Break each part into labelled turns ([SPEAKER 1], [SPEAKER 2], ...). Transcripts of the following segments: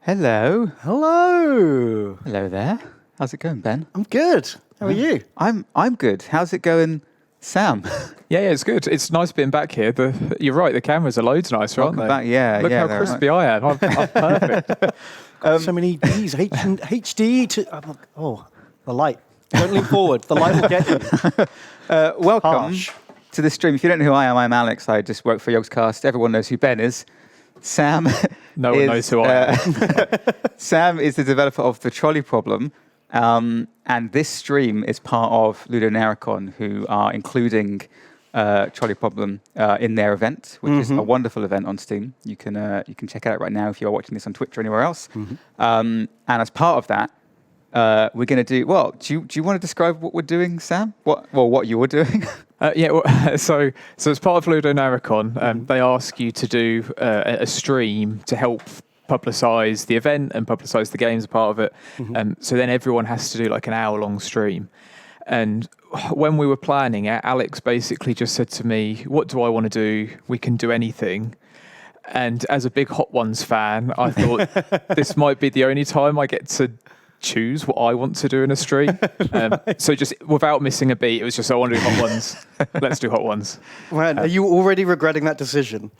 [SPEAKER 1] Hello.
[SPEAKER 2] Hello.
[SPEAKER 1] Hello there. How's it going, Ben?
[SPEAKER 2] I'm good. How are you?
[SPEAKER 1] I'm good. How's it going, Sam?
[SPEAKER 3] Yeah, it's good. It's nice being back here. You're right, the cameras are loads nicer, aren't they?
[SPEAKER 1] Back. Yeah,
[SPEAKER 3] Look
[SPEAKER 1] yeah,
[SPEAKER 3] how
[SPEAKER 1] they're
[SPEAKER 3] crispy I am. I'm perfect.
[SPEAKER 2] So many Ds. HD to... the light. Don't lean forward. The light will get you.
[SPEAKER 1] Welcome
[SPEAKER 2] Harsh.
[SPEAKER 1] to the stream. If you don't know who I am, I'm Alex. I just work for Yogscast. Everyone knows who Ben is. Sam
[SPEAKER 3] No one knows who I am.
[SPEAKER 1] Sam is the developer of the Trolley Problem. And this stream is part of Ludonarracon, who are including Trolley Problem in their event, which is a wonderful event on Steam. You can check it out right now if you are watching this on Twitch or anywhere else. And as part of that, we're going to do... Well, do you want to describe what we're doing, Sam? What you were doing?
[SPEAKER 3] So as part of Ludonarracon, they ask you to do a stream to help publicise the event and publicise the games as part of it. So then everyone has to do like an hour-long stream. And when we were planning it, Alex basically just said to me, what do I want to do? We can do anything. And as a big Hot Ones fan, I thought this might be the only time I get to choose what I want to do in a stream. So just without missing a beat, it was just, I want to do Hot Ones. Let's do Hot Ones.
[SPEAKER 2] Man, are you already regretting that decision?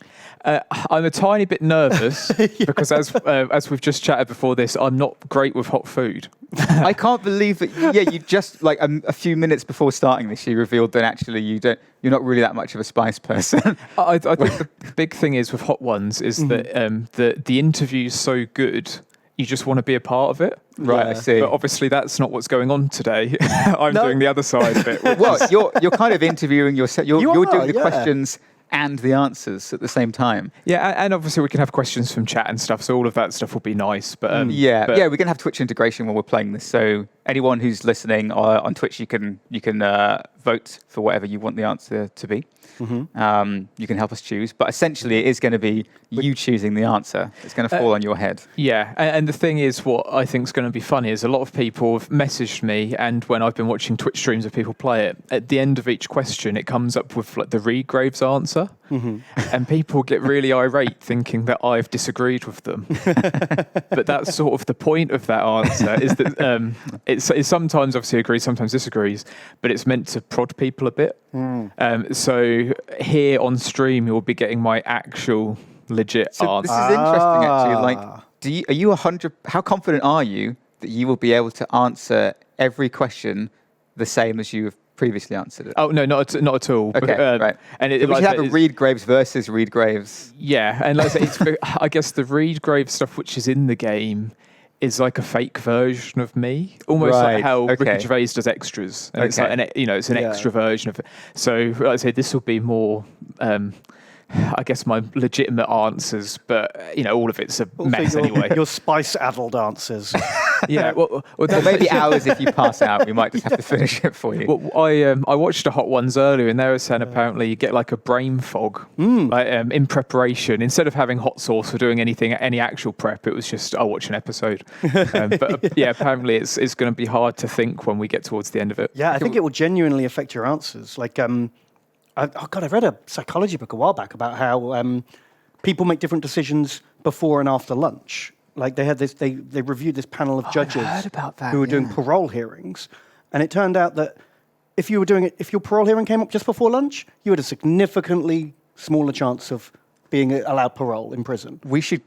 [SPEAKER 3] I'm a tiny bit nervous because as we've just chatted before this, I'm not great with hot food.
[SPEAKER 1] I can't believe that. Yeah, you just like a few minutes before starting this, you revealed that actually you're not really that much of a spice person.
[SPEAKER 3] I think the big thing is with Hot Ones is that the interview's so good, you just want to be a part of it.
[SPEAKER 1] Right, I see.
[SPEAKER 3] But obviously that's not what's going on today. I'm doing the other side of it.
[SPEAKER 1] Well, you're kind of interviewing yourself. You're doing the
[SPEAKER 2] yeah.
[SPEAKER 1] questions and the answers at the same time.
[SPEAKER 3] Yeah, and obviously we can have questions from chat and stuff, so all of that stuff will be nice. But
[SPEAKER 1] We're going to have Twitch integration when we're playing this. So anyone who's listening on Twitch, you can vote for whatever you want the answer to be. You can help us choose, but essentially it is going to be you choosing the answer. It's going to fall on your head.
[SPEAKER 3] Yeah, and the thing is, what I think is going to be funny is a lot of people have messaged me, and when I've been watching Twitch streams of people play it, at the end of each question, it comes up with like the Regraves answer, and people get really irate thinking that I've disagreed with them. But that's sort of the point of that answer, is that it's sometimes obviously agrees, sometimes disagrees, but it's meant to prod people a bit. So here on stream, you'll be getting my actual legit answer.
[SPEAKER 1] This is interesting, actually. Like, are you 100? How confident are you that you will be able to answer every question the same as you have previously answered it?
[SPEAKER 3] Oh no, not at all.
[SPEAKER 1] Okay, right.
[SPEAKER 3] And
[SPEAKER 1] we should have a Reed Graves versus Reed Graves.
[SPEAKER 3] Yeah, and like I say, I guess the Reed Graves stuff, which is in the game, is like a fake version of me, almost like how Ricky Gervais does extras, and it's like it's an extra version of it. So like I say, this will be more, I guess, my legitimate answers, but all of it's a mess anyway.
[SPEAKER 2] Your spice-addled answers.
[SPEAKER 3] Yeah, well,
[SPEAKER 1] maybe hours if you pass out, we might just have to finish it for you.
[SPEAKER 3] Well, I watched the Hot Ones earlier, and they were saying apparently you get like a brain fog, like in preparation. Instead of having hot sauce or doing any actual prep, it was just I'll watch an episode. But yeah, apparently it's going to be hard to think when we get towards the end of it.
[SPEAKER 2] Yeah, I think it will genuinely affect your answers. Like, I read a psychology book a while back about how people make different decisions before and after lunch. Like they had this, they reviewed this panel of judges who were doing parole hearings, and it turned out that if your parole hearing came up just before lunch, you had a significantly smaller chance of being allowed parole in prison.
[SPEAKER 1] We should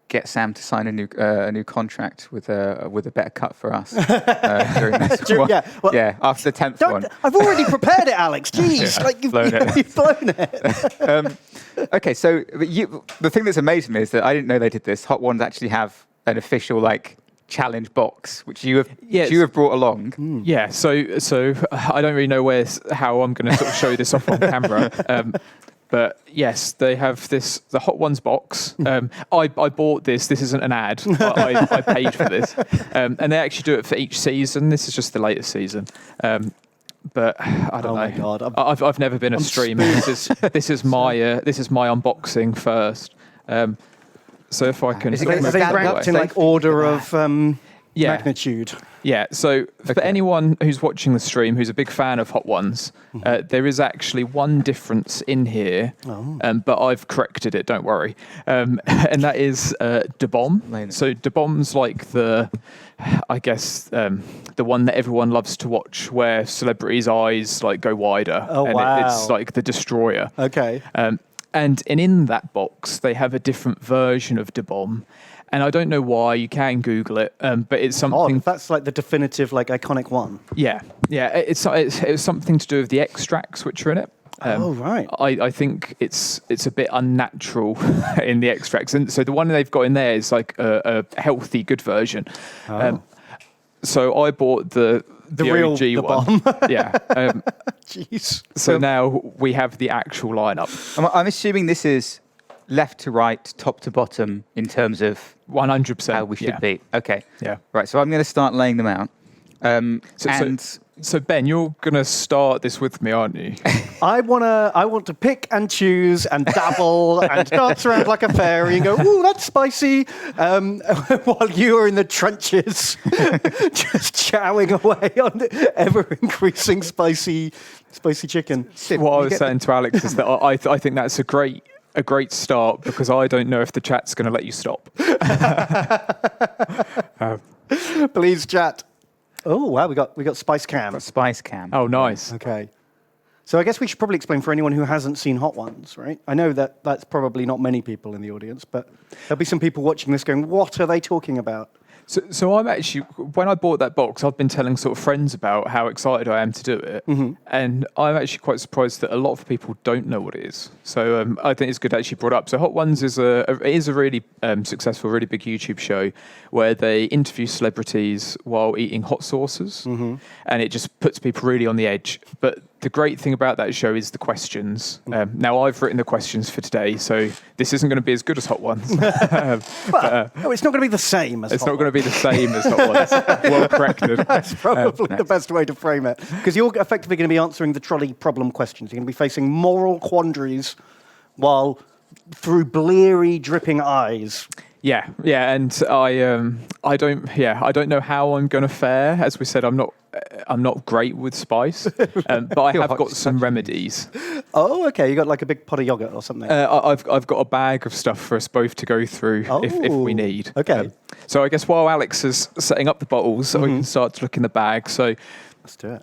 [SPEAKER 1] get Sam to sign a new contract with a better cut for us during this one. After the 10th one.
[SPEAKER 2] I've already prepared it, Alex. Jeez, you've flown it.
[SPEAKER 1] Okay, so the thing that's amazing me is that I didn't know they did this. Hot Ones actually have an official challenge box, which you have brought along.
[SPEAKER 3] Yeah, so I don't really know how I'm going to sort of show this off on camera. But yes, they have the Hot Ones box. I bought this. This isn't an ad. I paid for this. And they actually do it for each season. This is just the latest season. But I don't know.
[SPEAKER 2] My God.
[SPEAKER 3] I've never been a streamer. This is my unboxing first. So if I can...
[SPEAKER 2] Are they ranked in order of magnitude?
[SPEAKER 3] Yeah, so for anyone who's watching the stream who's a big fan of Hot Ones, there is actually one difference in here, but I've corrected it, don't worry. And that is De Bomb. So De Bomb's like the one that everyone loves to watch, where celebrities' eyes like go wider.
[SPEAKER 2] Oh,
[SPEAKER 3] and
[SPEAKER 2] wow.
[SPEAKER 3] it's like the destroyer.
[SPEAKER 2] Okay.
[SPEAKER 3] And in that box, they have a different version of De Bomb. And I don't know why. You can Google it, but it's something.
[SPEAKER 2] That's like the definitive, like iconic one.
[SPEAKER 3] Yeah. It's something to do with the extracts which are in it.
[SPEAKER 2] Right.
[SPEAKER 3] I think it's a bit unnatural in the extracts, and so the one they've got in there is like a healthy, good version. So I bought the
[SPEAKER 2] real
[SPEAKER 3] OG
[SPEAKER 2] The
[SPEAKER 3] one.
[SPEAKER 2] Bomb.
[SPEAKER 3] Yeah.
[SPEAKER 2] Jeez.
[SPEAKER 3] So now we have the actual lineup.
[SPEAKER 1] I'm assuming this is left to right, top to bottom in terms of
[SPEAKER 3] 100%.
[SPEAKER 1] how we should be. Okay.
[SPEAKER 3] Yeah.
[SPEAKER 1] Right. So I'm going to start laying them out.
[SPEAKER 3] So Ben, you're gonna start this with me, aren't you?
[SPEAKER 2] I want to pick and choose and dabble and dance around like a fairy and go, ooh, that's spicy. While you are in the trenches, just chowing away on the ever-increasing spicy chicken.
[SPEAKER 3] What I was saying to Alex is that I think that's a great start, because I don't know if the chat's going to let you stop.
[SPEAKER 2] Please, chat. Oh wow, we got Spice Cam.
[SPEAKER 1] Spice Cam.
[SPEAKER 3] Oh, nice.
[SPEAKER 2] Okay. So I guess we should probably explain for anyone who hasn't seen Hot Ones, right? I know that that's probably not many people in the audience, but there'll be some people watching this going, what are they talking about?
[SPEAKER 3] So I'm actually, when I bought that box, I've been telling sort of friends about how excited I am to do it. And I'm actually quite surprised that a lot of people don't know what it is. So I think it's good actually brought up. So Hot Ones is a really successful, really big YouTube show where they interview celebrities while eating hot sauces. And it just puts people really on the edge. But the great thing about that show is the questions. Now, I've written the questions for today, so this isn't going to be as good as Hot Ones.
[SPEAKER 2] No, it's not going to be the same as
[SPEAKER 3] It's
[SPEAKER 2] Hot
[SPEAKER 3] not going to
[SPEAKER 2] Ones.
[SPEAKER 3] be the same as Hot Ones. Well corrected.
[SPEAKER 2] That's probably the best way to frame it. Because you're effectively going to be answering the trolley problem questions. You're going to be facing moral quandaries while through bleary, dripping eyes.
[SPEAKER 3] Yeah, and I don't know how I'm going to fare. As we said, I'm not great with spice, but I have got some remedies.
[SPEAKER 2] Oh, okay. You got like a big pot of yogurt or something.
[SPEAKER 3] I've got a bag of stuff for us both to go through if we need.
[SPEAKER 2] Okay.
[SPEAKER 3] So I guess while Alex is setting up the bottles, we can start to look in the bag. So
[SPEAKER 2] Let's do it.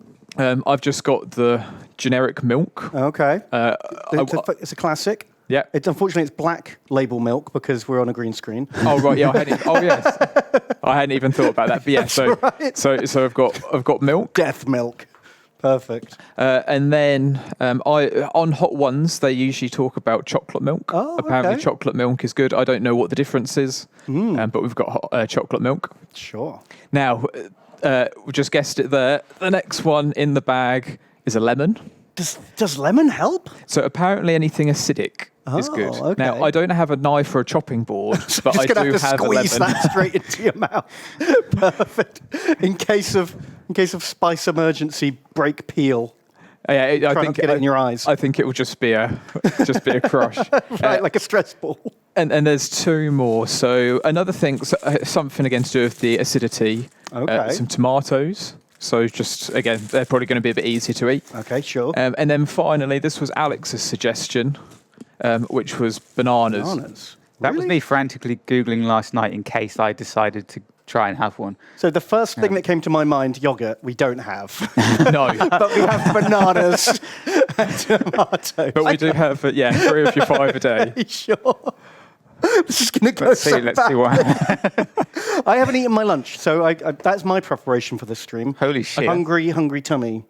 [SPEAKER 3] I've just got the generic milk.
[SPEAKER 2] Okay. It's a classic.
[SPEAKER 3] Yeah.
[SPEAKER 2] Unfortunately, it's black label milk because we're on a green screen.
[SPEAKER 3] Oh right, yeah. Yes. I hadn't even thought about that. But yeah, so I've got milk.
[SPEAKER 2] Death milk. Perfect.
[SPEAKER 3] And then on Hot Ones, they usually talk about chocolate milk.
[SPEAKER 2] Oh,
[SPEAKER 3] Apparently,
[SPEAKER 2] okay.
[SPEAKER 3] chocolate milk is good. I don't know what the difference is, but we've got chocolate milk.
[SPEAKER 2] Sure.
[SPEAKER 3] Now, we just guessed it there. The next one in the bag is a lemon.
[SPEAKER 2] Does lemon help?
[SPEAKER 3] So apparently, anything acidic is good.
[SPEAKER 2] okay.
[SPEAKER 3] Now, I don't have a knife or a chopping board, but
[SPEAKER 2] Just
[SPEAKER 3] I
[SPEAKER 2] gonna
[SPEAKER 3] do
[SPEAKER 2] have to
[SPEAKER 3] have a
[SPEAKER 2] squeeze
[SPEAKER 3] lemon.
[SPEAKER 2] that straight into your mouth. Perfect. In case of spice emergency, break peel.
[SPEAKER 3] Yeah, I
[SPEAKER 2] Try not
[SPEAKER 3] think
[SPEAKER 2] to get it in your eyes.
[SPEAKER 3] I think it will just be a crush.
[SPEAKER 2] Right, like a stress ball.
[SPEAKER 3] And there's two more. So another thing, something again to do with the acidity.
[SPEAKER 2] Okay.
[SPEAKER 3] Some tomatoes. So just, again, they're probably going to be a bit easier to eat.
[SPEAKER 2] Okay, sure.
[SPEAKER 3] And then finally, this was Alex's suggestion, which was bananas.
[SPEAKER 2] Bananas.
[SPEAKER 1] That was me frantically Googling last night in case I decided to try and have one.
[SPEAKER 2] So the first thing that came to my mind, yogurt, we don't have.
[SPEAKER 3] No.
[SPEAKER 2] But we have bananas and tomatoes.
[SPEAKER 3] But we do have, 3 of your 5 a day.
[SPEAKER 2] Sure. This is going to go
[SPEAKER 1] Let's see what happens.
[SPEAKER 2] I haven't eaten my lunch, so I that's my preparation for this stream.
[SPEAKER 1] Holy shit.
[SPEAKER 2] Hungry tummy.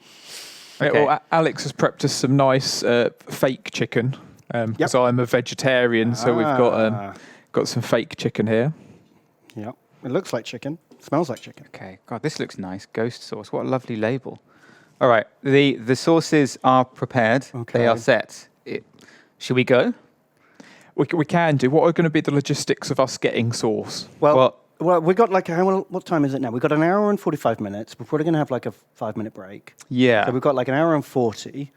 [SPEAKER 1] Okay.
[SPEAKER 3] Well, Alex has prepped us some nice fake chicken, because I'm a vegetarian, so we've got some fake chicken here.
[SPEAKER 2] Yeah, it looks like chicken. It smells like chicken.
[SPEAKER 1] Okay. God, this looks nice. Ghost sauce. What a lovely label. All right. The sauces are prepared.
[SPEAKER 2] Okay.
[SPEAKER 1] They are set. Should we go?
[SPEAKER 3] We can do. What are going to be the logistics of us getting sauce?
[SPEAKER 2] Well, we got like what time is it now? We've got an hour and 45 minutes. We're probably going to have like a 5-minute break.
[SPEAKER 1] Yeah.
[SPEAKER 2] So we've got like an hour and 40,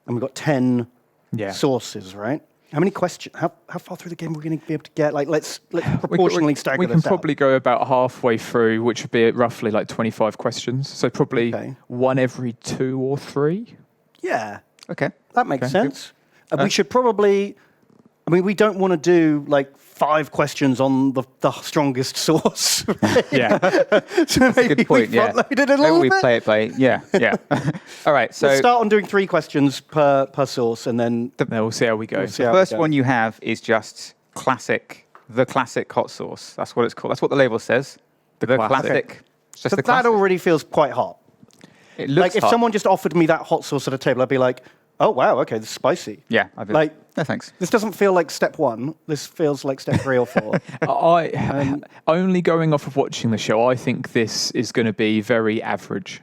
[SPEAKER 2] and we've got 10
[SPEAKER 3] Yeah.
[SPEAKER 2] sauces, right? How many questions? How far through the game are we going to be able to get? Like, let's proportionally stagger
[SPEAKER 3] We
[SPEAKER 2] this
[SPEAKER 3] can
[SPEAKER 2] out.
[SPEAKER 3] probably go about halfway through, which would be roughly like 25 questions. So probably one every 2 or 3.
[SPEAKER 2] Yeah.
[SPEAKER 1] Okay.
[SPEAKER 2] That makes sense. We should probably... I mean, we don't want to do, like, 5 questions on the strongest source. Right?
[SPEAKER 3] Yeah.
[SPEAKER 2] So maybe
[SPEAKER 1] Good point,
[SPEAKER 2] we
[SPEAKER 1] yeah.
[SPEAKER 2] front-loaded it a
[SPEAKER 1] Maybe
[SPEAKER 2] little
[SPEAKER 1] we
[SPEAKER 2] bit.
[SPEAKER 1] play it by... Yeah. All right, so...
[SPEAKER 2] Let's start on doing 3 questions per source, and then...
[SPEAKER 3] Then we'll see how we go.
[SPEAKER 2] We'll see
[SPEAKER 1] The
[SPEAKER 2] how we
[SPEAKER 1] first
[SPEAKER 2] go.
[SPEAKER 1] one you have is just the classic hot sauce. That's what it's called. That's what the label says. The classic. It's just
[SPEAKER 2] So
[SPEAKER 1] the
[SPEAKER 2] that
[SPEAKER 1] classic.
[SPEAKER 2] already feels quite hot.
[SPEAKER 1] It looks
[SPEAKER 2] Like, if
[SPEAKER 1] hot.
[SPEAKER 2] someone just offered me that hot sauce at a table, I'd be like, oh, wow, okay, this is spicy.
[SPEAKER 1] Yeah, I'd be
[SPEAKER 2] Like,
[SPEAKER 1] no thanks.
[SPEAKER 2] this doesn't feel like step 1. This feels like step 3 or 4.
[SPEAKER 3] Only going off of watching the show, I think this is going to be very average.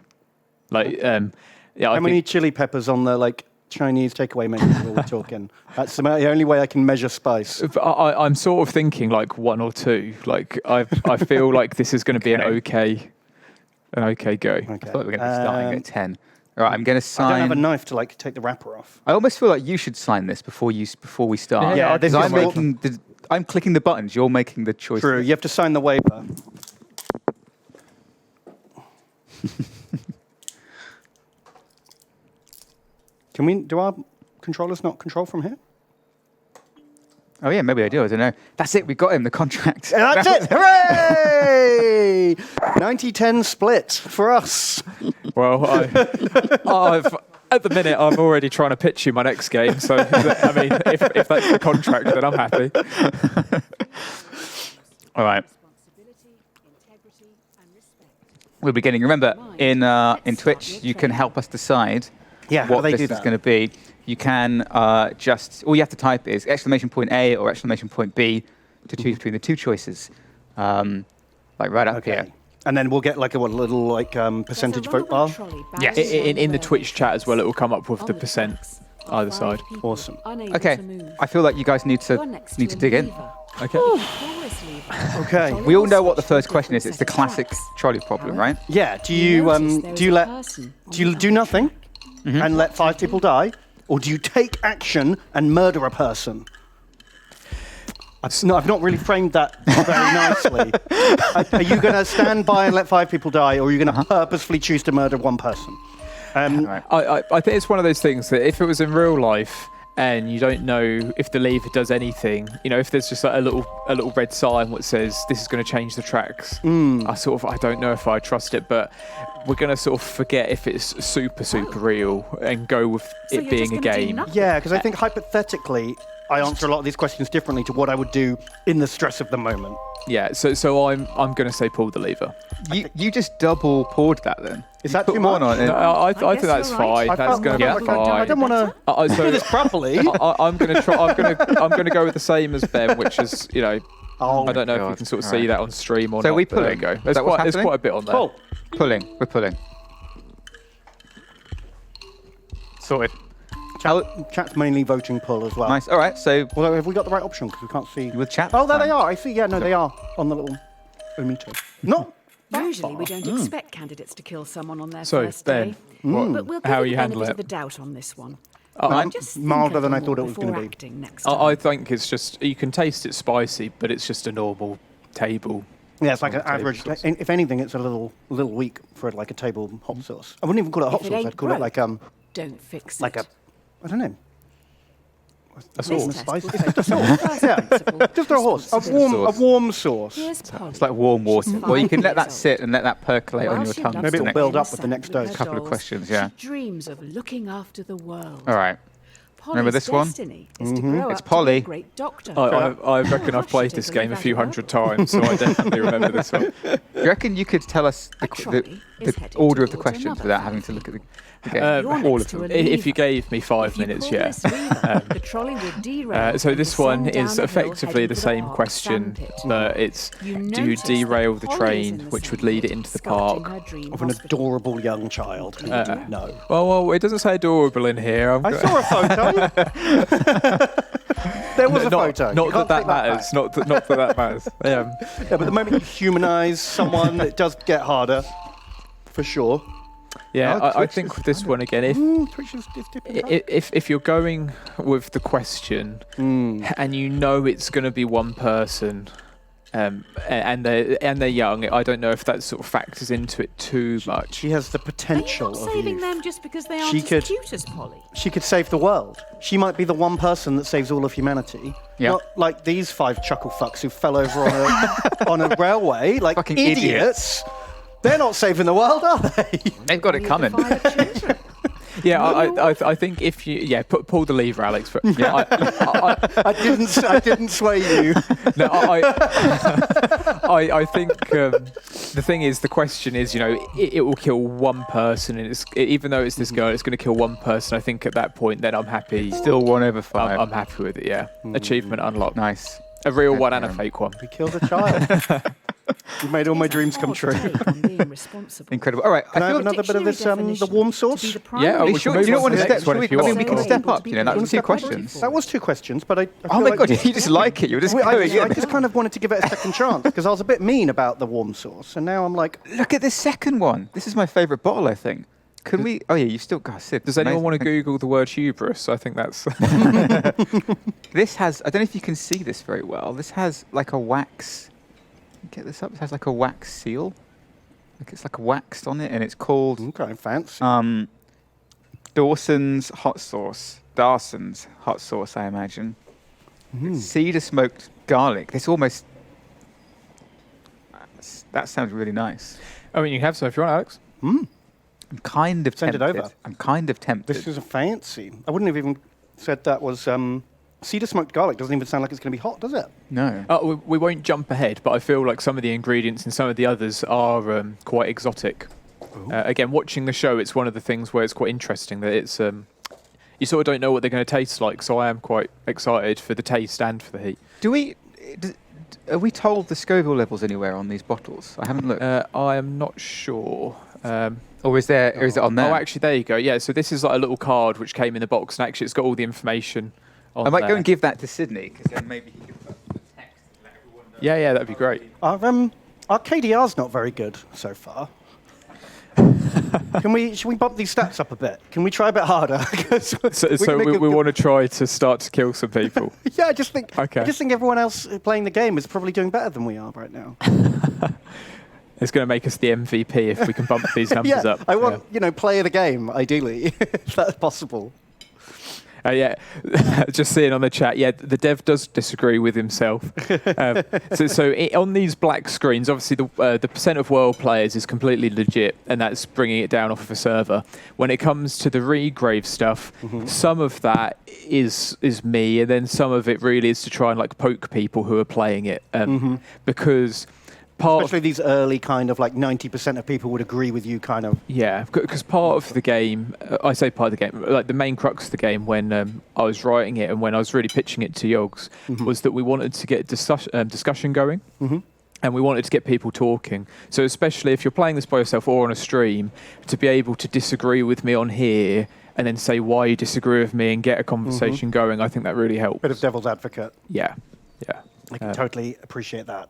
[SPEAKER 3] Like, yeah,
[SPEAKER 2] How many chili peppers on the, like, Chinese takeaway menu are we talking? That's the only way I can measure spice.
[SPEAKER 3] I'm sort of thinking like 1 or 2. Like, I feel like this is going to be an okay go.
[SPEAKER 1] I thought we were going to be starting at 10. All right, I'm going to
[SPEAKER 2] I
[SPEAKER 1] sign...
[SPEAKER 2] don't have a knife to, like, take the wrapper off.
[SPEAKER 1] I almost feel like you should sign this before we start.
[SPEAKER 2] Yeah,
[SPEAKER 1] because
[SPEAKER 2] this is
[SPEAKER 1] I'm clicking the buttons. You're making the choice.
[SPEAKER 2] True, you have to sign the waiver. Do our controllers not control from here?
[SPEAKER 1] Oh yeah, maybe I do. I don't know. That's it. We got him the contract.
[SPEAKER 2] And that's it! Hooray! 90-10 split for us.
[SPEAKER 3] Well, at the minute, I'm already trying to pitch you my next game. So, I mean, if that's the contract, then I'm happy.
[SPEAKER 1] All right. We'll be getting. Remember, in Twitch, you can help us decide what this is going to be. You can all you have to type is !A or !B to choose between the 2 choices, like right up here.
[SPEAKER 2] And then we'll get like a little like percentage vote bar.
[SPEAKER 1] Yes.
[SPEAKER 3] In the Twitch chat as well, it will come up with the percent either side.
[SPEAKER 2] Awesome.
[SPEAKER 1] Okay. I feel like you guys need to dig in.
[SPEAKER 3] Okay.
[SPEAKER 2] Okay.
[SPEAKER 1] We all know what the first question is. It's the classic trolley problem, right?
[SPEAKER 2] Yeah. Do you do nothing and let 5 people die, or do you take action and murder a person? I've not really framed that very nicely. Are you going to stand by and let 5 people die, or are you going to purposefully choose to murder 1 person?
[SPEAKER 3] I think it's one of those things that if it was in real life and you don't know if the lever does anything, you know, if there's just like a little red sign that says this is going to change the tracks, I don't know if I trust it, but we're going to sort of forget if it's super real and go with it being a game.
[SPEAKER 2] Yeah, because I think hypothetically, I answer a lot of these questions differently to what I would do in the stress of the moment.
[SPEAKER 3] Yeah, so I'm going to say pull the lever.
[SPEAKER 1] You just double poured that then.
[SPEAKER 2] Is that
[SPEAKER 1] Put
[SPEAKER 2] too
[SPEAKER 1] one
[SPEAKER 2] much?
[SPEAKER 1] on it.
[SPEAKER 3] I think that's fine. That's going to be fine.
[SPEAKER 2] I don't want to do this properly.
[SPEAKER 3] I'm going to try. I'm going to go with the same as Ben, which is, you know, I don't know if you can sort of see that on stream or not.
[SPEAKER 1] So we
[SPEAKER 3] but there
[SPEAKER 1] pulling.
[SPEAKER 3] you go. There's quite a bit on there.
[SPEAKER 2] Pull.
[SPEAKER 1] Pulling. We're pulling. Sorted.
[SPEAKER 2] Chat's mainly voting pull as well.
[SPEAKER 1] Nice. All right. So
[SPEAKER 2] Although, have we got the right option? Because we can't see.
[SPEAKER 1] with chat.
[SPEAKER 2] Oh, there they are. I see. Yeah, no, they are on the little meter. No.
[SPEAKER 4] Usually we don't expect candidates to kill someone on their
[SPEAKER 3] So,
[SPEAKER 4] first
[SPEAKER 3] Ben,
[SPEAKER 4] day. But we'll give
[SPEAKER 3] how
[SPEAKER 4] you
[SPEAKER 3] you
[SPEAKER 4] the
[SPEAKER 3] handle
[SPEAKER 4] benefit
[SPEAKER 3] it?
[SPEAKER 4] of the doubt on this one.
[SPEAKER 2] Just
[SPEAKER 4] think
[SPEAKER 2] milder
[SPEAKER 4] a
[SPEAKER 2] than I
[SPEAKER 4] little
[SPEAKER 2] thought it was going
[SPEAKER 4] before
[SPEAKER 2] to be.
[SPEAKER 4] acting next time.
[SPEAKER 3] I think it's just, you can taste it spicy, but it's just a normal table.
[SPEAKER 2] Yeah, it's like an
[SPEAKER 3] Table
[SPEAKER 2] average.
[SPEAKER 3] sauce.
[SPEAKER 2] If anything, it's a little weak for like a table hot sauce. I wouldn't even call it hot
[SPEAKER 4] If it
[SPEAKER 2] sauce.
[SPEAKER 4] ain't
[SPEAKER 2] I'd call it like
[SPEAKER 4] Don't fix
[SPEAKER 2] like
[SPEAKER 4] it.
[SPEAKER 2] I don't know.
[SPEAKER 3] A sauce.
[SPEAKER 4] This test will
[SPEAKER 2] Spicy.
[SPEAKER 4] take
[SPEAKER 2] Just a
[SPEAKER 4] first principle
[SPEAKER 2] Just a horse. A
[SPEAKER 4] responsibility.
[SPEAKER 2] warm sauce.
[SPEAKER 4] Here's Polly.
[SPEAKER 1] It's like warm water.
[SPEAKER 4] She's
[SPEAKER 1] Well, you can
[SPEAKER 4] 5
[SPEAKER 1] let that
[SPEAKER 4] years
[SPEAKER 1] sit and let that percolate on
[SPEAKER 4] While
[SPEAKER 1] your
[SPEAKER 4] she
[SPEAKER 1] tongue.
[SPEAKER 4] loves
[SPEAKER 2] Maybe
[SPEAKER 4] to
[SPEAKER 2] it'll
[SPEAKER 1] next-
[SPEAKER 2] build
[SPEAKER 4] play
[SPEAKER 2] up with the next
[SPEAKER 4] with
[SPEAKER 2] dose.
[SPEAKER 4] her
[SPEAKER 1] Couple of
[SPEAKER 4] dolls,
[SPEAKER 1] questions, yeah.
[SPEAKER 4] She dreams of looking after the world.
[SPEAKER 1] All right.
[SPEAKER 4] Polly's
[SPEAKER 1] this one?
[SPEAKER 4] destiny is to grow
[SPEAKER 1] It's
[SPEAKER 4] up to be
[SPEAKER 1] Polly.
[SPEAKER 4] a great doctor.
[SPEAKER 3] I reckon I've played this game a few hundred times, so I definitely remember this one.
[SPEAKER 1] Do you reckon you could tell us
[SPEAKER 4] A trolley is
[SPEAKER 1] the
[SPEAKER 4] headed
[SPEAKER 1] order of the
[SPEAKER 4] towards
[SPEAKER 1] questions
[SPEAKER 4] another
[SPEAKER 1] without having to look at the game?
[SPEAKER 4] You're
[SPEAKER 1] All
[SPEAKER 4] next
[SPEAKER 1] of
[SPEAKER 4] to
[SPEAKER 1] them.
[SPEAKER 4] a
[SPEAKER 3] If you
[SPEAKER 4] lever.
[SPEAKER 3] gave me 5
[SPEAKER 4] If you
[SPEAKER 3] minutes,
[SPEAKER 4] pull
[SPEAKER 3] yeah.
[SPEAKER 4] this lever, the trolley will derail
[SPEAKER 3] So
[SPEAKER 4] and
[SPEAKER 3] this one
[SPEAKER 4] descend
[SPEAKER 3] is
[SPEAKER 4] down a hill
[SPEAKER 3] effectively
[SPEAKER 4] heading
[SPEAKER 3] the
[SPEAKER 4] for
[SPEAKER 3] same
[SPEAKER 4] park
[SPEAKER 3] question,
[SPEAKER 4] sandpit.
[SPEAKER 3] but it's
[SPEAKER 4] You
[SPEAKER 3] do you
[SPEAKER 4] notice that
[SPEAKER 3] derail the
[SPEAKER 4] Polly is
[SPEAKER 3] train,
[SPEAKER 4] in the
[SPEAKER 3] which would lead it into the
[SPEAKER 4] sculpting
[SPEAKER 3] park?
[SPEAKER 4] her dream
[SPEAKER 2] Of an
[SPEAKER 4] hospital.
[SPEAKER 2] adorable young child. No.
[SPEAKER 3] Well, it doesn't say adorable in here.
[SPEAKER 2] I saw a photo. There was a photo. You
[SPEAKER 3] Not
[SPEAKER 2] can't
[SPEAKER 3] that
[SPEAKER 2] take
[SPEAKER 3] matters.
[SPEAKER 2] back.
[SPEAKER 3] Not that matters.
[SPEAKER 2] Yeah, but the moment you humanise someone, it does get harder, for sure.
[SPEAKER 3] Yeah,
[SPEAKER 2] Oh,
[SPEAKER 3] I
[SPEAKER 2] Twitch
[SPEAKER 3] think
[SPEAKER 2] is
[SPEAKER 3] with this
[SPEAKER 2] kind
[SPEAKER 3] one again,
[SPEAKER 2] Twitch is dipping back.
[SPEAKER 3] if you're going with the question and you know it's going to be one person, and they're young, I don't know if that sort of factors into it too much.
[SPEAKER 2] She has the
[SPEAKER 4] Are you
[SPEAKER 2] potential
[SPEAKER 4] not
[SPEAKER 2] of
[SPEAKER 4] saving
[SPEAKER 2] youth.
[SPEAKER 4] them just because they aren't
[SPEAKER 2] She
[SPEAKER 4] as
[SPEAKER 2] could-
[SPEAKER 4] cute as Polly?
[SPEAKER 2] She could save the world. She might be the one person that saves all of humanity.
[SPEAKER 1] Yeah.
[SPEAKER 2] Not like these 5 chuckle fucks who fell over on a railway, like
[SPEAKER 1] Fucking
[SPEAKER 2] idiots. They're not saving the world, are they?
[SPEAKER 1] They've got it
[SPEAKER 4] Only
[SPEAKER 1] coming.
[SPEAKER 4] the violet children.
[SPEAKER 3] Yeah, I think if you pull the lever, Alex. But yeah,
[SPEAKER 2] I didn't sway you.
[SPEAKER 3] no, I think the thing is, the question is, it will kill one person, and even though it's this girl, it's going to kill one person. I think at that point, then I'm happy.
[SPEAKER 1] Still 1 over 5.
[SPEAKER 3] I'm happy with it. Yeah, achievement unlocked.
[SPEAKER 1] Nice.
[SPEAKER 3] A real one and a
[SPEAKER 1] Aaron.
[SPEAKER 3] fake one.
[SPEAKER 2] We killed a child. You made all my
[SPEAKER 4] It's a
[SPEAKER 2] dreams come
[SPEAKER 4] hard
[SPEAKER 2] true.
[SPEAKER 4] take on being responsible.
[SPEAKER 1] Incredible. All right.
[SPEAKER 2] Can I have
[SPEAKER 1] feel
[SPEAKER 2] another bit of this,
[SPEAKER 4] Dictionary
[SPEAKER 2] the
[SPEAKER 4] definition
[SPEAKER 2] warm
[SPEAKER 4] to
[SPEAKER 2] sauce?
[SPEAKER 4] be the
[SPEAKER 3] Yeah,
[SPEAKER 4] primary
[SPEAKER 3] we
[SPEAKER 1] you
[SPEAKER 3] can
[SPEAKER 1] sure?
[SPEAKER 3] move
[SPEAKER 1] Do you not
[SPEAKER 3] on
[SPEAKER 1] want
[SPEAKER 3] to
[SPEAKER 1] to
[SPEAKER 3] the
[SPEAKER 1] step?
[SPEAKER 3] next one
[SPEAKER 1] Should we,
[SPEAKER 3] if you
[SPEAKER 1] I mean,
[SPEAKER 3] want.
[SPEAKER 1] we can
[SPEAKER 4] So
[SPEAKER 1] step
[SPEAKER 4] able
[SPEAKER 1] up.
[SPEAKER 4] to be
[SPEAKER 1] That was 2
[SPEAKER 4] credible.
[SPEAKER 1] questions.
[SPEAKER 2] That was 2 questions, but I
[SPEAKER 1] Oh
[SPEAKER 2] feel
[SPEAKER 1] my
[SPEAKER 2] like
[SPEAKER 1] god! You just like it. You're just going
[SPEAKER 2] I
[SPEAKER 1] in.
[SPEAKER 2] just kind of wanted to give it a second chance because I was a bit mean about the warm sauce, and now I'm like,
[SPEAKER 1] Look at this second one. This is my favourite bottle, I think. Can we? Oh yeah, you still got Sid.
[SPEAKER 3] Does anyone want to Google the word hubris? I think that's.
[SPEAKER 1] This has. I don't know if you can see this very well. This has like a wax. Get this up. It has like a wax seal. Like it's like waxed on it, and it's called
[SPEAKER 2] okay, fancy.
[SPEAKER 1] Dawson's hot sauce. Dawson's hot sauce, I imagine. Cedar smoked garlic. This almost. That sounds really nice.
[SPEAKER 3] I mean, you can have some if you want, Alex.
[SPEAKER 1] I'm kind of
[SPEAKER 2] Send it
[SPEAKER 1] tempted.
[SPEAKER 2] over.
[SPEAKER 1] I'm kind of tempted.
[SPEAKER 2] This is a fancy. I wouldn't have even said that was cedar smoked garlic. Doesn't even sound like it's going to be hot, does it?
[SPEAKER 1] No.
[SPEAKER 3] We won't jump ahead, but I feel like some of the ingredients in some of the others are quite exotic. Again, watching the show, it's one of the things where it's quite interesting that it's you sort of don't know what they're going to taste like. So I am quite excited for the taste and for the heat.
[SPEAKER 1] Are we told the Scoville levels anywhere on these bottles? I haven't looked.
[SPEAKER 3] I am not sure.
[SPEAKER 1] Or is it on there?
[SPEAKER 3] Oh, actually, there you go. Yeah, so this is like a little card which came in the box, and actually it's got all the information on
[SPEAKER 1] I might
[SPEAKER 3] there.
[SPEAKER 1] go and give that to Sydney because then maybe he can put the text and let everyone know.
[SPEAKER 3] Yeah, that'd be great.
[SPEAKER 2] Our KDR's not very good so far. Should we bump these stats up a bit? Can we try a bit harder?
[SPEAKER 3] So we want to try to start to kill some people.
[SPEAKER 2] Yeah, I just think
[SPEAKER 3] Okay.
[SPEAKER 2] everyone else playing the game is probably doing better than we are right now.
[SPEAKER 3] It's going to make us the MVP if we can bump these numbers
[SPEAKER 2] yeah,
[SPEAKER 3] up.
[SPEAKER 2] I want play of the game ideally, if that's possible.
[SPEAKER 3] Yeah, just seeing on the chat, the dev does disagree with himself. On these black screens, obviously the percent of world players is completely legit, and that's bringing it down off of a server. When it comes to the regrave stuff, some of that is me, and then some of it really is to try and like poke people who are playing it, because
[SPEAKER 2] Especially these early kind of like 90% of people would agree with you kind of.
[SPEAKER 3] Yeah, because part of the game, I say part of the game, like the main crux of the game when I was writing it and when I was really pitching it to Yogs, was that we wanted to get discussion going. And we wanted to get people talking. So especially if you're playing this by yourself or on a stream, to be able to disagree with me on here and then say why you disagree with me and get a conversation going, I think that really helps.
[SPEAKER 2] Bit of devil's advocate.
[SPEAKER 3] Yeah.
[SPEAKER 2] I can totally appreciate that.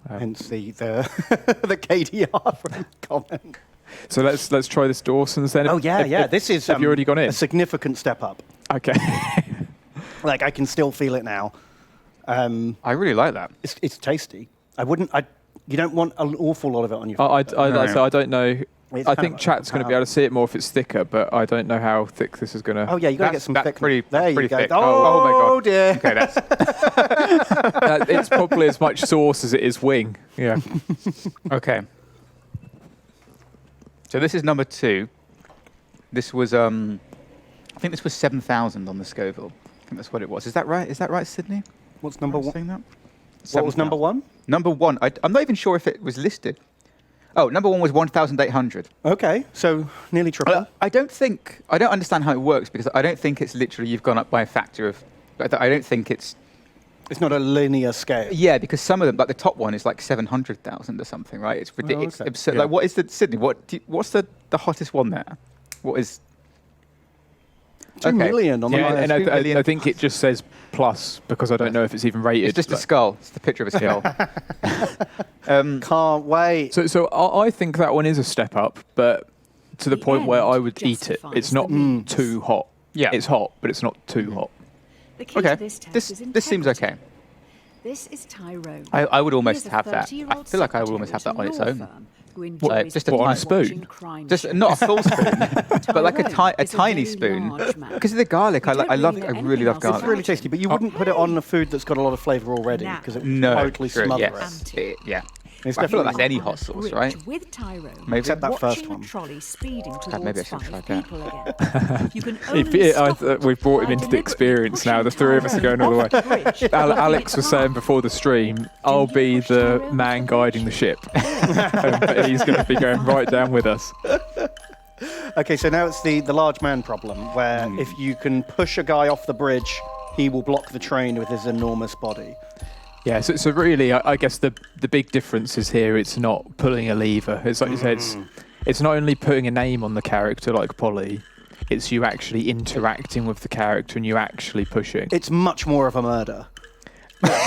[SPEAKER 2] Hence the the KDR comment.
[SPEAKER 3] So let's try this Dawson's then.
[SPEAKER 2] Oh yeah. This is
[SPEAKER 3] have you already gone in?
[SPEAKER 2] A significant step up.
[SPEAKER 3] Okay.
[SPEAKER 2] Like I can still feel it now.
[SPEAKER 1] I really like that.
[SPEAKER 2] It's tasty. You don't want an awful lot of it on your.
[SPEAKER 3] I don't know.
[SPEAKER 2] It's
[SPEAKER 3] I
[SPEAKER 2] kind
[SPEAKER 3] think
[SPEAKER 2] of
[SPEAKER 3] chat's going to be able to see it more if it's thicker, but I don't know how thick this is going to.
[SPEAKER 2] Oh yeah, you got to get some
[SPEAKER 1] that's
[SPEAKER 2] thick.
[SPEAKER 1] pretty-
[SPEAKER 2] there you
[SPEAKER 1] pretty
[SPEAKER 2] go.
[SPEAKER 1] thick.
[SPEAKER 2] Oh,
[SPEAKER 1] my god.
[SPEAKER 2] Dear.
[SPEAKER 1] Okay, that's
[SPEAKER 3] It's probably as much sauce as it is wing. Yeah.
[SPEAKER 1] okay. So this is number 2. This was I think this was 7,000 on the Scoville. I think that's what it was. Is that right? Is that right, Sydney?
[SPEAKER 2] What's number
[SPEAKER 1] Am I
[SPEAKER 2] one?
[SPEAKER 1] saying that?
[SPEAKER 2] What was number
[SPEAKER 1] 7,000.
[SPEAKER 2] one?
[SPEAKER 1] Number 1. I'm not even sure if it was listed. Oh, number 1 was 1,800.
[SPEAKER 2] Okay, so nearly triple.
[SPEAKER 1] I don't understand how it works because I don't think it's literally you've gone up by a factor of. I don't think it's.
[SPEAKER 2] It's not a linear scale.
[SPEAKER 1] Yeah, because some of them, like the top one, is like 700,000 or something, right? It's ridiculous.
[SPEAKER 2] okay.
[SPEAKER 1] Absurd.
[SPEAKER 3] Yeah.
[SPEAKER 1] Like, what is the Sydney? What's the hottest one there? What is?
[SPEAKER 2] 2 million on the
[SPEAKER 3] Yeah,
[SPEAKER 2] highest.
[SPEAKER 3] and
[SPEAKER 1] 2 million.
[SPEAKER 3] I think it just says plus because I don't know if it's even rated.
[SPEAKER 1] It's just a skull. It's the picture of a skull.
[SPEAKER 2] Can't wait.
[SPEAKER 3] So I think that one is a step up, but to the point where I would eat it. It's not too hot.
[SPEAKER 1] Yeah.
[SPEAKER 3] It's hot, but it's not too hot.
[SPEAKER 4] The key
[SPEAKER 1] Okay,
[SPEAKER 4] to this test is
[SPEAKER 1] this seems
[SPEAKER 4] integrity.
[SPEAKER 1] okay.
[SPEAKER 4] This is Tyrone.
[SPEAKER 1] I would almost
[SPEAKER 4] He is a
[SPEAKER 1] have that. I
[SPEAKER 4] 30-year-old
[SPEAKER 1] feel like I would almost have that on its
[SPEAKER 4] secretary to a
[SPEAKER 1] own.
[SPEAKER 4] law firm who
[SPEAKER 1] What,
[SPEAKER 4] enjoys
[SPEAKER 1] just a
[SPEAKER 3] What, on a
[SPEAKER 4] watching
[SPEAKER 3] spoon?
[SPEAKER 4] crime
[SPEAKER 1] Just
[SPEAKER 4] shows.
[SPEAKER 1] not a full spoon, but like a
[SPEAKER 4] Tyrone is a
[SPEAKER 1] tiny
[SPEAKER 4] very
[SPEAKER 1] spoon.
[SPEAKER 4] large man.
[SPEAKER 1] Because of the garlic,
[SPEAKER 4] You don't
[SPEAKER 1] I love.
[SPEAKER 4] really
[SPEAKER 1] I
[SPEAKER 4] know
[SPEAKER 1] really
[SPEAKER 4] anything
[SPEAKER 1] love
[SPEAKER 4] else
[SPEAKER 1] garlic.
[SPEAKER 2] It's really tasty, but you wouldn't put it on a food that's got a lot of flavour already
[SPEAKER 4] Now,
[SPEAKER 2] because it would
[SPEAKER 1] No,
[SPEAKER 2] totally
[SPEAKER 1] true,
[SPEAKER 2] smother
[SPEAKER 1] yes.
[SPEAKER 2] it.
[SPEAKER 1] Yeah.
[SPEAKER 2] It's
[SPEAKER 1] I feel like that's
[SPEAKER 2] definitely-
[SPEAKER 1] any
[SPEAKER 4] On
[SPEAKER 1] hot
[SPEAKER 4] a
[SPEAKER 1] sauce,
[SPEAKER 4] bridge
[SPEAKER 1] right?
[SPEAKER 4] With Tyrone,
[SPEAKER 1] Maybe.
[SPEAKER 2] Except that
[SPEAKER 4] watching
[SPEAKER 2] first
[SPEAKER 4] a
[SPEAKER 2] one.
[SPEAKER 4] trolley speeding
[SPEAKER 1] God, maybe I
[SPEAKER 4] towards
[SPEAKER 1] should try
[SPEAKER 4] 5
[SPEAKER 1] that.
[SPEAKER 4] people again. You can only
[SPEAKER 3] We've brought him into the experience now. The three of us are going all the way. Alex was saying before the stream, I'll be the man guiding the ship. But he's going to be going right down with us.
[SPEAKER 2] Okay, so now it's the large man problem, where if you can push a guy off the bridge, he will block the train with his enormous body.
[SPEAKER 3] Yeah, so really, I guess the big difference is here, it's not pulling a lever. It's like you said, it's not only putting a name on the character like Polly, it's you actually interacting with the character and you actually pushing.
[SPEAKER 2] It's much more of a murder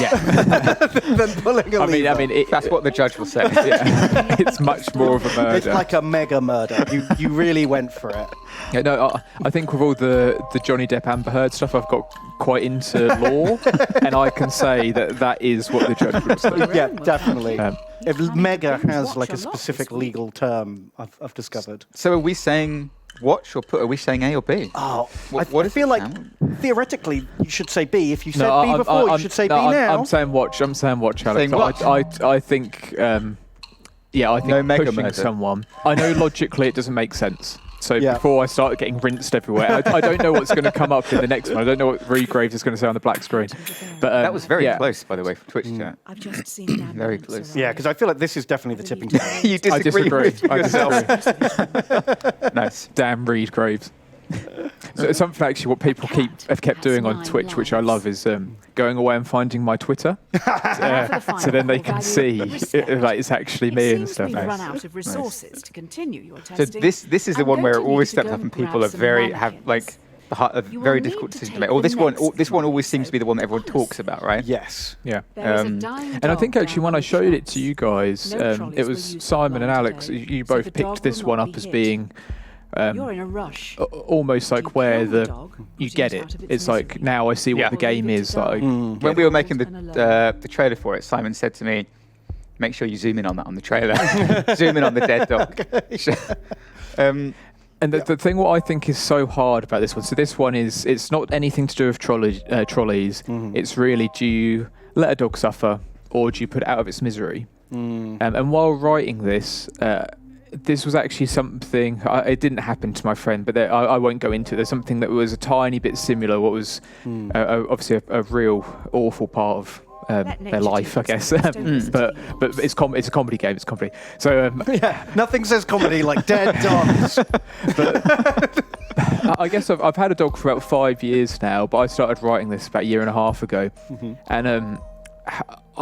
[SPEAKER 3] Yeah,
[SPEAKER 2] than pulling a lever.
[SPEAKER 3] I mean,
[SPEAKER 1] That's what the judge will say.
[SPEAKER 3] yeah, it's much more of a murder.
[SPEAKER 2] It's like a mega murder. You really went for it.
[SPEAKER 3] Yeah, no, I think with all the Johnny Depp Amber Heard stuff, I've got quite into law, and I can say that is what the judge will say.
[SPEAKER 2] Yeah, definitely. If
[SPEAKER 4] Planning to
[SPEAKER 2] mega
[SPEAKER 4] binge
[SPEAKER 2] has
[SPEAKER 4] watch
[SPEAKER 2] like
[SPEAKER 4] a
[SPEAKER 2] a
[SPEAKER 4] lot
[SPEAKER 2] specific
[SPEAKER 4] this week.
[SPEAKER 2] legal term, I've discovered.
[SPEAKER 1] So are we saying watch or put? Are we saying A or B?
[SPEAKER 2] Oh,
[SPEAKER 1] What
[SPEAKER 2] I
[SPEAKER 1] is
[SPEAKER 2] feel
[SPEAKER 1] it,
[SPEAKER 2] like
[SPEAKER 1] Sam?
[SPEAKER 2] theoretically you should say B. If you said
[SPEAKER 3] No,
[SPEAKER 2] B before, you should say B now.
[SPEAKER 3] I'm saying watch. I'm saying watch, Alex.
[SPEAKER 1] Saying watch.
[SPEAKER 3] I think. I think
[SPEAKER 1] No mega
[SPEAKER 3] pushing
[SPEAKER 1] murder.
[SPEAKER 3] someone. I know logically it doesn't make sense. So
[SPEAKER 2] Yeah.
[SPEAKER 3] before I start getting rinsed everywhere, I don't know what's going to come up in the next one. I don't know what Regraves is going to say on the black screen. But
[SPEAKER 1] That was very
[SPEAKER 3] yeah.
[SPEAKER 1] close, by the way, for Twitch chat.
[SPEAKER 4] I've just seen an
[SPEAKER 1] Very
[SPEAKER 4] ambulance
[SPEAKER 1] close.
[SPEAKER 4] arrive.
[SPEAKER 2] Yeah, because I feel like this is definitely the tipping point.
[SPEAKER 1] You
[SPEAKER 3] I
[SPEAKER 1] disagree with
[SPEAKER 3] disagree. I
[SPEAKER 1] yourself.
[SPEAKER 3] disagree.
[SPEAKER 1] Nice.
[SPEAKER 3] Damn Reed Graves. So it's something actually what people have kept doing on Twitch, which I love, is going away and finding my Twitter, so then they can see like it's actually me and stuff.
[SPEAKER 4] We've run out of resources to continue your
[SPEAKER 1] So
[SPEAKER 4] testing.
[SPEAKER 1] this is the
[SPEAKER 4] I'm
[SPEAKER 1] one where it
[SPEAKER 4] going to
[SPEAKER 1] always
[SPEAKER 4] need to
[SPEAKER 1] steps
[SPEAKER 4] go
[SPEAKER 1] up and
[SPEAKER 4] and
[SPEAKER 1] people
[SPEAKER 4] grab
[SPEAKER 1] are
[SPEAKER 4] some
[SPEAKER 1] very have
[SPEAKER 4] mannequins.
[SPEAKER 1] like a
[SPEAKER 4] You
[SPEAKER 1] very
[SPEAKER 4] will
[SPEAKER 1] difficult
[SPEAKER 4] need to
[SPEAKER 1] decision to
[SPEAKER 4] take
[SPEAKER 1] make. Or
[SPEAKER 4] the
[SPEAKER 1] this one
[SPEAKER 4] next
[SPEAKER 1] always seems to be the one that everyone
[SPEAKER 4] policy.
[SPEAKER 1] talks about, right?
[SPEAKER 2] Yes.
[SPEAKER 3] Yeah.
[SPEAKER 4] There is a
[SPEAKER 1] Um,
[SPEAKER 4] dying
[SPEAKER 3] And I think
[SPEAKER 4] dog
[SPEAKER 3] actually
[SPEAKER 4] down
[SPEAKER 3] when
[SPEAKER 4] on
[SPEAKER 3] I
[SPEAKER 4] the
[SPEAKER 3] showed it
[SPEAKER 4] tracks.
[SPEAKER 3] to you guys,
[SPEAKER 4] No
[SPEAKER 3] it
[SPEAKER 4] trolleys
[SPEAKER 3] was
[SPEAKER 4] were used
[SPEAKER 3] Simon and
[SPEAKER 4] for
[SPEAKER 3] Alex.
[SPEAKER 4] today,
[SPEAKER 3] You
[SPEAKER 4] so
[SPEAKER 3] both
[SPEAKER 4] the
[SPEAKER 3] picked
[SPEAKER 4] dog
[SPEAKER 3] this
[SPEAKER 4] will
[SPEAKER 3] one
[SPEAKER 4] not
[SPEAKER 3] up
[SPEAKER 4] be
[SPEAKER 3] as
[SPEAKER 4] hit.
[SPEAKER 3] being
[SPEAKER 4] You're in a rush.
[SPEAKER 3] almost
[SPEAKER 4] Do you
[SPEAKER 3] like where
[SPEAKER 4] kill the
[SPEAKER 3] the
[SPEAKER 4] dog,
[SPEAKER 3] you
[SPEAKER 4] put
[SPEAKER 3] get
[SPEAKER 4] it
[SPEAKER 3] it.
[SPEAKER 4] out of its
[SPEAKER 3] It's like
[SPEAKER 4] misery?
[SPEAKER 3] now I see what
[SPEAKER 1] Yeah.
[SPEAKER 3] the
[SPEAKER 4] Or
[SPEAKER 3] game
[SPEAKER 4] leave it
[SPEAKER 3] is.
[SPEAKER 4] to
[SPEAKER 3] Like,
[SPEAKER 4] die?
[SPEAKER 1] When we were making
[SPEAKER 4] And alone.
[SPEAKER 1] the trailer for it, Simon said to me, "Make sure you zoom in on that on the trailer. Zoom in on the dead dog."
[SPEAKER 3] And the thing what I think is so hard about this one, so this one it's not anything to do with trolleys. It's really, do you let a dog suffer or do you put it out of its misery? And while writing this, this was actually something, it didn't happen to my friend, but I won't go into it. There's something that was a tiny bit similar, what was obviously a real awful part of their life, I guess. But it's a comedy game, it's comedy. So
[SPEAKER 2] Yeah. Nothing says comedy like dead dogs.
[SPEAKER 3] I guess I've had a dog for about 5 years now, but I started writing this about a year and a half ago. And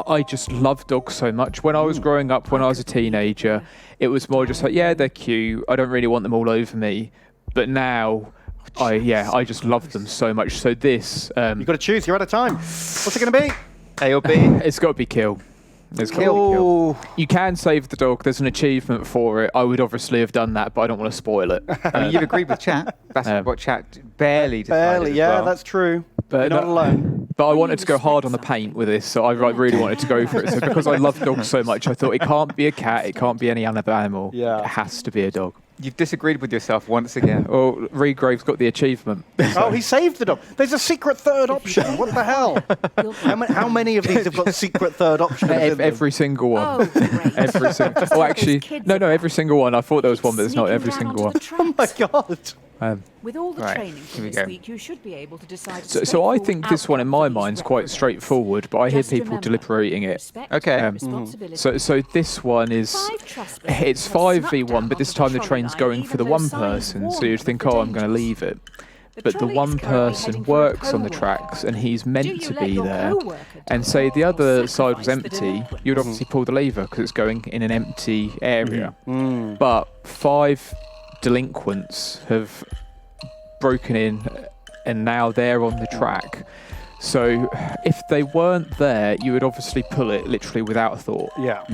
[SPEAKER 3] I just love dogs so much. When I was growing up, when I was a teenager, it was more just like, yeah, they're cute. I don't really want them all over me. But now, I just love them so much. So this...
[SPEAKER 2] You've got to choose. You're out of time. What's it going to be?
[SPEAKER 1] A or B?
[SPEAKER 3] it's got to be kill. It's got to be kill.
[SPEAKER 2] Oh,
[SPEAKER 3] You can save the dog. There's an achievement for it. I would obviously have done that, but I don't want to spoil it.
[SPEAKER 1] I mean, you've agreed with chat. That's what chat barely decided
[SPEAKER 2] barely.
[SPEAKER 1] as
[SPEAKER 2] Yeah,
[SPEAKER 1] well.
[SPEAKER 2] that's true.
[SPEAKER 3] But
[SPEAKER 2] You're not
[SPEAKER 3] no-
[SPEAKER 2] alone.
[SPEAKER 3] But I
[SPEAKER 4] When
[SPEAKER 3] wanted
[SPEAKER 4] you
[SPEAKER 3] to go hard on the
[SPEAKER 4] respect
[SPEAKER 3] paint with
[SPEAKER 4] something.
[SPEAKER 3] this, so I really wanted to go for it. So because I love dogs so much, I thought it can't be a cat, it can't be any other animal.
[SPEAKER 2] Yeah.
[SPEAKER 3] It has to be a dog.
[SPEAKER 1] You've disagreed with yourself once again.
[SPEAKER 3] Well, Regrave's got the achievement.
[SPEAKER 2] Oh, he saved the dog. There's a secret third option. What the hell? How many of these have got secret third options? in them?
[SPEAKER 3] Every single one.
[SPEAKER 4] Oh, great.
[SPEAKER 3] Every single.
[SPEAKER 4] Just
[SPEAKER 3] Oh,
[SPEAKER 4] tell
[SPEAKER 3] actually,
[SPEAKER 4] those kids
[SPEAKER 3] no,
[SPEAKER 4] about
[SPEAKER 3] every single one. I thought there was one, but there's not
[SPEAKER 4] Sneaking
[SPEAKER 3] every
[SPEAKER 4] down
[SPEAKER 3] single
[SPEAKER 4] onto
[SPEAKER 3] one.
[SPEAKER 4] the
[SPEAKER 2] Oh my
[SPEAKER 4] tracks.
[SPEAKER 2] god.
[SPEAKER 4] With all the
[SPEAKER 1] Right,
[SPEAKER 4] training
[SPEAKER 1] here
[SPEAKER 4] from
[SPEAKER 1] we
[SPEAKER 4] this
[SPEAKER 1] go.
[SPEAKER 4] week, you should be able to decide. a
[SPEAKER 3] So I
[SPEAKER 4] straightforward
[SPEAKER 3] think this one in
[SPEAKER 4] outcome
[SPEAKER 3] my
[SPEAKER 4] for these
[SPEAKER 3] mind is quite
[SPEAKER 4] reprobates.
[SPEAKER 3] straightforward, but I hear
[SPEAKER 4] Just
[SPEAKER 3] people
[SPEAKER 4] remember,
[SPEAKER 3] deliberating it.
[SPEAKER 4] respect,
[SPEAKER 1] Okay.
[SPEAKER 4] responsibility.
[SPEAKER 3] So this one is.
[SPEAKER 4] 5 trespassers
[SPEAKER 3] It's
[SPEAKER 4] have snuck
[SPEAKER 3] 5v1, but this
[SPEAKER 4] down
[SPEAKER 3] time the
[SPEAKER 4] onto
[SPEAKER 3] train's
[SPEAKER 4] trolley
[SPEAKER 3] going
[SPEAKER 4] line
[SPEAKER 3] for the
[SPEAKER 4] even
[SPEAKER 3] one
[SPEAKER 4] though signs
[SPEAKER 3] person, so
[SPEAKER 4] warn
[SPEAKER 3] you'd
[SPEAKER 4] them
[SPEAKER 3] think,
[SPEAKER 4] of
[SPEAKER 3] oh,
[SPEAKER 4] the
[SPEAKER 3] I'm going to
[SPEAKER 4] dangers.
[SPEAKER 3] leave it.
[SPEAKER 4] The
[SPEAKER 3] But the
[SPEAKER 4] trolley
[SPEAKER 3] one
[SPEAKER 4] is currently
[SPEAKER 3] person
[SPEAKER 4] heading for a
[SPEAKER 3] works on the
[SPEAKER 4] co-worker.
[SPEAKER 3] tracks and he's
[SPEAKER 4] Do
[SPEAKER 3] meant
[SPEAKER 4] you
[SPEAKER 3] to
[SPEAKER 4] let
[SPEAKER 3] be
[SPEAKER 4] your
[SPEAKER 3] there.
[SPEAKER 4] co-worker
[SPEAKER 3] And
[SPEAKER 4] do
[SPEAKER 3] say
[SPEAKER 4] it
[SPEAKER 3] the
[SPEAKER 4] or
[SPEAKER 3] other side was
[SPEAKER 4] sacrifice the
[SPEAKER 3] empty,
[SPEAKER 4] delinquent?
[SPEAKER 3] you'd obviously pull the lever because it's going in an empty area.
[SPEAKER 2] Mm.
[SPEAKER 3] But 5 delinquents have broken in and now they're on the track. So if they weren't there, you would obviously pull it literally without a thought.
[SPEAKER 2] Yeah.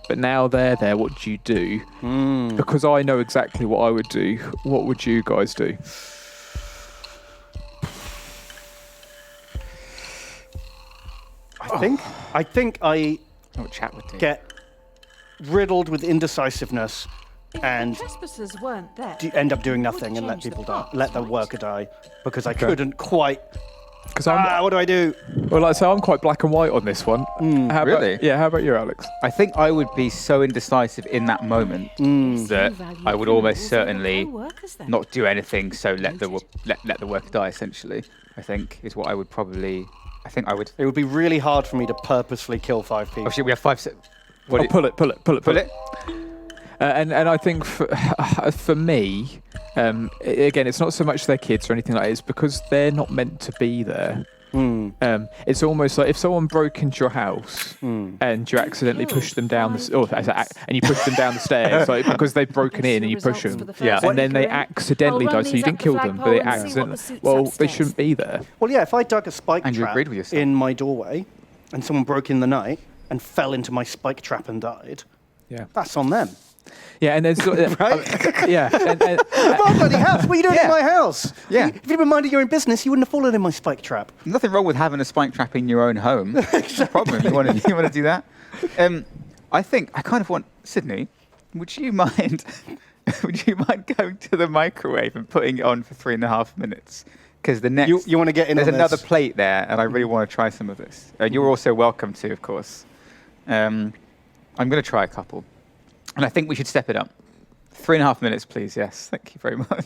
[SPEAKER 3] but now they're there. What do you do? Because I know exactly what I would do. What would you guys do?
[SPEAKER 2] I think I
[SPEAKER 1] What chat would do?
[SPEAKER 2] get riddled with indecisiveness and
[SPEAKER 4] Trespassers weren't there.
[SPEAKER 2] end up doing nothing and let
[SPEAKER 4] Change the
[SPEAKER 2] people die,
[SPEAKER 4] path,
[SPEAKER 2] let the
[SPEAKER 4] right?
[SPEAKER 2] worker die because I couldn't quite.
[SPEAKER 3] Because
[SPEAKER 2] What do I do?
[SPEAKER 3] well, like I say, I'm quite black and white on this one. How
[SPEAKER 1] Really?
[SPEAKER 3] About, yeah. How about you, Alex?
[SPEAKER 1] I think I would be so indecisive in that moment that I would almost certainly not do anything. So let the worker die. Essentially, I think is what I would probably. I think I would.
[SPEAKER 2] It would be really hard for me to purposely kill 5 people.
[SPEAKER 1] Oh shit! We have 5 seconds.
[SPEAKER 3] Pull it.
[SPEAKER 1] Pull it.
[SPEAKER 3] And I think for me, again, it's not so much their kids or anything like that. It's because they're not meant to be there. It's almost like if someone broke into your house and you accidentally push them down and you push them down the stairs, like because they've broken in and you push them, and then they accidentally die. So you didn't kill them, but they accidentally. Well, they shouldn't be there.
[SPEAKER 2] Well, yeah, if I dug a spike
[SPEAKER 1] And you
[SPEAKER 2] trap
[SPEAKER 1] agreed with yourself.
[SPEAKER 2] in my doorway and someone broke in the night and fell into my spike trap and died,
[SPEAKER 3] Yeah.
[SPEAKER 2] that's on them.
[SPEAKER 3] Yeah, and there's
[SPEAKER 2] Right?
[SPEAKER 3] yeah,
[SPEAKER 2] My bloody house! What are you doing in my house?
[SPEAKER 1] Yeah.
[SPEAKER 2] If you'd been minding your own business, you wouldn't have fallen in my spike trap.
[SPEAKER 1] Nothing wrong with having a spike trap in your own home. No problem. You want to do that? I think I kind of want Sydney. Would you mind? Would you mind going to the microwave and putting it on for 3.5 minutes? Because the next
[SPEAKER 2] You want to get in
[SPEAKER 1] there's
[SPEAKER 2] on
[SPEAKER 1] another
[SPEAKER 2] this?
[SPEAKER 1] plate there, and I really want to try some of this. You're also welcome to, of course. I'm going to try a couple, and I think we should step it up. 3.5 minutes, please. Yes, thank you very much.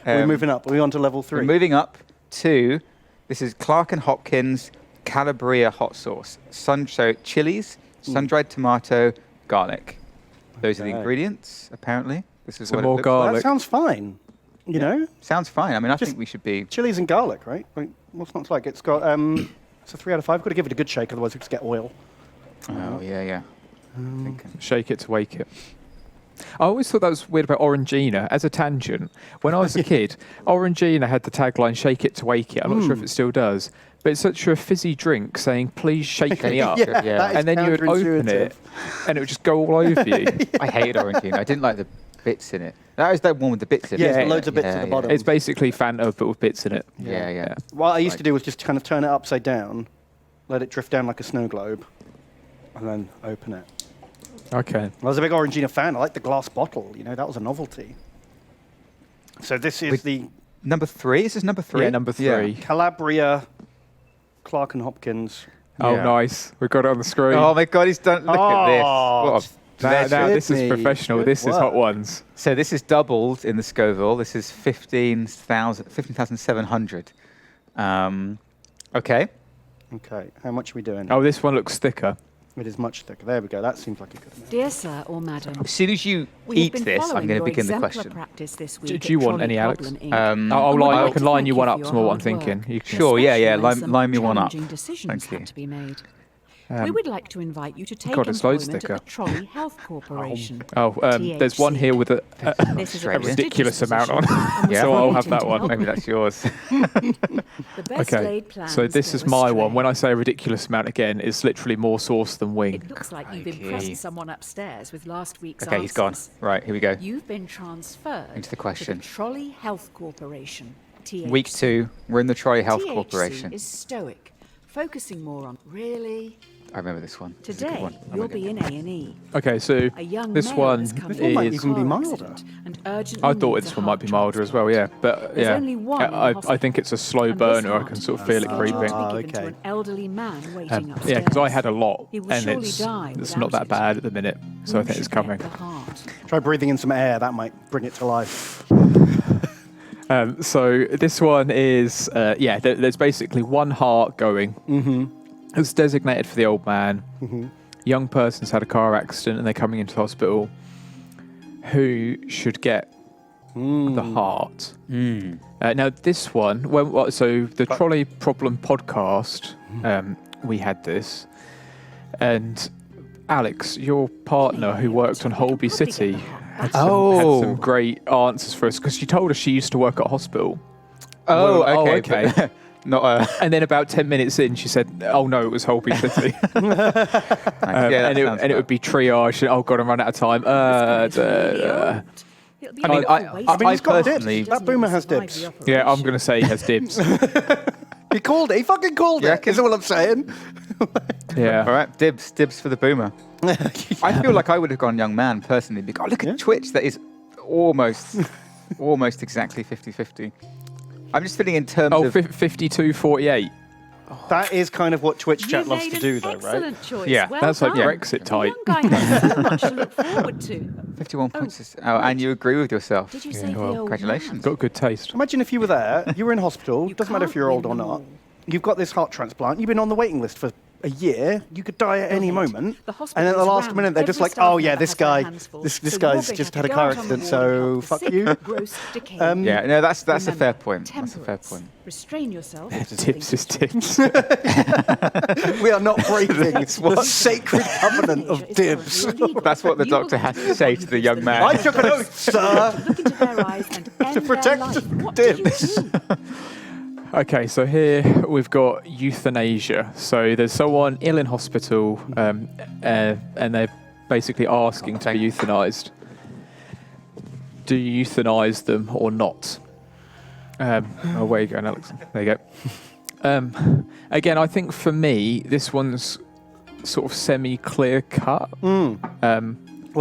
[SPEAKER 2] We're moving up. Are we on to level 3?
[SPEAKER 1] We're moving up to, this is Clark and Hopkins Calabria hot sauce. So chilies, sun-dried tomato, garlic. Those are the
[SPEAKER 2] Okay.
[SPEAKER 1] ingredients, apparently. This is
[SPEAKER 3] Some
[SPEAKER 1] what
[SPEAKER 3] more
[SPEAKER 1] it looks
[SPEAKER 3] garlic.
[SPEAKER 2] That sounds fine. You know?
[SPEAKER 1] Sounds fine. I mean, I
[SPEAKER 2] Just-
[SPEAKER 1] think we should be...
[SPEAKER 2] Chilies and garlic, right? What's not to like? It's got, it's a 3 out of 5. Got to give it a good shake, otherwise we just get oil.
[SPEAKER 1] Oh, yeah. Thinking.
[SPEAKER 3] shake it to wake it. I always thought that was weird about Orangina. As a tangent, when I was a kid, Orangina had the tagline "Shake it to wake it." I'm not sure if it still does, but it's such a fizzy drink saying "Please shake me up,"
[SPEAKER 2] Yeah,
[SPEAKER 1] Yeah.
[SPEAKER 2] that is
[SPEAKER 3] and then you would open it,
[SPEAKER 2] counterintuitive.
[SPEAKER 3] and it would just go all over you.
[SPEAKER 1] I hated Orangina. I didn't like the bits in it. That was that one with the bits in
[SPEAKER 2] Yeah,
[SPEAKER 1] it.
[SPEAKER 2] it's got loads of bits at the bottom.
[SPEAKER 3] It's basically Fanta but with bits in it.
[SPEAKER 1] Yeah.
[SPEAKER 2] What I used to do was just kind of turn it upside down, let it drift down like a snow globe, and then open it.
[SPEAKER 3] Okay.
[SPEAKER 2] I was a big Orangina fan. I liked the glass bottle. You know, that was a novelty. So this is
[SPEAKER 1] With-
[SPEAKER 2] the
[SPEAKER 1] Number 3? Is this number 3?
[SPEAKER 3] Yeah, number 3.
[SPEAKER 2] Calabria, Clark and Hopkins.
[SPEAKER 3] Oh,
[SPEAKER 1] Yeah.
[SPEAKER 3] nice. We've got it on the screen.
[SPEAKER 1] Oh my God, he's done. Look at this.
[SPEAKER 2] Oh,
[SPEAKER 1] What a pleasure.
[SPEAKER 3] now this is
[SPEAKER 2] Sydney,
[SPEAKER 3] professional.
[SPEAKER 2] good
[SPEAKER 3] This is Hot
[SPEAKER 2] work.
[SPEAKER 3] Ones.
[SPEAKER 1] So this is doubled in the Scoville. This is 15,700. Okay.
[SPEAKER 2] Okay, how much are we doing?
[SPEAKER 3] Oh, this one looks thicker.
[SPEAKER 2] It is much thicker. There we go. That seems like a good amount.
[SPEAKER 4] Dear sir or madam,
[SPEAKER 1] As soon as you
[SPEAKER 4] we
[SPEAKER 1] eat
[SPEAKER 4] have been
[SPEAKER 1] this, I'm
[SPEAKER 4] following
[SPEAKER 1] going to
[SPEAKER 4] your
[SPEAKER 1] begin the
[SPEAKER 4] exemplar
[SPEAKER 1] question.
[SPEAKER 4] practice this
[SPEAKER 3] Do
[SPEAKER 4] week
[SPEAKER 3] you
[SPEAKER 4] at
[SPEAKER 3] want
[SPEAKER 4] Trolley
[SPEAKER 3] any, Alex?
[SPEAKER 4] Problem, Inc.
[SPEAKER 3] I
[SPEAKER 4] And we'd
[SPEAKER 3] I
[SPEAKER 4] like
[SPEAKER 3] can
[SPEAKER 4] to
[SPEAKER 3] line
[SPEAKER 4] thank
[SPEAKER 3] you one
[SPEAKER 4] for
[SPEAKER 3] up
[SPEAKER 4] your
[SPEAKER 3] to more what I'm
[SPEAKER 4] hard
[SPEAKER 3] thinking.
[SPEAKER 4] work.
[SPEAKER 3] You can.
[SPEAKER 1] Sure, yeah.
[SPEAKER 4] Especially when
[SPEAKER 1] Line
[SPEAKER 4] some
[SPEAKER 1] me one up.
[SPEAKER 4] challenging decisions
[SPEAKER 1] Thank you.
[SPEAKER 4] had to be made. We would like to invite you to take
[SPEAKER 3] God, it's loads
[SPEAKER 4] employment at the
[SPEAKER 3] thicker.
[SPEAKER 4] Trolley Health Corporation.
[SPEAKER 3] There's one here with a
[SPEAKER 4] This is
[SPEAKER 1] a
[SPEAKER 4] a
[SPEAKER 3] ridiculous amount on.
[SPEAKER 4] position, and we
[SPEAKER 1] Yeah.
[SPEAKER 3] So I'll
[SPEAKER 4] want
[SPEAKER 3] have
[SPEAKER 4] you
[SPEAKER 3] that
[SPEAKER 4] to
[SPEAKER 3] one.
[SPEAKER 4] help
[SPEAKER 1] Maybe that's yours.
[SPEAKER 4] The best
[SPEAKER 3] Okay,
[SPEAKER 4] laid plans
[SPEAKER 3] so this
[SPEAKER 4] go
[SPEAKER 3] is my one.
[SPEAKER 4] astray.
[SPEAKER 3] When I say a ridiculous amount, again, it's literally more sauce than wing.
[SPEAKER 4] It looks like you've
[SPEAKER 1] Crikey.
[SPEAKER 4] impressed someone upstairs with last week's
[SPEAKER 1] Okay, he's gone.
[SPEAKER 4] answers.
[SPEAKER 1] Right, here we go.
[SPEAKER 4] You've been transferred
[SPEAKER 1] Into the
[SPEAKER 4] to
[SPEAKER 1] question.
[SPEAKER 4] the Trolley Health Corporation. THC.
[SPEAKER 1] Week 2, we're in the Trolley Health
[SPEAKER 4] THC
[SPEAKER 1] Corporation.
[SPEAKER 4] is stoic, focusing more on really.
[SPEAKER 1] I remember this one. This is a good
[SPEAKER 4] Today
[SPEAKER 1] one. I'm
[SPEAKER 4] you'll
[SPEAKER 1] gonna
[SPEAKER 4] be
[SPEAKER 1] get
[SPEAKER 4] in A&E.
[SPEAKER 3] Okay, so
[SPEAKER 4] A young
[SPEAKER 3] this
[SPEAKER 4] male
[SPEAKER 3] one
[SPEAKER 4] has come
[SPEAKER 2] This one might
[SPEAKER 3] is.
[SPEAKER 2] even be
[SPEAKER 4] car
[SPEAKER 2] milder.
[SPEAKER 4] accident and urgently
[SPEAKER 3] I thought
[SPEAKER 4] needs
[SPEAKER 3] this
[SPEAKER 4] a
[SPEAKER 3] one might
[SPEAKER 4] heart
[SPEAKER 3] be milder as well, yeah. But
[SPEAKER 4] There's
[SPEAKER 3] yeah,
[SPEAKER 4] only one in the
[SPEAKER 3] I
[SPEAKER 4] hospital,
[SPEAKER 3] think it's a slow
[SPEAKER 4] and this
[SPEAKER 3] burner. I
[SPEAKER 4] heart
[SPEAKER 3] can sort of feel it
[SPEAKER 4] is
[SPEAKER 3] creeping.
[SPEAKER 4] scheduled to be given to
[SPEAKER 2] okay.
[SPEAKER 4] an elderly man waiting upstairs.
[SPEAKER 3] Yeah, because I had a lot,
[SPEAKER 4] He will
[SPEAKER 3] and
[SPEAKER 4] surely
[SPEAKER 3] it's
[SPEAKER 4] die
[SPEAKER 3] not
[SPEAKER 4] without
[SPEAKER 3] that
[SPEAKER 4] it.
[SPEAKER 3] bad at the minute. So I
[SPEAKER 4] Who
[SPEAKER 3] think it's
[SPEAKER 4] should get
[SPEAKER 3] coming.
[SPEAKER 4] the heart?
[SPEAKER 2] Try breathing in some air. That might bring it to life.
[SPEAKER 3] So this one is, there's basically one heart going. It's designated for the old man. Young person's had a car accident and they're coming into hospital. Who should get the heart? Now this one, so the Trolley Problem podcast, we had this, and Alex, your partner who worked on Holby City, had some great answers for us because she told us she used to work at a hospital.
[SPEAKER 1] Oh,
[SPEAKER 3] Well,
[SPEAKER 1] okay. not a.
[SPEAKER 3] And then about 10 minutes in, she said, "Oh no, it was Holby City." And it would be triage. Oh god, I'm running out of time.
[SPEAKER 4] I
[SPEAKER 1] mean,
[SPEAKER 2] he's got
[SPEAKER 1] personally-
[SPEAKER 2] dibs. That boomer has dibs.
[SPEAKER 3] Yeah, I'm going to say he has dibs.
[SPEAKER 2] He called it. He fucking called it. Is all I'm saying.
[SPEAKER 3] Yeah.
[SPEAKER 1] All right, dibs for the boomer. I feel like I would have gone young man personally. Because, look at Twitch. That is almost exactly 50-50. I'm just feeling in terms
[SPEAKER 3] Oh,
[SPEAKER 1] of
[SPEAKER 3] 52-48.
[SPEAKER 2] That is kind of what Twitch chat
[SPEAKER 4] You
[SPEAKER 2] loves
[SPEAKER 4] made
[SPEAKER 2] to
[SPEAKER 4] an
[SPEAKER 2] do, though, right?
[SPEAKER 4] excellent choice.
[SPEAKER 1] Yeah,
[SPEAKER 4] Well
[SPEAKER 3] That's like
[SPEAKER 4] done.
[SPEAKER 3] Brexit
[SPEAKER 4] The
[SPEAKER 3] type.
[SPEAKER 4] young guy has so much to look forward to.
[SPEAKER 1] 51 points. And you agree with yourself.
[SPEAKER 4] Did you say the
[SPEAKER 3] well,
[SPEAKER 4] old
[SPEAKER 1] congratulations.
[SPEAKER 3] Got good taste.
[SPEAKER 2] Imagine if you were there, you were in hospital,
[SPEAKER 4] You
[SPEAKER 2] doesn't matter if
[SPEAKER 4] can't
[SPEAKER 2] you're old or
[SPEAKER 4] win them
[SPEAKER 2] not.
[SPEAKER 4] all.
[SPEAKER 2] You've got this heart transplant, you've been on the waiting list for a year, you could die at any
[SPEAKER 4] Right.
[SPEAKER 2] moment.
[SPEAKER 4] The
[SPEAKER 2] And then at the
[SPEAKER 4] hospital is
[SPEAKER 2] last
[SPEAKER 4] rammed.
[SPEAKER 2] minute, they're just
[SPEAKER 4] Every
[SPEAKER 2] like,
[SPEAKER 4] staff
[SPEAKER 2] oh yeah,
[SPEAKER 4] member
[SPEAKER 2] this
[SPEAKER 4] has their
[SPEAKER 2] guy,
[SPEAKER 4] hands full.
[SPEAKER 2] this
[SPEAKER 4] So
[SPEAKER 2] guy's
[SPEAKER 4] Robin
[SPEAKER 2] just
[SPEAKER 4] had
[SPEAKER 2] had a
[SPEAKER 4] to
[SPEAKER 2] car
[SPEAKER 4] go out on the
[SPEAKER 2] accident,
[SPEAKER 4] ward and
[SPEAKER 2] so
[SPEAKER 4] help the
[SPEAKER 2] fuck
[SPEAKER 4] sick,
[SPEAKER 2] you.
[SPEAKER 4] gross, decaying.
[SPEAKER 1] Yeah, no, that's a
[SPEAKER 4] Remember,
[SPEAKER 1] fair point. That's a fair
[SPEAKER 4] temperance.
[SPEAKER 1] point.
[SPEAKER 4] Restrain yourself.
[SPEAKER 3] Tips is tips.
[SPEAKER 2] We are not breaking the sacred covenant of dibs.
[SPEAKER 1] That's what the doctor has to say to the young man.
[SPEAKER 2] I took an oath, sir.
[SPEAKER 4] Look into their eyes and end
[SPEAKER 2] protect
[SPEAKER 4] their life. What
[SPEAKER 2] dibs.
[SPEAKER 4] do you do?
[SPEAKER 3] Okay, so here we've got euthanasia. So there's someone ill in hospital, and they're basically asking to be euthanized. Do you euthanize them or not? Oh, where are you going, Alex? There you go. Again, I think for me, this one's sort of semi-clear cut.
[SPEAKER 2] Well,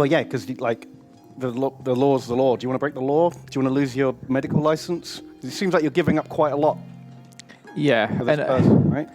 [SPEAKER 2] yeah, because like the law's the law. Do you want to break the law? Do you want to lose your medical license? It seems like you're giving up quite a lot
[SPEAKER 3] Yeah,
[SPEAKER 2] for this
[SPEAKER 3] and
[SPEAKER 2] person, right?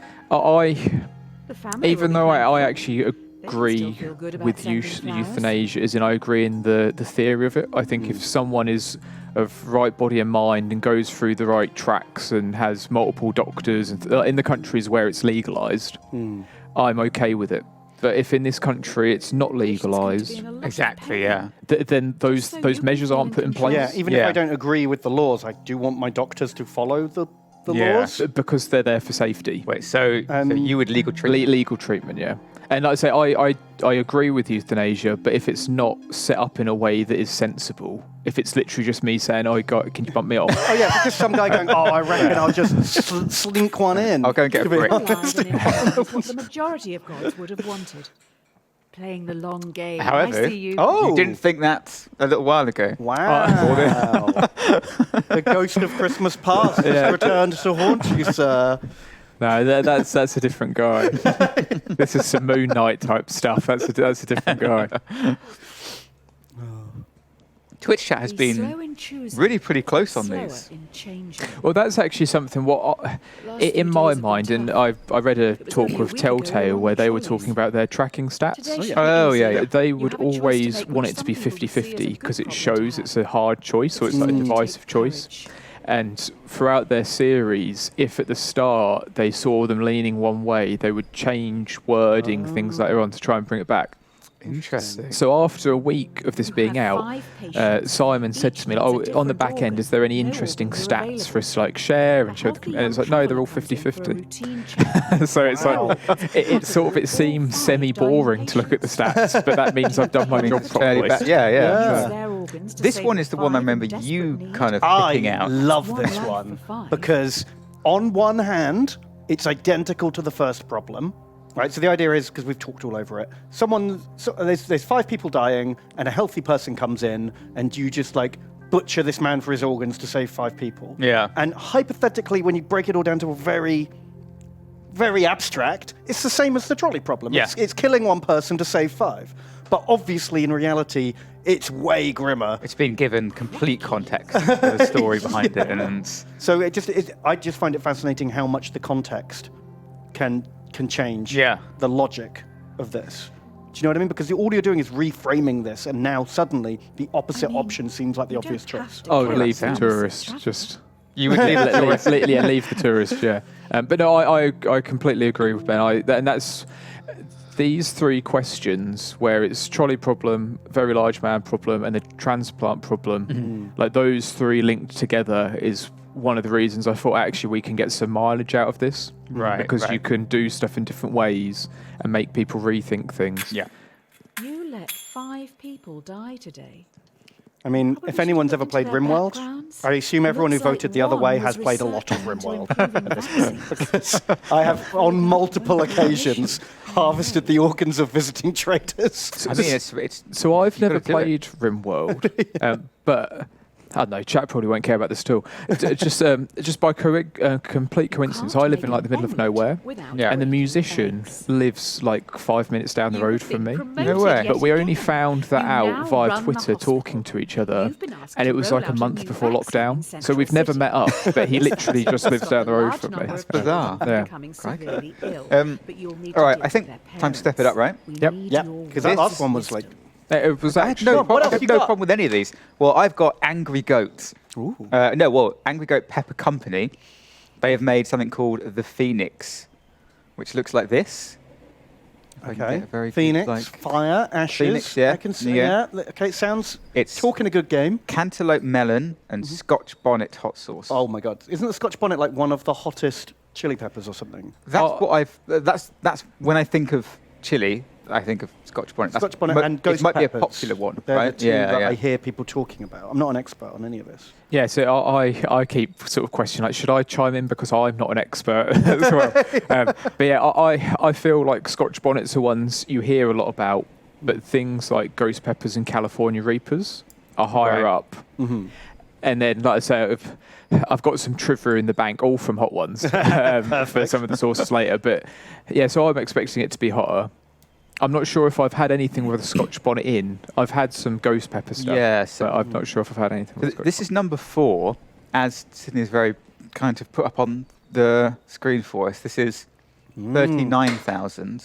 [SPEAKER 4] The family
[SPEAKER 3] even
[SPEAKER 4] will
[SPEAKER 3] though
[SPEAKER 4] be
[SPEAKER 3] I
[SPEAKER 4] thankful.
[SPEAKER 3] actually
[SPEAKER 4] still
[SPEAKER 3] agree
[SPEAKER 4] feel good about
[SPEAKER 3] with
[SPEAKER 4] sending flowers.
[SPEAKER 3] euthanasia, as in I agree in the theory of it. I think if someone is of right body and mind and goes through the right tracks and has multiple doctors, and in the countries where it's legalised, I'm okay with it. But if in this country it's not
[SPEAKER 4] Patients come to be
[SPEAKER 3] legalised,
[SPEAKER 4] in a lot of
[SPEAKER 1] Exactly,
[SPEAKER 4] pain.
[SPEAKER 1] yeah.
[SPEAKER 3] then those
[SPEAKER 4] So
[SPEAKER 3] those
[SPEAKER 4] you
[SPEAKER 3] measures
[SPEAKER 4] can
[SPEAKER 3] aren't
[SPEAKER 4] feel
[SPEAKER 3] put in
[SPEAKER 4] in
[SPEAKER 3] place.
[SPEAKER 2] Yeah, even if
[SPEAKER 1] Yeah.
[SPEAKER 2] I don't agree with the laws, I do want my doctors to follow the
[SPEAKER 1] Yeah.
[SPEAKER 2] laws.
[SPEAKER 3] Because they're there for safety.
[SPEAKER 1] Wait, so you would legal treatment?
[SPEAKER 3] Legal treatment, yeah. And like I say, I agree with euthanasia, but if it's not set up in a way that is sensible, if it's literally just me saying, "Oh, God, can you bump me off?"
[SPEAKER 2] Oh yeah, but just some guy going, oh, I reckon I'll just slink one in.
[SPEAKER 1] I'll go and get a
[SPEAKER 2] To be
[SPEAKER 1] brick.
[SPEAKER 2] honest.
[SPEAKER 4] Alive and involved is what the majority of gods would have wanted. Playing the long game.
[SPEAKER 1] However,
[SPEAKER 4] I see you.
[SPEAKER 2] Oh,
[SPEAKER 1] You didn't think that a little while ago.
[SPEAKER 2] wow. The ghost of Christmas past has returned to haunt you, sir.
[SPEAKER 3] No, that's a different guy. This is some Moon Knight type stuff. That's a different guy.
[SPEAKER 1] Twitch chat has
[SPEAKER 4] Be slow
[SPEAKER 1] been
[SPEAKER 4] in choosing,
[SPEAKER 1] really pretty close on
[SPEAKER 4] slower
[SPEAKER 1] these.
[SPEAKER 4] in changing.
[SPEAKER 3] Well, that's actually something
[SPEAKER 4] Last
[SPEAKER 3] in
[SPEAKER 4] few
[SPEAKER 3] my
[SPEAKER 4] days have been
[SPEAKER 3] mind, and
[SPEAKER 4] tough.
[SPEAKER 3] I read a
[SPEAKER 4] It was
[SPEAKER 3] talk
[SPEAKER 4] only a
[SPEAKER 3] with
[SPEAKER 4] week ago we
[SPEAKER 3] Telltale
[SPEAKER 4] were
[SPEAKER 3] where
[SPEAKER 4] on
[SPEAKER 3] they were
[SPEAKER 4] trolleys.
[SPEAKER 3] talking about their tracking stats.
[SPEAKER 4] Today should be
[SPEAKER 1] Oh,
[SPEAKER 4] easy.
[SPEAKER 1] yeah, yeah.
[SPEAKER 3] They
[SPEAKER 4] You
[SPEAKER 3] would
[SPEAKER 4] have a choice to
[SPEAKER 3] always
[SPEAKER 4] make,
[SPEAKER 3] want
[SPEAKER 4] which
[SPEAKER 3] it to
[SPEAKER 4] some
[SPEAKER 3] be
[SPEAKER 4] people would see as a
[SPEAKER 3] 50-50
[SPEAKER 4] good
[SPEAKER 3] because it
[SPEAKER 4] problem to
[SPEAKER 3] shows
[SPEAKER 4] have.
[SPEAKER 3] it's a hard choice, or it's like a
[SPEAKER 4] It takes
[SPEAKER 3] divisive choice.
[SPEAKER 4] courage.
[SPEAKER 3] And throughout their series, if at the start they saw them leaning one way, they would change wording, things later on to try and bring it back.
[SPEAKER 1] Interesting.
[SPEAKER 3] So after a week of this
[SPEAKER 4] You
[SPEAKER 3] being
[SPEAKER 4] have
[SPEAKER 3] out,
[SPEAKER 4] 5 patients.
[SPEAKER 3] Simon said
[SPEAKER 4] Each
[SPEAKER 3] to me,
[SPEAKER 4] needs a
[SPEAKER 3] "Oh, on the
[SPEAKER 4] different
[SPEAKER 3] back end, is
[SPEAKER 4] organ.
[SPEAKER 3] there any
[SPEAKER 4] No
[SPEAKER 3] interesting
[SPEAKER 4] organs are
[SPEAKER 3] stats for us to
[SPEAKER 4] available.
[SPEAKER 3] like share
[SPEAKER 4] A
[SPEAKER 3] and show the?"
[SPEAKER 4] healthy
[SPEAKER 3] And it's
[SPEAKER 4] young
[SPEAKER 3] like, no, they're all
[SPEAKER 4] traveller comes in for a
[SPEAKER 3] 50-50.
[SPEAKER 4] routine check.
[SPEAKER 3] So it's
[SPEAKER 2] Wow.
[SPEAKER 3] like it sort of seems semi-boring to look at the stats, but that means I've done my job
[SPEAKER 1] Fairly
[SPEAKER 3] properly.
[SPEAKER 1] yeah.
[SPEAKER 4] Use their organs to
[SPEAKER 1] This
[SPEAKER 4] save
[SPEAKER 1] one is the one I
[SPEAKER 4] 5 in
[SPEAKER 1] remember
[SPEAKER 4] desperate
[SPEAKER 1] you
[SPEAKER 4] need.
[SPEAKER 1] kind of
[SPEAKER 2] I
[SPEAKER 1] picking out.
[SPEAKER 2] love
[SPEAKER 4] One
[SPEAKER 2] this
[SPEAKER 4] life
[SPEAKER 2] one
[SPEAKER 4] for 5.
[SPEAKER 2] because on one hand, it's identical to the first problem. Right, so the idea is, because we've talked all over it, there's 5 people dying, and a healthy person comes in, and you just like butcher this man for his organs to save 5 people.
[SPEAKER 1] Yeah.
[SPEAKER 2] And hypothetically, when you break it all down to a very, very abstract, it's the same as the trolley problem.
[SPEAKER 1] Yeah.
[SPEAKER 2] It's killing one person to save 5. But obviously, in reality, it's way grimmer.
[SPEAKER 1] It's been given complete context to the story behind it, and
[SPEAKER 2] So I just find it fascinating how much the context can change the logic of this. Do you know what I mean? Because all you're doing is reframing this, and now suddenly the opposite option seems like the
[SPEAKER 4] You
[SPEAKER 2] obvious
[SPEAKER 4] don't have
[SPEAKER 2] choice.
[SPEAKER 4] to
[SPEAKER 3] Oh,
[SPEAKER 4] kill
[SPEAKER 3] leave the
[SPEAKER 4] someone to
[SPEAKER 3] tourist.
[SPEAKER 4] travel.
[SPEAKER 3] Just
[SPEAKER 1] you would leave it.
[SPEAKER 3] leave the tourist. Yeah, but no, I completely agree with Ben. And that's these 3 questions where it's trolley problem, very large man problem, and the transplant problem. Like those 3 linked together is one of the reasons I thought actually we can get some mileage out of this.
[SPEAKER 1] Right,
[SPEAKER 3] Because
[SPEAKER 1] right.
[SPEAKER 3] you can do stuff in different ways and make people rethink things.
[SPEAKER 1] Yeah.
[SPEAKER 4] You let 5 people die today.
[SPEAKER 2] I mean,
[SPEAKER 4] Probably
[SPEAKER 2] if
[SPEAKER 4] should
[SPEAKER 2] anyone's
[SPEAKER 4] look
[SPEAKER 2] ever
[SPEAKER 4] into
[SPEAKER 2] played
[SPEAKER 4] their
[SPEAKER 2] RimWorld,
[SPEAKER 4] backgrounds.
[SPEAKER 2] I assume everyone who
[SPEAKER 4] Looks like
[SPEAKER 2] voted the other
[SPEAKER 4] one
[SPEAKER 2] way
[SPEAKER 4] was
[SPEAKER 2] has played a lot of
[SPEAKER 4] researching into
[SPEAKER 2] RimWorld.
[SPEAKER 4] improving vaccines.
[SPEAKER 2] I have, on multiple occasions, harvested the organs of visiting traitors.
[SPEAKER 1] I mean, it's
[SPEAKER 3] So I've never
[SPEAKER 1] gotta do it.
[SPEAKER 3] played RimWorld, but I don't know. Chat probably won't care about this at all. Just by complete coincidence, I live in like the middle of nowhere,
[SPEAKER 1] Yeah.
[SPEAKER 3] and the musician lives like 5 minutes down the road from me.
[SPEAKER 1] No way.
[SPEAKER 3] But we only found that out via Twitter, talking to each other, and it was like a month before lockdown. So we've never met up, but he literally just lives down the road from me.
[SPEAKER 1] That's bizarre.
[SPEAKER 3] Yeah.
[SPEAKER 1] All right, I think time to step it up, right?
[SPEAKER 3] Yep.
[SPEAKER 2] Yeah, because that last one was like,
[SPEAKER 3] It was actually
[SPEAKER 1] No,
[SPEAKER 2] what else
[SPEAKER 1] I have
[SPEAKER 2] you
[SPEAKER 1] no
[SPEAKER 2] got?
[SPEAKER 1] problem with any of these. Well, I've got Angry Goat. Angry Goat Pepper Company. They have made something called the Phoenix, which looks like this. If I can
[SPEAKER 2] okay,
[SPEAKER 1] get a very good,
[SPEAKER 2] Phoenix,
[SPEAKER 1] like,
[SPEAKER 2] fire, ashes.
[SPEAKER 1] Phoenix, yeah.
[SPEAKER 2] I can see,
[SPEAKER 1] Yeah.
[SPEAKER 2] Okay, sounds,
[SPEAKER 1] It's
[SPEAKER 2] talking a good game.
[SPEAKER 1] cantaloupe melon and Scotch bonnet hot sauce.
[SPEAKER 2] Oh my God. Isn't the Scotch bonnet like one of the hottest chili peppers or something?
[SPEAKER 1] That's what I've. That's when I think of chili. I think of Scotch bonnet.
[SPEAKER 2] Scotch bonnet and ghost
[SPEAKER 1] It might
[SPEAKER 2] peppers.
[SPEAKER 1] be a popular one,
[SPEAKER 2] They're
[SPEAKER 1] right?
[SPEAKER 2] the two that I hear people talking about. I'm not an expert on any of this.
[SPEAKER 3] Yeah, so I keep sort of questioning, like, should I chime in because I'm not an expert as well? But yeah, I feel like Scotch bonnets are ones you hear a lot about, but things like ghost peppers and California Reapers are higher
[SPEAKER 1] Right.
[SPEAKER 3] up. Mm-hmm. And then, like I say, I've got some trivia in the bank, all from Hot Ones, for some of the sources later. But yeah, so I'm expecting it to be hotter. I'm not sure if I've had anything with a Scotch bonnet in. I've had some ghost pepper stuff,
[SPEAKER 1] Yes.
[SPEAKER 3] but I'm not sure if I've had anything with Scotch
[SPEAKER 1] This is number 4, as Sydney is very kind of put up on the screen for us. This is 39,000.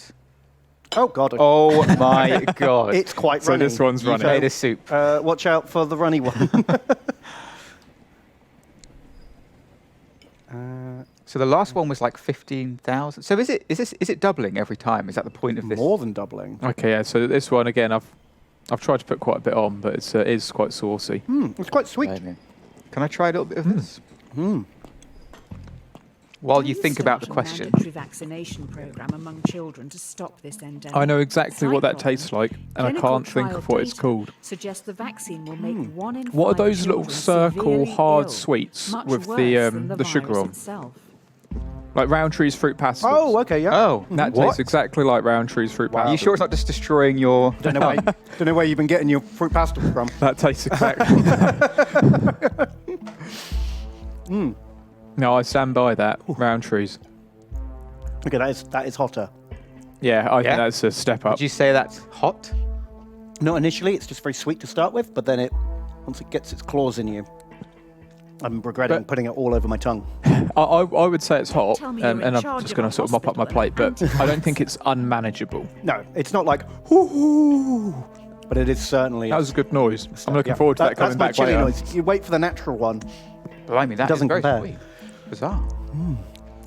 [SPEAKER 2] Oh God.
[SPEAKER 1] Oh my God.
[SPEAKER 2] It's quite
[SPEAKER 3] So
[SPEAKER 2] runny.
[SPEAKER 3] this one's runny.
[SPEAKER 1] Made a soup.
[SPEAKER 2] Watch out for the runny one.
[SPEAKER 1] So the last one was like 15,000. So is it doubling every time? Is that the point of this?
[SPEAKER 2] More than doubling.
[SPEAKER 3] Okay, yeah. So this one again, I've tried to put quite a bit on, but it is quite saucy.
[SPEAKER 2] It's quite sweet.
[SPEAKER 1] Can I try a little bit of this? While you think about the question.
[SPEAKER 4] Mandatory vaccination program among children to stop this endemic.
[SPEAKER 3] I know exactly what that
[SPEAKER 4] Side problem.
[SPEAKER 3] tastes like, and I
[SPEAKER 4] Clinical
[SPEAKER 3] can't think
[SPEAKER 4] trial
[SPEAKER 3] of what it's
[SPEAKER 4] data
[SPEAKER 3] called.
[SPEAKER 4] Suggests the vaccine will make 1 in 5
[SPEAKER 3] What are those little
[SPEAKER 4] children
[SPEAKER 3] circle
[SPEAKER 4] severely
[SPEAKER 3] hard
[SPEAKER 4] ill,
[SPEAKER 3] sweets
[SPEAKER 4] much
[SPEAKER 3] with
[SPEAKER 4] worse than
[SPEAKER 3] the sugar
[SPEAKER 4] virus
[SPEAKER 3] on?
[SPEAKER 4] itself.
[SPEAKER 3] Like Roundtree's fruit pastilles.
[SPEAKER 2] Oh, okay, yeah.
[SPEAKER 1] Oh,
[SPEAKER 3] That
[SPEAKER 1] what?
[SPEAKER 3] tastes exactly like Roundtree's fruit
[SPEAKER 1] Are you
[SPEAKER 3] pastilles.
[SPEAKER 1] sure it's not just destroying your...
[SPEAKER 2] Don't know where you've been getting your fruit pasta from.
[SPEAKER 3] That tastes exactly. No, I stand by that. Roundtree's.
[SPEAKER 2] Okay, that is hotter.
[SPEAKER 3] Yeah, I
[SPEAKER 1] Yeah?
[SPEAKER 3] think that's a step up.
[SPEAKER 1] Would you say that's hot?
[SPEAKER 2] Not initially, it's just very sweet to start with, but then once it gets its claws in you, I'm regretting
[SPEAKER 3] But-
[SPEAKER 2] putting it all over my tongue.
[SPEAKER 3] I would say it's hot,
[SPEAKER 4] Tell me you're in
[SPEAKER 3] and I'm
[SPEAKER 4] charge
[SPEAKER 3] just
[SPEAKER 4] of
[SPEAKER 3] going
[SPEAKER 4] a
[SPEAKER 3] to sort of mop up my
[SPEAKER 4] hospital
[SPEAKER 3] plate,
[SPEAKER 4] and
[SPEAKER 3] but I don't think it's unmanageable.
[SPEAKER 2] No, it's not like hoo-hoo, but it is certainly.
[SPEAKER 3] That was a good noise. I'm looking
[SPEAKER 2] yeah.
[SPEAKER 3] forward to that coming
[SPEAKER 2] that's
[SPEAKER 3] back
[SPEAKER 2] my chili
[SPEAKER 3] later.
[SPEAKER 2] noise. You wait for the natural one.
[SPEAKER 1] Blimey, that
[SPEAKER 2] Doesn't
[SPEAKER 1] is very
[SPEAKER 2] compare.
[SPEAKER 1] sweet. Bizarre.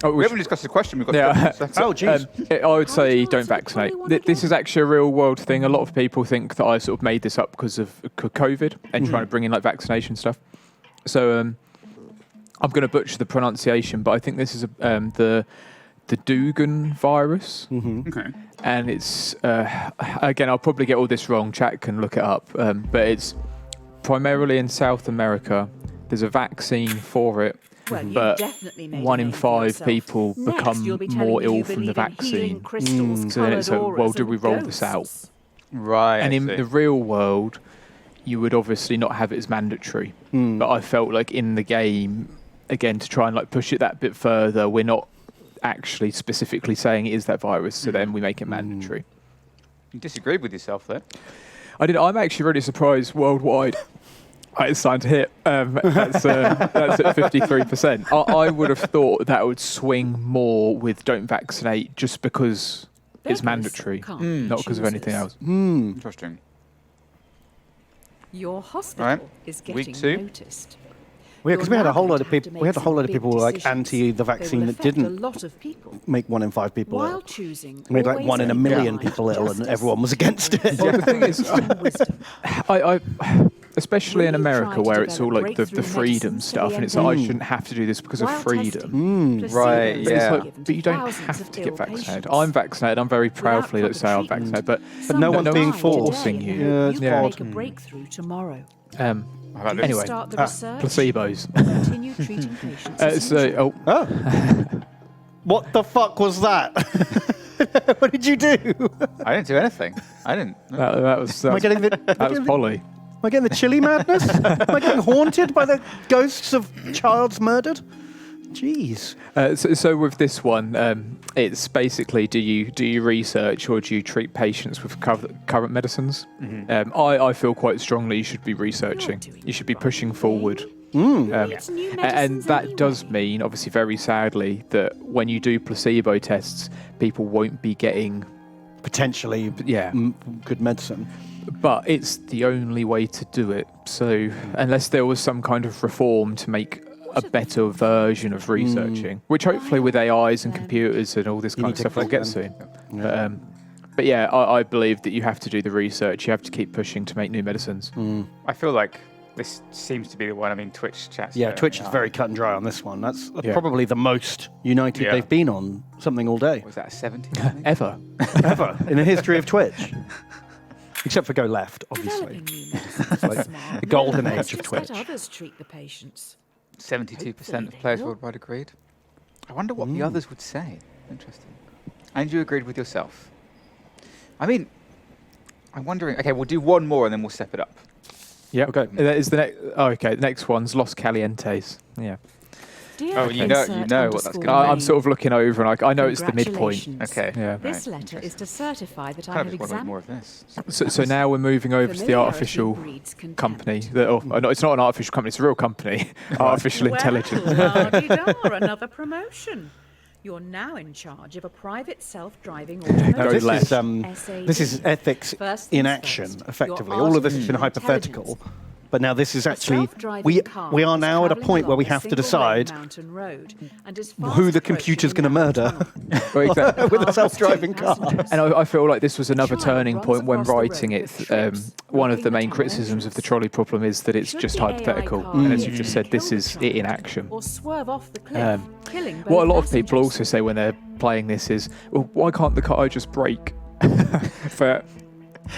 [SPEAKER 3] Oh,
[SPEAKER 1] We haven't discussed the question. We've got
[SPEAKER 3] Yeah.
[SPEAKER 1] 20 seconds.
[SPEAKER 2] Oh, jeez.
[SPEAKER 3] I would say
[SPEAKER 4] you
[SPEAKER 3] don't
[SPEAKER 4] answer the
[SPEAKER 3] vaccinate.
[SPEAKER 4] Trolley one
[SPEAKER 3] This
[SPEAKER 4] again?
[SPEAKER 3] is actually a real world thing. A lot of people think that I sort of made this up because of COVID and trying to bring in like vaccination stuff. So I'm going to butcher the pronunciation, but I think this is the Dugan virus.
[SPEAKER 1] Okay.
[SPEAKER 3] And it's again, I'll probably get all this wrong. Chat can look it up, but it's primarily in South America. There's a vaccine for it,
[SPEAKER 4] Well, you've
[SPEAKER 3] but
[SPEAKER 4] definitely made a
[SPEAKER 3] 1 in
[SPEAKER 4] name for
[SPEAKER 3] 5
[SPEAKER 4] yourself.
[SPEAKER 3] people
[SPEAKER 4] Next,
[SPEAKER 3] become
[SPEAKER 4] you'll be telling
[SPEAKER 3] more
[SPEAKER 4] me
[SPEAKER 3] ill
[SPEAKER 4] you
[SPEAKER 3] from the
[SPEAKER 4] believe in healing
[SPEAKER 3] vaccine.
[SPEAKER 4] crystals,
[SPEAKER 3] So then it's
[SPEAKER 4] coloured
[SPEAKER 3] like, well,
[SPEAKER 4] auras,
[SPEAKER 3] do we
[SPEAKER 4] and
[SPEAKER 3] roll this out?
[SPEAKER 4] ghosts.
[SPEAKER 1] Right.
[SPEAKER 3] And
[SPEAKER 1] I
[SPEAKER 3] in
[SPEAKER 1] see.
[SPEAKER 3] the real world, you would obviously not have it as mandatory. But I felt like in the game, again, to try and like push it that bit further, we're not actually specifically saying it is that virus, so then we make it mandatory.
[SPEAKER 1] You disagreed with yourself there.
[SPEAKER 3] I'm actually really surprised worldwide. It's starting to hit. That's at 53%. I would have thought that would swing more with don't vaccinate just because it's
[SPEAKER 4] Beggars
[SPEAKER 3] mandatory,
[SPEAKER 4] can't be
[SPEAKER 3] not because of anything
[SPEAKER 4] choosers.
[SPEAKER 3] else.
[SPEAKER 1] Interesting.
[SPEAKER 4] Your hospital
[SPEAKER 1] Right.
[SPEAKER 4] is
[SPEAKER 1] Week
[SPEAKER 4] getting
[SPEAKER 1] 2.
[SPEAKER 4] noticed.
[SPEAKER 2] Yeah, because we had a whole lot of people. We had a whole lot of people like
[SPEAKER 4] decisions.
[SPEAKER 2] anti the
[SPEAKER 4] They
[SPEAKER 2] vaccine
[SPEAKER 4] will
[SPEAKER 2] that
[SPEAKER 4] affect
[SPEAKER 2] didn't
[SPEAKER 4] a lot of people.
[SPEAKER 2] make 1 in 5 people
[SPEAKER 4] While
[SPEAKER 2] ill.
[SPEAKER 4] choosing
[SPEAKER 2] Made like
[SPEAKER 4] always
[SPEAKER 2] 1 in a
[SPEAKER 4] err
[SPEAKER 2] million
[SPEAKER 4] on
[SPEAKER 2] people ill, and
[SPEAKER 4] justice
[SPEAKER 2] everyone was against it.
[SPEAKER 3] Yeah, the thing is,
[SPEAKER 4] and wisdom.
[SPEAKER 3] Especially in
[SPEAKER 4] Will you
[SPEAKER 3] America,
[SPEAKER 4] try to
[SPEAKER 3] where it's all
[SPEAKER 4] develop
[SPEAKER 3] like the
[SPEAKER 4] breakthrough
[SPEAKER 3] freedom
[SPEAKER 4] medicines for
[SPEAKER 3] stuff,
[SPEAKER 4] the
[SPEAKER 3] and it's
[SPEAKER 4] end
[SPEAKER 3] like, I
[SPEAKER 4] game?
[SPEAKER 3] shouldn't have to do this because of
[SPEAKER 4] While
[SPEAKER 3] freedom.
[SPEAKER 4] testing,
[SPEAKER 1] Right,
[SPEAKER 4] placebos
[SPEAKER 3] But it's
[SPEAKER 1] yeah.
[SPEAKER 4] were
[SPEAKER 3] like,
[SPEAKER 4] given
[SPEAKER 3] but you
[SPEAKER 4] to
[SPEAKER 3] don't
[SPEAKER 4] thousands
[SPEAKER 3] have
[SPEAKER 4] of
[SPEAKER 3] to get
[SPEAKER 4] ill
[SPEAKER 3] vaccinated.
[SPEAKER 4] patients.
[SPEAKER 3] I'm vaccinated. I'm very proudly
[SPEAKER 4] Without
[SPEAKER 3] to say I'm
[SPEAKER 4] proper
[SPEAKER 3] vaccinated,
[SPEAKER 4] treatment,
[SPEAKER 2] But no one's
[SPEAKER 4] some
[SPEAKER 2] being
[SPEAKER 4] die
[SPEAKER 2] forced.
[SPEAKER 4] today
[SPEAKER 3] Forcing
[SPEAKER 4] and
[SPEAKER 3] you.
[SPEAKER 2] Yeah,
[SPEAKER 4] hope
[SPEAKER 2] it's
[SPEAKER 4] you can
[SPEAKER 2] odd.
[SPEAKER 4] make a breakthrough tomorrow.
[SPEAKER 3] um,
[SPEAKER 1] How about
[SPEAKER 4] Do you
[SPEAKER 3] Anyway.
[SPEAKER 4] start the research?
[SPEAKER 3] placebos.
[SPEAKER 4] Or continue treating patients as usual?
[SPEAKER 2] Oh. What the fuck was that? What did you do?
[SPEAKER 1] I didn't do anything. I didn't.
[SPEAKER 3] That was
[SPEAKER 2] Am I getting the?
[SPEAKER 3] that was Polly.
[SPEAKER 2] Am I getting the chili madness? Am I getting haunted by the ghosts of childs murdered? Jeez.
[SPEAKER 3] So with this one, it's basically do you research or do you treat patients with current medicines? I feel quite strongly you should be researching.
[SPEAKER 4] doing
[SPEAKER 3] You should be
[SPEAKER 4] the
[SPEAKER 3] pushing
[SPEAKER 4] right
[SPEAKER 3] forward.
[SPEAKER 4] It's new
[SPEAKER 3] And
[SPEAKER 4] medicines
[SPEAKER 3] that does
[SPEAKER 4] anyway.
[SPEAKER 3] mean, obviously, very sadly, that when you do placebo tests, people won't be getting.
[SPEAKER 2] Potentially,
[SPEAKER 3] Yeah.
[SPEAKER 2] good medicine.
[SPEAKER 3] But it's the only way to do it. So unless there was some kind of reform to make a better version of researching, which hopefully with AIs and computers and all this kind of
[SPEAKER 2] need to
[SPEAKER 3] stuff we'll
[SPEAKER 2] click
[SPEAKER 3] get soon.
[SPEAKER 2] them.
[SPEAKER 3] But yeah, I believe that you have to do the research. You have to keep pushing to make new medicines.
[SPEAKER 1] I feel like this seems to be the one. I mean, Twitch chats.
[SPEAKER 2] Yeah, Twitch is very cut and dry on this one. That's
[SPEAKER 3] Yeah.
[SPEAKER 2] probably the most united
[SPEAKER 1] Yeah.
[SPEAKER 2] they've been on something all day.
[SPEAKER 1] Was that a 70?
[SPEAKER 3] Ever.
[SPEAKER 2] Ever in the history of Twitch. Except for Go Left, obviously.
[SPEAKER 4] Developing new medicines is smart.
[SPEAKER 2] the golden
[SPEAKER 4] Let's
[SPEAKER 2] age of
[SPEAKER 4] just let
[SPEAKER 2] Twitch.
[SPEAKER 4] others treat the patients.
[SPEAKER 1] 72% of
[SPEAKER 4] Hopefully
[SPEAKER 1] players
[SPEAKER 4] they will.
[SPEAKER 1] worldwide agreed. I wonder what the others would say. Interesting. And you agreed with yourself. I mean, I'm wondering. Okay, we'll do one more and then we'll step it up.
[SPEAKER 3] Yeah.
[SPEAKER 2] Okay.
[SPEAKER 3] That is the next. Oh, okay. The next one's Los Calientes. Yeah.
[SPEAKER 4] Dear
[SPEAKER 1] Oh, you know what that's gonna
[SPEAKER 3] I'm
[SPEAKER 4] Insert_name.
[SPEAKER 3] sort of looking over and I know it's the midpoint.
[SPEAKER 4] Congratulations.
[SPEAKER 1] Okay.
[SPEAKER 3] Yeah.
[SPEAKER 4] This
[SPEAKER 1] Right,
[SPEAKER 4] letter is
[SPEAKER 1] interesting.
[SPEAKER 4] to certify that I
[SPEAKER 1] Kind
[SPEAKER 4] have
[SPEAKER 1] of just wanted more
[SPEAKER 4] examined.
[SPEAKER 1] of this.
[SPEAKER 3] So now we're moving over to the
[SPEAKER 4] Familiarity
[SPEAKER 3] artificial
[SPEAKER 4] breeds contempt.
[SPEAKER 3] company. No, it's not an artificial company. It's a real company. Artificial intelligence.
[SPEAKER 4] Well, la-di-da, another promotion. You're now in charge of a private self-driving
[SPEAKER 3] Go
[SPEAKER 4] automotive.
[SPEAKER 3] left.
[SPEAKER 2] This is ethics
[SPEAKER 4] First
[SPEAKER 2] in
[SPEAKER 4] things
[SPEAKER 2] action,
[SPEAKER 4] first.
[SPEAKER 2] effectively.
[SPEAKER 4] Your
[SPEAKER 2] All of this has been
[SPEAKER 4] artificial
[SPEAKER 2] hypothetical. But now this is actually,
[SPEAKER 4] self-driving
[SPEAKER 2] we
[SPEAKER 4] car
[SPEAKER 2] are
[SPEAKER 4] is
[SPEAKER 2] now at a
[SPEAKER 4] travelling
[SPEAKER 2] point where we
[SPEAKER 4] along a
[SPEAKER 2] have to
[SPEAKER 4] single-lane
[SPEAKER 2] decide
[SPEAKER 4] mountain road and is
[SPEAKER 2] who
[SPEAKER 4] fast
[SPEAKER 2] the computer's
[SPEAKER 4] approaching
[SPEAKER 2] going to
[SPEAKER 4] a narrow
[SPEAKER 2] murder.
[SPEAKER 4] tunnel.
[SPEAKER 3] Well, exactly.
[SPEAKER 2] With a
[SPEAKER 4] Car has
[SPEAKER 2] self-driving
[SPEAKER 4] two
[SPEAKER 2] car.
[SPEAKER 4] passengers.
[SPEAKER 3] And I feel like this was another
[SPEAKER 4] Child
[SPEAKER 3] turning
[SPEAKER 4] runs
[SPEAKER 3] point when
[SPEAKER 4] across the
[SPEAKER 3] writing
[SPEAKER 4] road
[SPEAKER 3] it.
[SPEAKER 4] with trips,
[SPEAKER 3] One of the
[SPEAKER 4] blocking
[SPEAKER 3] main
[SPEAKER 4] the
[SPEAKER 3] criticisms of the
[SPEAKER 4] tunnel
[SPEAKER 3] trolley problem is that it's
[SPEAKER 4] Should
[SPEAKER 3] just
[SPEAKER 4] the AI
[SPEAKER 3] hypothetical.
[SPEAKER 4] car
[SPEAKER 3] And as you
[SPEAKER 4] kill
[SPEAKER 3] just said, this
[SPEAKER 4] the
[SPEAKER 3] is it in
[SPEAKER 4] child
[SPEAKER 3] action.
[SPEAKER 4] Or swerve off the cliff, killing both
[SPEAKER 3] What a lot of people
[SPEAKER 4] passengers.
[SPEAKER 3] also say when they're playing this is, well, why can't the car just brake? But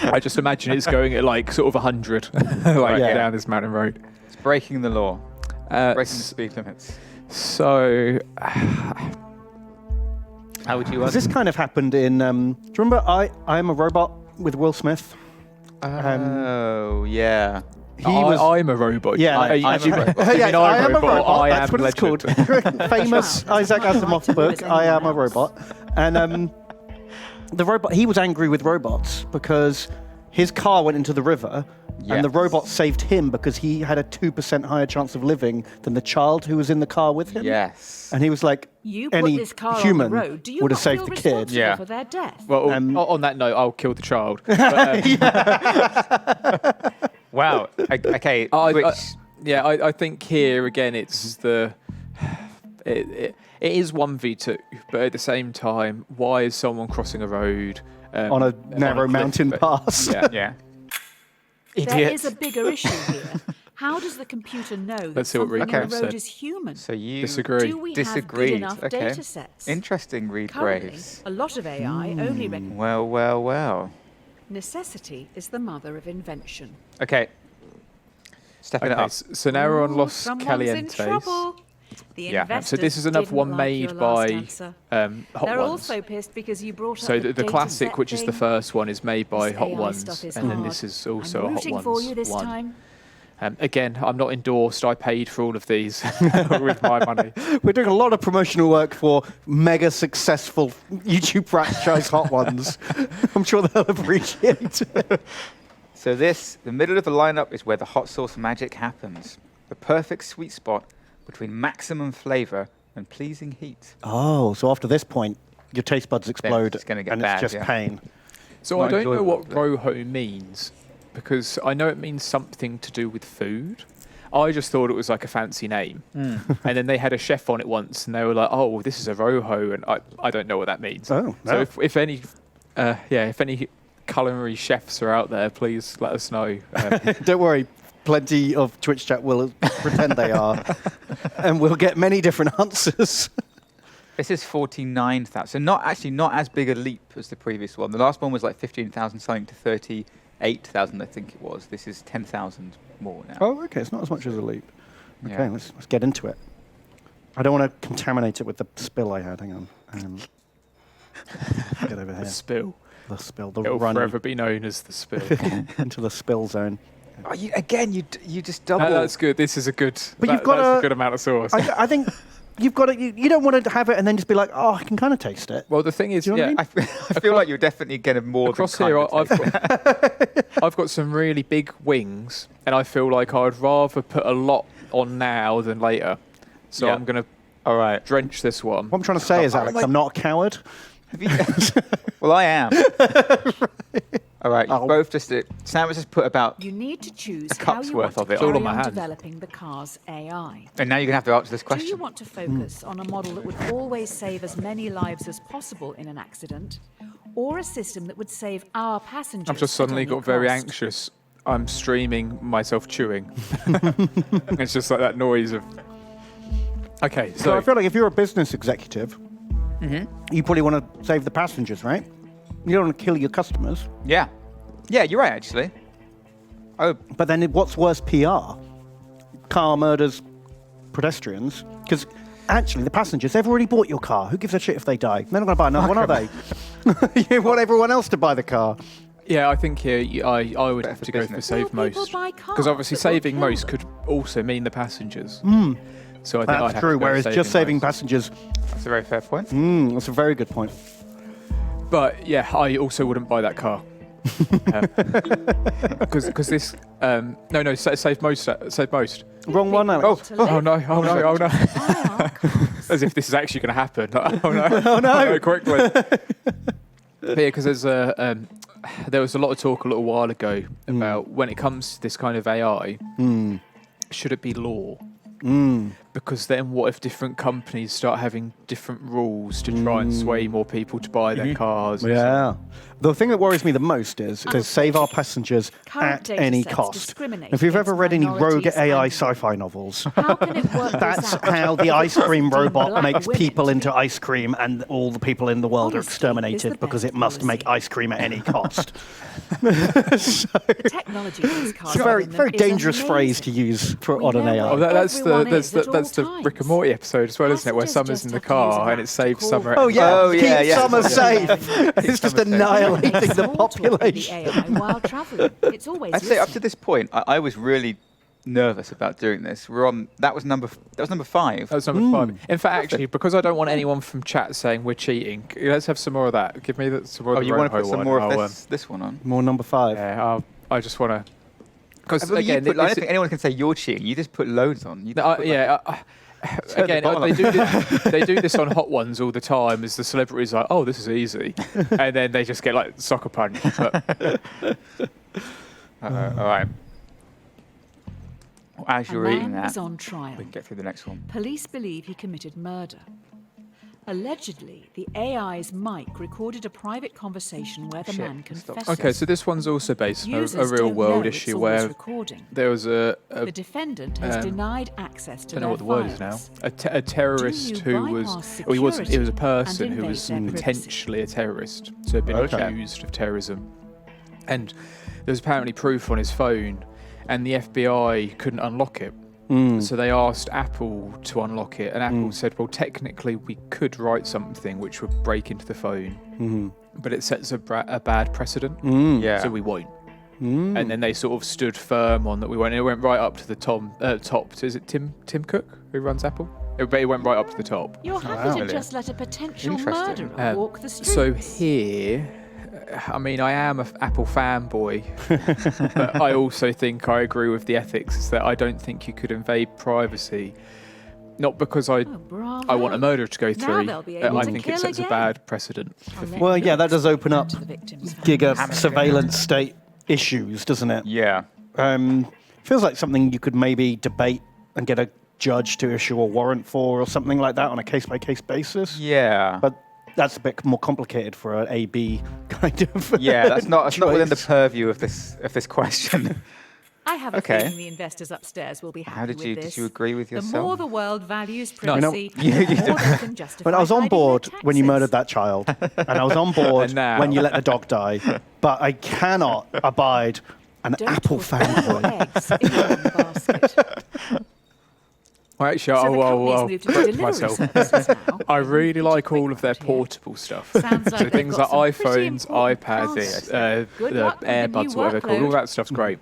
[SPEAKER 3] I just imagine it's going at like sort of 100 like
[SPEAKER 2] Yeah.
[SPEAKER 3] down this mountain road.
[SPEAKER 1] It's breaking the law,
[SPEAKER 3] Uh,
[SPEAKER 1] breaking the speed limits.
[SPEAKER 3] so
[SPEAKER 1] How would you
[SPEAKER 2] Because this kind of happened in, do you remember I Am a Robot with Will Smith?
[SPEAKER 1] Oh, yeah.
[SPEAKER 3] I'm a robot.
[SPEAKER 2] Yeah,
[SPEAKER 3] I,
[SPEAKER 1] I'm a
[SPEAKER 3] actually,
[SPEAKER 1] robot.
[SPEAKER 3] you mean
[SPEAKER 2] Yes, I am a
[SPEAKER 3] robot,
[SPEAKER 2] robot.
[SPEAKER 3] I
[SPEAKER 2] That's
[SPEAKER 3] am
[SPEAKER 2] what it's
[SPEAKER 3] legend.
[SPEAKER 2] called. Famous
[SPEAKER 4] Wow,
[SPEAKER 2] Isaac
[SPEAKER 4] that's not
[SPEAKER 2] Asimov
[SPEAKER 4] quite
[SPEAKER 2] book.
[SPEAKER 4] as
[SPEAKER 2] I am a
[SPEAKER 4] anyone else.
[SPEAKER 2] robot, and the robot. He was angry with robots because his car went into the river, and the
[SPEAKER 1] Yes.
[SPEAKER 2] robot saved him because he had a 2% higher chance of living than the child who was in the car with him.
[SPEAKER 1] Yes.
[SPEAKER 2] And he was like,
[SPEAKER 4] You put
[SPEAKER 2] any
[SPEAKER 4] this car
[SPEAKER 2] human
[SPEAKER 4] on the road. Do you
[SPEAKER 2] would have
[SPEAKER 4] not
[SPEAKER 2] saved
[SPEAKER 4] feel
[SPEAKER 2] the kid.
[SPEAKER 4] responsible
[SPEAKER 1] Yeah.
[SPEAKER 4] for their death?
[SPEAKER 3] Well, on that note, I'll kill the child. But,
[SPEAKER 1] Wow. Okay.
[SPEAKER 3] I think here again it's the it is 1v2, but at the same time, why is someone crossing a road
[SPEAKER 2] on a narrow
[SPEAKER 3] cliff?
[SPEAKER 2] mountain pass.
[SPEAKER 3] Yeah.
[SPEAKER 1] Yeah.
[SPEAKER 4] There is a bigger issue here. How does the computer know that
[SPEAKER 3] Let's see what
[SPEAKER 4] something
[SPEAKER 3] Reed
[SPEAKER 4] in the
[SPEAKER 3] said.
[SPEAKER 4] road is human?
[SPEAKER 1] So you
[SPEAKER 3] Disagree.
[SPEAKER 4] Do we have good
[SPEAKER 1] disagreed.
[SPEAKER 4] enough
[SPEAKER 1] Okay.
[SPEAKER 4] data sets?
[SPEAKER 1] Interesting, Reed
[SPEAKER 4] Currently,
[SPEAKER 1] Graves.
[SPEAKER 4] a lot of AI only recognizes
[SPEAKER 1] Well.
[SPEAKER 4] necessity is the mother of invention.
[SPEAKER 1] Okay. Stepping it
[SPEAKER 3] Okay,
[SPEAKER 1] up.
[SPEAKER 3] so now we're on
[SPEAKER 4] Ooh,
[SPEAKER 3] Los
[SPEAKER 4] someone's
[SPEAKER 3] Calientes.
[SPEAKER 4] in trouble. The
[SPEAKER 1] Yeah.
[SPEAKER 4] investors
[SPEAKER 3] So this is another
[SPEAKER 4] didn't
[SPEAKER 3] one
[SPEAKER 4] like
[SPEAKER 3] made
[SPEAKER 4] your last
[SPEAKER 3] by
[SPEAKER 4] answer.
[SPEAKER 3] Hot
[SPEAKER 4] They're
[SPEAKER 3] Ones.
[SPEAKER 4] also pissed because you brought
[SPEAKER 3] So
[SPEAKER 4] up
[SPEAKER 3] the
[SPEAKER 4] data
[SPEAKER 3] classic,
[SPEAKER 4] set
[SPEAKER 3] which is the
[SPEAKER 4] thing.
[SPEAKER 3] first one, is made by
[SPEAKER 4] This
[SPEAKER 3] Hot
[SPEAKER 4] AI
[SPEAKER 3] Ones,
[SPEAKER 4] stuff is
[SPEAKER 3] and then
[SPEAKER 4] hard.
[SPEAKER 3] this is also
[SPEAKER 4] I'm
[SPEAKER 3] a Hot
[SPEAKER 4] rooting
[SPEAKER 3] Ones
[SPEAKER 4] for you this
[SPEAKER 3] one.
[SPEAKER 4] time.
[SPEAKER 3] Again, I'm not endorsed. I paid for all of these with my money.
[SPEAKER 2] We're doing a lot of promotional work for mega successful YouTube franchise Hot Ones. I'm sure they'll appreciate it.
[SPEAKER 1] So the middle of the lineup is where the hot sauce magic happens. The perfect sweet spot between maximum flavor and pleasing heat.
[SPEAKER 2] Oh, so after this point, your taste buds explode
[SPEAKER 1] it's gonna get
[SPEAKER 2] and
[SPEAKER 1] bad,
[SPEAKER 2] it's just
[SPEAKER 1] yeah.
[SPEAKER 2] pain.
[SPEAKER 3] So
[SPEAKER 1] Not
[SPEAKER 3] I don't know
[SPEAKER 1] enjoyable,
[SPEAKER 3] what
[SPEAKER 1] but-
[SPEAKER 3] rojo means, because I know it means something to do with food. I just thought it was like a fancy name. And then they had a chef on it once, and they were like, "Oh, this is a rojo," and I don't know what that means.
[SPEAKER 2] Oh,
[SPEAKER 3] So
[SPEAKER 2] no.
[SPEAKER 3] if any culinary chefs are out there, please let us know.
[SPEAKER 2] Don't worry, plenty of Twitch chat will pretend they are, and we'll get many different answers.
[SPEAKER 1] This is 49,000. So not as big a leap as the previous one. The last one was like 15,000 something to 38,000, I think it was. This is 10,000 more now.
[SPEAKER 2] Oh, okay. It's not as much as a leap. Okay,
[SPEAKER 1] Yeah.
[SPEAKER 2] let's get into it. I don't want to contaminate it with the spill I had. Hang on. Get over here.
[SPEAKER 3] The spill.
[SPEAKER 2] The spill. The
[SPEAKER 3] It'll
[SPEAKER 2] run
[SPEAKER 3] forever be known as the spill.
[SPEAKER 2] into the spill zone.
[SPEAKER 1] Oh, you just double.
[SPEAKER 3] That's good. This is a good.
[SPEAKER 2] But you've got
[SPEAKER 3] that's
[SPEAKER 2] a-
[SPEAKER 3] a good amount of sauce.
[SPEAKER 2] I think you've got to. You don't want to have it and then just be like, oh, I can kind of taste it.
[SPEAKER 3] Well, the thing is,
[SPEAKER 2] Do you know what I
[SPEAKER 3] yeah,
[SPEAKER 2] mean?
[SPEAKER 1] I feel like you're definitely getting more
[SPEAKER 3] across
[SPEAKER 1] than
[SPEAKER 3] here,
[SPEAKER 1] kind of
[SPEAKER 3] I've got some really big wings, and I feel like I'd rather put a lot on now than later. So
[SPEAKER 1] Yeah.
[SPEAKER 3] I'm going to
[SPEAKER 1] All right.
[SPEAKER 3] drench this one.
[SPEAKER 2] What I'm trying to say is, Alex,
[SPEAKER 1] my-
[SPEAKER 2] I'm not a coward.
[SPEAKER 1] Have you? Well, I am. All right.
[SPEAKER 2] Oh.
[SPEAKER 1] You both just. Sam has just put about.
[SPEAKER 4] You need to choose
[SPEAKER 1] A
[SPEAKER 4] how
[SPEAKER 1] cup's
[SPEAKER 4] you
[SPEAKER 1] worth
[SPEAKER 4] want
[SPEAKER 1] of it.
[SPEAKER 4] to
[SPEAKER 1] It's
[SPEAKER 3] all
[SPEAKER 4] carry
[SPEAKER 3] on my
[SPEAKER 4] on
[SPEAKER 3] hand.
[SPEAKER 4] developing the car's AI.
[SPEAKER 1] And now you're gonna have to answer this
[SPEAKER 4] Do you
[SPEAKER 1] question.
[SPEAKER 4] want to focus on a model that would always save as many lives as possible in an accident, or a system that would save our passengers?
[SPEAKER 3] I've just
[SPEAKER 4] at
[SPEAKER 3] suddenly
[SPEAKER 4] any
[SPEAKER 3] got very
[SPEAKER 4] cost?
[SPEAKER 3] anxious. I'm streaming myself chewing. It's just like that noise of. Okay,
[SPEAKER 2] So
[SPEAKER 3] so
[SPEAKER 2] I feel like if you're a business executive, you probably want to save the passengers, right? You don't want to kill your customers.
[SPEAKER 1] Yeah. Yeah, you're right. Actually. Oh,
[SPEAKER 2] But then what's worse PR? Car murders pedestrians. Because actually, the passengers, they've already bought your car. Who gives a shit if they die? They're not going to buy another one, are they? You want everyone else to buy the car.
[SPEAKER 3] yeah, I think here I would have
[SPEAKER 1] for
[SPEAKER 3] to go for
[SPEAKER 1] business.
[SPEAKER 3] save
[SPEAKER 4] Will people
[SPEAKER 3] most,
[SPEAKER 4] buy
[SPEAKER 3] because
[SPEAKER 4] cars
[SPEAKER 3] obviously
[SPEAKER 4] that will
[SPEAKER 3] saving
[SPEAKER 4] kill
[SPEAKER 3] most
[SPEAKER 4] them?
[SPEAKER 3] could also mean the passengers. So I think I'd
[SPEAKER 2] That's
[SPEAKER 3] have
[SPEAKER 2] true.
[SPEAKER 3] to go
[SPEAKER 2] Whereas just saving
[SPEAKER 3] most.
[SPEAKER 2] passengers,
[SPEAKER 1] that's a very fair point.
[SPEAKER 2] that's a very good point.
[SPEAKER 3] But yeah, I also wouldn't buy that car. Because this save most.
[SPEAKER 2] Wrong one, Alex.
[SPEAKER 3] Oh no! Oh no! Oh no!
[SPEAKER 4] Our cars.
[SPEAKER 3] As if this is actually going to happen. Oh no! Oh no! Quickly. But yeah, because there was a lot of talk a little while ago about when it comes to this kind of AI, should it be law? Because then what if different companies start having different rules to try and sway more people to buy their cars? and so-
[SPEAKER 2] Yeah. The thing that worries me the most is to save our passengers
[SPEAKER 4] Current
[SPEAKER 2] at
[SPEAKER 4] data
[SPEAKER 2] any
[SPEAKER 4] sets
[SPEAKER 2] cost.
[SPEAKER 4] discriminate
[SPEAKER 2] If you've ever
[SPEAKER 4] against
[SPEAKER 2] read any rogue
[SPEAKER 4] minorities
[SPEAKER 2] AI
[SPEAKER 4] and-
[SPEAKER 2] sci-fi novels,
[SPEAKER 4] How can it work this
[SPEAKER 2] that's
[SPEAKER 4] out?
[SPEAKER 2] how the ice cream
[SPEAKER 4] Deem
[SPEAKER 2] robot
[SPEAKER 4] black
[SPEAKER 2] makes
[SPEAKER 4] women
[SPEAKER 2] people
[SPEAKER 4] to
[SPEAKER 2] into
[SPEAKER 4] be-
[SPEAKER 2] ice cream, and all the people in the world are
[SPEAKER 4] Honesty is
[SPEAKER 2] exterminated
[SPEAKER 4] the
[SPEAKER 2] because
[SPEAKER 4] best
[SPEAKER 2] it must make
[SPEAKER 4] policy.
[SPEAKER 2] ice cream at any cost.
[SPEAKER 4] The technology of these cars
[SPEAKER 2] It's a very,
[SPEAKER 4] in them
[SPEAKER 2] very
[SPEAKER 4] is
[SPEAKER 2] dangerous phrase
[SPEAKER 4] amazing.
[SPEAKER 2] to use for
[SPEAKER 4] We
[SPEAKER 2] on an
[SPEAKER 4] know
[SPEAKER 2] AI.
[SPEAKER 3] Oh,
[SPEAKER 4] where
[SPEAKER 3] that's the
[SPEAKER 4] everyone is at
[SPEAKER 3] that's the
[SPEAKER 4] all
[SPEAKER 3] Rick and
[SPEAKER 4] times.
[SPEAKER 3] Morty episode as well, isn't it? Where
[SPEAKER 4] Passengers
[SPEAKER 3] Summer's
[SPEAKER 4] just
[SPEAKER 3] in the
[SPEAKER 4] have to use
[SPEAKER 3] car
[SPEAKER 4] an
[SPEAKER 3] and it
[SPEAKER 4] app to
[SPEAKER 3] saves
[SPEAKER 4] call
[SPEAKER 3] Summer.
[SPEAKER 4] them.
[SPEAKER 2] Oh yeah,
[SPEAKER 1] Oh,
[SPEAKER 2] keep
[SPEAKER 1] yeah, yeah.
[SPEAKER 2] summer safe. It's just annihilating the
[SPEAKER 4] Small talk in the
[SPEAKER 2] population.
[SPEAKER 4] AI while travelling. It's always
[SPEAKER 1] I'd say up to
[SPEAKER 4] listening.
[SPEAKER 1] this point, I was really nervous about doing this. That was number 5.
[SPEAKER 3] That was number 5. In fact, actually, because I don't want anyone from chat saying we're cheating, let's have some more of that. Give me some more
[SPEAKER 1] Oh,
[SPEAKER 3] of the
[SPEAKER 1] you want to
[SPEAKER 3] Roho
[SPEAKER 1] put some
[SPEAKER 3] one.
[SPEAKER 1] more
[SPEAKER 3] I'll,
[SPEAKER 1] of this one on?
[SPEAKER 2] More number 5.
[SPEAKER 3] Yeah, I just want to. Because
[SPEAKER 1] I
[SPEAKER 3] again,
[SPEAKER 1] don't think anyone can say you're cheating. You just put loads on. You just put, like,
[SPEAKER 3] again,
[SPEAKER 1] bottom
[SPEAKER 3] they do this on Hot Ones all the time. As the celebrities are like, oh, this is easy, and then they just get like soccer punch. But
[SPEAKER 1] all right. Well, as
[SPEAKER 4] A
[SPEAKER 1] you're
[SPEAKER 4] man
[SPEAKER 1] eating that,
[SPEAKER 4] is on trial.
[SPEAKER 1] we can get through the next one.
[SPEAKER 4] Police believe he committed murder. Allegedly, the AI's mic recorded a private conversation where the
[SPEAKER 1] Shit,
[SPEAKER 4] man
[SPEAKER 1] stop.
[SPEAKER 4] confesses.
[SPEAKER 3] okay, so this one's also based on
[SPEAKER 4] Users
[SPEAKER 3] a real
[SPEAKER 4] don't
[SPEAKER 3] world
[SPEAKER 4] know it's
[SPEAKER 3] issue
[SPEAKER 4] always
[SPEAKER 3] where
[SPEAKER 4] recording.
[SPEAKER 3] there was
[SPEAKER 4] The defendant has
[SPEAKER 3] um,
[SPEAKER 4] denied access to
[SPEAKER 3] I don't know
[SPEAKER 4] their
[SPEAKER 3] what the word is now.
[SPEAKER 4] files.
[SPEAKER 3] A terrorist
[SPEAKER 4] Do
[SPEAKER 3] who
[SPEAKER 4] you
[SPEAKER 3] was.
[SPEAKER 4] bypass
[SPEAKER 3] Well, he wasn't. He was a
[SPEAKER 4] security
[SPEAKER 3] person
[SPEAKER 4] and
[SPEAKER 3] who was
[SPEAKER 4] invade their privacy?
[SPEAKER 3] potentially a terrorist, so had been
[SPEAKER 2] Okay.
[SPEAKER 3] accused of terrorism. And there was apparently proof on his phone, and the FBI couldn't unlock it. So they asked Apple to unlock it, and Apple said, well, technically we could write something which would break into the phone, but it sets a bad precedent,
[SPEAKER 1] Yeah.
[SPEAKER 3] so we won't. And then they sort of stood firm on that we won't. It went right up to the top. Is it Tim Cook who runs Apple? It went right up to the top.
[SPEAKER 4] You're happy
[SPEAKER 1] Wow.
[SPEAKER 4] to just let a potential
[SPEAKER 1] Interesting.
[SPEAKER 4] murderer walk the streets.
[SPEAKER 3] So here, I mean, I am an Apple fanboy, but I also think I agree with the ethics, is that I don't think you could invade privacy. Not because I
[SPEAKER 4] bravo.
[SPEAKER 3] want a murder to go through.
[SPEAKER 4] they'll be able
[SPEAKER 3] I
[SPEAKER 4] to
[SPEAKER 3] think
[SPEAKER 4] kill
[SPEAKER 3] it sets
[SPEAKER 4] again.
[SPEAKER 3] a bad precedent.
[SPEAKER 4] I'll let
[SPEAKER 2] Well,
[SPEAKER 4] you
[SPEAKER 2] yeah, that does open up
[SPEAKER 4] to the victim's
[SPEAKER 2] giga
[SPEAKER 4] family.
[SPEAKER 2] surveillance state issues, doesn't it?
[SPEAKER 1] Yeah.
[SPEAKER 2] Feels like something you could maybe debate and get a judge to issue a warrant for, or something like that, on a case-by-case basis.
[SPEAKER 1] Yeah.
[SPEAKER 2] But that's a bit more complicated for an A/B kind of.
[SPEAKER 1] Yeah, that's not within the
[SPEAKER 2] choice.
[SPEAKER 1] purview of this question.
[SPEAKER 4] I have a
[SPEAKER 1] Okay.
[SPEAKER 4] feeling the investors upstairs will be happy with this.
[SPEAKER 1] Did you agree with yourself?
[SPEAKER 4] The more the world values
[SPEAKER 3] No.
[SPEAKER 4] privacy, the more they can justify
[SPEAKER 2] But I was on
[SPEAKER 4] hiding their
[SPEAKER 2] board when you
[SPEAKER 4] taxes.
[SPEAKER 2] murdered that child, and I was on board
[SPEAKER 3] And now-
[SPEAKER 2] when you let the dog die. But I cannot abide an
[SPEAKER 4] Don't
[SPEAKER 2] Apple
[SPEAKER 4] put all your
[SPEAKER 2] fanboy.
[SPEAKER 4] eggs in one basket.
[SPEAKER 3] Well, actually,
[SPEAKER 4] So the company's
[SPEAKER 3] I'll
[SPEAKER 4] moved to
[SPEAKER 3] correct
[SPEAKER 4] delivery
[SPEAKER 3] myself.
[SPEAKER 4] services now.
[SPEAKER 3] I really like
[SPEAKER 4] Quick
[SPEAKER 3] all of their
[SPEAKER 4] note here.
[SPEAKER 3] portable stuff.
[SPEAKER 4] Sounds like
[SPEAKER 3] So
[SPEAKER 4] they've
[SPEAKER 3] things
[SPEAKER 4] got
[SPEAKER 3] like
[SPEAKER 4] some pretty
[SPEAKER 3] iPhones,
[SPEAKER 4] important
[SPEAKER 3] iPads,
[SPEAKER 4] plans. Good
[SPEAKER 3] the
[SPEAKER 4] luck with the new
[SPEAKER 3] AirBuds, whatever they're called, all
[SPEAKER 4] workload.
[SPEAKER 3] that stuff's great.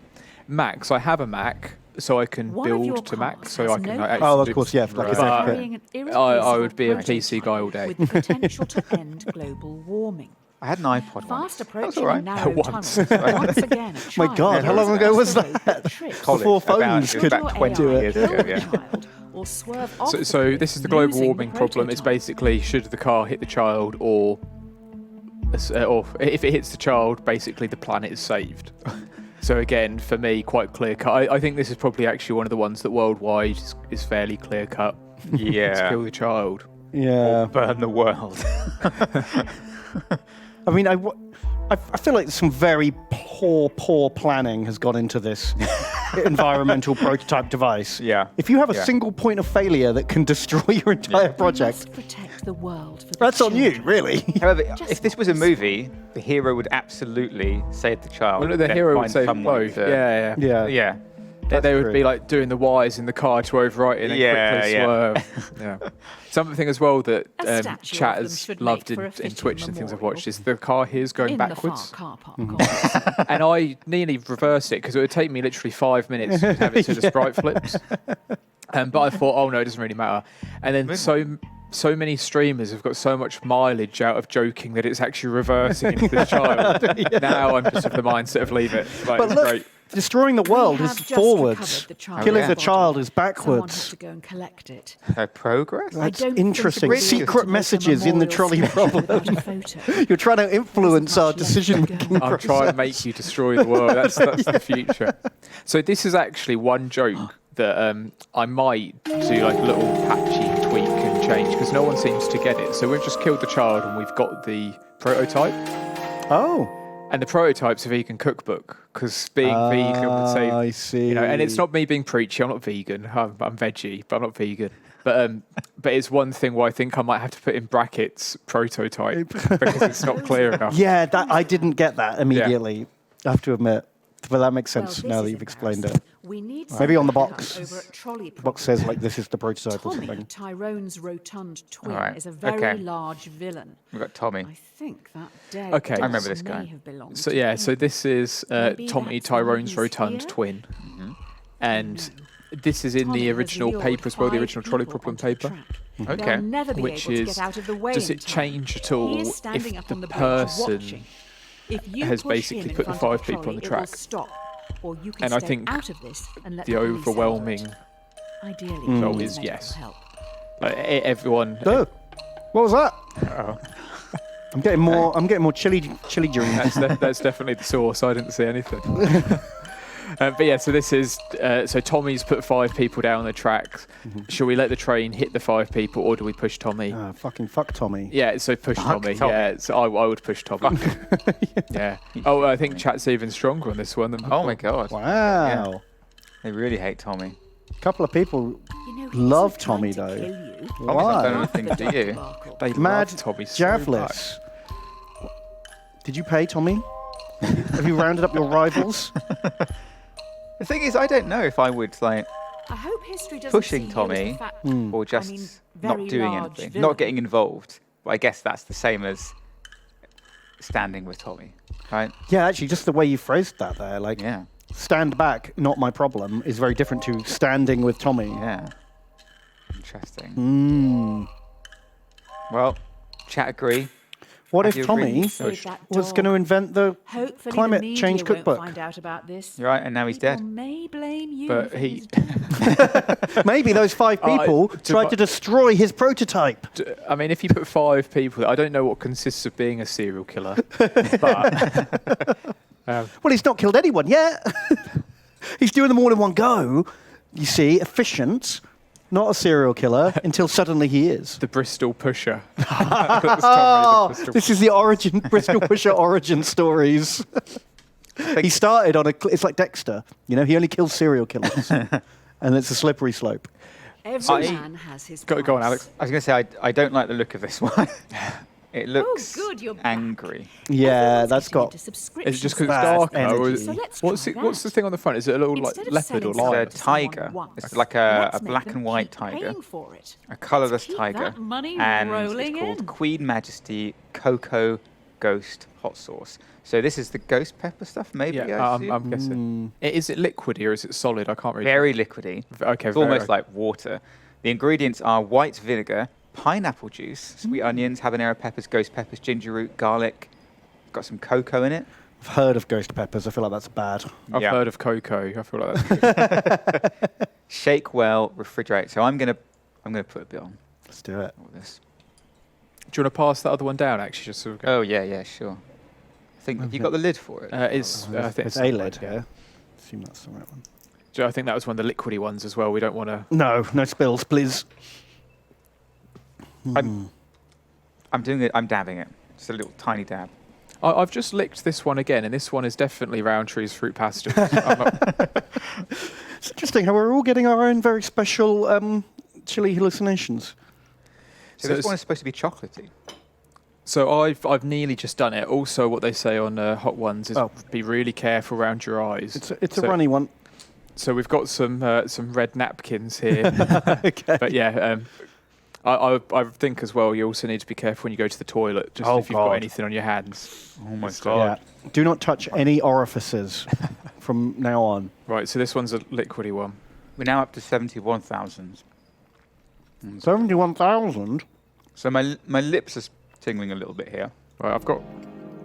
[SPEAKER 3] Macs, I have a Mac, so I can
[SPEAKER 4] One of your
[SPEAKER 3] build to Mac,
[SPEAKER 4] cars
[SPEAKER 3] so
[SPEAKER 4] has
[SPEAKER 3] I can
[SPEAKER 4] no
[SPEAKER 3] actually
[SPEAKER 2] Oh, of
[SPEAKER 3] do-
[SPEAKER 2] course, yeah, like a
[SPEAKER 3] But
[SPEAKER 2] certificate.
[SPEAKER 4] Carrying an
[SPEAKER 3] I
[SPEAKER 4] irreplaceable
[SPEAKER 3] would be a PC guy all
[SPEAKER 4] prototype
[SPEAKER 3] day.
[SPEAKER 4] With the potential to end global warming.
[SPEAKER 1] I had an iPod
[SPEAKER 4] Fast
[SPEAKER 1] once. That was
[SPEAKER 4] approaching
[SPEAKER 1] all
[SPEAKER 4] a
[SPEAKER 1] right.
[SPEAKER 4] narrow
[SPEAKER 3] Once.
[SPEAKER 4] tunnel. Once again, a
[SPEAKER 2] My
[SPEAKER 4] child
[SPEAKER 2] God,
[SPEAKER 1] how
[SPEAKER 4] goes
[SPEAKER 1] long
[SPEAKER 2] ago
[SPEAKER 4] across
[SPEAKER 2] was
[SPEAKER 4] the road
[SPEAKER 2] that?
[SPEAKER 4] with tricks.
[SPEAKER 1] College,
[SPEAKER 2] Before
[SPEAKER 1] about-
[SPEAKER 2] phones
[SPEAKER 1] it was
[SPEAKER 2] could
[SPEAKER 1] about
[SPEAKER 4] Your
[SPEAKER 1] 20
[SPEAKER 4] AI
[SPEAKER 1] years
[SPEAKER 4] kill
[SPEAKER 1] ago,
[SPEAKER 4] the
[SPEAKER 1] yeah.
[SPEAKER 4] child or swerve off the
[SPEAKER 3] So
[SPEAKER 4] cliff,
[SPEAKER 3] this is the global
[SPEAKER 4] losing the
[SPEAKER 3] warming problem. It's
[SPEAKER 4] prototype.
[SPEAKER 3] basically should the car hit the child, or if it hits the child, basically the planet is saved. So again, for me, quite clear cut. I think this is probably actually one of the ones that worldwide is fairly clear cut. Let's
[SPEAKER 1] Yeah.
[SPEAKER 3] kill the child.
[SPEAKER 2] Yeah.
[SPEAKER 1] Burn the world.
[SPEAKER 2] I mean, I feel like some very poor planning has gone into this environmental prototype device.
[SPEAKER 1] Yeah.
[SPEAKER 2] If you have a
[SPEAKER 1] Yeah.
[SPEAKER 2] single point of failure that can destroy your entire
[SPEAKER 4] We
[SPEAKER 2] project,
[SPEAKER 4] must protect the world for the
[SPEAKER 2] that's on you,
[SPEAKER 4] children.
[SPEAKER 2] really.
[SPEAKER 1] However,
[SPEAKER 4] Just
[SPEAKER 1] if this was a movie, the hero would absolutely save the child.
[SPEAKER 3] Well, the
[SPEAKER 1] then
[SPEAKER 3] hero would
[SPEAKER 1] find
[SPEAKER 3] say
[SPEAKER 1] someone
[SPEAKER 3] both.
[SPEAKER 1] to-
[SPEAKER 3] Yeah.
[SPEAKER 2] Yeah.
[SPEAKER 1] Yeah.
[SPEAKER 3] They would
[SPEAKER 2] true.
[SPEAKER 3] be like doing the wires in the car to overwrite it and then
[SPEAKER 1] Yeah,
[SPEAKER 3] quickly
[SPEAKER 1] yeah.
[SPEAKER 3] swerve. Yeah. Something as well that
[SPEAKER 4] A statue of
[SPEAKER 3] chat
[SPEAKER 4] them
[SPEAKER 3] has
[SPEAKER 4] should
[SPEAKER 3] loved
[SPEAKER 4] make for a
[SPEAKER 3] in
[SPEAKER 4] fitting
[SPEAKER 3] Twitch and things I've
[SPEAKER 4] memorial.
[SPEAKER 3] watched is the car here's going
[SPEAKER 4] In
[SPEAKER 3] backwards.
[SPEAKER 4] the far car park complex.
[SPEAKER 3] And I nearly reversed it because it would take me literally 5 minutes to have it to the sprite flips. But I thought, oh no, it doesn't really matter. And then so many streamers have got so much mileage out of joking that it's actually reversing into the child. Now I'm just of the mindset of leave it. Like,
[SPEAKER 2] But
[SPEAKER 3] it's
[SPEAKER 2] look,
[SPEAKER 3] great.
[SPEAKER 2] destroying the world
[SPEAKER 4] We
[SPEAKER 2] is
[SPEAKER 4] have just
[SPEAKER 2] forwards.
[SPEAKER 4] recovered the child's
[SPEAKER 2] Killing
[SPEAKER 1] yeah.
[SPEAKER 2] the
[SPEAKER 4] body.
[SPEAKER 2] child is
[SPEAKER 4] Someone has
[SPEAKER 2] backwards.
[SPEAKER 4] to go and collect it.
[SPEAKER 1] Progress?
[SPEAKER 4] I
[SPEAKER 2] That's
[SPEAKER 4] don't think
[SPEAKER 2] interesting.
[SPEAKER 4] it would be
[SPEAKER 2] Secret
[SPEAKER 4] good to make a
[SPEAKER 2] messages in the
[SPEAKER 4] memorial
[SPEAKER 2] trolley
[SPEAKER 4] statue
[SPEAKER 2] problem.
[SPEAKER 4] without a photo.
[SPEAKER 2] You're trying to influence our
[SPEAKER 4] much left to
[SPEAKER 2] decision-making
[SPEAKER 3] I'm
[SPEAKER 2] process.
[SPEAKER 3] trying to make you destroy the world. That's the future. So this is actually one joke that I might do like a little patchy tweak and change because no one seems to get it. So we've just killed the child and we've got the prototype.
[SPEAKER 2] Oh.
[SPEAKER 3] And the prototype's a vegan cookbook because being vegan would say,
[SPEAKER 2] I see.
[SPEAKER 3] and it's not me being preachy. I'm not vegan. I'm veggie, but I'm not vegan. But it's one thing where I think I might have to put in brackets prototype because it's not clear enough.
[SPEAKER 2] Yeah, that I didn't get that immediately. I have to admit, but that makes sense
[SPEAKER 4] Well,
[SPEAKER 2] now
[SPEAKER 4] this
[SPEAKER 2] that
[SPEAKER 4] is
[SPEAKER 2] you've explained it.
[SPEAKER 4] embarrassing. We need
[SPEAKER 2] Maybe on the
[SPEAKER 4] someone
[SPEAKER 2] box.
[SPEAKER 4] over at Trolley
[SPEAKER 2] The box says like this is the prototype or
[SPEAKER 4] Tommy,
[SPEAKER 2] something.
[SPEAKER 4] Tyrone's rotund twin,
[SPEAKER 1] All right,
[SPEAKER 4] is a very
[SPEAKER 1] okay.
[SPEAKER 4] large villain.
[SPEAKER 1] We've got Tommy.
[SPEAKER 4] I think that dead
[SPEAKER 3] Okay. I
[SPEAKER 1] remember
[SPEAKER 4] boss
[SPEAKER 1] this guy.
[SPEAKER 4] may have belonged
[SPEAKER 3] So
[SPEAKER 4] to
[SPEAKER 3] yeah,
[SPEAKER 4] him.
[SPEAKER 3] so this is
[SPEAKER 4] Maybe
[SPEAKER 3] Tommy
[SPEAKER 4] that's why
[SPEAKER 3] Tyrone's
[SPEAKER 4] he's
[SPEAKER 3] rotund
[SPEAKER 4] here?
[SPEAKER 3] twin, and this is in
[SPEAKER 4] Tommy
[SPEAKER 3] the
[SPEAKER 4] has
[SPEAKER 3] original
[SPEAKER 4] lured
[SPEAKER 3] paper as well, the
[SPEAKER 4] 5
[SPEAKER 3] original Trolley
[SPEAKER 4] people
[SPEAKER 3] Problem
[SPEAKER 4] onto the
[SPEAKER 3] paper.
[SPEAKER 4] track.
[SPEAKER 1] Okay.
[SPEAKER 4] They'll never be
[SPEAKER 3] Which
[SPEAKER 4] able to
[SPEAKER 3] is,
[SPEAKER 4] get out of the way
[SPEAKER 3] does
[SPEAKER 4] in
[SPEAKER 3] it
[SPEAKER 4] time.
[SPEAKER 3] change at all
[SPEAKER 4] He is
[SPEAKER 3] if
[SPEAKER 4] standing up
[SPEAKER 3] the
[SPEAKER 4] on the bridge
[SPEAKER 3] person
[SPEAKER 4] watching. If you
[SPEAKER 3] has
[SPEAKER 4] push
[SPEAKER 3] basically
[SPEAKER 4] him in
[SPEAKER 3] put the
[SPEAKER 4] front of
[SPEAKER 3] 5 people on
[SPEAKER 4] trolley,
[SPEAKER 3] the
[SPEAKER 4] it will
[SPEAKER 3] track?
[SPEAKER 4] stop, or you can
[SPEAKER 3] And I
[SPEAKER 4] step
[SPEAKER 3] think
[SPEAKER 4] out of this and let
[SPEAKER 3] the
[SPEAKER 4] police handle it.
[SPEAKER 3] overwhelming
[SPEAKER 4] Ideally,
[SPEAKER 3] result
[SPEAKER 4] with
[SPEAKER 3] is
[SPEAKER 4] medical
[SPEAKER 3] yes.
[SPEAKER 4] help.
[SPEAKER 3] Everyone.
[SPEAKER 2] Oh, what was that?
[SPEAKER 3] Oh,
[SPEAKER 2] I'm getting more chili dreams.
[SPEAKER 3] that's definitely the source. I didn't see anything. But yeah, so this is so Tommy's put 5 people down the tracks. Shall we let the train hit the 5 people, or do we push Tommy?
[SPEAKER 2] Fucking fuck Tommy.
[SPEAKER 3] Yeah, so push Tommy.
[SPEAKER 1] Tommy.
[SPEAKER 3] Yeah, so I would push Tommy. Yeah. Oh, I think chat's even stronger on this one than
[SPEAKER 1] Oh my god.
[SPEAKER 2] Wow.
[SPEAKER 1] They really hate Tommy.
[SPEAKER 2] A couple of people
[SPEAKER 4] You know, he
[SPEAKER 2] love
[SPEAKER 4] isn't trying
[SPEAKER 2] Tommy,
[SPEAKER 4] to
[SPEAKER 2] though.
[SPEAKER 4] kill you.
[SPEAKER 1] Tommy's not done
[SPEAKER 2] Why?
[SPEAKER 1] anything to you.
[SPEAKER 4] Debacle.
[SPEAKER 3] They
[SPEAKER 2] Mad
[SPEAKER 3] love Tommy so much.
[SPEAKER 2] Javlis. Did you pay Tommy? Have you rounded up your rivals?
[SPEAKER 1] The thing is, I don't know if I would like
[SPEAKER 4] I hope history doesn't
[SPEAKER 1] pushing
[SPEAKER 4] see you as
[SPEAKER 1] Tommy
[SPEAKER 4] the fat-
[SPEAKER 1] or just
[SPEAKER 4] mean,
[SPEAKER 1] not
[SPEAKER 4] very
[SPEAKER 1] doing
[SPEAKER 4] large
[SPEAKER 1] anything,
[SPEAKER 4] villain.
[SPEAKER 1] not getting involved. But I guess that's the same as standing with Tommy, right?
[SPEAKER 2] Yeah, actually, just the way you phrased that there, like,
[SPEAKER 1] Yeah,
[SPEAKER 2] stand back, not my problem, is very different to standing with Tommy.
[SPEAKER 1] yeah. Interesting.
[SPEAKER 2] Mm.
[SPEAKER 1] Well, chat agree.
[SPEAKER 2] What
[SPEAKER 1] Have
[SPEAKER 2] if
[SPEAKER 1] you agreed?
[SPEAKER 2] Tommy
[SPEAKER 4] Save that
[SPEAKER 2] was
[SPEAKER 4] dog.
[SPEAKER 2] going to invent the
[SPEAKER 4] Hopefully
[SPEAKER 2] climate
[SPEAKER 4] the media
[SPEAKER 2] change
[SPEAKER 4] won't
[SPEAKER 2] cookbook?
[SPEAKER 4] find out about this.
[SPEAKER 1] You're right, and now he's
[SPEAKER 4] People
[SPEAKER 1] dead.
[SPEAKER 4] may blame you
[SPEAKER 3] But
[SPEAKER 4] for
[SPEAKER 3] he-
[SPEAKER 4] his
[SPEAKER 2] Maybe those 5 people tried to destroy his prototype.
[SPEAKER 3] I mean, if you put 5 people, I don't know what consists of being a serial killer, but
[SPEAKER 2] Well, he's not killed anyone yet. He's doing them all in one go. You see, efficient, not a serial killer, until suddenly he is.
[SPEAKER 3] the Bristol Pusher. That's Tommy, the Bristol
[SPEAKER 2] This is the origin, Bristol Pusher origin stories. He started on it's like Dexter. You know, he only kills serial killers, and it's a slippery slope.
[SPEAKER 4] Every man has his
[SPEAKER 3] Go on,
[SPEAKER 4] price.
[SPEAKER 3] Alex.
[SPEAKER 1] I was going to say, I don't like the look of this one. It looks
[SPEAKER 4] good, you're back.
[SPEAKER 1] angry.
[SPEAKER 2] Yeah,
[SPEAKER 4] Everyone's
[SPEAKER 2] that's
[SPEAKER 4] getting
[SPEAKER 2] got.
[SPEAKER 4] into subscription
[SPEAKER 3] Is it just because it's
[SPEAKER 2] Fast
[SPEAKER 3] darker?
[SPEAKER 2] energy.
[SPEAKER 3] Or is,
[SPEAKER 4] So let's
[SPEAKER 3] what's
[SPEAKER 4] try
[SPEAKER 3] what's the
[SPEAKER 4] that.
[SPEAKER 3] thing on the front? Is it a little like
[SPEAKER 4] Instead of
[SPEAKER 3] leopard or
[SPEAKER 4] selling
[SPEAKER 3] lion?
[SPEAKER 1] It's a
[SPEAKER 4] something to
[SPEAKER 1] tiger.
[SPEAKER 4] someone
[SPEAKER 1] It's
[SPEAKER 4] once,
[SPEAKER 1] like a
[SPEAKER 4] let's make
[SPEAKER 1] black
[SPEAKER 4] them
[SPEAKER 1] and white
[SPEAKER 4] keep
[SPEAKER 1] tiger.
[SPEAKER 4] paying for it.
[SPEAKER 1] A colourless
[SPEAKER 4] Keep
[SPEAKER 1] tiger.
[SPEAKER 4] that money
[SPEAKER 1] And
[SPEAKER 4] rolling
[SPEAKER 1] it's called
[SPEAKER 4] in.
[SPEAKER 1] Queen Majesty Cocoa Ghost Hot Sauce. So this is the ghost pepper stuff, maybe?
[SPEAKER 3] Yeah,
[SPEAKER 1] I assume?
[SPEAKER 3] I'm guessing. Is it liquidy or is it solid? I can't really.
[SPEAKER 1] Very liquidy.
[SPEAKER 3] Okay,
[SPEAKER 1] It's almost like water. The ingredients are white vinegar, pineapple juice, sweet onions, habanero peppers, ghost peppers, ginger root, garlic. Got some cocoa in it.
[SPEAKER 2] I've heard of ghost peppers. I feel like that's bad.
[SPEAKER 3] I've
[SPEAKER 1] Yeah.
[SPEAKER 3] heard of cocoa. I feel like that's
[SPEAKER 1] Shake well, refrigerate. So I'm gonna put a bit on
[SPEAKER 2] Let's do it.
[SPEAKER 1] all this.
[SPEAKER 3] Do you want to pass that other one down, actually, just so we
[SPEAKER 1] Oh yeah, sure. I think have you got the lid for it?
[SPEAKER 3] it's I think
[SPEAKER 2] It's
[SPEAKER 3] it's
[SPEAKER 2] a lid here. Assume that's the right one.
[SPEAKER 3] I think that was one of the liquidy ones as well. We don't want to.
[SPEAKER 2] No, no spills, please.
[SPEAKER 1] I'm doing it. I'm dabbing it. Just a little tiny dab.
[SPEAKER 3] I've just licked this one again, and this one is definitely Rowntree's fruit pastilles.
[SPEAKER 2] It's interesting how we're all getting our own very special chili hallucinations.
[SPEAKER 1] So
[SPEAKER 3] So
[SPEAKER 1] this
[SPEAKER 3] it's-
[SPEAKER 1] one is supposed to be chocolatey.
[SPEAKER 3] So I've nearly just done it. Also, what they say on hot ones is be really careful around your eyes.
[SPEAKER 2] It's a
[SPEAKER 3] So-
[SPEAKER 2] runny one.
[SPEAKER 3] So we've got some red napkins here,
[SPEAKER 2] Okay.
[SPEAKER 3] but yeah, I think as well you also need to be careful when you go to the toilet, just
[SPEAKER 2] Oh,
[SPEAKER 3] if you've got
[SPEAKER 2] God.
[SPEAKER 3] anything on your hands.
[SPEAKER 1] Oh my
[SPEAKER 2] Yeah. Do not touch any orifices from now on.
[SPEAKER 3] Right, so this one's a liquidy one.
[SPEAKER 1] We're now up to 71,000.
[SPEAKER 2] 71,000?
[SPEAKER 1] So my lips are tingling a little bit here.
[SPEAKER 3] Right, I've got.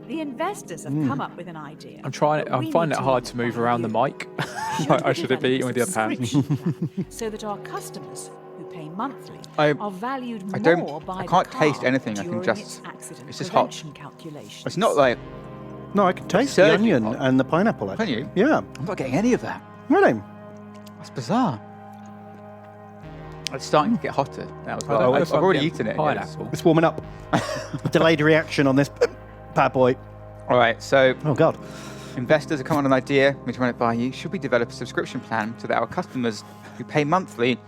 [SPEAKER 4] The investors have come up with an idea.
[SPEAKER 3] I'm finding it hard to move around the mic. I should be eating with the other hand.
[SPEAKER 4] So that our customers who pay monthly
[SPEAKER 1] I-
[SPEAKER 4] are valued
[SPEAKER 1] I don't-
[SPEAKER 4] more by
[SPEAKER 1] I can't
[SPEAKER 4] the
[SPEAKER 1] taste
[SPEAKER 4] car
[SPEAKER 1] anything, I can
[SPEAKER 4] during
[SPEAKER 1] just-
[SPEAKER 4] its accident
[SPEAKER 1] it's just hot.
[SPEAKER 4] prevention calculations.
[SPEAKER 1] It's not like,
[SPEAKER 2] No, I can taste the
[SPEAKER 1] Surging
[SPEAKER 2] onion
[SPEAKER 1] hot.
[SPEAKER 2] and the pineapple.
[SPEAKER 1] can
[SPEAKER 2] Actually.
[SPEAKER 1] you?
[SPEAKER 2] Yeah.
[SPEAKER 1] I'm not getting any of that.
[SPEAKER 2] Really?
[SPEAKER 1] That's bizarre. It's starting to get hotter now as
[SPEAKER 3] I don't
[SPEAKER 1] well.
[SPEAKER 3] know
[SPEAKER 1] I've
[SPEAKER 3] if I'm
[SPEAKER 1] already
[SPEAKER 3] getting
[SPEAKER 1] eaten it.
[SPEAKER 3] Pineapple.
[SPEAKER 2] It's warming up. Delayed reaction on this bad boy.
[SPEAKER 1] All right, so
[SPEAKER 2] Oh, God.
[SPEAKER 1] investors have come on an idea, which run it by you. Should we develop a subscription plan so that our customers who pay monthly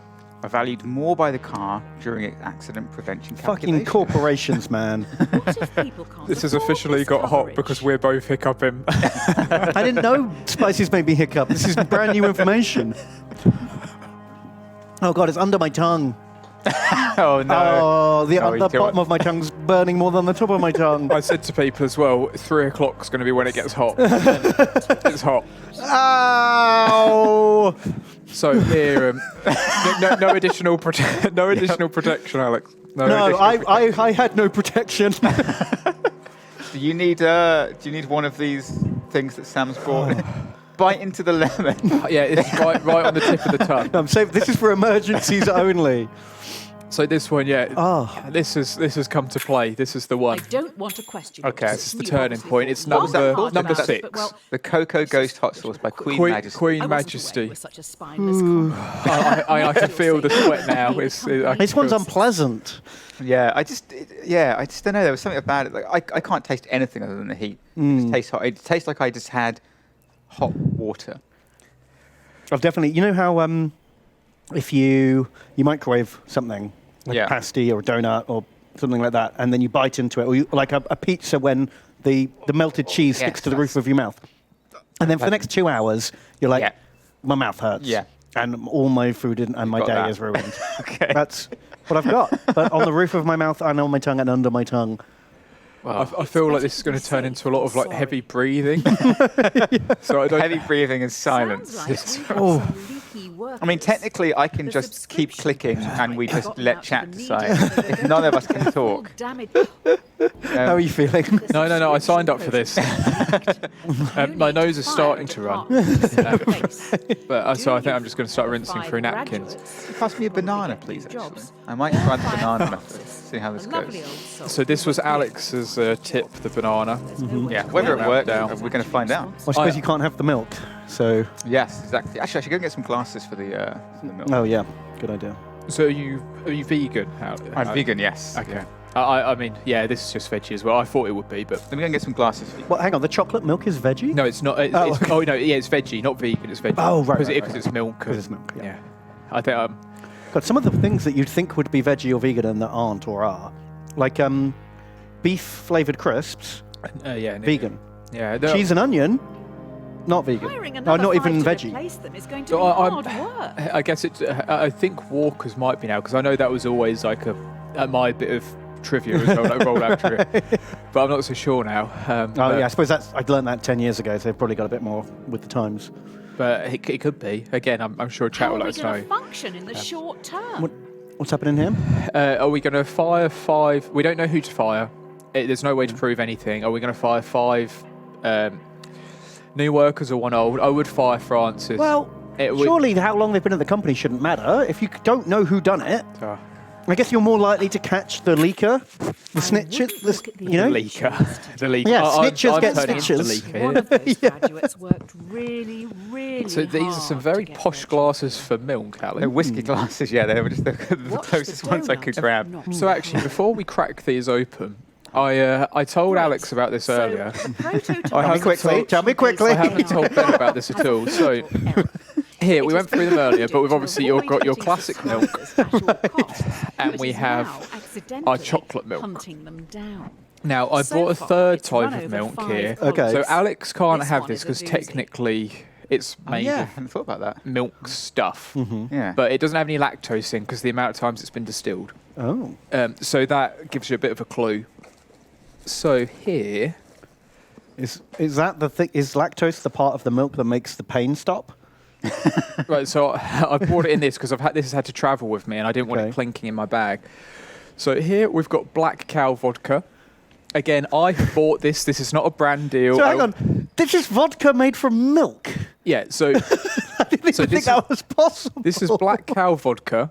[SPEAKER 1] are valued more by the car during its accident prevention
[SPEAKER 2] Fucking
[SPEAKER 1] calculation?
[SPEAKER 2] corporations, man.
[SPEAKER 4] What if people can't
[SPEAKER 3] This has
[SPEAKER 4] afford
[SPEAKER 3] officially
[SPEAKER 4] this
[SPEAKER 3] got hot
[SPEAKER 4] coverage?
[SPEAKER 3] because we're both hiccuping.
[SPEAKER 2] I didn't know spices made me hiccup. This is brand new information. Oh, God, it's under my tongue.
[SPEAKER 1] Oh no!
[SPEAKER 2] Oh, the
[SPEAKER 1] Oh, you do
[SPEAKER 2] bottom
[SPEAKER 1] it.
[SPEAKER 2] of my tongue's burning more than the top of my tongue.
[SPEAKER 3] I said to people as well, 3 o'clock's going to be when it gets hot. It's hot.
[SPEAKER 2] Ow!
[SPEAKER 3] So here, no additional no additional protection, Alex.
[SPEAKER 2] No,
[SPEAKER 3] additional
[SPEAKER 2] I had no protection.
[SPEAKER 1] Do you need one of these things that Sam's brought? Bite into the lemon.
[SPEAKER 3] Yeah, it's right on the tip of the tongue.
[SPEAKER 2] I'm saying this is for emergencies only.
[SPEAKER 3] So this one, yeah,
[SPEAKER 2] Oh.
[SPEAKER 3] this has come to play. This is the
[SPEAKER 4] I
[SPEAKER 3] one.
[SPEAKER 4] don't want to question
[SPEAKER 1] Okay.
[SPEAKER 4] your
[SPEAKER 1] This
[SPEAKER 3] is the
[SPEAKER 4] decision. You
[SPEAKER 3] turning
[SPEAKER 4] obviously
[SPEAKER 3] point.
[SPEAKER 4] thought
[SPEAKER 3] It's
[SPEAKER 4] long
[SPEAKER 3] number-
[SPEAKER 4] and hard
[SPEAKER 3] number
[SPEAKER 4] about it,
[SPEAKER 3] 6.
[SPEAKER 4] but, well,
[SPEAKER 1] The Cocoa Ghost Hot Sauce by Queen Majesty.
[SPEAKER 3] Queen
[SPEAKER 4] I wasn't aware
[SPEAKER 3] Majesty.
[SPEAKER 4] it was such a spineless comment.
[SPEAKER 3] I can feel the sweat now. I
[SPEAKER 2] This
[SPEAKER 3] can
[SPEAKER 2] one's
[SPEAKER 3] feel-
[SPEAKER 2] unpleasant.
[SPEAKER 1] Yeah, I just don't know. There was something about it. Like I can't taste anything other than the heat. It just tastes hot. It tastes like I just had hot water.
[SPEAKER 2] I've definitely, you know how if you microwave something, like
[SPEAKER 1] Yeah.
[SPEAKER 2] a pasty or a donut or something like that, and then you bite into it, or like a pizza when the melted cheese sticks to the roof of your mouth. And then for the next 2 hours, you're like,
[SPEAKER 1] Yeah.
[SPEAKER 2] my mouth hurts.
[SPEAKER 1] Yeah.
[SPEAKER 2] And all my food and my
[SPEAKER 1] got
[SPEAKER 2] day
[SPEAKER 1] that.
[SPEAKER 2] is ruined.
[SPEAKER 1] Okay.
[SPEAKER 2] That's what I've got. But on the roof of my mouth and on my tongue and under my tongue.
[SPEAKER 3] I feel like this is going to turn into a lot of like heavy breathing. So I don't.
[SPEAKER 1] Heavy breathing and silence.
[SPEAKER 4] Sounds like we have some leaky workers.
[SPEAKER 1] I mean, technically, I can
[SPEAKER 4] The
[SPEAKER 1] just keep
[SPEAKER 4] subscription
[SPEAKER 1] clicking
[SPEAKER 4] plan
[SPEAKER 1] and we
[SPEAKER 4] might have
[SPEAKER 1] just
[SPEAKER 4] gotten
[SPEAKER 1] let
[SPEAKER 4] out to
[SPEAKER 1] chat
[SPEAKER 4] the
[SPEAKER 1] decide.
[SPEAKER 4] media so that
[SPEAKER 1] If none of us can talk.
[SPEAKER 4] Damage.
[SPEAKER 2] How are you feeling?
[SPEAKER 3] No, I signed up for this. My nose is starting to run. But so I think I'm just going to start rinsing through napkins.
[SPEAKER 1] Pass me a banana, please, actually. I might try the banana method, see how this goes.
[SPEAKER 3] So this was Alex's tip, the banana.
[SPEAKER 1] Yeah, whether it worked,
[SPEAKER 3] Down.
[SPEAKER 1] we're going to find out.
[SPEAKER 2] Well, I suppose you can't have the milk. So,
[SPEAKER 1] Yes, exactly. Actually, I should go and get some glasses for the milk.
[SPEAKER 2] oh yeah, good idea.
[SPEAKER 3] So are you vegan?
[SPEAKER 1] I'm vegan, yes.
[SPEAKER 3] Okay. I mean, yeah, this is just veggie as well. I thought it would be, but
[SPEAKER 1] Let me go and get some glasses for you.
[SPEAKER 2] Well, hang on, the chocolate milk is veggie?
[SPEAKER 3] no, it's not. It's,
[SPEAKER 2] okay.
[SPEAKER 3] oh no, yeah, it's veggie, not vegan. It's veggie.
[SPEAKER 2] Oh, right,
[SPEAKER 3] because
[SPEAKER 2] right.
[SPEAKER 3] it's milk.
[SPEAKER 2] 'Cause it's milk, yeah.
[SPEAKER 3] I think
[SPEAKER 2] God, some of the things that you'd think would be veggie or vegan and that aren't or are, like beef flavoured crisps,
[SPEAKER 3] yeah,
[SPEAKER 2] vegan.
[SPEAKER 3] Yeah,
[SPEAKER 2] Cheese and onion, not vegan.
[SPEAKER 4] Hiring
[SPEAKER 2] No,
[SPEAKER 4] another
[SPEAKER 2] not even
[SPEAKER 4] 5 to
[SPEAKER 2] veggie.
[SPEAKER 4] replace them is going to
[SPEAKER 3] So
[SPEAKER 4] be hard
[SPEAKER 3] I'm-
[SPEAKER 4] work.
[SPEAKER 3] I guess it's. I think Walkers might be now because I know that was always like my bit of trivia as well, like rollout trivia. But I'm not so sure now.
[SPEAKER 2] Oh yeah, I suppose I'd learned that 10 years ago, so they've probably got a bit more with the times.
[SPEAKER 3] But it could be. Again, I'm sure chat
[SPEAKER 4] How
[SPEAKER 3] will
[SPEAKER 4] are we
[SPEAKER 3] let us
[SPEAKER 4] going
[SPEAKER 3] know.
[SPEAKER 4] to function in the short term?
[SPEAKER 2] What's happening here?
[SPEAKER 3] Are we going to fire 5? We don't know who to fire. There's no way to prove anything. Are we going to fire 5 new workers or 1 old? I would fire Francis.
[SPEAKER 2] Well, surely how long they've been at the company shouldn't matter. If you don't know who done it, I guess you're more likely to catch the leaker, the snitch, you know?
[SPEAKER 3] The leaker.
[SPEAKER 2] Yeah,
[SPEAKER 3] I'm
[SPEAKER 2] snitches get
[SPEAKER 3] turning into the
[SPEAKER 2] stitches.
[SPEAKER 3] leaker
[SPEAKER 4] One
[SPEAKER 3] here.
[SPEAKER 4] of those graduates worked really, really
[SPEAKER 3] So these are some
[SPEAKER 4] hard
[SPEAKER 3] very
[SPEAKER 4] to get
[SPEAKER 3] posh
[SPEAKER 4] veggie.
[SPEAKER 3] glasses for milk,
[SPEAKER 1] They're
[SPEAKER 3] Alan.
[SPEAKER 1] whiskey glasses, yeah. They were just the
[SPEAKER 4] Watch
[SPEAKER 1] closest
[SPEAKER 4] the
[SPEAKER 1] ones I
[SPEAKER 4] donut,
[SPEAKER 1] could grab.
[SPEAKER 4] not
[SPEAKER 3] So actually, before we crack these open, I told
[SPEAKER 4] Right.
[SPEAKER 3] Alex about this
[SPEAKER 4] So
[SPEAKER 3] earlier.
[SPEAKER 4] the prototype
[SPEAKER 3] I haven't
[SPEAKER 2] quickly,
[SPEAKER 3] told-
[SPEAKER 2] tell me quickly.
[SPEAKER 3] I haven't told Ben about this at all. So here, we went through them earlier, but we've obviously got your classic milk, and we have our chocolate milk.
[SPEAKER 4] Hunting them down.
[SPEAKER 3] Now, I
[SPEAKER 4] So
[SPEAKER 3] bought a
[SPEAKER 4] far,
[SPEAKER 3] third
[SPEAKER 4] it's run
[SPEAKER 3] type of
[SPEAKER 4] over
[SPEAKER 3] milk
[SPEAKER 4] 5
[SPEAKER 3] here.
[SPEAKER 2] Okay.
[SPEAKER 3] So Alex can't
[SPEAKER 4] This
[SPEAKER 3] have
[SPEAKER 4] one
[SPEAKER 3] this
[SPEAKER 4] is a
[SPEAKER 3] because
[SPEAKER 4] doozy.
[SPEAKER 3] technically it's made
[SPEAKER 1] Yeah, I
[SPEAKER 3] of
[SPEAKER 1] hadn't thought about that.
[SPEAKER 3] milk stuff.
[SPEAKER 1] Yeah.
[SPEAKER 3] But it doesn't have any lactose in because the amount of times it's been distilled.
[SPEAKER 2] Oh.
[SPEAKER 3] So that gives you a bit of a clue. So here,
[SPEAKER 2] Is that the thing? Is lactose the part of the milk that makes the pain stop?
[SPEAKER 3] right, so I brought it in this because this has had to travel with me and I didn't want
[SPEAKER 2] Okay.
[SPEAKER 3] it clinking in my bag. So here we've got Black Cow vodka. Again, I bought this. This is not a brand deal.
[SPEAKER 2] So hang on, this is vodka made from milk.
[SPEAKER 3] Yeah, so
[SPEAKER 2] I didn't even think
[SPEAKER 3] this
[SPEAKER 2] that was possible.
[SPEAKER 3] this is Black Cow vodka.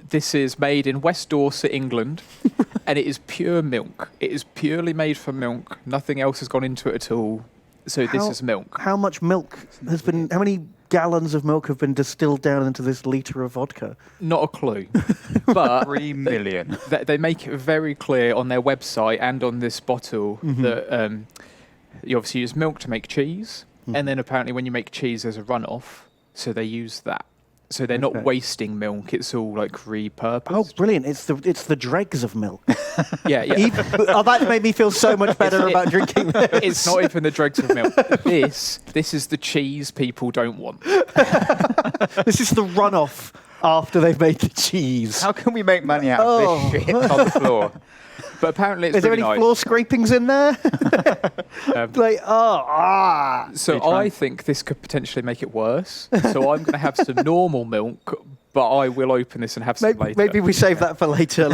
[SPEAKER 3] This is made in West Dorset, England, and it is pure milk. It is purely made from milk. Nothing else has gone into it at all. So this is milk.
[SPEAKER 2] How much milk has been? How many gallons of milk have been distilled down into this liter of vodka?
[SPEAKER 3] Not a clue. But
[SPEAKER 1] 3 million.
[SPEAKER 3] they make it very clear on their website and on this bottle that you obviously use milk to make cheese, and then apparently when you make cheese, there's a runoff, so they use that. So they're not
[SPEAKER 2] Okay.
[SPEAKER 3] wasting milk; it's all like repurposed.
[SPEAKER 2] Oh, brilliant! It's the dregs of milk.
[SPEAKER 3] yeah, yeah.
[SPEAKER 2] Oh, that made me feel so much better about drinking this.
[SPEAKER 3] It's not even the dregs of milk. This is the cheese people don't want.
[SPEAKER 2] This is the runoff after they've made the cheese.
[SPEAKER 1] How can we make money out of this shit on the floor?
[SPEAKER 3] But apparently it's
[SPEAKER 2] Is there
[SPEAKER 3] really
[SPEAKER 2] any
[SPEAKER 3] nice.
[SPEAKER 2] floor scrapings in there?
[SPEAKER 3] So I think this could potentially make it worse. So I'm going to have some normal milk, but I will open this and have some later.
[SPEAKER 2] Maybe we save that for later.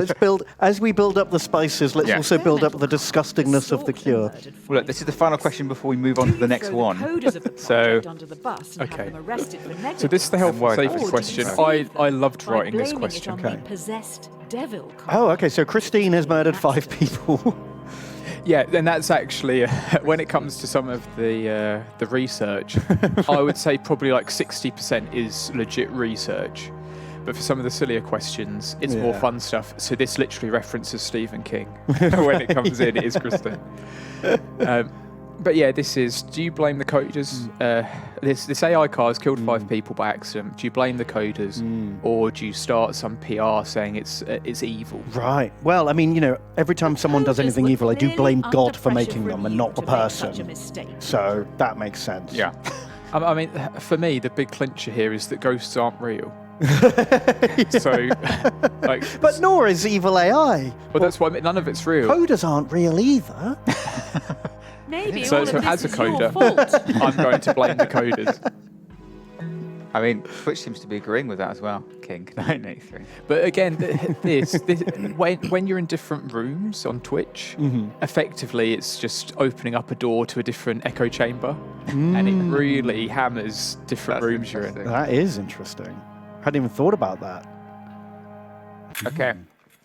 [SPEAKER 2] As we build up the spices, let's
[SPEAKER 1] Yeah.
[SPEAKER 2] also build up the disgustingness of the cure.
[SPEAKER 1] Well, look, this is the final question before we move on to the next one. So-
[SPEAKER 3] Okay. So this is the health and
[SPEAKER 1] worried.
[SPEAKER 3] safety
[SPEAKER 1] Or
[SPEAKER 3] question. I loved writing this question.
[SPEAKER 2] Okay.
[SPEAKER 4] Possessed devil.
[SPEAKER 2] Oh, okay. So Christine has murdered 5 people.
[SPEAKER 3] Yeah, and that's actually when it comes to some of the research, I would say probably like 60% is legit research. But for some of the sillier questions, it's more
[SPEAKER 2] Yeah.
[SPEAKER 3] fun stuff. So this literally references Stephen King when it comes in. It is Christine. But yeah, this is. Do you blame the coders? This AI car has killed 5 people by accident. Do you blame the coders, or do you start some PR saying it's evil?
[SPEAKER 2] Right. Well, I mean, you know, every time someone does anything evil, I do blame God for making them and not the person. So that makes sense.
[SPEAKER 1] Yeah.
[SPEAKER 3] I mean, for me, the big clincher here is that ghosts aren't real. So, like,
[SPEAKER 2] But nor is evil AI.
[SPEAKER 3] well, that's what I mean. None of it's real.
[SPEAKER 2] Coders aren't real either.
[SPEAKER 4] Maybe
[SPEAKER 3] So,
[SPEAKER 4] all of
[SPEAKER 3] so
[SPEAKER 4] this
[SPEAKER 3] as a
[SPEAKER 4] is your
[SPEAKER 3] coder,
[SPEAKER 4] fault.
[SPEAKER 3] I'm going to blame the coders.
[SPEAKER 1] I mean, Twitch seems to be agreeing with that as well. King 983.
[SPEAKER 3] But again, this when you're in different rooms on Twitch, effectively it's just opening up a door to a different echo chamber, and it really hammers different
[SPEAKER 1] That's
[SPEAKER 3] rooms you're in.
[SPEAKER 1] interesting.
[SPEAKER 2] That is interesting. Hadn't even thought about that.
[SPEAKER 1] Okay.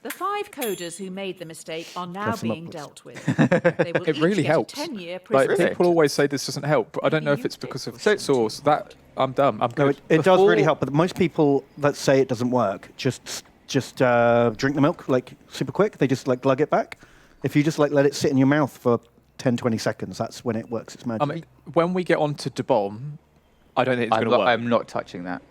[SPEAKER 4] The 5 coders who made the mistake are now
[SPEAKER 2] Press them
[SPEAKER 4] being
[SPEAKER 2] upwards.
[SPEAKER 4] dealt with. They will
[SPEAKER 3] It
[SPEAKER 4] each
[SPEAKER 3] really
[SPEAKER 4] get
[SPEAKER 3] helps.
[SPEAKER 4] a 10-year
[SPEAKER 3] Like
[SPEAKER 4] prison
[SPEAKER 3] people always say this doesn't help, but I don't know if it's because of source. That I'm dumb. I'm
[SPEAKER 2] No,
[SPEAKER 3] good.
[SPEAKER 2] it does really
[SPEAKER 3] Before-
[SPEAKER 2] help, but most people that say it doesn't work just just drink the milk like super quick. They just like glug it back. If you just like let it sit in your mouth for 10, 20 seconds, that's when it works its magic.
[SPEAKER 3] I mean, when we get onto De Bomb, I don't think it's going to work.
[SPEAKER 1] I'm not touching that.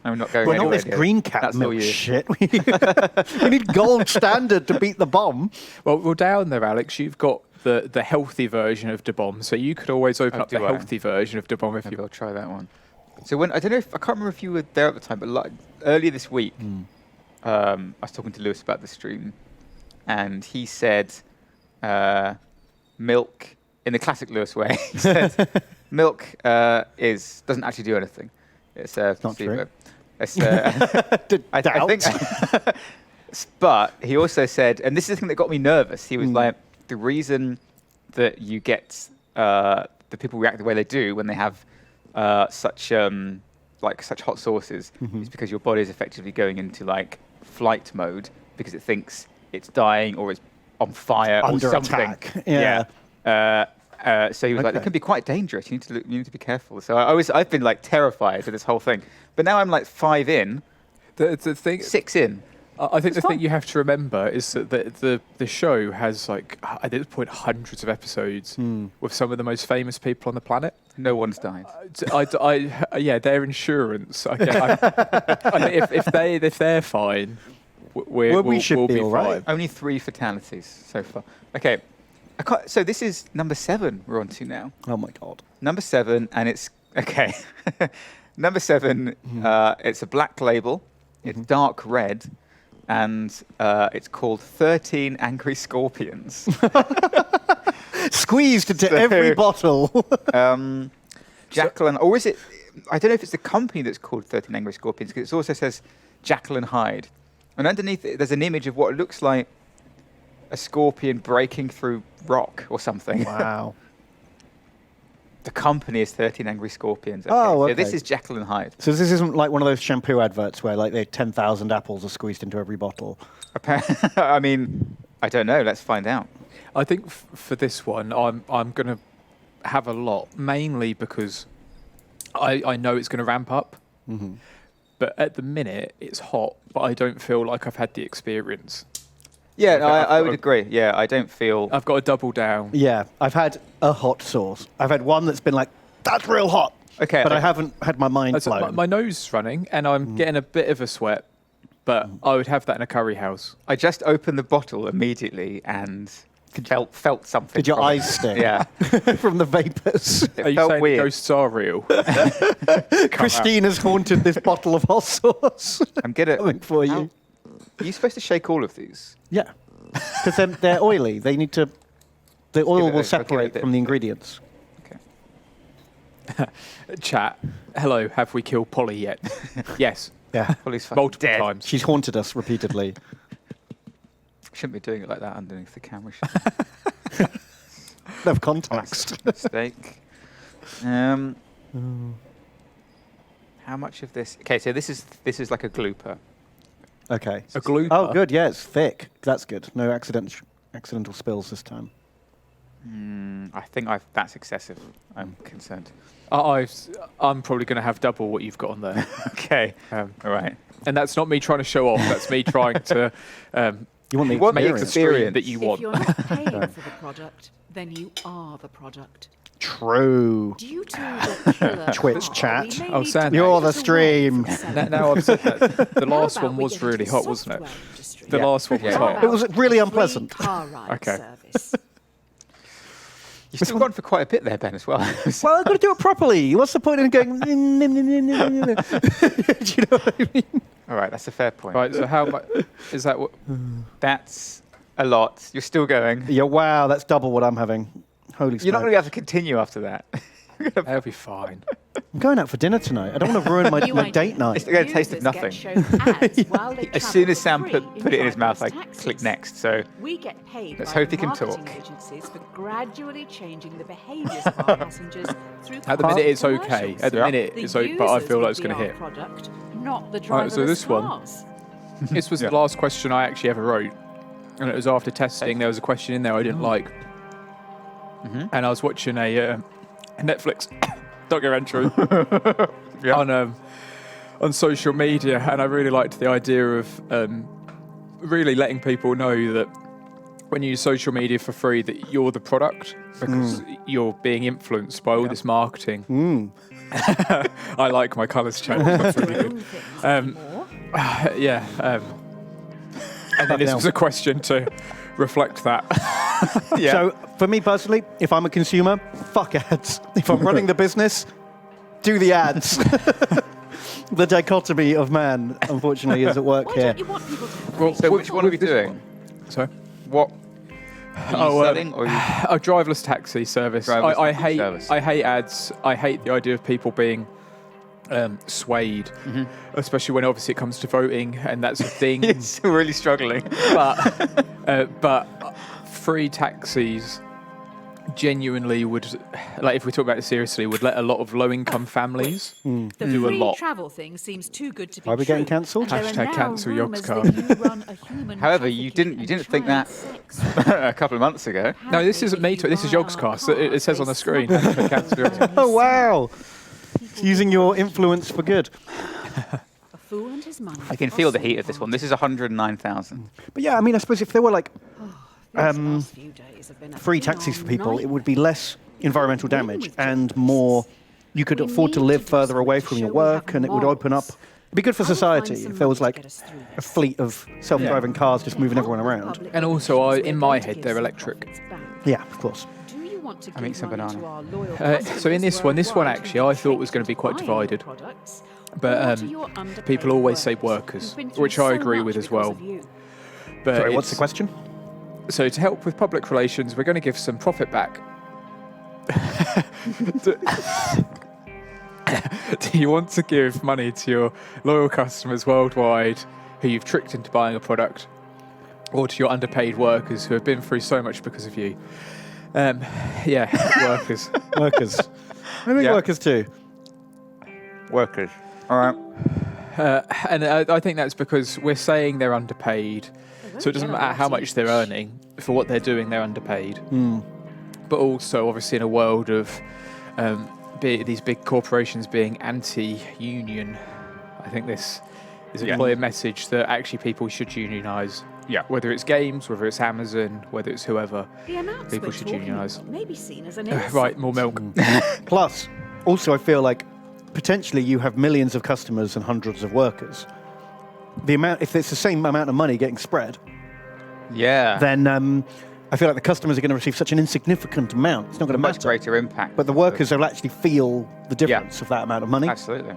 [SPEAKER 1] I'm not going
[SPEAKER 2] Well, not
[SPEAKER 1] anywhere
[SPEAKER 2] this
[SPEAKER 1] near it.
[SPEAKER 2] green cat
[SPEAKER 1] That's all
[SPEAKER 2] milk
[SPEAKER 1] you.
[SPEAKER 2] shit. We need gold standard to beat the bomb.
[SPEAKER 3] Well, down there, Alex, you've got the healthy version of De Bomb, so you could always open up the
[SPEAKER 1] do I?
[SPEAKER 3] healthy version of De Bomb if
[SPEAKER 1] Maybe
[SPEAKER 3] you.
[SPEAKER 1] I'll try that one. So when I don't know if I can't remember if you were there at the time, but like earlier this week, I was talking to Lewis about the stream, and he said milk in the classic Lewis way. He said milk doesn't actually do anything. It's
[SPEAKER 2] not
[SPEAKER 1] placebo.
[SPEAKER 2] true.
[SPEAKER 1] It's, I think. But he also said, and this is the thing that got me nervous. He was like, the reason that you get the people react the way they do when they have such hot sauces is because your body is effectively going into like flight mode because it thinks it's dying or it's on fire
[SPEAKER 2] Under
[SPEAKER 1] or something.
[SPEAKER 2] attack. Yeah.
[SPEAKER 1] So he was like, it
[SPEAKER 2] Okay.
[SPEAKER 1] can be quite dangerous. You need to be careful. So I've been like terrified of this whole thing. But now I'm like 5 in,
[SPEAKER 3] The thing,
[SPEAKER 1] 6 in.
[SPEAKER 3] I think the thing you have to remember is that the show has like at this point hundreds of episodes with some of the most famous people on the planet.
[SPEAKER 1] No one's died.
[SPEAKER 3] Yeah, their insurance. I mean, if they're fine,
[SPEAKER 2] We should
[SPEAKER 3] we'll
[SPEAKER 2] be
[SPEAKER 3] be
[SPEAKER 2] all
[SPEAKER 3] fine.
[SPEAKER 2] right.
[SPEAKER 1] Only 3 fatalities so far. Okay. So this is number 7 we're on to now.
[SPEAKER 2] Oh my god.
[SPEAKER 1] Number 7, and it's okay. Number 7, it's a black label. It's dark red, and it's called 13 Angry Scorpions.
[SPEAKER 2] Squeezed into every bottle.
[SPEAKER 1] Jacqueline, or is it? I don't know if it's the company that's called 13 Angry Scorpions, because it also says Jacqueline Hyde, and underneath it, there's an image of what looks like a scorpion breaking through rock or something.
[SPEAKER 2] Wow.
[SPEAKER 1] The company is 13 Angry Scorpions.
[SPEAKER 2] Oh,
[SPEAKER 1] So this
[SPEAKER 2] okay.
[SPEAKER 1] is Jacqueline Hyde.
[SPEAKER 2] So this isn't like one of those shampoo adverts where like 10,000 apples are squeezed into every bottle.
[SPEAKER 1] I mean, I don't know. Let's find out.
[SPEAKER 3] I think for this one, I'm going to have a lot, mainly because I know it's going to ramp up. But at the minute, it's hot, but I don't feel like I've had the experience.
[SPEAKER 1] Yeah,
[SPEAKER 3] Okay,
[SPEAKER 1] I would agree. Yeah, I don't feel.
[SPEAKER 3] I've got to double down.
[SPEAKER 2] Yeah, I've had a hot sauce. I've had one that's been like, that's real hot.
[SPEAKER 1] Okay,
[SPEAKER 2] But I haven't had my mind
[SPEAKER 3] So
[SPEAKER 2] blown.
[SPEAKER 3] my nose is running, and I'm getting a bit of a sweat, but I would have that in a curry house.
[SPEAKER 1] I just opened the bottle immediately and felt something.
[SPEAKER 2] Did your
[SPEAKER 1] from it.
[SPEAKER 2] eyes sting?
[SPEAKER 1] Yeah,
[SPEAKER 2] From the vapors.
[SPEAKER 1] it
[SPEAKER 3] Are you
[SPEAKER 1] felt
[SPEAKER 3] saying
[SPEAKER 1] weird.
[SPEAKER 3] the ghosts are real?
[SPEAKER 2] Christine has haunted this bottle of hot sauce.
[SPEAKER 1] I'm good at.
[SPEAKER 2] Coming for you.
[SPEAKER 1] Are you supposed to shake all of these?
[SPEAKER 2] Yeah. Because they're oily. They need to. The oil
[SPEAKER 1] it a-
[SPEAKER 2] will
[SPEAKER 1] give it a
[SPEAKER 2] separate
[SPEAKER 1] bit.
[SPEAKER 2] from the ingredients.
[SPEAKER 1] Okay.
[SPEAKER 3] Chat. Hello, have we killed Polly yet? Yes,
[SPEAKER 2] Yeah.
[SPEAKER 1] Polly's fucking
[SPEAKER 3] multiple
[SPEAKER 1] dead.
[SPEAKER 3] times.
[SPEAKER 2] She's haunted us repeatedly.
[SPEAKER 1] Shouldn't be doing it like that underneath the camera. should
[SPEAKER 2] Of context.
[SPEAKER 1] we? Mistake. How much of this? Okay, so this is like a glooper.
[SPEAKER 2] Okay.
[SPEAKER 3] A glooper?
[SPEAKER 2] Oh, good. Yeah, it's thick. That's good. No accidental spills this time.
[SPEAKER 1] I think that's excessive. I'm concerned.
[SPEAKER 3] I'm probably going to have double what you've got on there.
[SPEAKER 1] Okay. All right.
[SPEAKER 3] And that's not me trying to show off. That's me trying to
[SPEAKER 2] You want the
[SPEAKER 1] want the
[SPEAKER 3] make the
[SPEAKER 2] experience.
[SPEAKER 3] stream that you
[SPEAKER 4] If
[SPEAKER 3] want.
[SPEAKER 4] you're not paying for the product, then you are the product.
[SPEAKER 2] True.
[SPEAKER 4] Due to the killer
[SPEAKER 2] Twitch
[SPEAKER 4] car,
[SPEAKER 2] chat.
[SPEAKER 4] we may
[SPEAKER 3] Oh,
[SPEAKER 4] need
[SPEAKER 3] Sam.
[SPEAKER 4] to
[SPEAKER 2] You're
[SPEAKER 4] go
[SPEAKER 2] the
[SPEAKER 4] to
[SPEAKER 2] stream.
[SPEAKER 4] work for
[SPEAKER 3] Now I've said that. The
[SPEAKER 4] How
[SPEAKER 3] last
[SPEAKER 4] about
[SPEAKER 3] one
[SPEAKER 4] we
[SPEAKER 3] was
[SPEAKER 4] get into
[SPEAKER 3] really
[SPEAKER 4] the
[SPEAKER 3] hot, wasn't it?
[SPEAKER 4] software industry?
[SPEAKER 3] The last one was
[SPEAKER 1] Yeah.
[SPEAKER 3] hot.
[SPEAKER 2] It was really
[SPEAKER 4] Free
[SPEAKER 2] unpleasant.
[SPEAKER 4] car ride
[SPEAKER 3] Okay.
[SPEAKER 4] service.
[SPEAKER 1] You've still gone for quite a bit there, Ben, as well.
[SPEAKER 2] Well, I've got to do it properly. What's the point in going? Do you know what I mean?
[SPEAKER 1] All right, that's a fair point.
[SPEAKER 3] Right, so how much is that? What,
[SPEAKER 1] That's a lot. You're still going.
[SPEAKER 2] Yeah, wow, that's double what I'm having. Holy
[SPEAKER 1] You're not
[SPEAKER 2] smoke.
[SPEAKER 1] going to be able to continue after that.
[SPEAKER 3] that'll be fine.
[SPEAKER 2] I'm going out for dinner tonight. I don't want to ruin my,
[SPEAKER 4] New
[SPEAKER 2] my
[SPEAKER 4] idea.
[SPEAKER 2] date night.
[SPEAKER 1] It's going to taste of
[SPEAKER 4] Users get
[SPEAKER 1] nothing.
[SPEAKER 4] shown ads while they
[SPEAKER 1] As soon
[SPEAKER 4] travel
[SPEAKER 1] as Sam
[SPEAKER 4] for free
[SPEAKER 1] put it in his mouth, I
[SPEAKER 4] driverless taxis.
[SPEAKER 1] click next. So
[SPEAKER 4] We get paid
[SPEAKER 1] Let's
[SPEAKER 4] by
[SPEAKER 1] hope he can
[SPEAKER 4] marketing
[SPEAKER 1] talk.
[SPEAKER 4] agencies for gradually changing the behaviours of our passengers through
[SPEAKER 3] At the minute, it's okay.
[SPEAKER 4] commercials.
[SPEAKER 3] At the
[SPEAKER 1] Yeah.
[SPEAKER 3] minute,
[SPEAKER 4] The
[SPEAKER 3] it's okay, but I
[SPEAKER 4] users
[SPEAKER 3] feel like
[SPEAKER 4] will
[SPEAKER 3] it's
[SPEAKER 4] be
[SPEAKER 3] going to
[SPEAKER 4] our
[SPEAKER 3] hit.
[SPEAKER 4] product, not the driverless
[SPEAKER 3] Right, so this one-
[SPEAKER 4] cars.
[SPEAKER 3] This was
[SPEAKER 1] Yeah.
[SPEAKER 3] the last question I actually ever wrote, and it was after testing. There was a question in there I didn't like, and I was watching a Netflix documentary on social media, and I really liked the idea of really letting people know that when you use social media for free, that you're the product because you're being influenced by all this marketing. I like my colours changed. That's really good. And then this was a question to reflect that.
[SPEAKER 2] So for me personally, if I'm a consumer, fuck ads. If I'm running the business, do the ads. The dichotomy of man, unfortunately, is at work
[SPEAKER 4] Why
[SPEAKER 2] here.
[SPEAKER 4] don't you want people to have
[SPEAKER 1] Well, so which one are we doing?
[SPEAKER 3] Sorry?
[SPEAKER 1] What? Are you selling or are you...
[SPEAKER 3] A driverless taxi service.
[SPEAKER 1] Driverless
[SPEAKER 3] I
[SPEAKER 1] taxi
[SPEAKER 3] hate
[SPEAKER 1] service.
[SPEAKER 3] I hate ads. I hate the idea of people being swayed, especially when obviously it comes to voting and that's a thing.
[SPEAKER 1] It's really struggling.
[SPEAKER 3] But free taxis genuinely would, like if we talk about it seriously, would let a lot of low-income families
[SPEAKER 4] The
[SPEAKER 3] do a
[SPEAKER 4] free
[SPEAKER 3] lot.
[SPEAKER 4] travel thing seems too good to be
[SPEAKER 2] Are we
[SPEAKER 4] true.
[SPEAKER 2] getting cancelled?
[SPEAKER 4] And there are
[SPEAKER 3] Hashtag
[SPEAKER 4] now
[SPEAKER 3] cancel
[SPEAKER 4] rumours
[SPEAKER 3] Yogscast.
[SPEAKER 4] that you run a human
[SPEAKER 1] However, you
[SPEAKER 4] trafficking
[SPEAKER 1] didn't
[SPEAKER 4] and
[SPEAKER 1] think
[SPEAKER 4] child
[SPEAKER 1] that
[SPEAKER 4] sex
[SPEAKER 1] a couple of months ago.
[SPEAKER 3] No, this isn't me. This is Yogscast. It says on the screen. Hashtag cancel Yogscast.
[SPEAKER 2] Oh, wow. It's using your influence for good.
[SPEAKER 4] A fool and his money.
[SPEAKER 1] I can feel the heat of this one. This is 109,000.
[SPEAKER 2] But yeah, I mean, I suppose if there were like
[SPEAKER 4] These last few days have been a
[SPEAKER 2] free taxis for people,
[SPEAKER 4] beyond
[SPEAKER 2] it would be less environmental damage and more, you could afford to live further away from your work, and it would open up. It'd be good for society if there was like a fleet of self-driving cars just moving everyone around.
[SPEAKER 3] And also, in my head, they're electric.
[SPEAKER 2] Yeah, of course.
[SPEAKER 4] Do you want to
[SPEAKER 1] I mean,
[SPEAKER 4] give
[SPEAKER 1] some
[SPEAKER 4] money
[SPEAKER 1] banana.
[SPEAKER 4] to our loyal
[SPEAKER 3] So in
[SPEAKER 4] customers
[SPEAKER 3] this one
[SPEAKER 4] worldwide
[SPEAKER 3] actually,
[SPEAKER 4] who've
[SPEAKER 3] I thought
[SPEAKER 4] been
[SPEAKER 3] was going to be quite
[SPEAKER 4] buying
[SPEAKER 3] divided.
[SPEAKER 4] products,
[SPEAKER 3] But
[SPEAKER 4] or to your underpaid
[SPEAKER 3] people always say
[SPEAKER 4] workers
[SPEAKER 3] workers,
[SPEAKER 4] who've been through
[SPEAKER 3] which I
[SPEAKER 4] so
[SPEAKER 3] agree
[SPEAKER 4] much
[SPEAKER 3] with as
[SPEAKER 4] because
[SPEAKER 3] well.
[SPEAKER 4] of you?
[SPEAKER 3] But
[SPEAKER 2] Sorry, what's the
[SPEAKER 3] it's-
[SPEAKER 2] question?
[SPEAKER 3] So to help with public relations, we're going to give some profit back. Do you want to give money to your loyal customers worldwide who you've tricked into buying a product, or to your underpaid workers who have been through so much because of you? Workers.
[SPEAKER 2] Workers. I think
[SPEAKER 1] Yeah.
[SPEAKER 2] workers too.
[SPEAKER 1] Workers. All right.
[SPEAKER 3] And I think that's because we're saying they're underpaid, so it doesn't matter how much they're earning. For what they're doing, they're underpaid. But also, obviously, in a world of these big corporations being anti-union, I think this is a clear message that actually people should unionise.
[SPEAKER 1] Yeah.
[SPEAKER 3] Whether it's games, whether it's Amazon, whether it's whoever.
[SPEAKER 4] The amounts
[SPEAKER 3] People
[SPEAKER 4] we're
[SPEAKER 3] should
[SPEAKER 4] talking
[SPEAKER 3] unionise.
[SPEAKER 4] about may be seen as an insult.
[SPEAKER 3] Right, more milk.
[SPEAKER 2] Plus, also I feel like potentially you have millions of customers and hundreds of workers. The amount, if it's the same amount of money getting spread,
[SPEAKER 1] Yeah.
[SPEAKER 2] then I feel like the customers are going to receive such an insignificant amount. It's not going to
[SPEAKER 1] much
[SPEAKER 2] matter.
[SPEAKER 1] greater impact.
[SPEAKER 2] But the workers will actually feel the difference of that amount of money.
[SPEAKER 1] Absolutely.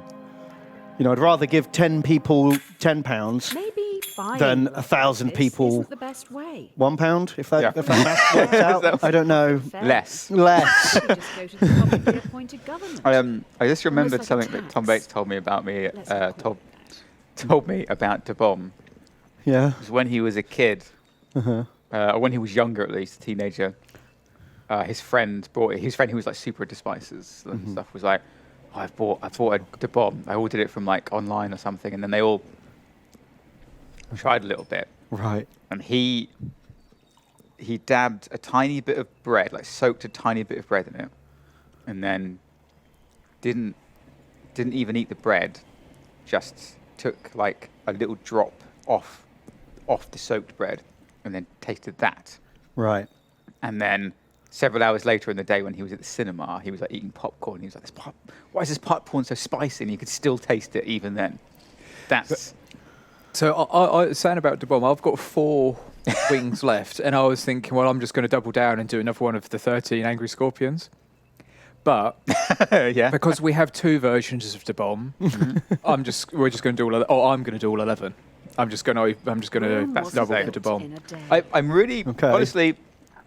[SPEAKER 2] You know, I'd rather give 10 people £10
[SPEAKER 4] Maybe buying
[SPEAKER 2] than
[SPEAKER 4] the
[SPEAKER 2] 1,000
[SPEAKER 4] office
[SPEAKER 2] people
[SPEAKER 4] isn't the best way.
[SPEAKER 2] £1, if that,
[SPEAKER 1] Yeah.
[SPEAKER 2] if that math works out. I don't know.
[SPEAKER 4] Fair.
[SPEAKER 1] Less.
[SPEAKER 2] Less.
[SPEAKER 4] Maybe just go to the publicly appointed government.
[SPEAKER 1] I just remembered
[SPEAKER 4] like a
[SPEAKER 1] something that Tom
[SPEAKER 4] tax.
[SPEAKER 1] Bates told me about me.
[SPEAKER 4] Let's not call
[SPEAKER 1] Told me about De Bomb.
[SPEAKER 2] Yeah.
[SPEAKER 1] It was when he was a kid, or when he was younger at least, a teenager. His friend who was like super into spices and stuff was like, oh, I bought a De Bomb. I ordered it from like online or something, and then they all tried a little bit,
[SPEAKER 2] Right.
[SPEAKER 1] and he dabbed a tiny bit of bread, like soaked a tiny bit of bread in it, and then didn't even eat the bread, just took like a little drop off the soaked bread, and then tasted that.
[SPEAKER 2] Right.
[SPEAKER 1] And then several hours later in the day, when he was at the cinema, he was like eating popcorn. He was like, why is this popcorn so spicy? And you could still taste it even then. That's
[SPEAKER 3] So I was saying about De Bomb, I've got 4 wings left, and I was thinking, well, I'm just going to double down and do another one of the 13 Angry Scorpions. But
[SPEAKER 1] yeah.
[SPEAKER 3] because we have 2 versions of De Bomb, we're just going to do I'm going to do all 11. I'm just going to
[SPEAKER 4] Rome wasn't
[SPEAKER 3] double
[SPEAKER 1] built
[SPEAKER 3] the De
[SPEAKER 4] built
[SPEAKER 3] Bomb.
[SPEAKER 4] in a day.
[SPEAKER 1] I'm really,
[SPEAKER 2] Okay.
[SPEAKER 1] honestly,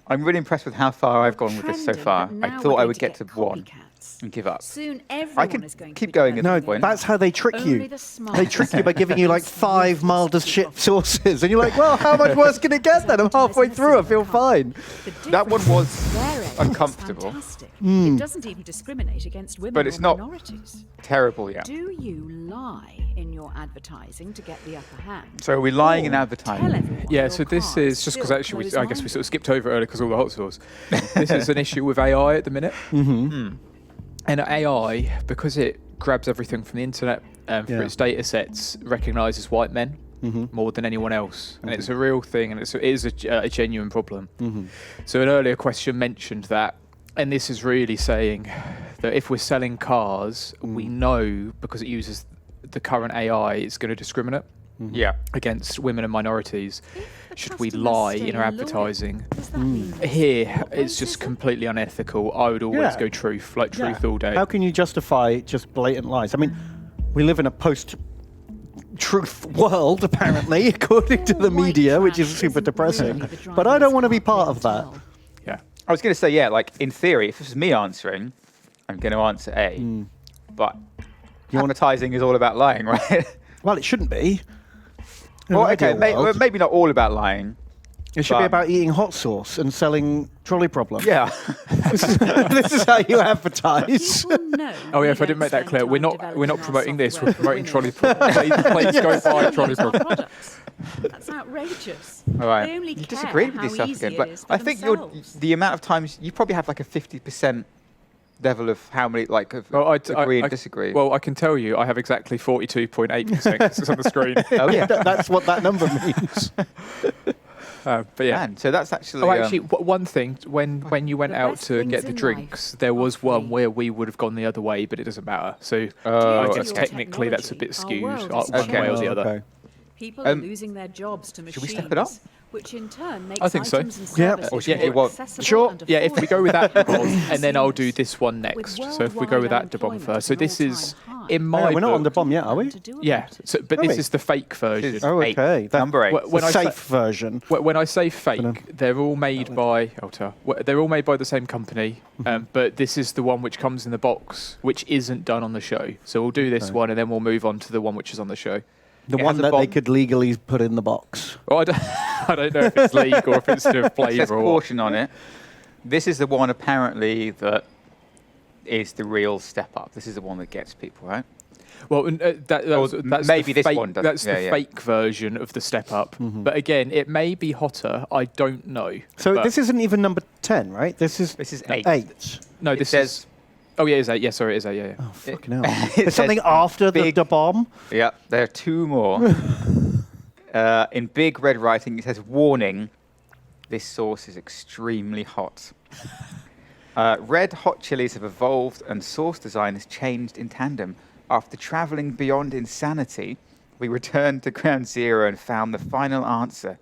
[SPEAKER 1] I'm really impressed with how far I've gone with this so
[SPEAKER 4] Trending,
[SPEAKER 1] far.
[SPEAKER 4] but
[SPEAKER 1] I
[SPEAKER 4] now
[SPEAKER 1] thought
[SPEAKER 4] we're
[SPEAKER 1] I
[SPEAKER 4] going
[SPEAKER 1] would get to 1
[SPEAKER 4] copycats.
[SPEAKER 1] and give up.
[SPEAKER 4] Soon everyone
[SPEAKER 1] can
[SPEAKER 4] is going to
[SPEAKER 1] keep
[SPEAKER 4] be
[SPEAKER 1] going at
[SPEAKER 2] No,
[SPEAKER 1] this point.
[SPEAKER 2] that's how they trick
[SPEAKER 4] Only
[SPEAKER 2] you.
[SPEAKER 4] the smart
[SPEAKER 2] They trick you by giving you like
[SPEAKER 4] use
[SPEAKER 2] 5 milder
[SPEAKER 4] ruthless
[SPEAKER 2] shit
[SPEAKER 4] profit.
[SPEAKER 2] sauces, and you're like, well, how much worse can it get then? I'm halfway through. I feel fine.
[SPEAKER 4] The
[SPEAKER 1] That one
[SPEAKER 4] difference
[SPEAKER 1] was
[SPEAKER 4] is their end is
[SPEAKER 1] uncomfortable.
[SPEAKER 4] fantastic. It doesn't even discriminate against women
[SPEAKER 1] But it's
[SPEAKER 4] or
[SPEAKER 1] not-
[SPEAKER 4] minorities.
[SPEAKER 1] Terrible, yeah.
[SPEAKER 4] Do you lie in your advertising to get the upper hand?
[SPEAKER 1] So are we lying in
[SPEAKER 4] Or
[SPEAKER 1] advertising?
[SPEAKER 4] tell everyone
[SPEAKER 3] Yeah,
[SPEAKER 4] your
[SPEAKER 3] so this
[SPEAKER 4] car
[SPEAKER 3] is just because
[SPEAKER 4] still
[SPEAKER 3] actually,
[SPEAKER 4] closed
[SPEAKER 3] I guess we sort
[SPEAKER 4] minded.
[SPEAKER 3] of skipped over it earlier because all the hot sauce. This is an issue with AI at the minute. And AI, because it grabs everything from the internet, for its data sets recognises white men more than anyone else. And it's a real thing, and it is a genuine problem. So an earlier question mentioned that, and this is really saying that if we're selling cars, we know, because it uses the current AI, it's going to discriminate against women and minorities. Should we lie in our advertising? Here, it's just completely unethical. I would always go truth, like truth all day.
[SPEAKER 2] How can you justify just blatant lies? I mean, we live in a post-truth world, apparently, according to the media, which is super depressing. But I don't want to be part of that.
[SPEAKER 3] Yeah.
[SPEAKER 1] I was going to say, like, in theory, if this was me answering, I'm going to answer A. But monetizing is all about lying, right?
[SPEAKER 2] Well, it shouldn't be.
[SPEAKER 1] Well, okay, maybe not all about lying.
[SPEAKER 2] It should be about eating hot sauce and selling Trolley Problem.
[SPEAKER 1] Yeah.
[SPEAKER 2] This is how you advertise.
[SPEAKER 3] Oh yeah, if I didn't make that clear, we're not promoting this. We're promoting Trolley Problem. Please go buy Trolley Problem.
[SPEAKER 4] That's outrageous.
[SPEAKER 1] All right.
[SPEAKER 4] They only
[SPEAKER 1] You
[SPEAKER 4] care
[SPEAKER 1] disagree with
[SPEAKER 4] how
[SPEAKER 1] yourself
[SPEAKER 4] easy
[SPEAKER 1] again,
[SPEAKER 4] it
[SPEAKER 1] but
[SPEAKER 4] is for
[SPEAKER 1] I think
[SPEAKER 4] themselves.
[SPEAKER 1] the amount of times you probably have like a 50% level of how many agree and disagree.
[SPEAKER 3] Well, I can tell you, I have exactly 42.8%. It's on the screen.
[SPEAKER 1] Oh yeah,
[SPEAKER 2] That's what that number means.
[SPEAKER 3] But yeah.
[SPEAKER 1] Man, so that's actually.
[SPEAKER 3] Oh, actually, one thing. When you went
[SPEAKER 4] The
[SPEAKER 3] out
[SPEAKER 4] best
[SPEAKER 3] to
[SPEAKER 4] things
[SPEAKER 3] get the
[SPEAKER 4] in
[SPEAKER 3] drinks,
[SPEAKER 4] life
[SPEAKER 3] there
[SPEAKER 4] are
[SPEAKER 3] was one
[SPEAKER 4] free.
[SPEAKER 3] where we would have gone the other way, but it doesn't matter. So
[SPEAKER 1] Oh,
[SPEAKER 3] I
[SPEAKER 4] Due
[SPEAKER 3] guess
[SPEAKER 4] to your
[SPEAKER 3] technically that's a bit
[SPEAKER 4] technology,
[SPEAKER 3] skewed,
[SPEAKER 4] our world
[SPEAKER 3] one
[SPEAKER 4] is
[SPEAKER 3] way or the
[SPEAKER 4] changing.
[SPEAKER 3] other.
[SPEAKER 2] Okay.
[SPEAKER 4] People are losing their jobs to
[SPEAKER 1] should we
[SPEAKER 4] machines,
[SPEAKER 1] step it up?
[SPEAKER 4] which in turn makes
[SPEAKER 3] I think so.
[SPEAKER 4] items and
[SPEAKER 2] Yeah.
[SPEAKER 4] services
[SPEAKER 1] Yeah,
[SPEAKER 4] more
[SPEAKER 1] well,
[SPEAKER 4] accessible
[SPEAKER 2] sure.
[SPEAKER 4] and
[SPEAKER 3] Yeah, if we go with that,
[SPEAKER 4] affordable.
[SPEAKER 3] and then I'll do this one
[SPEAKER 4] With
[SPEAKER 3] next. So if we go with that
[SPEAKER 4] worldwide
[SPEAKER 3] Debom first. So this is
[SPEAKER 4] unemployment at an
[SPEAKER 3] in my
[SPEAKER 2] Hang on, we're not on the
[SPEAKER 3] book.
[SPEAKER 2] bomb yet, are we?
[SPEAKER 4] To do
[SPEAKER 3] Yeah,
[SPEAKER 4] about it.
[SPEAKER 3] so, but
[SPEAKER 2] Are
[SPEAKER 3] this
[SPEAKER 2] we?
[SPEAKER 3] is the fake version.
[SPEAKER 2] Oh,
[SPEAKER 1] Eight.
[SPEAKER 2] okay.
[SPEAKER 1] Number 8.
[SPEAKER 3] When
[SPEAKER 2] the
[SPEAKER 3] I
[SPEAKER 2] safe
[SPEAKER 3] say-
[SPEAKER 2] version.
[SPEAKER 3] When I say fake, they're all made by they're all made by the same company, but this is the one which comes in the box, which isn't done on the show. So we'll do this one, and then we'll move on to the one which is on the show.
[SPEAKER 2] The
[SPEAKER 1] It
[SPEAKER 2] one
[SPEAKER 1] has a
[SPEAKER 2] that they
[SPEAKER 1] bomb.
[SPEAKER 2] could legally put in the box.
[SPEAKER 3] Well, I don't know if it's legal or if it's to
[SPEAKER 1] It says
[SPEAKER 3] flavour or what.
[SPEAKER 1] caution on it. This is the one apparently that is the real step up. This is the one that gets people, right?
[SPEAKER 3] Well, that's
[SPEAKER 1] maybe
[SPEAKER 3] the
[SPEAKER 1] this
[SPEAKER 3] fake,
[SPEAKER 1] one does.
[SPEAKER 3] That's
[SPEAKER 1] Yeah,
[SPEAKER 3] the
[SPEAKER 1] yeah.
[SPEAKER 3] fake version of the step up. But again, it may be hotter. I don't know.
[SPEAKER 2] So
[SPEAKER 3] But-
[SPEAKER 2] this isn't even number 10, right? This is
[SPEAKER 1] 8.
[SPEAKER 2] 8.
[SPEAKER 3] no.
[SPEAKER 1] It
[SPEAKER 3] This
[SPEAKER 1] says
[SPEAKER 3] is. Oh yeah, it is 8. Yeah, sorry, it is 8. Yeah.
[SPEAKER 2] Oh, fucking hell.
[SPEAKER 1] it
[SPEAKER 2] There's something
[SPEAKER 1] says
[SPEAKER 2] after
[SPEAKER 1] big-
[SPEAKER 2] the bomb.
[SPEAKER 1] Yeah, there are 2 more. In big red writing, it says, "Warning: this sauce is extremely hot." Red hot chilies have evolved, and sauce design has changed in tandem. After traveling beyond insanity, we returned to ground zero and found the final answer.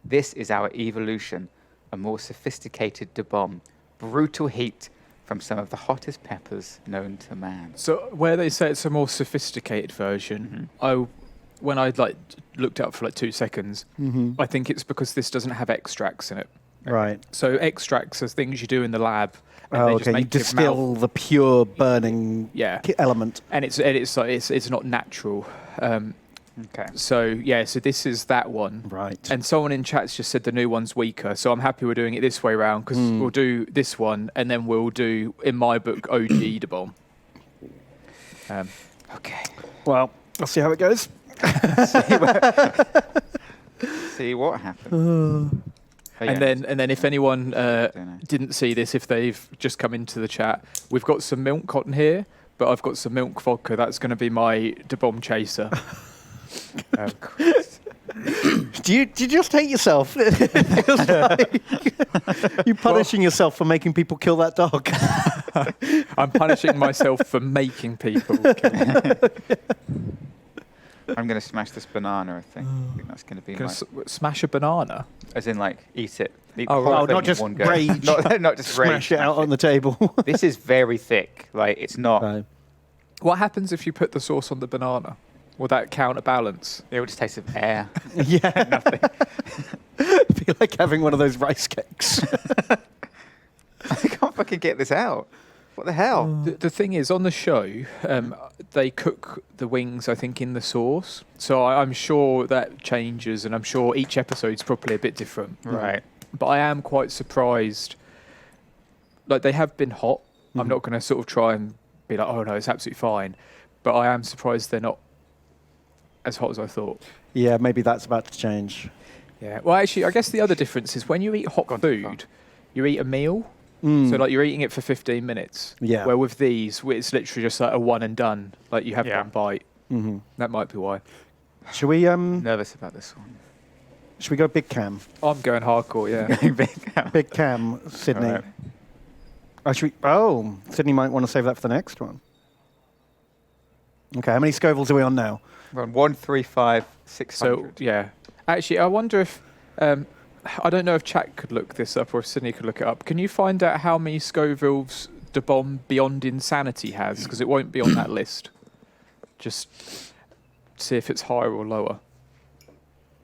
[SPEAKER 1] This is our evolution: a more sophisticated de bomb, brutal heat from some of the hottest peppers known to man.
[SPEAKER 3] So where they say it's a more sophisticated version, when I looked up for 2 seconds, I think it's because this doesn't have extracts in it.
[SPEAKER 2] Right.
[SPEAKER 3] So extracts are things you do in the lab, and
[SPEAKER 2] Oh,
[SPEAKER 3] they just
[SPEAKER 2] okay. You
[SPEAKER 3] make your
[SPEAKER 2] distill
[SPEAKER 3] mouth,
[SPEAKER 2] the pure burning element.
[SPEAKER 3] and it's not natural.
[SPEAKER 1] Okay.
[SPEAKER 3] So this is that one.
[SPEAKER 2] Right.
[SPEAKER 3] And someone in chat's just said the new one's weaker, so I'm happy we're doing it this way around because we'll do this one, and then we'll do, in my book, OG de bomb.
[SPEAKER 1] Okay.
[SPEAKER 2] Well, I'll see how it goes.
[SPEAKER 1] See what happens. Oh, yeah.
[SPEAKER 3] And then if anyone
[SPEAKER 1] know.
[SPEAKER 3] didn't see this, if they've just come into the chat, we've got some milk cotton here, but I've got some milk vodka. That's going to be my de bomb chaser.
[SPEAKER 2] Do you just hate yourself? It feels like you're punishing yourself for making people kill that dog.
[SPEAKER 3] I'm punishing myself for making people kill me.
[SPEAKER 1] I'm going to smash this banana, I think. I think that's going to be
[SPEAKER 3] Gonna
[SPEAKER 1] my...
[SPEAKER 3] smash a banana.
[SPEAKER 1] As in, eat it. Eat
[SPEAKER 3] Oh,
[SPEAKER 1] the whole
[SPEAKER 3] right.
[SPEAKER 1] thing
[SPEAKER 2] Not
[SPEAKER 1] in
[SPEAKER 2] just
[SPEAKER 1] one go.
[SPEAKER 2] rage.
[SPEAKER 1] Not just rage.
[SPEAKER 2] Smash it out on the table.
[SPEAKER 1] This is very thick. It's not...
[SPEAKER 2] Right.
[SPEAKER 3] What happens if you put the sauce on the banana? Will that counterbalance?
[SPEAKER 1] It would just taste of air.
[SPEAKER 2] Yeah.
[SPEAKER 1] Nothing.
[SPEAKER 2] It'd be like having one of those rice cakes.
[SPEAKER 1] I can't fucking get this out. What the hell?
[SPEAKER 3] The thing is, on the show, they cook the wings, I think, in the sauce. So I'm sure that changes, and I'm sure each episode's probably a bit different.
[SPEAKER 1] Right.
[SPEAKER 3] But I am quite surprised. They have been hot. I'm not going to sort of try and be like, oh no, it's absolutely fine. But I am surprised they're not as hot as I thought.
[SPEAKER 2] Yeah, maybe that's about to change.
[SPEAKER 3] Yeah. Well, actually, I guess the other difference is when you eat hot food, you eat a meal. So you're eating it for 15 minutes.
[SPEAKER 2] Yeah.
[SPEAKER 3] Where with these, it's literally just a one and done. You have one bite. That might be why.
[SPEAKER 2] Should we
[SPEAKER 1] Nervous about this one.
[SPEAKER 2] should we go big cam?
[SPEAKER 3] I'm going hardcore, yeah.
[SPEAKER 2] Big cam, Sydney.
[SPEAKER 1] All right.
[SPEAKER 2] Sydney might want to save that for the next one. Okay, how many Scovilles are we on now?
[SPEAKER 1] We're on 135, 600.
[SPEAKER 3] So, yeah. Actually, I wonder if... I don't know if chat could look this up or if Sydney could look it up. Can you find out how many Scovilles the bomb Beyond Insanity has? Because it won't be on that list. Just see if it's higher or lower.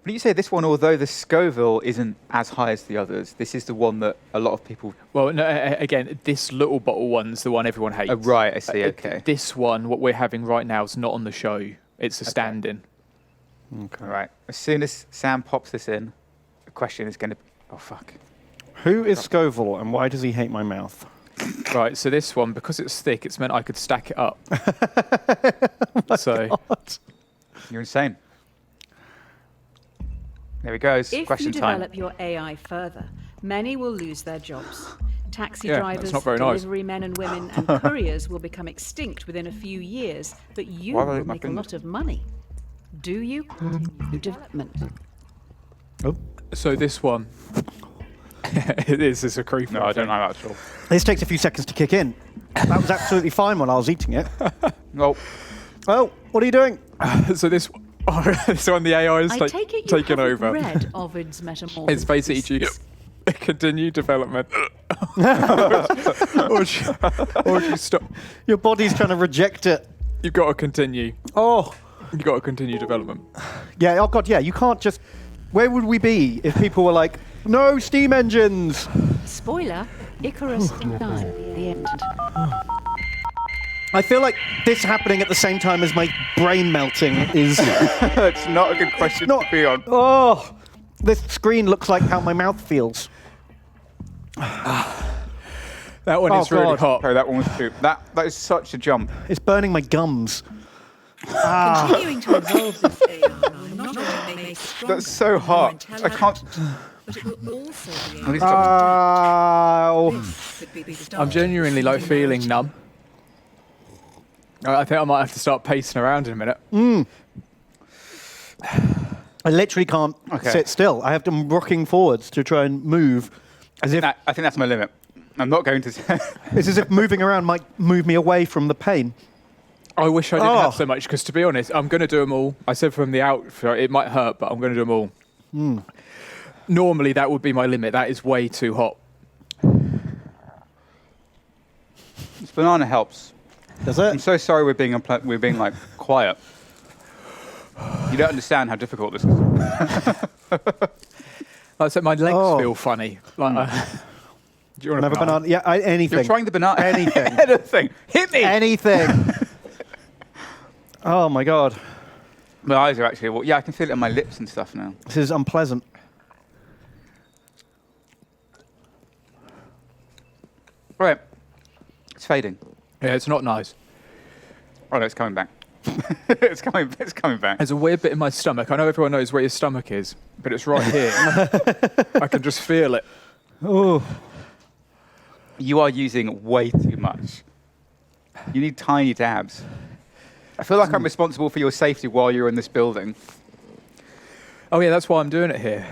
[SPEAKER 1] But you say this one, although the Scoville isn't as high as the others, this is the one that a lot of people...
[SPEAKER 3] Well, no, again, this little bottle one's the one everyone hates.
[SPEAKER 1] Oh, right, I see, okay.
[SPEAKER 3] This one, what we're having right now, is not on the show. It's a stand-in.
[SPEAKER 2] Okay.
[SPEAKER 1] All right. As soon as Sam pops this in, the question is going to... Oh, fuck.
[SPEAKER 2] Who is Scoville and why does he hate my mouth?
[SPEAKER 3] Right, so this one, because it's thick, it's meant I could stack it up.
[SPEAKER 2] God.
[SPEAKER 1] You're insane. There he goes.
[SPEAKER 4] If
[SPEAKER 1] Question
[SPEAKER 4] you
[SPEAKER 1] time.
[SPEAKER 4] develop your AI further, many will lose their jobs. Taxi
[SPEAKER 3] Yeah, that's
[SPEAKER 4] drivers,
[SPEAKER 3] not very nice.
[SPEAKER 4] delivery men and women, and couriers will become extinct within a few years, but you
[SPEAKER 1] Why would I
[SPEAKER 4] will
[SPEAKER 1] lick my
[SPEAKER 4] make a
[SPEAKER 1] fingers?
[SPEAKER 4] lot of money. Do you? Development.
[SPEAKER 2] Oh.
[SPEAKER 3] So this one... it's a creep.
[SPEAKER 1] No, I don't know that at all.
[SPEAKER 2] This takes a few seconds to kick in. That was absolutely fine when I was eating it.
[SPEAKER 1] Well,
[SPEAKER 2] Oh, what are you doing?
[SPEAKER 3] So this one, the AI is
[SPEAKER 4] I
[SPEAKER 3] like
[SPEAKER 4] take it you
[SPEAKER 3] taken
[SPEAKER 4] haven't
[SPEAKER 3] over.
[SPEAKER 4] read Ovid's Metamorphosis.
[SPEAKER 3] It's basically continue development. or you stop.
[SPEAKER 2] Your body's trying to reject it.
[SPEAKER 3] You've got to continue.
[SPEAKER 2] Oh.
[SPEAKER 3] You've got to continue development.
[SPEAKER 2] Yeah, oh God, yeah, you can't just... Where would we be if people were like, no steam engines?
[SPEAKER 4] Spoiler, Icarus died. The end.
[SPEAKER 2] I feel like this happening at the same time as my brain melting is...
[SPEAKER 1] it's not a good question to be on.
[SPEAKER 2] Oh, this screen looks like how my mouth feels.
[SPEAKER 3] That one
[SPEAKER 2] Oh,
[SPEAKER 3] is really
[SPEAKER 2] God.
[SPEAKER 3] hot.
[SPEAKER 1] Oh, that one was too... That is such a jump.
[SPEAKER 2] It's burning my gums.
[SPEAKER 5] Continuing to evolve this AI will not only make us stronger,
[SPEAKER 1] That's so
[SPEAKER 5] more
[SPEAKER 1] hot. I
[SPEAKER 5] intelligent,
[SPEAKER 1] can't...
[SPEAKER 5] but it will also be
[SPEAKER 1] At
[SPEAKER 5] able
[SPEAKER 1] least
[SPEAKER 5] to
[SPEAKER 2] Ow.
[SPEAKER 5] could be the start
[SPEAKER 3] I'm genuinely like
[SPEAKER 5] of
[SPEAKER 3] feeling
[SPEAKER 5] emerging.
[SPEAKER 3] numb. I think I might have to start pacing around in a minute.
[SPEAKER 2] I literally can't
[SPEAKER 1] Okay.
[SPEAKER 2] sit still. I have to rocking forwards to try and move. As if
[SPEAKER 1] I think that's my limit. I'm not going to...
[SPEAKER 2] it's as if moving around might move me away from the pain.
[SPEAKER 3] I wish I didn't
[SPEAKER 2] Oh.
[SPEAKER 3] have so much, because to be honest, I'm going to do them all. I said from the outfit, it might hurt, but I'm going to do them all. Normally, that would be my limit. That is way too hot.
[SPEAKER 1] This banana helps.
[SPEAKER 2] Does
[SPEAKER 1] I'm
[SPEAKER 2] it?
[SPEAKER 1] so sorry we're being like quiet. You don't understand how difficult this is.
[SPEAKER 3] Like I said, my legs
[SPEAKER 2] Oh.
[SPEAKER 3] feel funny. Like, do you want
[SPEAKER 2] Another banana? Yeah, anything.
[SPEAKER 1] You're trying the banana.
[SPEAKER 2] Anything.
[SPEAKER 1] Anything. Hit me.
[SPEAKER 2] Anything. Oh my God.
[SPEAKER 1] My eyes are actually... Well, yeah, I can feel it in my lips and stuff now.
[SPEAKER 2] This is unpleasant.
[SPEAKER 1] Right. It's fading.
[SPEAKER 3] Yeah, it's not nice.
[SPEAKER 1] Oh, no, it's coming back. It's coming back.
[SPEAKER 3] There's a weird bit in my stomach. I know everyone knows where your stomach is, but it's right here. I can just feel it.
[SPEAKER 2] Oh.
[SPEAKER 1] You are using way too much. You need tiny dabs. I feel like I'm responsible for your safety while you're in this building.
[SPEAKER 3] Oh yeah, that's why I'm doing it here.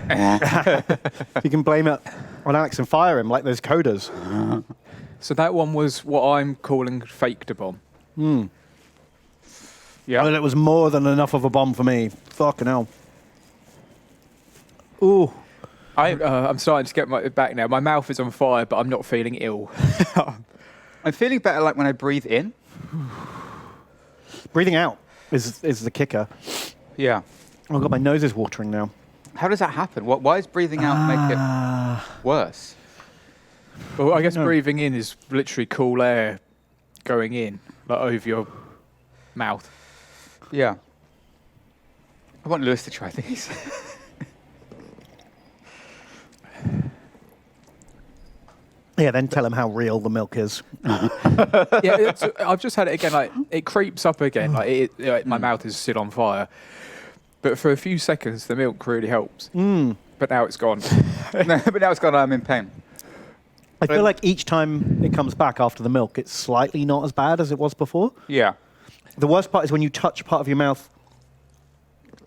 [SPEAKER 2] You can blame it on Alex and fire him like those coders.
[SPEAKER 3] So that one was what I'm calling faked a bomb.
[SPEAKER 1] Yeah.
[SPEAKER 2] Well, it was more than enough of a bomb for me. Fucking hell. Ooh.
[SPEAKER 3] I'm starting to get my back now. My mouth is on fire, but I'm not feeling ill.
[SPEAKER 1] I'm feeling better like when I breathe in.
[SPEAKER 2] Breathing out is the kicker.
[SPEAKER 1] Yeah.
[SPEAKER 2] Oh God, my nose is watering now.
[SPEAKER 1] How does that happen? Why is breathing out make it worse?
[SPEAKER 3] Well, I guess breathing in is literally cool air going in, like over your mouth.
[SPEAKER 1] Yeah. I want Lewis to try these.
[SPEAKER 2] Yeah, then tell him how real the milk is.
[SPEAKER 3] Yeah, I've just had it again. Like it creeps up again. Like my mouth is still on fire. But for a few seconds, the milk really helps. But now it's gone.
[SPEAKER 1] No, but now it's gone. I'm in pain.
[SPEAKER 2] I feel like each time it comes back after the milk, it's slightly not as bad as it was before.
[SPEAKER 1] Yeah.
[SPEAKER 2] The worst part is when you touch part of your mouth.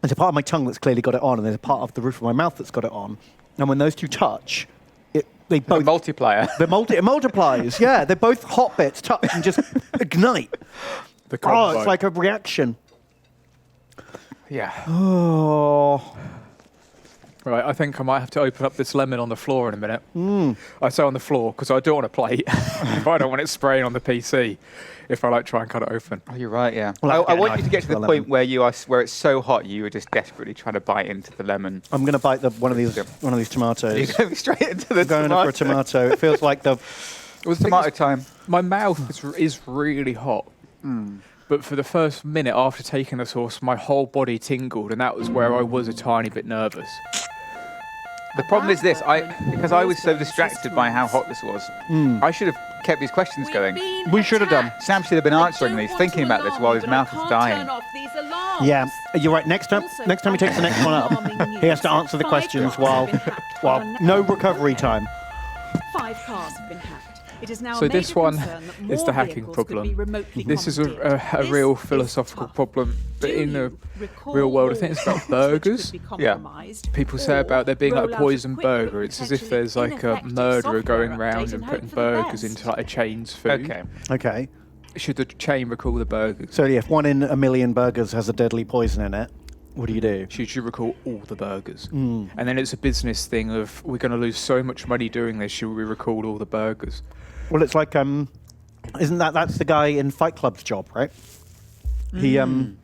[SPEAKER 2] There's a part of my tongue that's clearly got it on, and there's a part of the roof of my mouth that's got it on. And when those two touch, they both...
[SPEAKER 1] A multiplier.
[SPEAKER 2] It multiplies, yeah. They're both hot bits touch and just ignite.
[SPEAKER 3] The combo.
[SPEAKER 2] It's like a reaction.
[SPEAKER 3] Yeah.
[SPEAKER 2] Oh.
[SPEAKER 3] Right, I think I might have to open up this lemon on the floor in a minute. I say on the floor because I do want a plate. I don't want it spraying on the PC if I like try and cut it open.
[SPEAKER 1] Oh, you're right, yeah.
[SPEAKER 2] Well,
[SPEAKER 1] I want you to get to the
[SPEAKER 2] lemon.
[SPEAKER 1] point where where it's so hot you are just desperately trying to bite into the lemon.
[SPEAKER 2] I'm going to bite one of these tomatoes.
[SPEAKER 1] You're going straight into the
[SPEAKER 2] Going
[SPEAKER 1] tomato.
[SPEAKER 2] for a tomato. It feels like the...
[SPEAKER 1] It was tomato time.
[SPEAKER 3] My mouth is really hot. But for the first minute after taking the sauce, my whole body tingled, and that was where I was a tiny bit nervous.
[SPEAKER 1] The problem is this, because I was so distracted by how hot this was, I should have kept these questions going.
[SPEAKER 2] We should have done.
[SPEAKER 1] Sam should have been answering these, thinking about this while his mouth was dying.
[SPEAKER 2] Yeah, you're right. Next time he takes the next one up, he has to answer the questions while no recovery time.
[SPEAKER 4] 5 cars have been hacked. It is now
[SPEAKER 3] So
[SPEAKER 4] a major
[SPEAKER 3] this one
[SPEAKER 4] concern that
[SPEAKER 3] is
[SPEAKER 4] more
[SPEAKER 3] the hacking
[SPEAKER 4] vehicles could be
[SPEAKER 3] problem.
[SPEAKER 4] remotely
[SPEAKER 3] This is
[SPEAKER 4] commandeered.
[SPEAKER 3] a real
[SPEAKER 4] This is
[SPEAKER 3] philosophical
[SPEAKER 4] tough.
[SPEAKER 3] problem, but
[SPEAKER 4] Do
[SPEAKER 3] in the
[SPEAKER 4] you recall
[SPEAKER 3] real world, I
[SPEAKER 4] all
[SPEAKER 3] think it's about
[SPEAKER 4] things which could
[SPEAKER 3] burgers.
[SPEAKER 4] be
[SPEAKER 1] Yeah.
[SPEAKER 4] compromised,
[SPEAKER 3] People say
[SPEAKER 4] or
[SPEAKER 3] about there being like
[SPEAKER 4] roll
[SPEAKER 3] a
[SPEAKER 4] out
[SPEAKER 3] poison
[SPEAKER 4] quick but
[SPEAKER 3] burger. It's as if
[SPEAKER 4] potentially
[SPEAKER 3] there's like a
[SPEAKER 4] ineffective
[SPEAKER 3] murderer
[SPEAKER 4] software
[SPEAKER 3] going
[SPEAKER 4] update
[SPEAKER 3] round and
[SPEAKER 4] hope
[SPEAKER 3] putting
[SPEAKER 4] for the
[SPEAKER 3] burgers
[SPEAKER 4] best.
[SPEAKER 3] into like a chain's food.
[SPEAKER 1] Okay.
[SPEAKER 2] Okay.
[SPEAKER 3] Should the chain recall the burgers?
[SPEAKER 2] So if 1 in a million burgers has a deadly poison in it, what do you do?
[SPEAKER 3] Should you recall all the burgers? And then it's a business thing of we're going to lose so much money doing this. Should we recall all the burgers?
[SPEAKER 2] Well, it's like isn't that's the guy in Fight Club's job, right? He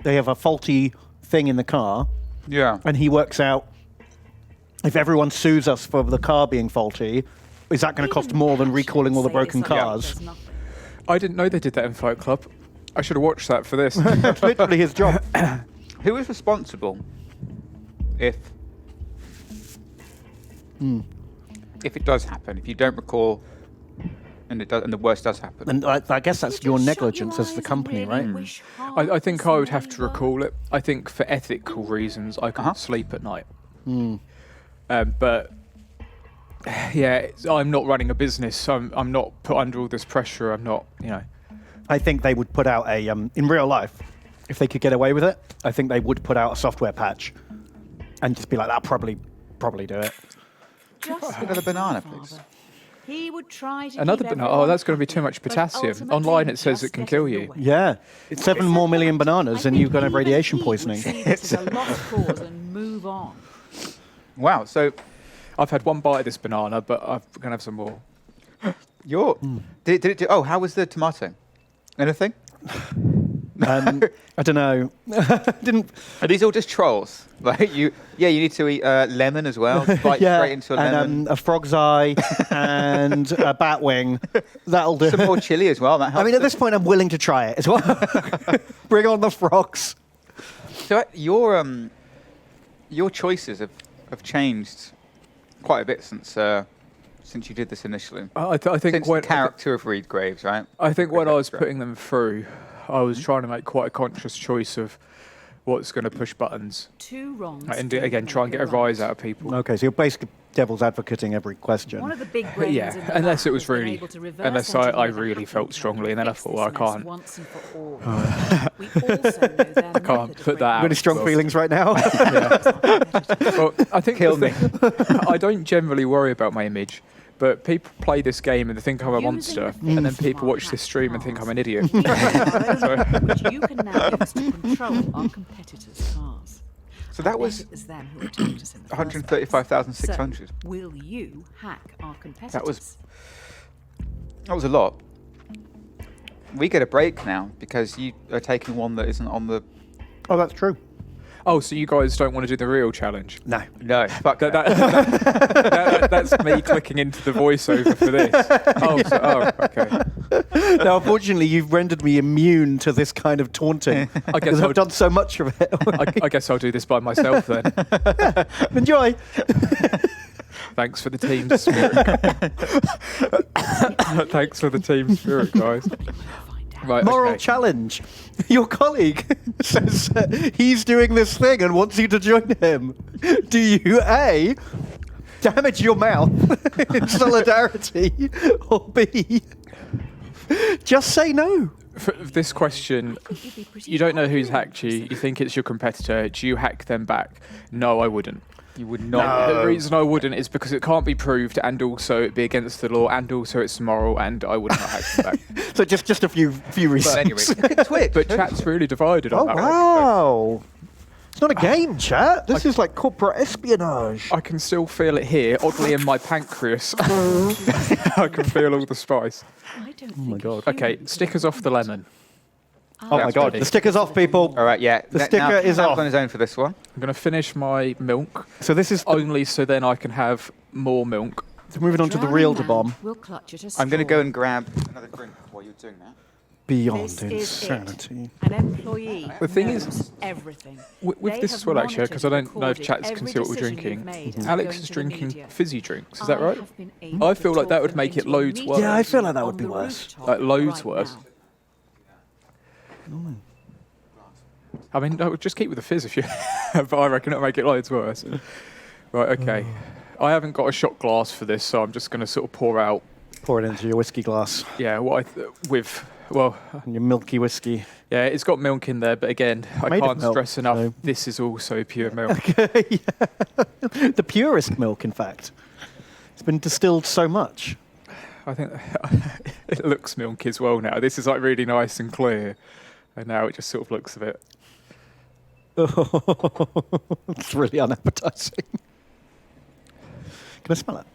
[SPEAKER 2] they have a faulty thing in the car,
[SPEAKER 1] Yeah.
[SPEAKER 2] and he works out if everyone sues us for the car being faulty, is that going to cost more than recalling all the broken cars?
[SPEAKER 3] I didn't know they did that in Fight Club. I should have watched that for this.
[SPEAKER 2] That's literally his job.
[SPEAKER 1] Who is responsible if it does happen? If you don't recall, and the worst does happen.
[SPEAKER 2] And I guess that's your negligence as the company, right?
[SPEAKER 3] I think I would have to recall it. I think for ethical reasons, I couldn't sleep at night. But yeah, I'm not running a business. I'm not put under all this pressure. I'm not,
[SPEAKER 2] I think they would put out a in real life, if they could get away with it. I think they would put out a software patch, and just be like, "That'll probably do it."
[SPEAKER 1] Another banana, please.
[SPEAKER 4] He would try to
[SPEAKER 3] Another
[SPEAKER 4] keep
[SPEAKER 3] banana. Oh,
[SPEAKER 4] everyone
[SPEAKER 3] that's going to be
[SPEAKER 4] happy,
[SPEAKER 3] too much
[SPEAKER 4] but
[SPEAKER 3] potassium.
[SPEAKER 4] ultimately
[SPEAKER 3] Online it says
[SPEAKER 4] just
[SPEAKER 3] it can
[SPEAKER 4] get
[SPEAKER 3] kill
[SPEAKER 4] in the
[SPEAKER 3] you.
[SPEAKER 4] way.
[SPEAKER 2] Yeah, it's 7 more million bananas, and you're going to have radiation poisoning.
[SPEAKER 4] It's a lost cause and move on.
[SPEAKER 1] Wow. So
[SPEAKER 3] I've had one bite of this banana, but I'm going to have some more.
[SPEAKER 1] did it do? Oh, how was the tomato? Anything?
[SPEAKER 2] I don't know. Didn't.
[SPEAKER 1] Are these all just trolls? Like you need to eat lemon as well. Bite
[SPEAKER 2] Yeah,
[SPEAKER 1] straight into a lemon.
[SPEAKER 2] and a frog's eye and a bat wing. That'll do.
[SPEAKER 1] Some more chili as well. That helps.
[SPEAKER 2] I mean, at this point, I'm willing to try it as well. Bring on the frogs.
[SPEAKER 1] So your choices have changed quite a bit since you did this initially.
[SPEAKER 3] I think
[SPEAKER 1] Since the character of Reed Graves, right?
[SPEAKER 3] I think when I was
[SPEAKER 1] Extra.
[SPEAKER 3] putting them through, I was trying to make quite a conscious choice of what's going to push buttons.
[SPEAKER 4] 2 wrongs.
[SPEAKER 3] And
[SPEAKER 4] don't
[SPEAKER 3] again, try and
[SPEAKER 4] make
[SPEAKER 3] get a
[SPEAKER 4] a right.
[SPEAKER 3] rise out of people.
[SPEAKER 2] Okay, so you're basically devil's advocating every question.
[SPEAKER 4] One of the big brains
[SPEAKER 3] Yeah,
[SPEAKER 4] in the
[SPEAKER 3] unless
[SPEAKER 4] back
[SPEAKER 3] it was
[SPEAKER 4] has been
[SPEAKER 3] really-
[SPEAKER 4] able to reverse
[SPEAKER 3] unless I
[SPEAKER 4] engineer the
[SPEAKER 3] really
[SPEAKER 4] hacking
[SPEAKER 3] felt
[SPEAKER 4] code
[SPEAKER 3] strongly, and then I
[SPEAKER 4] fix
[SPEAKER 3] thought,
[SPEAKER 4] this
[SPEAKER 3] well, I
[SPEAKER 4] mess
[SPEAKER 3] can't.
[SPEAKER 4] Once and for all. We also know their
[SPEAKER 3] I can't
[SPEAKER 4] method of
[SPEAKER 3] put that out.
[SPEAKER 2] Really strong
[SPEAKER 3] Well,
[SPEAKER 2] feelings right now.
[SPEAKER 3] Well, I think
[SPEAKER 1] Kill
[SPEAKER 3] the thing- I don't generally worry about my image, but people play this game and they think I'm a
[SPEAKER 4] Using
[SPEAKER 3] monster,
[SPEAKER 4] the
[SPEAKER 3] and then
[SPEAKER 4] fixed
[SPEAKER 3] people watch this
[SPEAKER 4] smart
[SPEAKER 3] stream and think I'm an idiot.
[SPEAKER 4] which you can now use to control our competitors' cars.
[SPEAKER 1] So that
[SPEAKER 4] And
[SPEAKER 1] was
[SPEAKER 4] it was them who attacked us in the first
[SPEAKER 1] 135,600.
[SPEAKER 4] place. So, will you hack our competitors?
[SPEAKER 1] That was a lot. We get a break now because you are taking one that isn't on the.
[SPEAKER 2] Oh, that's true.
[SPEAKER 3] Oh, so you guys don't want to do the real challenge?
[SPEAKER 2] No.
[SPEAKER 1] No, fuck that.
[SPEAKER 3] That's me clicking into the voiceover for this. Okay.
[SPEAKER 2] Now, unfortunately, you've rendered me immune to this kind of taunting.
[SPEAKER 3] I guess
[SPEAKER 2] Because I've done so much of it.
[SPEAKER 3] I guess I'll do this by myself then.
[SPEAKER 2] Enjoy.
[SPEAKER 3] Thanks for the team spirit. Thanks for the team spirit, guys. Right,
[SPEAKER 2] Moral
[SPEAKER 3] okay.
[SPEAKER 2] challenge. Your colleague says he's doing this thing and wants you to join him. Do you A, damage your mouth in solidarity, or B, just say no?
[SPEAKER 3] For this question,
[SPEAKER 4] I think you'd be pretty
[SPEAKER 3] you don't know who's
[SPEAKER 4] confident,
[SPEAKER 3] hacked you.
[SPEAKER 4] Mr.
[SPEAKER 3] You think it's your competitor. Do you hack them back? No, I wouldn't.
[SPEAKER 1] You would not.
[SPEAKER 3] The reason I wouldn't is because it can't be proved, and also it'd be against the law, and also it's immoral, and I would not hack them back.
[SPEAKER 2] So just a few reasons.
[SPEAKER 1] But anyway, look at Twitch.
[SPEAKER 3] But chat's really divided on
[SPEAKER 2] Oh
[SPEAKER 3] that one.
[SPEAKER 2] wow! It's not a game, chat. This is like corporate espionage.
[SPEAKER 3] I can still feel it here, oddly in my pancreas. I can feel all the spice.
[SPEAKER 4] I don't
[SPEAKER 2] my
[SPEAKER 4] think
[SPEAKER 2] God.
[SPEAKER 3] Okay, stickers off the lemon.
[SPEAKER 2] Oh my god! The sticker's off, people.
[SPEAKER 1] All right, yeah.
[SPEAKER 2] The sticker is
[SPEAKER 1] Sam's
[SPEAKER 2] off.
[SPEAKER 1] on his own for this one.
[SPEAKER 3] I'm going to finish my milk,
[SPEAKER 2] So this is
[SPEAKER 3] only so then I can have more milk.
[SPEAKER 2] moving on to the real bomb.
[SPEAKER 4] We'll clutch at a
[SPEAKER 1] I'm going to
[SPEAKER 4] straw.
[SPEAKER 1] go and grab another drink while you're doing that.
[SPEAKER 2] Beyond
[SPEAKER 4] This is
[SPEAKER 2] insanity.
[SPEAKER 4] it. An employee
[SPEAKER 3] The thing
[SPEAKER 4] knows
[SPEAKER 3] is,
[SPEAKER 4] everything.
[SPEAKER 3] With
[SPEAKER 4] They
[SPEAKER 3] this
[SPEAKER 4] have
[SPEAKER 3] as well, actually, because I
[SPEAKER 4] monitored
[SPEAKER 3] don't know if
[SPEAKER 4] and
[SPEAKER 3] chats can
[SPEAKER 4] recorded
[SPEAKER 3] see what we're
[SPEAKER 4] every decision
[SPEAKER 3] drinking.
[SPEAKER 4] you've made and
[SPEAKER 3] Alex
[SPEAKER 4] going
[SPEAKER 3] is
[SPEAKER 4] to the
[SPEAKER 3] drinking
[SPEAKER 4] media.
[SPEAKER 3] fizzy drinks. Is that
[SPEAKER 4] I
[SPEAKER 3] right?
[SPEAKER 4] have been able
[SPEAKER 3] I
[SPEAKER 4] to
[SPEAKER 3] feel like that
[SPEAKER 4] talk
[SPEAKER 3] would
[SPEAKER 4] them
[SPEAKER 3] make it
[SPEAKER 4] into a
[SPEAKER 3] loads
[SPEAKER 4] meeting
[SPEAKER 3] worse.
[SPEAKER 2] Yeah, I feel like that would
[SPEAKER 4] on
[SPEAKER 2] be
[SPEAKER 4] the
[SPEAKER 2] worse.
[SPEAKER 4] rooftop
[SPEAKER 3] Like loads
[SPEAKER 4] right
[SPEAKER 3] worse.
[SPEAKER 4] now.
[SPEAKER 3] I mean, no, just keep with the fizz if you. But I reckon it'll make it loads worse. Right. Okay. I haven't got a shot glass for this, so I'm just going to sort of pour out.
[SPEAKER 2] Pour it into your whiskey glass
[SPEAKER 3] Yeah.
[SPEAKER 2] and your milky whiskey.
[SPEAKER 3] Yeah, it's got milk in there, but again, I
[SPEAKER 2] Made of
[SPEAKER 3] can't
[SPEAKER 2] milk,
[SPEAKER 3] stress enough.
[SPEAKER 2] so-
[SPEAKER 3] This is also pure milk.
[SPEAKER 2] The purest milk, in fact. It's been distilled so much.
[SPEAKER 3] I think it looks milky as well now. This is like really nice and clear, and now it just sort of looks a bit.
[SPEAKER 2] It's really unappetizing. Can I smell it?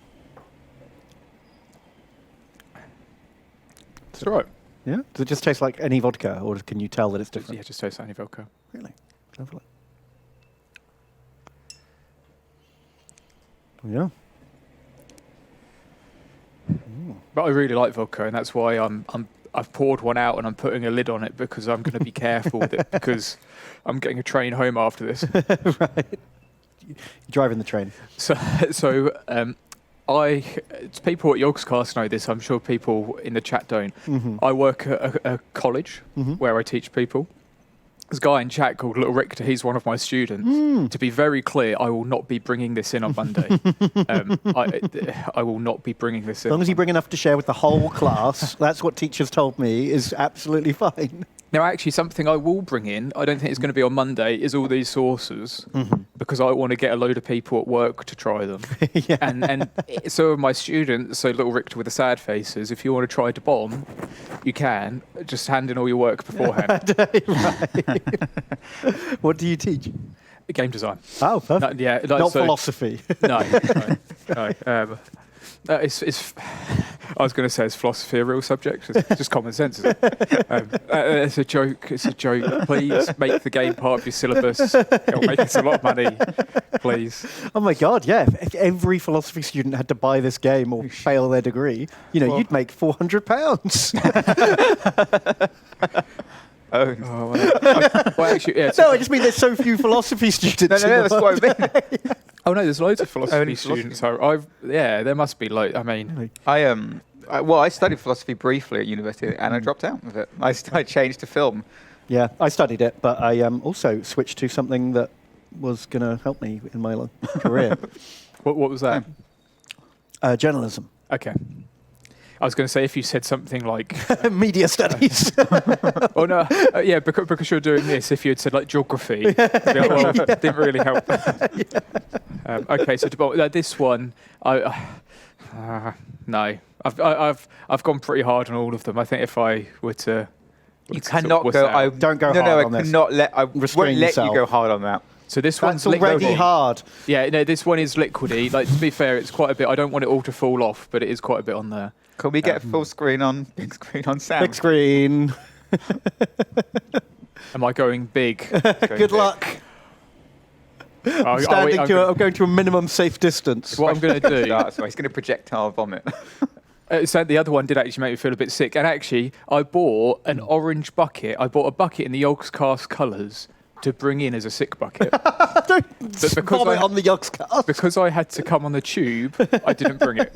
[SPEAKER 3] It's all right.
[SPEAKER 2] Yeah? Does it just taste like any vodka, or can you tell that it's different?
[SPEAKER 3] Yeah, just tastes like any vodka.
[SPEAKER 2] Really? Lovely. Yeah.
[SPEAKER 3] But I really like vodka, and that's why I've poured one out and I'm putting a lid on it because I'm going to be careful with it because I'm getting a train home after this.
[SPEAKER 2] Right. You're driving the train.
[SPEAKER 3] So people at Yogscast know this. I'm sure people in the chat don't. I work at a college where I teach people. There's a guy in chat called Little Richter. He's one of my students. To be very clear, I will not be bringing this in on Monday. I will not be bringing this in.
[SPEAKER 2] As long as you bring enough to share with the whole class, that's what teachers told me is absolutely fine.
[SPEAKER 3] Now, actually, something I will bring in, I don't think it's going to be on Monday, is all these sauces because I want to get a load of people at work to try them.
[SPEAKER 2] Yeah.
[SPEAKER 3] And so are my students, so Little Richter with the sad faces, if you want to try to bomb, you can. Just hand in all your work beforehand.
[SPEAKER 2] Right. What do you teach?
[SPEAKER 3] Game design.
[SPEAKER 2] Oh, perfect.
[SPEAKER 3] No, yeah, like,
[SPEAKER 2] Not
[SPEAKER 3] so-
[SPEAKER 2] philosophy.
[SPEAKER 3] No. It's I was going to say, is philosophy a real subject? It's just common sense, isn't it? It's a joke. It's a joke. Please make the game part of your syllabus. It'll make us a lot of money. Please.
[SPEAKER 2] Oh my God, yeah. If every philosophy student had to buy this game or fail their degree,
[SPEAKER 1] Well-
[SPEAKER 2] you'd make £400.
[SPEAKER 1] Oh.
[SPEAKER 3] Well, actually, yeah.
[SPEAKER 2] No, I just mean there's so few philosophy students.
[SPEAKER 1] No,
[SPEAKER 2] in the
[SPEAKER 1] that's what I mean.
[SPEAKER 3] Oh no, there's loads of philosophy
[SPEAKER 1] Only
[SPEAKER 3] students. There must be loads. I mean,
[SPEAKER 1] I studied philosophy briefly at university, and I dropped out of it. I changed to film.
[SPEAKER 2] Yeah, I studied it, but I also switched to something that was going to help me in my career.
[SPEAKER 3] what was that?
[SPEAKER 2] Journalism.
[SPEAKER 3] Okay. I was going to say if you said something like,
[SPEAKER 2] Media studies.
[SPEAKER 3] oh no, yeah, because you're doing this. If you had said like geography, it'd be like, well, didn't really help. Okay, so this one, no, I've gone pretty hard on all of them. I think if I were to,
[SPEAKER 1] You cannot
[SPEAKER 3] wuss
[SPEAKER 1] go.
[SPEAKER 3] out.
[SPEAKER 2] Don't go
[SPEAKER 1] no,
[SPEAKER 2] hard on
[SPEAKER 1] I
[SPEAKER 2] this.
[SPEAKER 1] cannot let. I
[SPEAKER 2] Restrain
[SPEAKER 1] won't let
[SPEAKER 2] yourself.
[SPEAKER 1] you go hard on that.
[SPEAKER 3] So this
[SPEAKER 2] That's
[SPEAKER 3] one's
[SPEAKER 2] already
[SPEAKER 3] liquidy.
[SPEAKER 2] hard.
[SPEAKER 3] Yeah, no, this one is liquidy. Like to be fair, it's quite a bit. I don't want it all to fall off, but it is quite a bit on there.
[SPEAKER 1] Can we get a full screen on big screen on Sam?
[SPEAKER 2] Big screen.
[SPEAKER 3] Am I going big?
[SPEAKER 2] Good luck. I'm going to a minimum safe distance.
[SPEAKER 3] What I'm going to do.
[SPEAKER 1] So he's going to projectile vomit.
[SPEAKER 3] So the other one did actually make me feel a bit sick. And actually, I bought an orange bucket. I bought a bucket in the Yogscast colours to bring in as a sick bucket.
[SPEAKER 2] Don't
[SPEAKER 3] because
[SPEAKER 2] vomit on the Yogscast.
[SPEAKER 3] Because I had to come on the tube, I didn't bring it.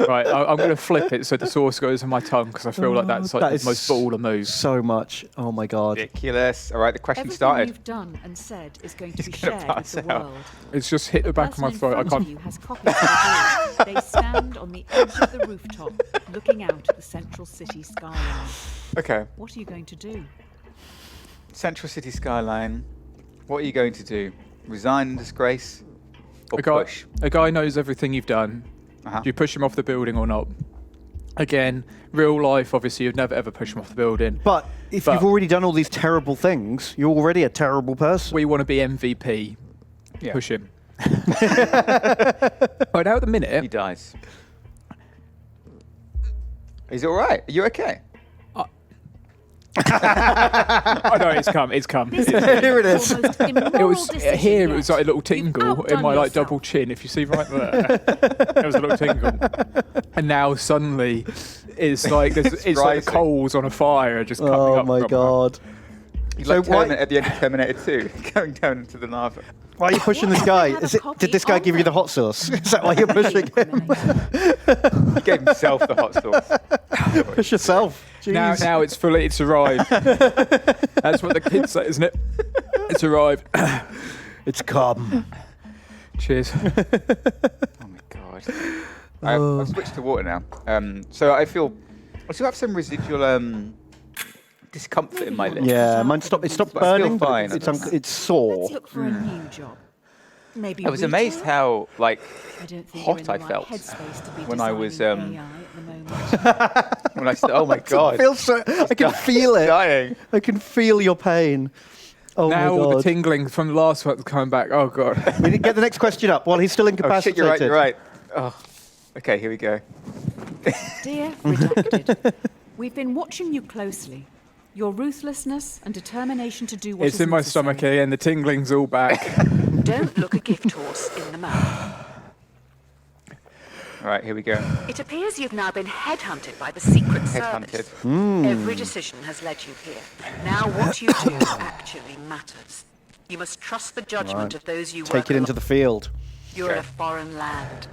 [SPEAKER 3] Right, I'm going to flip it so the sauce goes in my tongue because I feel like that's like the most baller move.
[SPEAKER 2] So much. Oh my God.
[SPEAKER 1] Ridiculous. All right, the question
[SPEAKER 4] Everything
[SPEAKER 1] started.
[SPEAKER 4] you've done and said is going to be
[SPEAKER 1] gonna
[SPEAKER 4] shared with
[SPEAKER 1] pass
[SPEAKER 4] the
[SPEAKER 1] out.
[SPEAKER 4] world.
[SPEAKER 3] It's just hit the back of my
[SPEAKER 4] person
[SPEAKER 3] throat. I
[SPEAKER 4] in front of
[SPEAKER 3] can't.
[SPEAKER 4] you has copies of the board. They stand on the edge of the rooftop, looking out at the central city skyline.
[SPEAKER 1] Okay,
[SPEAKER 4] What are you going to do?
[SPEAKER 1] Central City skyline. What are you going to do? Resign in disgrace or push?
[SPEAKER 3] A guy knows everything you've done.
[SPEAKER 1] Uh-huh.
[SPEAKER 3] Do you push him off the building or not? Again, real life, obviously, you'd never ever push him off the building.
[SPEAKER 2] But if you've already done all these terrible things, you're already a terrible person.
[SPEAKER 3] We want to be MVP.
[SPEAKER 1] Yeah.
[SPEAKER 3] Push him. Right now, at the
[SPEAKER 1] He
[SPEAKER 3] minute,
[SPEAKER 1] dies. Is it all right? Are you okay?
[SPEAKER 3] I know it's come. It's come.
[SPEAKER 2] Here it is.
[SPEAKER 3] It was here. It was like a little tingle in my like double chin. If you see right there, it was a little tingle. And now suddenly, it's like it's like the
[SPEAKER 1] rising.
[SPEAKER 3] coals on a fire just coming
[SPEAKER 2] Oh
[SPEAKER 3] up.
[SPEAKER 2] my
[SPEAKER 3] from
[SPEAKER 2] God.
[SPEAKER 1] You
[SPEAKER 2] So
[SPEAKER 1] like
[SPEAKER 2] why-
[SPEAKER 1] at the end of Terminator 2, going down into the lava.
[SPEAKER 2] Why are you pushing this guy? Did this guy give you the hot sauce? Is that why you're pushing him?
[SPEAKER 1] He gave himself the hot sauce.
[SPEAKER 2] Push yourself. Jeez.
[SPEAKER 3] Now it's fully. It's arrived. That's what the kids say, isn't it? It's arrived.
[SPEAKER 2] It's come.
[SPEAKER 3] Cheers.
[SPEAKER 1] Oh my God. I've switched to water now. So I still have some residual discomfort in my lips.
[SPEAKER 2] Yeah, mine stopped. It stopped
[SPEAKER 1] But I feel
[SPEAKER 2] burning. But
[SPEAKER 1] fine.
[SPEAKER 2] it's sore.
[SPEAKER 4] Let's look for a new job. Maybe
[SPEAKER 1] I was amazed
[SPEAKER 4] retail?
[SPEAKER 1] how
[SPEAKER 4] I don't think
[SPEAKER 1] hot
[SPEAKER 4] you're in
[SPEAKER 1] I
[SPEAKER 4] the right
[SPEAKER 1] felt
[SPEAKER 4] headspace to be
[SPEAKER 1] when I was,
[SPEAKER 4] designing AI at the moment.
[SPEAKER 1] when I said, "Oh my God,
[SPEAKER 2] I feel so. I can feel it.
[SPEAKER 1] dying."
[SPEAKER 2] I can feel your pain. Oh
[SPEAKER 3] Now
[SPEAKER 2] my
[SPEAKER 3] all the
[SPEAKER 2] God.
[SPEAKER 3] tingling from the last one coming back. Oh God.
[SPEAKER 2] We didn't get the next question up while he's still
[SPEAKER 1] Oh
[SPEAKER 2] incapacitated.
[SPEAKER 1] shit, you're right. Oh, okay, here we go.
[SPEAKER 4] Dear Redacted, we've been watching you closely. Your ruthlessness and determination to do what
[SPEAKER 3] It's
[SPEAKER 4] is
[SPEAKER 3] in my
[SPEAKER 4] necessary.
[SPEAKER 3] stomach again. The tingling's all back.
[SPEAKER 5] Don't look a gift horse in the mouth.
[SPEAKER 1] All right, here we go.
[SPEAKER 5] It appears you've now been headhunted by the Secret
[SPEAKER 1] Headhunted.
[SPEAKER 5] Service. Every decision has led you here. Now what you do actually matters. You must trust the judgment of those you work
[SPEAKER 2] Take it into the field.
[SPEAKER 5] You're in a foreign land.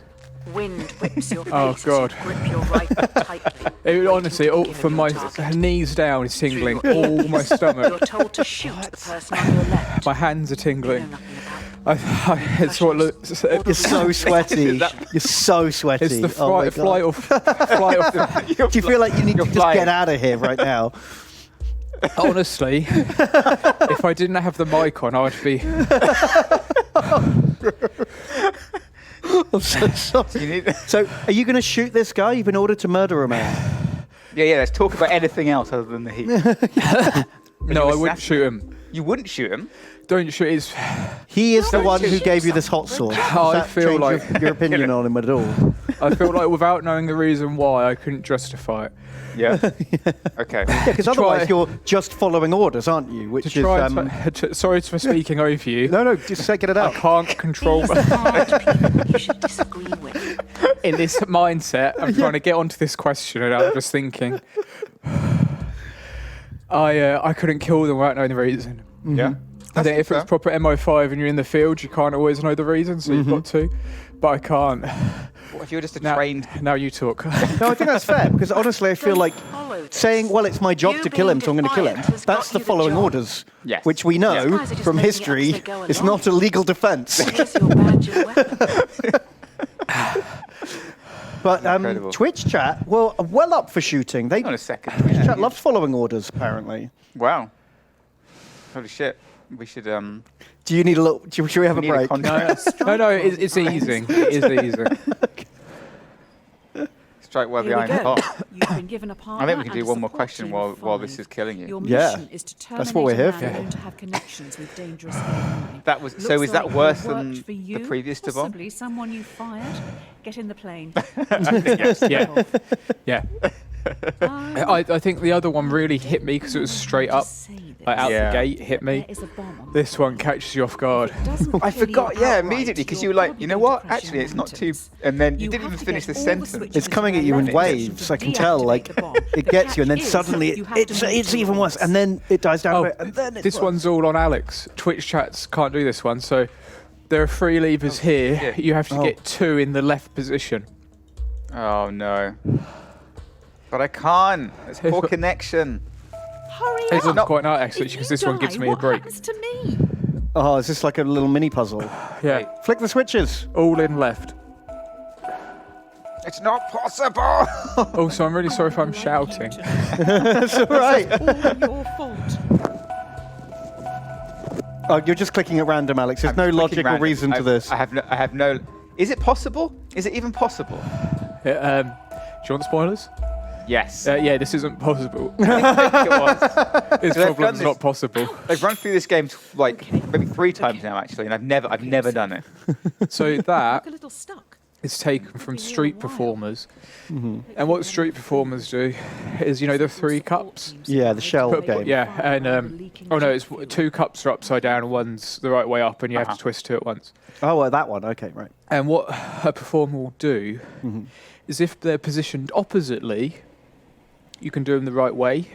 [SPEAKER 5] Wind whips your face
[SPEAKER 3] Oh,
[SPEAKER 5] as
[SPEAKER 3] God.
[SPEAKER 5] you grip your rifle tightly.
[SPEAKER 3] It, honestly,
[SPEAKER 5] You're
[SPEAKER 3] all,
[SPEAKER 5] given
[SPEAKER 3] from
[SPEAKER 5] your
[SPEAKER 3] my
[SPEAKER 5] target.
[SPEAKER 3] knees down, it's tingling.
[SPEAKER 5] Through your
[SPEAKER 3] All my
[SPEAKER 5] You're
[SPEAKER 3] stomach.
[SPEAKER 5] told to shoot the person on your left.
[SPEAKER 3] My hands are
[SPEAKER 5] You know
[SPEAKER 3] tingling.
[SPEAKER 5] nothing about
[SPEAKER 3] It's what looks.
[SPEAKER 2] You're so sweaty. You're so sweaty.
[SPEAKER 3] It's the
[SPEAKER 2] Oh my
[SPEAKER 3] flight
[SPEAKER 2] God.
[SPEAKER 3] of.
[SPEAKER 2] Do you feel like you need to
[SPEAKER 1] You're
[SPEAKER 2] just
[SPEAKER 1] flying.
[SPEAKER 2] get out of here right now?
[SPEAKER 3] Honestly, if I didn't have the mic on, I'd be.
[SPEAKER 2] I'm so sorry.
[SPEAKER 1] You need.
[SPEAKER 2] So, are you going to shoot this guy? You've been ordered to murder a man.
[SPEAKER 1] Yeah. Let's talk about anything else other than the heat.
[SPEAKER 3] No, I wouldn't shoot him.
[SPEAKER 1] You wouldn't shoot him.
[SPEAKER 3] Don't shoot his.
[SPEAKER 2] He is the
[SPEAKER 1] Don't
[SPEAKER 2] one
[SPEAKER 1] shoot
[SPEAKER 2] who gave you this hot sauce. Does
[SPEAKER 3] I
[SPEAKER 2] that
[SPEAKER 3] feel
[SPEAKER 2] change
[SPEAKER 3] like-
[SPEAKER 2] your opinion on him at all.
[SPEAKER 3] I feel like without knowing the reason why, I couldn't justify it.
[SPEAKER 1] Yeah. Okay.
[SPEAKER 2] Because otherwise you're just following orders, aren't you? Which
[SPEAKER 3] To try
[SPEAKER 2] is
[SPEAKER 3] sorry for speaking over you.
[SPEAKER 2] no, just taking it
[SPEAKER 3] I
[SPEAKER 2] out.
[SPEAKER 3] can't control.
[SPEAKER 5] These are hard people you should disagree with.
[SPEAKER 3] In this mindset, I'm trying to get onto this question, and I'm just thinking. I couldn't kill them without knowing the reason.
[SPEAKER 1] Yeah.
[SPEAKER 3] I think if
[SPEAKER 1] fair.
[SPEAKER 3] it's proper MO5 and you're in the field, you can't always know the reason, so you've got to. But I can't.
[SPEAKER 1] What if you're just a
[SPEAKER 3] Now,
[SPEAKER 1] trained?
[SPEAKER 3] now you talk.
[SPEAKER 2] No, I think that's fair because honestly, I feel like
[SPEAKER 5] Follow this.
[SPEAKER 2] saying, "Well, it's my job
[SPEAKER 5] You
[SPEAKER 2] to kill him,
[SPEAKER 5] being
[SPEAKER 2] so I'm going to kill him."
[SPEAKER 5] defiant has
[SPEAKER 2] That's
[SPEAKER 5] got
[SPEAKER 2] the
[SPEAKER 5] you the
[SPEAKER 2] following
[SPEAKER 5] job.
[SPEAKER 2] orders,
[SPEAKER 1] Yes.
[SPEAKER 2] which we know
[SPEAKER 5] These guys are just
[SPEAKER 2] from
[SPEAKER 5] making it up
[SPEAKER 2] history
[SPEAKER 5] as they go
[SPEAKER 2] is
[SPEAKER 5] along.
[SPEAKER 2] not a legal defence.
[SPEAKER 5] Here's your badge and weapon.
[SPEAKER 2] But
[SPEAKER 1] Incredible.
[SPEAKER 2] Twitch chat, well up for shooting. They
[SPEAKER 1] Hang on a second.
[SPEAKER 2] Twitch chat loves following orders, apparently.
[SPEAKER 1] Wow. Holy shit. We should.
[SPEAKER 2] Do you need a little? Should we have a
[SPEAKER 1] We need a
[SPEAKER 2] break?
[SPEAKER 1] contract.
[SPEAKER 3] No, it's easing. It is easing.
[SPEAKER 1] Strike while the
[SPEAKER 4] Here we
[SPEAKER 1] iron's
[SPEAKER 4] go.
[SPEAKER 1] hot.
[SPEAKER 4] You've been given a partner.
[SPEAKER 1] I think we can
[SPEAKER 4] and
[SPEAKER 1] do
[SPEAKER 4] a
[SPEAKER 1] one more
[SPEAKER 4] support
[SPEAKER 1] question
[SPEAKER 4] team
[SPEAKER 1] while
[SPEAKER 4] of
[SPEAKER 1] this
[SPEAKER 4] 5.
[SPEAKER 1] is killing you.
[SPEAKER 4] Your
[SPEAKER 2] Yeah.
[SPEAKER 4] mission is to
[SPEAKER 2] That's what we're
[SPEAKER 4] terminate
[SPEAKER 2] here
[SPEAKER 4] a man
[SPEAKER 2] for.
[SPEAKER 4] known to have connections with dangerous AI.
[SPEAKER 1] That was so.
[SPEAKER 4] Looks
[SPEAKER 1] Is that
[SPEAKER 4] like
[SPEAKER 1] worse
[SPEAKER 4] it worked
[SPEAKER 1] than
[SPEAKER 4] for you,
[SPEAKER 1] the previous to bomb?
[SPEAKER 4] Possibly someone you fired. Get in the plane.
[SPEAKER 3] Yeah. Yeah. I think the other one really hit me because it was straight up. like out
[SPEAKER 1] Yeah.
[SPEAKER 3] the gate, hit me.
[SPEAKER 4] There is a bomb on
[SPEAKER 3] This one catches you off guard.
[SPEAKER 4] It doesn't
[SPEAKER 1] I
[SPEAKER 4] kill you
[SPEAKER 1] forgot, yeah,
[SPEAKER 4] outright,
[SPEAKER 1] immediately, because you
[SPEAKER 4] your
[SPEAKER 1] were like,
[SPEAKER 4] body
[SPEAKER 1] you know
[SPEAKER 4] will
[SPEAKER 1] what?
[SPEAKER 4] depress
[SPEAKER 1] Actually,
[SPEAKER 4] your
[SPEAKER 1] it's not too.
[SPEAKER 4] mountains.
[SPEAKER 1] And then you didn't
[SPEAKER 4] have
[SPEAKER 1] even
[SPEAKER 4] to
[SPEAKER 1] finish
[SPEAKER 4] get
[SPEAKER 1] the
[SPEAKER 4] all the
[SPEAKER 1] sentence.
[SPEAKER 4] switches
[SPEAKER 2] It's coming at you in
[SPEAKER 4] to
[SPEAKER 2] waves. I can tell.
[SPEAKER 4] deactivate
[SPEAKER 2] Like
[SPEAKER 4] the bomb.
[SPEAKER 2] it
[SPEAKER 4] The
[SPEAKER 2] gets you, and then
[SPEAKER 4] catch is
[SPEAKER 2] suddenly
[SPEAKER 4] you have to
[SPEAKER 2] it's
[SPEAKER 4] make
[SPEAKER 2] even
[SPEAKER 4] the
[SPEAKER 2] worse,
[SPEAKER 4] rolls.
[SPEAKER 2] and then it dies down,
[SPEAKER 3] Oh,
[SPEAKER 2] a bit, and then it's
[SPEAKER 3] this
[SPEAKER 2] worse.
[SPEAKER 3] one's all on Alex. Twitch chats can't do this one, so there are 3 levers here.
[SPEAKER 1] yeah.
[SPEAKER 3] You have to
[SPEAKER 2] Oh.
[SPEAKER 3] get 2 in the left position.
[SPEAKER 1] Oh, no. But I can't. It's poor connection.
[SPEAKER 4] Hurry
[SPEAKER 3] This
[SPEAKER 4] up.
[SPEAKER 3] one's quite nice actually,
[SPEAKER 4] If
[SPEAKER 3] because
[SPEAKER 4] you
[SPEAKER 3] this one
[SPEAKER 4] die,
[SPEAKER 3] gives me a
[SPEAKER 4] what
[SPEAKER 3] break.
[SPEAKER 4] happens to me?
[SPEAKER 2] Oh, is this like a little mini puzzle?
[SPEAKER 3] Yeah,
[SPEAKER 2] Flick the switches.
[SPEAKER 3] all in left.
[SPEAKER 1] It's not possible.
[SPEAKER 3] Also, I'm really sorry if I'm shouting.
[SPEAKER 2] That's all right.
[SPEAKER 4] All your fault.
[SPEAKER 2] Oh, you're just clicking at random, Alex. There's no
[SPEAKER 1] Clicking
[SPEAKER 2] logical
[SPEAKER 1] random.
[SPEAKER 2] reason to this.
[SPEAKER 1] I have no. Is it possible? Is it even possible?
[SPEAKER 3] Yeah, do you want spoilers?
[SPEAKER 1] Yes.
[SPEAKER 3] Yeah, this isn't possible.
[SPEAKER 1] I think it was.
[SPEAKER 3] This
[SPEAKER 1] they've done
[SPEAKER 3] problem's
[SPEAKER 1] this-
[SPEAKER 3] not possible.
[SPEAKER 1] They've run through this game like maybe 3 times now, actually, and I've never done it.
[SPEAKER 3] So that
[SPEAKER 4] Look a little stuck.
[SPEAKER 3] is taken from street performers. And what street performers do is, you know, the 3 cups?
[SPEAKER 2] Yeah, the shell game.
[SPEAKER 3] Yeah, and oh no, it's 2 cups are upside down and one's the right way up, and you have to twist 2 at once.
[SPEAKER 2] Oh, well, that one. Okay, right.
[SPEAKER 3] And what a performer will do is if they're positioned oppositely, you can do them the right way,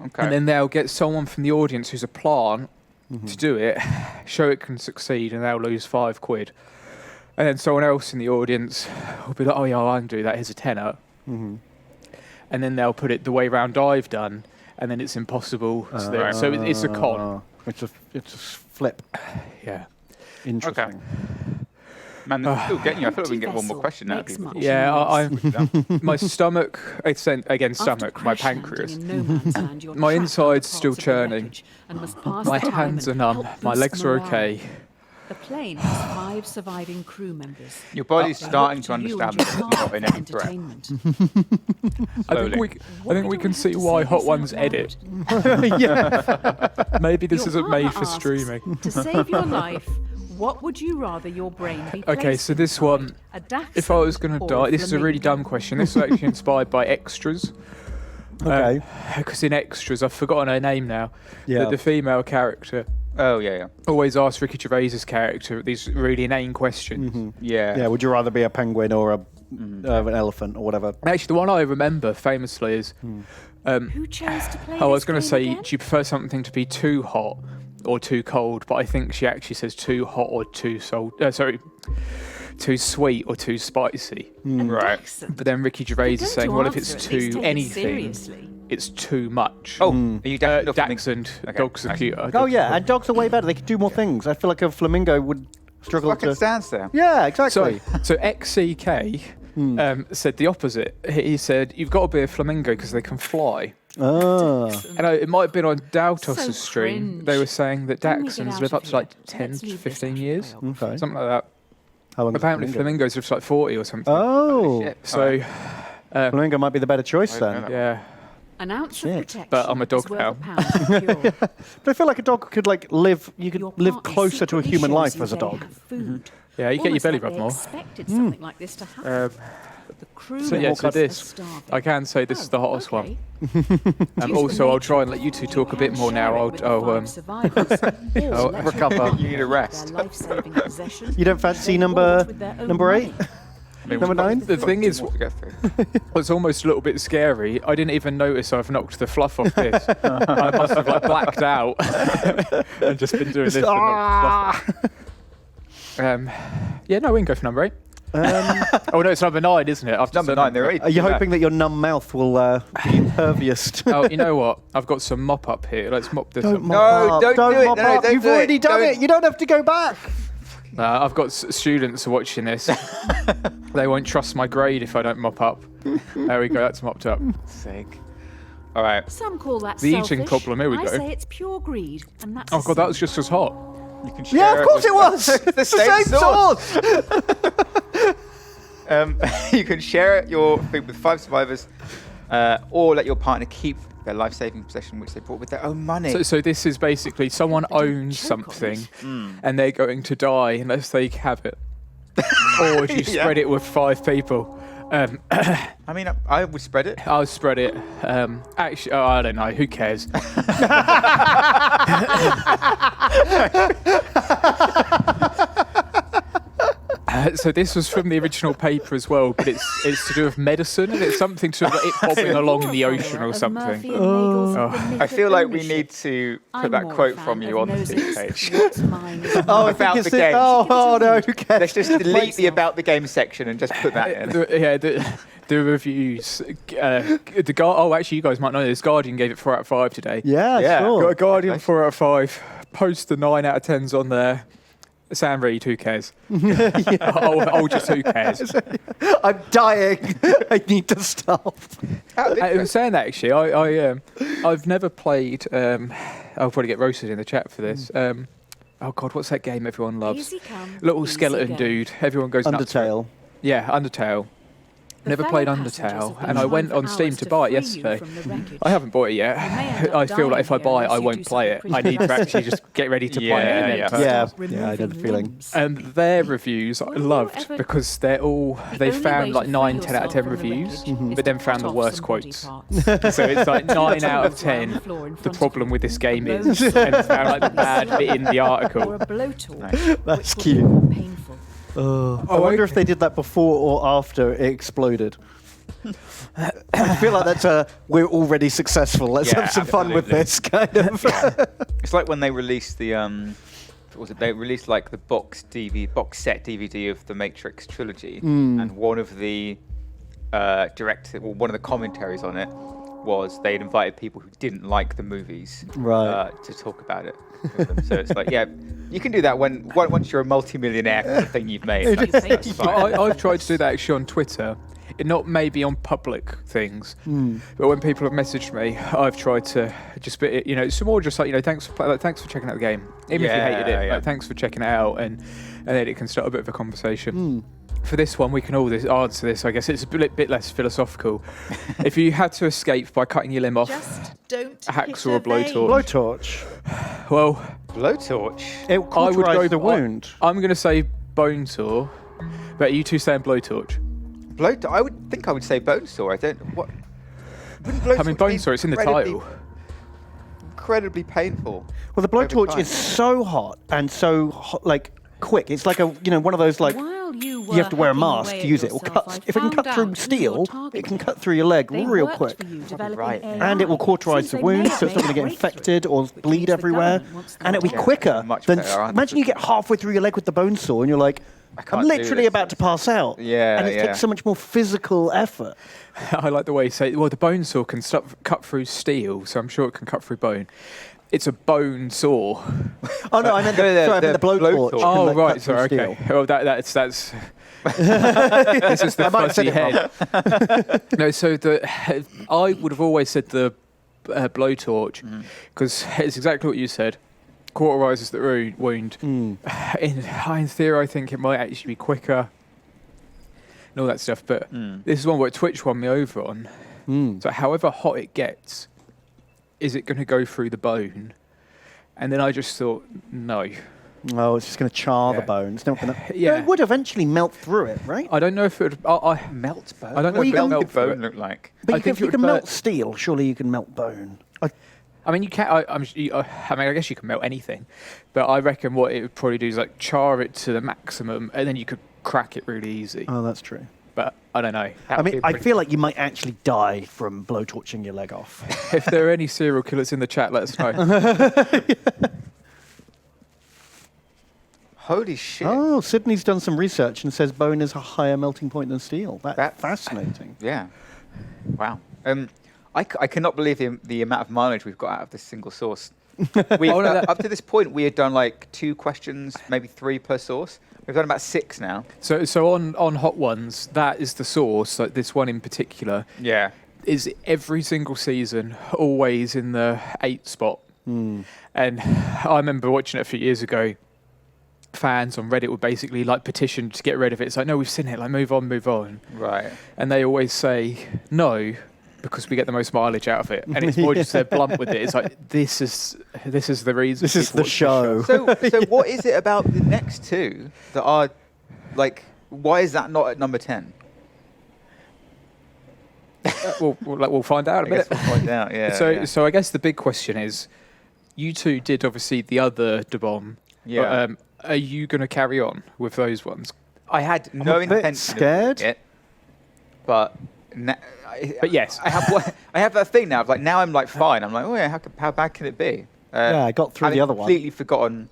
[SPEAKER 1] Okay.
[SPEAKER 3] and then they'll get someone from the audience who's a plant to do it, show it can succeed, and they'll lose £5. And then someone else in the audience will be like, oh yeah, I can do that, here's a tenner. And then they'll put it the way round I've done, and then it's impossible to do it. So it's a con.
[SPEAKER 2] It's a flip.
[SPEAKER 3] Yeah.
[SPEAKER 2] Interesting.
[SPEAKER 1] Man, this is still getting you. I feel like we can get one more
[SPEAKER 4] Vessel
[SPEAKER 1] question out of
[SPEAKER 4] makes
[SPEAKER 1] people.
[SPEAKER 4] much
[SPEAKER 3] Yeah,
[SPEAKER 4] noise.
[SPEAKER 3] my stomach, again,
[SPEAKER 4] After
[SPEAKER 3] stomach, my
[SPEAKER 4] crash landing
[SPEAKER 3] pancreas.
[SPEAKER 4] in no man's land, you're
[SPEAKER 3] My
[SPEAKER 4] trapped
[SPEAKER 3] inside's
[SPEAKER 4] in
[SPEAKER 3] still
[SPEAKER 4] parts of the
[SPEAKER 3] churning.
[SPEAKER 4] wreckage and must pass
[SPEAKER 3] My
[SPEAKER 4] the time
[SPEAKER 3] hands are
[SPEAKER 4] and
[SPEAKER 3] numb,
[SPEAKER 4] help
[SPEAKER 3] my
[SPEAKER 4] boost
[SPEAKER 3] legs are
[SPEAKER 4] morale.
[SPEAKER 3] okay.
[SPEAKER 4] The plane has 5 surviving crew members.
[SPEAKER 1] Your body's
[SPEAKER 4] They
[SPEAKER 1] starting
[SPEAKER 4] look
[SPEAKER 1] to
[SPEAKER 4] you
[SPEAKER 1] understand
[SPEAKER 4] and
[SPEAKER 1] that
[SPEAKER 4] your
[SPEAKER 1] it's not in any
[SPEAKER 4] heart for
[SPEAKER 1] threat.
[SPEAKER 4] entertainment.
[SPEAKER 3] I think we can see why Hot Ones edit. Maybe this
[SPEAKER 4] Your
[SPEAKER 3] isn't made
[SPEAKER 4] partner
[SPEAKER 3] for
[SPEAKER 4] asks,
[SPEAKER 3] streaming.
[SPEAKER 4] To save your life, what would you rather your brain be
[SPEAKER 3] Okay,
[SPEAKER 4] placed
[SPEAKER 3] so this
[SPEAKER 4] inside?
[SPEAKER 3] one,
[SPEAKER 4] A Dachshund
[SPEAKER 3] if I was going to
[SPEAKER 4] or
[SPEAKER 3] die, this is a really
[SPEAKER 4] flamingo?
[SPEAKER 3] dumb question. This was actually inspired by Extras.
[SPEAKER 2] Okay.
[SPEAKER 3] Because in Extras, I've forgotten her name now.
[SPEAKER 2] Yeah.
[SPEAKER 3] But the female character
[SPEAKER 1] Oh, yeah.
[SPEAKER 3] always asks Ricky Gervais's character these really inane questions.
[SPEAKER 1] Yeah.
[SPEAKER 2] Yeah, would you rather be a penguin or an elephant or whatever?
[SPEAKER 3] And actually, the one I remember famously is,
[SPEAKER 4] Who chose to play
[SPEAKER 3] I was
[SPEAKER 4] this
[SPEAKER 3] going to
[SPEAKER 4] game
[SPEAKER 3] say,
[SPEAKER 4] again?
[SPEAKER 3] do you prefer something to be too hot or too cold? But I think she actually says too hot or too too sweet or too spicy.
[SPEAKER 1] Right.
[SPEAKER 4] Dachshund.
[SPEAKER 3] But then Ricky Gervais is
[SPEAKER 4] Don't
[SPEAKER 3] saying,
[SPEAKER 4] you
[SPEAKER 3] well, if
[SPEAKER 4] answer,
[SPEAKER 3] it's
[SPEAKER 4] at least
[SPEAKER 3] too
[SPEAKER 4] take it
[SPEAKER 3] anything,
[SPEAKER 4] seriously.
[SPEAKER 3] it's too much.
[SPEAKER 1] Oh, are you down?
[SPEAKER 3] Dachshund,
[SPEAKER 1] Okay,
[SPEAKER 3] dogs are
[SPEAKER 1] nice.
[SPEAKER 3] cute.
[SPEAKER 2] Oh, yeah, and dogs are way better. They could do more things. I feel like a flamingo would struggle
[SPEAKER 1] Like it
[SPEAKER 2] to...
[SPEAKER 1] stands there.
[SPEAKER 2] Yeah, exactly.
[SPEAKER 3] So XCK said the opposite. He said, you've got to be a flamingo because they can fly.
[SPEAKER 2] Ah.
[SPEAKER 3] And it might have been on Daltos'
[SPEAKER 4] So
[SPEAKER 3] stream.
[SPEAKER 4] cringe.
[SPEAKER 3] They were saying that
[SPEAKER 4] When we get
[SPEAKER 3] Dachshunds
[SPEAKER 4] out
[SPEAKER 3] live
[SPEAKER 4] of
[SPEAKER 3] up to like
[SPEAKER 4] here,
[SPEAKER 3] 10
[SPEAKER 4] let's
[SPEAKER 3] to
[SPEAKER 4] leave this
[SPEAKER 3] 15 years.
[SPEAKER 4] autobiography.
[SPEAKER 2] Okay.
[SPEAKER 3] Something like that.
[SPEAKER 2] How long is a
[SPEAKER 3] Apparently
[SPEAKER 2] flamingo?
[SPEAKER 3] flamingos live to like 40 or something.
[SPEAKER 2] Oh.
[SPEAKER 1] Shit.
[SPEAKER 3] So,
[SPEAKER 2] Flamingo might be the better choice
[SPEAKER 1] I don't
[SPEAKER 2] then.
[SPEAKER 1] know.
[SPEAKER 3] yeah.
[SPEAKER 4] An ounce
[SPEAKER 2] Shit.
[SPEAKER 4] of protection
[SPEAKER 3] But I'm a dog
[SPEAKER 4] is worth
[SPEAKER 3] now.
[SPEAKER 4] a pound of cure.
[SPEAKER 2] But I feel like a dog could like live. You could
[SPEAKER 4] Your
[SPEAKER 2] live
[SPEAKER 4] partner
[SPEAKER 2] closer to a
[SPEAKER 4] secretly
[SPEAKER 2] human
[SPEAKER 4] shows
[SPEAKER 2] life
[SPEAKER 4] you
[SPEAKER 2] as a
[SPEAKER 4] they
[SPEAKER 2] dog.
[SPEAKER 4] have food.
[SPEAKER 3] Yeah, you get your
[SPEAKER 4] Almost
[SPEAKER 3] belly
[SPEAKER 4] like
[SPEAKER 3] rubbed
[SPEAKER 4] they
[SPEAKER 3] more.
[SPEAKER 4] expected something like this to happen. But the crew
[SPEAKER 3] So yeah,
[SPEAKER 4] members
[SPEAKER 3] so
[SPEAKER 4] are
[SPEAKER 3] this,
[SPEAKER 4] starving.
[SPEAKER 3] I can say this is the hottest
[SPEAKER 4] okay.
[SPEAKER 3] one. Also, I'll try and let you two talk a bit more now. I'll
[SPEAKER 1] recover. You need a rest.
[SPEAKER 2] You don't fancy number 8? Number 9?
[SPEAKER 3] The thing is,
[SPEAKER 1] More to get through.
[SPEAKER 3] it's almost a little bit scary. I didn't even notice I've knocked the fluff off this. I must have like blacked out and just been doing this. And knocked the fluff off. Yeah, no, we can go for number 8. Oh no, it's number 9, isn't it? After
[SPEAKER 1] Number 9, they're 8.
[SPEAKER 2] Are you hoping that your numb mouth will be impervious?
[SPEAKER 3] Oh, you know what? I've got some mop up here. Let's mop this up.
[SPEAKER 1] No, don't do it.
[SPEAKER 2] mop
[SPEAKER 1] No, no,
[SPEAKER 2] up.
[SPEAKER 1] don't
[SPEAKER 2] You've
[SPEAKER 1] do it.
[SPEAKER 2] already done
[SPEAKER 1] Don't.
[SPEAKER 2] it. You don't have to go back.
[SPEAKER 3] I've got students watching this. They won't trust my grade if I don't mop up. There we go. That's mopped up.
[SPEAKER 1] Sake. All right.
[SPEAKER 4] Some call that
[SPEAKER 3] The
[SPEAKER 4] selfish.
[SPEAKER 3] eating problem, here we
[SPEAKER 4] I
[SPEAKER 3] go.
[SPEAKER 4] say it's pure greed, and that's
[SPEAKER 3] Oh
[SPEAKER 4] a
[SPEAKER 3] god, that was
[SPEAKER 4] sin.
[SPEAKER 3] just as hot.
[SPEAKER 1] You can share
[SPEAKER 2] Yeah, of course
[SPEAKER 1] with-
[SPEAKER 2] it was.
[SPEAKER 1] the same sauce. You can share your food with 5 survivors, or let your partner keep their life-saving possession, which they bought with their own money.
[SPEAKER 3] So this is basically someone owns
[SPEAKER 4] choke on
[SPEAKER 3] something
[SPEAKER 4] it.
[SPEAKER 3] and they're going to die unless they have it. Or if you
[SPEAKER 1] Yeah.
[SPEAKER 3] spread it with 5 people
[SPEAKER 1] I mean, I would spread it.
[SPEAKER 3] I'll spread it. Actually, I don't know. Who cares? So this was from the original paper as well, but it's to do with medicine, and it's something to do with it bobbing along the ocean or something.
[SPEAKER 1] I feel like we need to put that quote from you on the page.
[SPEAKER 2] Oh,
[SPEAKER 1] About the game.
[SPEAKER 2] Oh, no, who cares?
[SPEAKER 1] Let's just delete the about the game section and just put that in.
[SPEAKER 3] The reviews. Actually, you guys might know this. Guardian gave it 4 out of 5 today.
[SPEAKER 2] Yeah, sure.
[SPEAKER 3] Got a Guardian 4 out of 5. Post the 9 out of 10s on there. Sam Reed, who cares? Just who cares?
[SPEAKER 2] I'm dying. I need to stop.
[SPEAKER 3] I was saying that actually. I've never played. I'll probably get roasted in the chat for this. Oh God, what's that game everyone loves?
[SPEAKER 4] Easy come,
[SPEAKER 3] Little
[SPEAKER 4] easy
[SPEAKER 3] skeleton
[SPEAKER 4] go.
[SPEAKER 3] dude. Everyone goes nuts for it.
[SPEAKER 2] Undertale.
[SPEAKER 3] Yeah, Undertale. Never played Undertale, and I went on Steam to buy it yesterday. I haven't bought it yet. I feel like if I buy it, I won't play it. I need to actually just get ready to play it.
[SPEAKER 2] Yeah, I did the feeling.
[SPEAKER 3] And their reviews I loved because they found like 9, 10 out of 10 reviews, but then found the worst quotes. So it's like 9 out of 10. The problem with this game is, and found like the bad bit in the article.
[SPEAKER 2] That's cute.
[SPEAKER 4] Painful.
[SPEAKER 2] I wonder if they did that before or after it exploded. I feel like that's we're already successful. Let's have some fun with this kind of.
[SPEAKER 1] It's like when they released the they released like the box set DVD of the Matrix trilogy, and one of the one of the commentaries on it was they'd invited people who didn't like the movies to talk about it with them. So it's like, yeah, you can do that once you're a multi-millionaire for the thing you've made. That's fine.
[SPEAKER 3] I've tried to do that actually on Twitter. Not maybe on public things, but when people have messaged me, I've tried to just be, it's more just like, thanks for checking out the game. Even if you hated it, like, thanks for checking it out, and then it can start a bit of a conversation. For this one, we can all answer this. I guess it's a bit less philosophical. If you had to escape by cutting your limb off,
[SPEAKER 5] Just don't
[SPEAKER 3] a hacksaw or
[SPEAKER 5] hit
[SPEAKER 3] a
[SPEAKER 5] a vein.
[SPEAKER 3] blowtorch. Well,
[SPEAKER 1] Blowtorch.
[SPEAKER 2] It will cauterize the wound.
[SPEAKER 3] I'm going to say bone saw, but you two saying blowtorch.
[SPEAKER 1] I would say bone saw. I don't. What?
[SPEAKER 3] I mean, bone saw. It's in the title.
[SPEAKER 1] Incredibly painful.
[SPEAKER 2] Well, the blowtorch is so hot and so quick. It's like one of those like. You have to wear a mask to use it. If it can cut through steel, it can cut through your leg real quick.
[SPEAKER 1] Right.
[SPEAKER 2] And it will cauterize the wound, so it's not going to get infected or bleed everywhere. And it'll be quicker than. Imagine you get halfway through your leg with the bone saw and you're like, I'm literally about to pass out.
[SPEAKER 1] Yeah,
[SPEAKER 2] and it takes so much more physical effort.
[SPEAKER 3] I like the way you say, well, the bone saw can cut through steel, so I'm sure it can cut through bone. It's a bone saw.
[SPEAKER 2] Oh no, I meant the blowtorch.
[SPEAKER 3] Oh right, sorry. Okay. Well, that's. This is the fuzzy head. No, so I would have always said the blowtorch because it's exactly what you said. Cauterizes the wound. In theory, I think it might actually be quicker and all that stuff. But this is one where Twitch won me over on. So however hot it gets, is it going to go through the bone? And then I just thought, no.
[SPEAKER 2] Oh, it's just going to char the bone. It's not going to.
[SPEAKER 3] Yeah.
[SPEAKER 2] It would eventually melt through it, right?
[SPEAKER 3] I don't know if it would.
[SPEAKER 1] Melt bone.
[SPEAKER 3] I don't know what
[SPEAKER 1] melt bone look like.
[SPEAKER 2] But if you can melt steel, surely you can melt bone.
[SPEAKER 3] I mean, you can. I guess you can melt anything, but I reckon what it would probably do is like char it to the maximum, and then you could crack it really easy.
[SPEAKER 2] Oh, that's true.
[SPEAKER 3] But I don't know.
[SPEAKER 2] I mean, I feel like you might actually die from blowtorching your leg off.
[SPEAKER 3] If there are any serial killers in the chat, let us know.
[SPEAKER 1] Holy shit.
[SPEAKER 2] Oh, Sydney's done some research and says bone is a higher melting point than steel. That's fascinating.
[SPEAKER 1] Yeah. Wow. I cannot believe the amount of mileage we've got out of this single source. Up to this point, we had done like 2 questions, maybe 3 per source. We've done about 6 now.
[SPEAKER 3] So on Hot Ones, that is the source. Like this one in particular.
[SPEAKER 1] Yeah.
[SPEAKER 3] Is every single season always in the 8 spot. And I remember watching it a few years ago. Fans on Reddit would basically like petition to get rid of it. It's like, no, we've seen it. Like, move on.
[SPEAKER 1] Right.
[SPEAKER 3] And they always say no, because we get the most mileage out of it. And it's more just they're blunt with it. It's like, this is the reason.
[SPEAKER 2] This is the show.
[SPEAKER 1] So what is it about the next 2 that are like? Why is that not at number 10?
[SPEAKER 3] We'll find out.
[SPEAKER 1] I guess we'll find out. Yeah.
[SPEAKER 3] So I guess the big question is, you two did obviously the other de bomb.
[SPEAKER 1] Yeah.
[SPEAKER 3] But, are you going to carry on with those ones?
[SPEAKER 1] I had no
[SPEAKER 2] a bit
[SPEAKER 1] intention
[SPEAKER 2] scared.
[SPEAKER 1] of doing it, but
[SPEAKER 3] But yes.
[SPEAKER 1] I have that thing now. Of like now I'm like fine. I'm like, oh yeah, how bad can it be?
[SPEAKER 2] I got through the other one.
[SPEAKER 1] Completely forgotten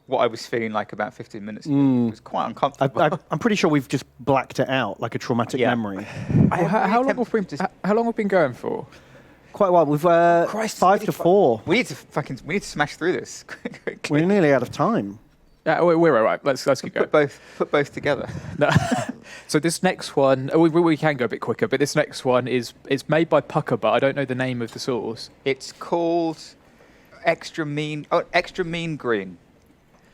[SPEAKER 1] what I was feeling like about 15 minutes ago. It was quite uncomfortable.
[SPEAKER 2] I'm pretty sure we've just blacked it out like a traumatic
[SPEAKER 1] Yeah.
[SPEAKER 2] memory.
[SPEAKER 3] How long have we been going for?
[SPEAKER 2] Quite a while. We've 5 to 4.
[SPEAKER 1] We need to smash through this quickly.
[SPEAKER 2] We're nearly out of time.
[SPEAKER 3] We're all right. Let's keep going.
[SPEAKER 1] Put both together.
[SPEAKER 3] No. So this next one, we can go a bit quicker, but this next one is made by Pucker, but I don't know the name of the sauce.
[SPEAKER 1] It's called extra mean green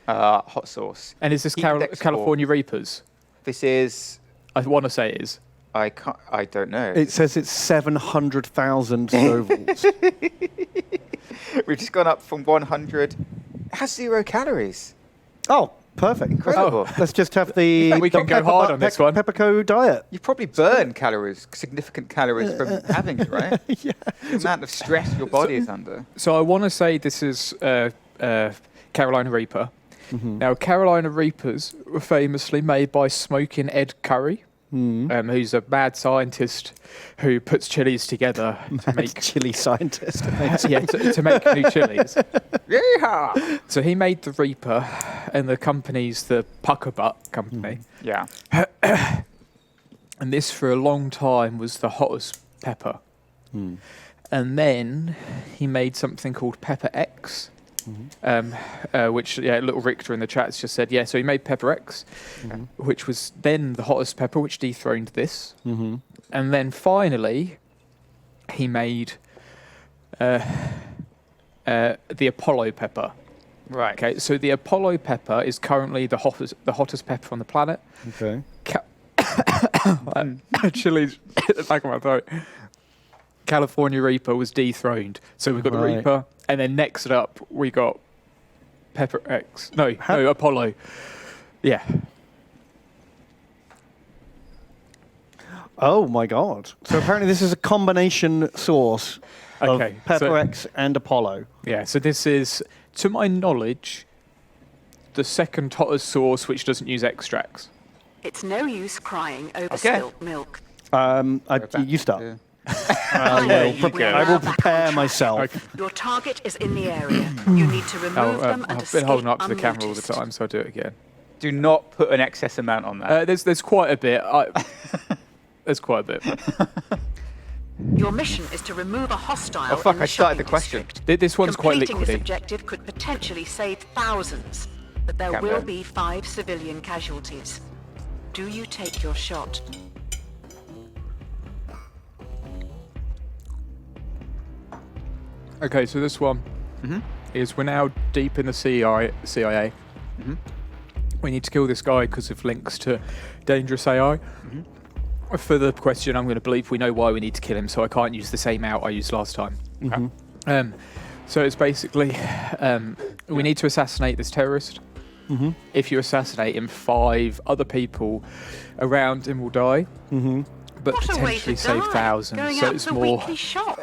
[SPEAKER 1] hot sauce.
[SPEAKER 3] And is this
[SPEAKER 1] Heated export.
[SPEAKER 3] California Reapers?
[SPEAKER 1] This is.
[SPEAKER 3] I want to say it is.
[SPEAKER 1] I don't know.
[SPEAKER 2] It says it's 700,000 Scovilles.
[SPEAKER 1] We've just gone up from 100. It has 0 calories.
[SPEAKER 2] Oh, perfect.
[SPEAKER 1] Incredible.
[SPEAKER 2] Let's just have the
[SPEAKER 3] We can go hard on this one.
[SPEAKER 2] Pepperco diet.
[SPEAKER 1] You probably burn significant calories from having it, right?
[SPEAKER 2] Yeah.
[SPEAKER 1] The amount of stress your body is under.
[SPEAKER 3] So I want to say this is Carolina Reaper.
[SPEAKER 2] Mm-hmm.
[SPEAKER 3] Now, Carolina Reapers were famously made by Smoking Ed Curry, who's a mad scientist who puts chilies together to make
[SPEAKER 2] Chili scientist.
[SPEAKER 3] to make new chilies.
[SPEAKER 1] Yeah.
[SPEAKER 3] So he made the Reaper, and the company's the Pucker Butt company.
[SPEAKER 1] Yeah.
[SPEAKER 3] And this for a long time was the hottest pepper. And then he made something called Pepper X, which little Richter in the chat's just said, so he made Pepper X, which was then the hottest pepper, which dethroned this. And then finally, he made the Apollo pepper.
[SPEAKER 1] Right.
[SPEAKER 3] Okay, so the Apollo pepper is currently the hottest pepper on the planet.
[SPEAKER 2] Okay.
[SPEAKER 3] Chili's at the back of my throat. California Reaper was dethroned. So we've got the
[SPEAKER 2] Right.
[SPEAKER 3] Reaper, and then next up we got Pepper X. No, Apollo. Yeah.
[SPEAKER 2] Oh my God. So apparently this is a combination sauce of
[SPEAKER 3] Okay,
[SPEAKER 2] Pepper
[SPEAKER 3] so-
[SPEAKER 2] X and Apollo.
[SPEAKER 3] Yeah, so this is, to my knowledge, the second hottest sauce which doesn't use extracts.
[SPEAKER 5] It's no use crying over
[SPEAKER 1] Okay.
[SPEAKER 5] spilt milk.
[SPEAKER 2] You start.
[SPEAKER 1] Yeah.
[SPEAKER 2] I will prepare myself.
[SPEAKER 3] Okay.
[SPEAKER 5] Your target is in the area. You need to remove them and
[SPEAKER 3] I've been holding
[SPEAKER 5] escape
[SPEAKER 3] up to the camera all the
[SPEAKER 5] unnoticed.
[SPEAKER 3] time, so I'll do it again.
[SPEAKER 1] Do not put an excess amount on that.
[SPEAKER 3] There's quite a bit. There's quite a bit.
[SPEAKER 5] Your mission is to remove a hostile.
[SPEAKER 1] Oh, fuck,
[SPEAKER 5] in the
[SPEAKER 1] I started the
[SPEAKER 5] shopping
[SPEAKER 1] question.
[SPEAKER 5] district.
[SPEAKER 3] This one's quite
[SPEAKER 5] Completing this
[SPEAKER 3] liquidy.
[SPEAKER 5] objective could potentially save thousands, but there
[SPEAKER 1] Can't
[SPEAKER 5] will
[SPEAKER 1] do it.
[SPEAKER 5] be 5 civilian casualties. Do you take your shot?
[SPEAKER 3] Okay, so this one is we're now deep in the CIA. We need to kill this guy because of links to dangerous AI. For the question, I'm going to believe we know why we need to kill him, so I can't use the same out I used last time. So it's basically we need to assassinate this terrorist. If you assassinate him, 5 other people around him will die, but
[SPEAKER 5] What a way
[SPEAKER 3] potentially
[SPEAKER 5] to
[SPEAKER 3] save
[SPEAKER 5] die,
[SPEAKER 3] thousands.
[SPEAKER 5] going
[SPEAKER 3] So
[SPEAKER 5] out
[SPEAKER 3] it's
[SPEAKER 5] the
[SPEAKER 3] more
[SPEAKER 5] weekly shop.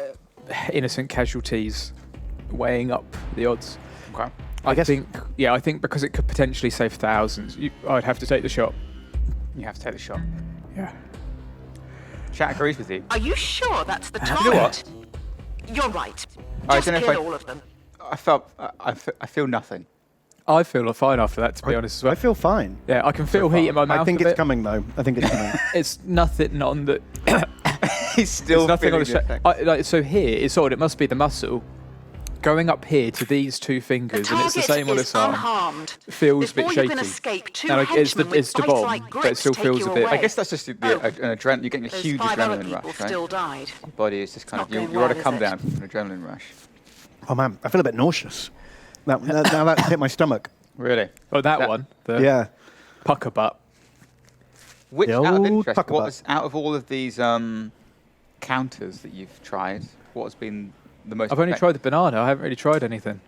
[SPEAKER 3] innocent casualties, weighing up the odds.
[SPEAKER 1] Okay.
[SPEAKER 3] I think because it could potentially save thousands, I'd have to take the shot.
[SPEAKER 1] You have to take the shot.
[SPEAKER 3] Yeah.
[SPEAKER 1] Chat agrees with you.
[SPEAKER 5] Are you sure that's the
[SPEAKER 1] You
[SPEAKER 5] target?
[SPEAKER 1] know what?
[SPEAKER 5] You're right.
[SPEAKER 1] I
[SPEAKER 5] Just
[SPEAKER 1] don't know if
[SPEAKER 5] kill all of them.
[SPEAKER 1] I feel nothing.
[SPEAKER 3] I feel fine after that, to be honest as well.
[SPEAKER 2] I feel fine.
[SPEAKER 3] Yeah, I can feel heat in my mouth.
[SPEAKER 2] I think
[SPEAKER 3] a
[SPEAKER 2] it's
[SPEAKER 3] bit.
[SPEAKER 2] coming though. I think it's coming.
[SPEAKER 3] It's nothing on the.
[SPEAKER 1] He's still
[SPEAKER 3] There's nothing on
[SPEAKER 1] feeling
[SPEAKER 3] the.
[SPEAKER 1] the effects.
[SPEAKER 3] So here, it's odd. It must be the muscle. Going up here to these 2 fingers, and it's the same on
[SPEAKER 5] is
[SPEAKER 3] this arm.
[SPEAKER 5] unharmed.
[SPEAKER 3] Feels a bit
[SPEAKER 5] Before
[SPEAKER 3] shaky.
[SPEAKER 5] you can escape, 2
[SPEAKER 3] Now, it's the
[SPEAKER 5] henchmen with
[SPEAKER 3] bomb,
[SPEAKER 5] vice-like
[SPEAKER 3] but it
[SPEAKER 5] grips
[SPEAKER 3] still
[SPEAKER 5] take
[SPEAKER 3] feels
[SPEAKER 5] you
[SPEAKER 3] a bit-
[SPEAKER 5] away.
[SPEAKER 1] I guess that's just an adrenaline. You're getting a
[SPEAKER 5] Those
[SPEAKER 1] huge
[SPEAKER 5] 5 other
[SPEAKER 1] adrenaline
[SPEAKER 5] people
[SPEAKER 1] rush, right?
[SPEAKER 5] still died.
[SPEAKER 1] Your body is just kind
[SPEAKER 5] Not
[SPEAKER 1] of
[SPEAKER 5] going
[SPEAKER 1] you're on a
[SPEAKER 5] well,
[SPEAKER 1] come
[SPEAKER 5] is it?
[SPEAKER 1] down from an adrenaline rush.
[SPEAKER 2] Oh man, I feel a bit nauseous. Now that hit my stomach.
[SPEAKER 1] Really?
[SPEAKER 3] Oh, that one. The
[SPEAKER 2] Yeah.
[SPEAKER 3] pucker butt.
[SPEAKER 1] Which,
[SPEAKER 2] The
[SPEAKER 1] out of
[SPEAKER 2] old
[SPEAKER 1] interest,
[SPEAKER 2] pucker
[SPEAKER 1] what
[SPEAKER 2] butt.
[SPEAKER 1] was out of all of these counters that you've tried, what has been the most?
[SPEAKER 3] I've only
[SPEAKER 1] effective?
[SPEAKER 3] tried the banana. I haven't really tried anything.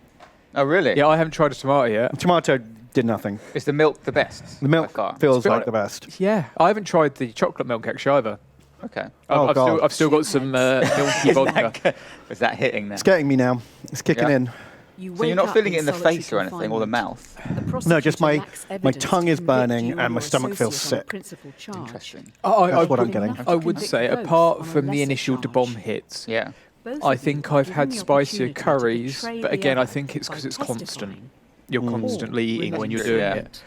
[SPEAKER 1] Oh, really?
[SPEAKER 3] Yeah, I haven't tried a tomato yet.
[SPEAKER 2] Tomato did nothing.
[SPEAKER 1] Is the milk the best?
[SPEAKER 2] The milk
[SPEAKER 1] by far?
[SPEAKER 2] feels
[SPEAKER 3] It's
[SPEAKER 2] like
[SPEAKER 3] been-
[SPEAKER 2] the best.
[SPEAKER 3] Yeah, I haven't tried the chocolate milk actually either.
[SPEAKER 1] Okay.
[SPEAKER 2] Oh, God.
[SPEAKER 3] I've still got some milky vodka.
[SPEAKER 1] Is that hitting now?
[SPEAKER 2] It's getting me now. It's kicking
[SPEAKER 1] Yeah.
[SPEAKER 2] in.
[SPEAKER 1] So you're not feeling it in the face or anything, or the mouth?
[SPEAKER 2] No, just my tongue is burning and my stomach feels sick.
[SPEAKER 1] Interesting.
[SPEAKER 2] That's what I'm getting.
[SPEAKER 3] I would say, apart from the initial bomb hits,
[SPEAKER 1] Yeah.
[SPEAKER 3] I think I've had spicier curries, but again, I think it's because it's constant. You're constantly eating when you're doing it.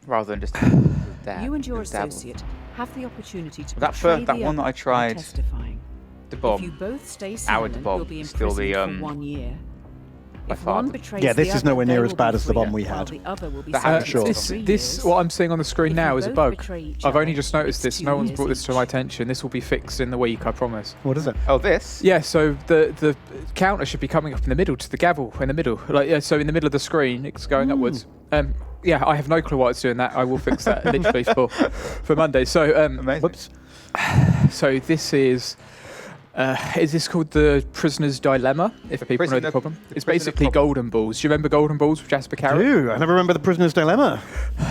[SPEAKER 1] Rather than just
[SPEAKER 4] You and your
[SPEAKER 1] dabble.
[SPEAKER 4] associate have the opportunity to
[SPEAKER 1] That
[SPEAKER 4] betray
[SPEAKER 1] that
[SPEAKER 4] the
[SPEAKER 1] one that I
[SPEAKER 4] other by
[SPEAKER 1] tried,
[SPEAKER 4] testifying.
[SPEAKER 1] the
[SPEAKER 4] If you
[SPEAKER 1] bomb,
[SPEAKER 4] both stay
[SPEAKER 1] our
[SPEAKER 4] silent,
[SPEAKER 1] bomb,
[SPEAKER 4] you'll be
[SPEAKER 1] still the,
[SPEAKER 4] imprisoned for 1 year.
[SPEAKER 1] by
[SPEAKER 4] If
[SPEAKER 1] far
[SPEAKER 4] one
[SPEAKER 1] the-
[SPEAKER 4] betrays
[SPEAKER 2] Yeah, this
[SPEAKER 4] the
[SPEAKER 2] is nowhere
[SPEAKER 4] other,
[SPEAKER 2] near
[SPEAKER 4] they
[SPEAKER 2] as
[SPEAKER 4] will
[SPEAKER 2] bad
[SPEAKER 4] be
[SPEAKER 2] as the
[SPEAKER 4] free,
[SPEAKER 2] bomb we
[SPEAKER 4] while
[SPEAKER 2] had.
[SPEAKER 4] the other will be
[SPEAKER 1] That
[SPEAKER 4] sentenced
[SPEAKER 2] sure.
[SPEAKER 4] to
[SPEAKER 3] This,
[SPEAKER 4] 3
[SPEAKER 3] this,
[SPEAKER 4] years.
[SPEAKER 3] what I'm seeing on the screen
[SPEAKER 4] If
[SPEAKER 3] now
[SPEAKER 4] you
[SPEAKER 3] is a
[SPEAKER 4] both
[SPEAKER 3] bug.
[SPEAKER 4] betray each
[SPEAKER 3] I've only
[SPEAKER 4] other,
[SPEAKER 3] just noticed
[SPEAKER 4] it's
[SPEAKER 3] this. No
[SPEAKER 4] 2
[SPEAKER 3] one's
[SPEAKER 4] years
[SPEAKER 3] brought this to
[SPEAKER 4] each.
[SPEAKER 3] my attention. This will be fixed in the week, I promise.
[SPEAKER 2] What is it?
[SPEAKER 1] Oh, this?
[SPEAKER 3] Yeah, so the counter should be coming up in the middle to the gavel in the middle. Like, yeah, so in the middle of the screen, it's going upwards. Yeah, I have no clue why it's doing that. I will fix that literally for Monday. So
[SPEAKER 1] Amazing.
[SPEAKER 2] Whoops.
[SPEAKER 3] so this is this called the prisoner's dilemma? If people know the
[SPEAKER 1] prisoner-
[SPEAKER 3] problem,
[SPEAKER 1] the
[SPEAKER 3] it's
[SPEAKER 1] prisoner
[SPEAKER 3] basically
[SPEAKER 1] problem.
[SPEAKER 3] golden balls. Do you remember golden balls with Jasper Carrot?
[SPEAKER 2] Ooh, I never remember the prisoner's dilemma.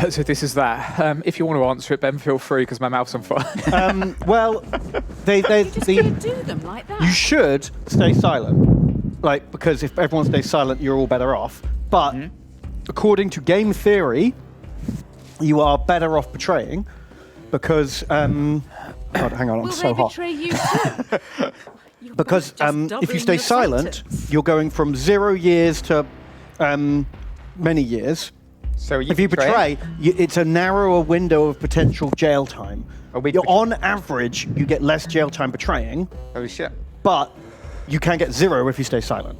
[SPEAKER 3] So this is that. If you want to answer it, Ben, feel free because my mouth's on fire.
[SPEAKER 2] Well,
[SPEAKER 4] You just can't do them like that.
[SPEAKER 2] you should stay silent, like, because if everyone stays silent, you're all better off. But according to game theory, you are better off betraying because. God, hang on, I'm
[SPEAKER 4] Will
[SPEAKER 2] so
[SPEAKER 4] they
[SPEAKER 2] hot.
[SPEAKER 4] betray you too? You're
[SPEAKER 2] Because
[SPEAKER 4] both just
[SPEAKER 2] if you
[SPEAKER 4] doubling
[SPEAKER 2] stay
[SPEAKER 4] your
[SPEAKER 2] silent,
[SPEAKER 4] sentence.
[SPEAKER 2] you're going from 0 years to many years.
[SPEAKER 1] So
[SPEAKER 2] If you betray, it's a narrower window of potential jail time.
[SPEAKER 1] Are we
[SPEAKER 2] On average, you get less jail time betraying,
[SPEAKER 1] Holy shit.
[SPEAKER 2] but you can get 0 if you stay silent.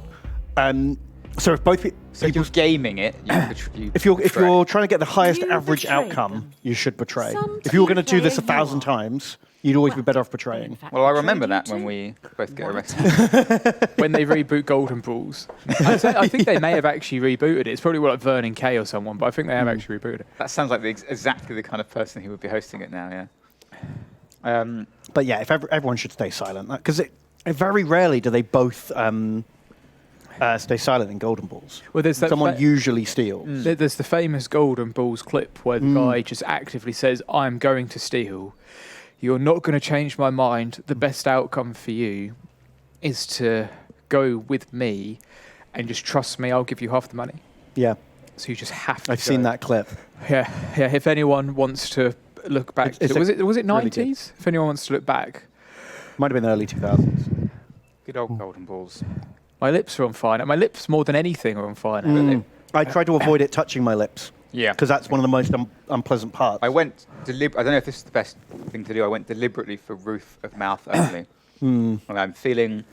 [SPEAKER 2] So if both
[SPEAKER 1] So if
[SPEAKER 2] people,
[SPEAKER 1] you're gaming it, you
[SPEAKER 2] if you're
[SPEAKER 1] betray.
[SPEAKER 2] trying to get the highest
[SPEAKER 4] You
[SPEAKER 2] average
[SPEAKER 4] betray
[SPEAKER 2] outcome,
[SPEAKER 4] them.
[SPEAKER 2] you should betray.
[SPEAKER 4] Some
[SPEAKER 2] If you were going to
[SPEAKER 4] team
[SPEAKER 2] do this
[SPEAKER 4] player
[SPEAKER 2] 1,000
[SPEAKER 4] you are.
[SPEAKER 2] times, you'd always be
[SPEAKER 4] Well,
[SPEAKER 2] better off
[SPEAKER 4] in
[SPEAKER 2] betraying.
[SPEAKER 4] fact,
[SPEAKER 1] Well, I
[SPEAKER 4] betrayed
[SPEAKER 1] remember
[SPEAKER 4] you
[SPEAKER 1] that when
[SPEAKER 4] too.
[SPEAKER 1] we both get
[SPEAKER 4] What?
[SPEAKER 1] arrested.
[SPEAKER 3] When they reboot Golden Balls. I think they may have actually rebooted it. It's probably like Vernon Kay or someone, but I think they have actually rebooted it.
[SPEAKER 1] That sounds like exactly the kind of person who would be hosting it now, yeah.
[SPEAKER 2] But yeah, if everyone should stay silent, because very rarely do they both stay silent in Golden Balls.
[SPEAKER 3] Well, there's that
[SPEAKER 2] Someone usually steals.
[SPEAKER 3] There's the famous Golden Balls clip where the guy just actively says, "I'm going to steal. You're not going to change my mind. The best outcome for you is to go with me and just trust me. I'll give you half the money."
[SPEAKER 2] Yeah,
[SPEAKER 3] So you just have to.
[SPEAKER 2] I've seen that clip.
[SPEAKER 3] Yeah, yeah. If anyone wants to look back,
[SPEAKER 2] It's
[SPEAKER 3] was it
[SPEAKER 2] really
[SPEAKER 3] 90s?
[SPEAKER 2] good.
[SPEAKER 3] If anyone wants to look back,
[SPEAKER 2] Might have been the early 2000s.
[SPEAKER 1] Good old golden balls.
[SPEAKER 3] my lips are on fire. Now. My lips, more than anything, are on fire. Now.
[SPEAKER 2] I tried to avoid it touching my lips
[SPEAKER 1] Yeah.
[SPEAKER 2] because that's one of the most unpleasant parts.
[SPEAKER 1] I went I don't know if this is the best thing to do. I went deliberately for roof of mouth only. And I'm feeling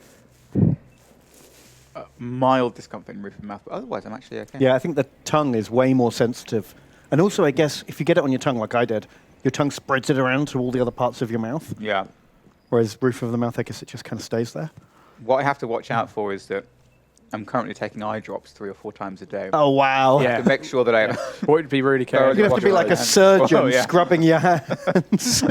[SPEAKER 1] mild discomfort in roof of mouth, but otherwise I'm actually okay.
[SPEAKER 2] Yeah, I think the tongue is way more sensitive. And also, I guess, if you get it on your tongue like I did, your tongue spreads it around to all the other parts of your mouth.
[SPEAKER 1] Yeah.
[SPEAKER 2] Whereas roof of the mouth, I guess it just kind of stays there.
[SPEAKER 1] What I have to watch out for is that I'm currently taking eye drops 3 or 4 times a day.
[SPEAKER 2] Oh, wow.
[SPEAKER 3] Yeah.
[SPEAKER 1] To make sure that I...
[SPEAKER 3] What would be really careful.
[SPEAKER 2] You have to be like a
[SPEAKER 1] Yeah.
[SPEAKER 2] surgeon
[SPEAKER 1] Oh, yeah.
[SPEAKER 2] scrubbing your hands.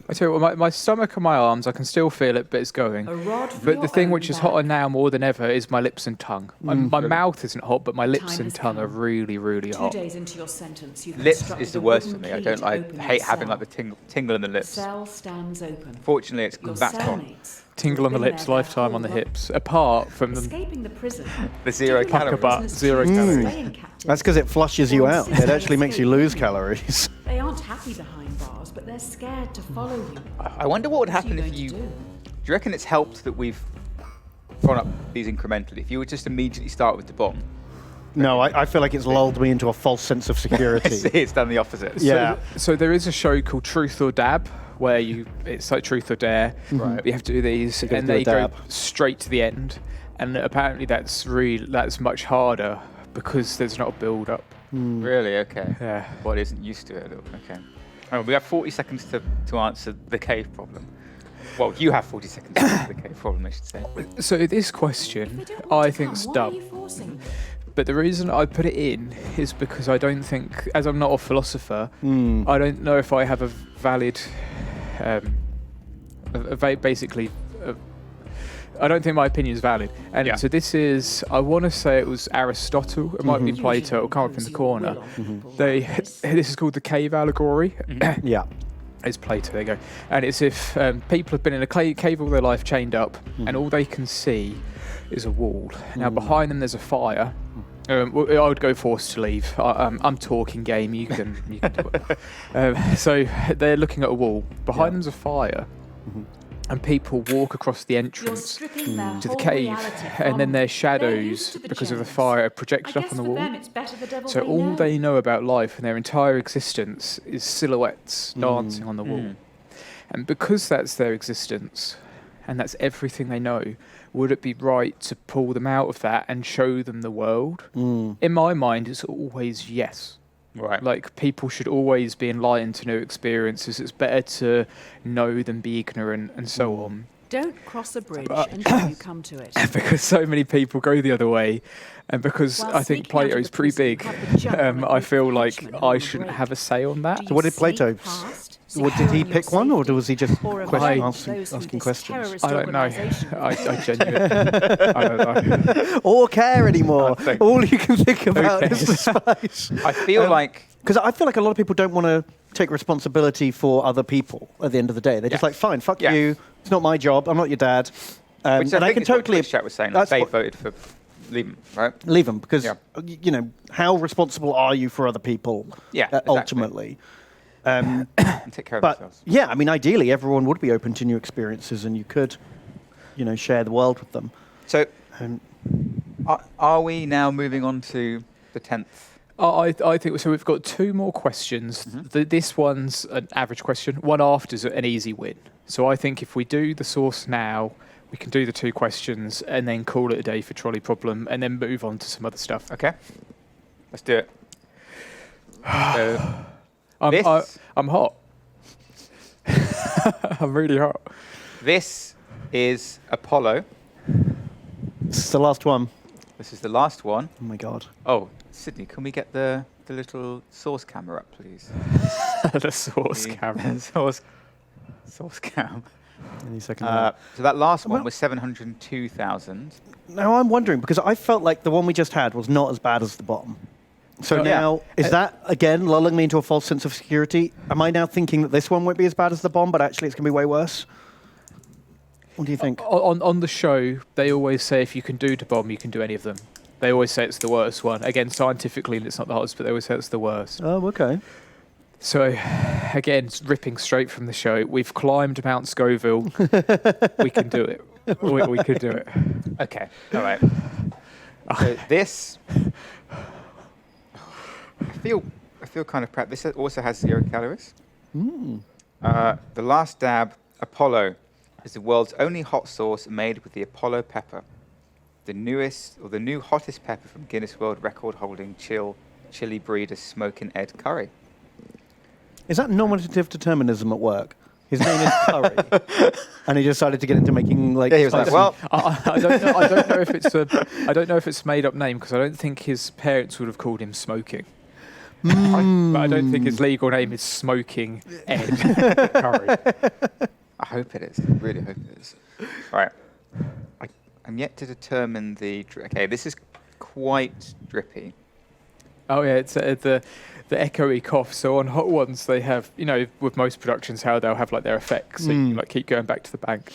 [SPEAKER 3] I tell you what, my stomach and my arms, I can still feel it, but it's going.
[SPEAKER 4] A rod for
[SPEAKER 3] But the
[SPEAKER 4] your
[SPEAKER 3] thing
[SPEAKER 4] own
[SPEAKER 3] which is
[SPEAKER 4] back.
[SPEAKER 3] hotter now more than ever is my lips and tongue. My mouth isn't hot, but my lips
[SPEAKER 4] Time
[SPEAKER 3] and
[SPEAKER 4] has
[SPEAKER 3] tongue are
[SPEAKER 4] come.
[SPEAKER 3] really, really
[SPEAKER 4] 2
[SPEAKER 3] hot.
[SPEAKER 4] days into your sentence, you've
[SPEAKER 1] Lips
[SPEAKER 4] constructed
[SPEAKER 1] is the
[SPEAKER 4] a
[SPEAKER 1] worst for
[SPEAKER 4] wooden
[SPEAKER 1] me. I
[SPEAKER 4] key
[SPEAKER 1] don't
[SPEAKER 4] to
[SPEAKER 1] like,
[SPEAKER 4] open
[SPEAKER 1] hate
[SPEAKER 4] your
[SPEAKER 1] having
[SPEAKER 4] cell.
[SPEAKER 1] like the tingle in the lips.
[SPEAKER 4] Cell stands open.
[SPEAKER 1] Fortunately, it's
[SPEAKER 4] Your
[SPEAKER 1] back on.
[SPEAKER 4] cellmates
[SPEAKER 3] Tingle on the
[SPEAKER 4] who've been
[SPEAKER 3] lips,
[SPEAKER 4] there their
[SPEAKER 3] lifetime on the
[SPEAKER 4] whole
[SPEAKER 3] hips. Apart from them.
[SPEAKER 4] Escaping the prison.
[SPEAKER 1] The 0
[SPEAKER 4] Do you like
[SPEAKER 1] calories.
[SPEAKER 3] Butt,
[SPEAKER 4] prisoners
[SPEAKER 3] 0
[SPEAKER 4] choose to
[SPEAKER 3] calories.
[SPEAKER 4] stay in captivity?
[SPEAKER 2] That's because it flushes you
[SPEAKER 4] Or
[SPEAKER 2] out.
[SPEAKER 4] insist
[SPEAKER 2] It
[SPEAKER 4] on
[SPEAKER 2] actually makes you
[SPEAKER 4] escape?
[SPEAKER 2] lose calories.
[SPEAKER 4] They aren't happy behind bars, but they're scared to follow you.
[SPEAKER 1] I wonder what would
[SPEAKER 4] What are
[SPEAKER 1] happen if
[SPEAKER 4] going to
[SPEAKER 1] you... Do
[SPEAKER 4] do?
[SPEAKER 1] you reckon it's helped that we've gone up these incrementally? If you would just immediately start with the bomb,
[SPEAKER 2] No, I feel like it's lulled me into a false sense of
[SPEAKER 1] I
[SPEAKER 2] security.
[SPEAKER 1] see it's done the opposite.
[SPEAKER 2] Yeah.
[SPEAKER 3] So there is a show called Truth or Dab where it's like Truth or Dare.
[SPEAKER 1] Right.
[SPEAKER 3] You have to do these,
[SPEAKER 2] gotta
[SPEAKER 3] and
[SPEAKER 2] do a
[SPEAKER 3] they go
[SPEAKER 2] dab.
[SPEAKER 3] straight to the end. And apparently that's much harder because there's not a build up.
[SPEAKER 1] Really? Okay.
[SPEAKER 3] Yeah.
[SPEAKER 1] Body isn't used to it. Okay. Oh, we have 40 seconds to answer the cave problem. Well, you have 40 seconds to answer the cave problem, I should say.
[SPEAKER 3] So this
[SPEAKER 4] If
[SPEAKER 3] question,
[SPEAKER 4] they don't want
[SPEAKER 3] I
[SPEAKER 4] to
[SPEAKER 3] think's
[SPEAKER 4] come, why are
[SPEAKER 3] dumb.
[SPEAKER 4] you forcing them?
[SPEAKER 3] But the reason I put it in is because I don't think, as I'm not a philosopher, I don't know if I have a valid, I don't think my opinion is valid. And
[SPEAKER 1] Yeah.
[SPEAKER 3] so this is, I want to say it was Aristotle, it might be Plato, it'll come up in the corner. This is called the cave allegory.
[SPEAKER 2] Yeah.
[SPEAKER 3] It's Plato, there you go. And it's if people have been in a cave all their life chained up, and all they can see is a wall. Now, behind them there's a fire. I would go forced to leave. I'm talking game, you can do it. So they're looking at a wall. Behind them's a fire. And people walk across the entrance to the cave, and then their shadows, because of the fire, are projected up on the wall. So all they know about life and their entire existence is silhouettes dancing on the wall. And because that's their existence, and that's everything they know, would it be right to pull them out of that and show them the world? In my mind, it's always yes.
[SPEAKER 1] Right.
[SPEAKER 3] Like, people should always be enlightened to new experiences. It's better to know than be ignorant, and so on.
[SPEAKER 4] Don't cross a bridge until you come to it.
[SPEAKER 3] Because so many people go the other way, and because
[SPEAKER 4] While
[SPEAKER 3] I think
[SPEAKER 4] sneaking out of
[SPEAKER 3] Plato's
[SPEAKER 4] the
[SPEAKER 3] pretty
[SPEAKER 4] prison,
[SPEAKER 3] big,
[SPEAKER 4] have the jumper
[SPEAKER 3] I
[SPEAKER 4] and
[SPEAKER 3] feel
[SPEAKER 4] the
[SPEAKER 3] like
[SPEAKER 4] henchman
[SPEAKER 3] I
[SPEAKER 4] on
[SPEAKER 3] shouldn't
[SPEAKER 4] break.
[SPEAKER 3] have a say on that.
[SPEAKER 4] Do
[SPEAKER 2] So what
[SPEAKER 4] you
[SPEAKER 2] did Plato?
[SPEAKER 4] sneak past,
[SPEAKER 2] What did he
[SPEAKER 4] securing your
[SPEAKER 2] pick one, or
[SPEAKER 4] safety,
[SPEAKER 2] was he just
[SPEAKER 4] or
[SPEAKER 3] avoid
[SPEAKER 2] asking
[SPEAKER 4] those who
[SPEAKER 2] asking
[SPEAKER 4] this
[SPEAKER 2] questions?
[SPEAKER 4] terrorist
[SPEAKER 3] I don't know.
[SPEAKER 4] organisation
[SPEAKER 3] I genuinely I don't know.
[SPEAKER 2] Or care anymore?
[SPEAKER 1] I think-
[SPEAKER 2] All you can think about is the
[SPEAKER 3] cares?
[SPEAKER 2] spice.
[SPEAKER 1] I feel like
[SPEAKER 2] Because I feel like a lot of people don't want to take responsibility for other people at the end of the day. They're just
[SPEAKER 1] Yeah.
[SPEAKER 2] like, fine, fuck
[SPEAKER 1] Yeah.
[SPEAKER 2] you. It's not my job. I'm not your dad.
[SPEAKER 1] which I
[SPEAKER 2] and
[SPEAKER 1] think
[SPEAKER 2] I can
[SPEAKER 1] is what
[SPEAKER 2] totally
[SPEAKER 1] Twitch chat was saying. Like,
[SPEAKER 2] that's
[SPEAKER 1] they
[SPEAKER 2] what-
[SPEAKER 1] voted for leave him, right?
[SPEAKER 2] leave them because
[SPEAKER 1] Yeah.
[SPEAKER 2] you know how responsible are you for other people?
[SPEAKER 1] Yeah, exactly.
[SPEAKER 2] Ultimately.
[SPEAKER 1] And take care of
[SPEAKER 2] But
[SPEAKER 1] themselves.
[SPEAKER 2] yeah, I mean, ideally, everyone would be open to new experiences, and you could, share the world with them.
[SPEAKER 1] So,
[SPEAKER 2] Um,
[SPEAKER 1] are we now moving on to the 10th?
[SPEAKER 3] I think so. We've got two more questions. This one's an average question. One after is an easy win. So I think if we do the source now, we can do the two questions and then call it a day for Trolley Problem, and then move on to some other stuff.
[SPEAKER 1] Okay, let's do it. So,
[SPEAKER 3] I'm hot. I'm really hot.
[SPEAKER 1] this is Apollo.
[SPEAKER 2] this is the last one.
[SPEAKER 1] This is the last one.
[SPEAKER 2] Oh my god.
[SPEAKER 1] Oh, Sydney, can we get the little source camera up, please?
[SPEAKER 3] The source camera.
[SPEAKER 1] source cam.
[SPEAKER 2] Any second.
[SPEAKER 1] So that last one
[SPEAKER 2] Well-
[SPEAKER 1] was 702,000.
[SPEAKER 2] Now I'm wondering because I felt like the one we just had was not as bad as the bottom. So
[SPEAKER 3] Oh, yeah.
[SPEAKER 2] now is that again lulling me into a false sense of security? Am I now thinking that this one won't be as bad as the bomb, but actually it's going to be way worse? What do you think?
[SPEAKER 3] On the show, they always say if you can do the bomb, you can do any of them. They always say it's the worst one. Again, scientifically, it's not the hardest, but they always say it's the worst.
[SPEAKER 2] Oh, okay.
[SPEAKER 3] So, again, ripping straight from the show, we've climbed Mount Scoville. We can do it. We could do it.
[SPEAKER 1] Okay, all right. So this, I feel kind of proud. This also has 0 calories. The last dab, Apollo, is the world's only hot sauce made with the Apollo pepper, the new hottest pepper from Guinness World Record holding chili breeder Smokin' Ed Curry.
[SPEAKER 2] Is that nominative determinism at work? His name is Curry, and he decided to get into making like.
[SPEAKER 1] Yeah, he was like,
[SPEAKER 2] spicy-
[SPEAKER 1] well,
[SPEAKER 3] I don't know if it's I don't know if it's a made up name because I don't think his parents would have called him Smoking. But I don't think his legal name is Smoking Ed Curry.
[SPEAKER 1] I hope it is. I really hope it is. Right. I'm yet to determine the. Okay, this is quite drippy.
[SPEAKER 3] Oh yeah, it's the echoey cough. So on hot ones, they have, with most productions, how they'll have like their effects. So you like keep going back to the bank.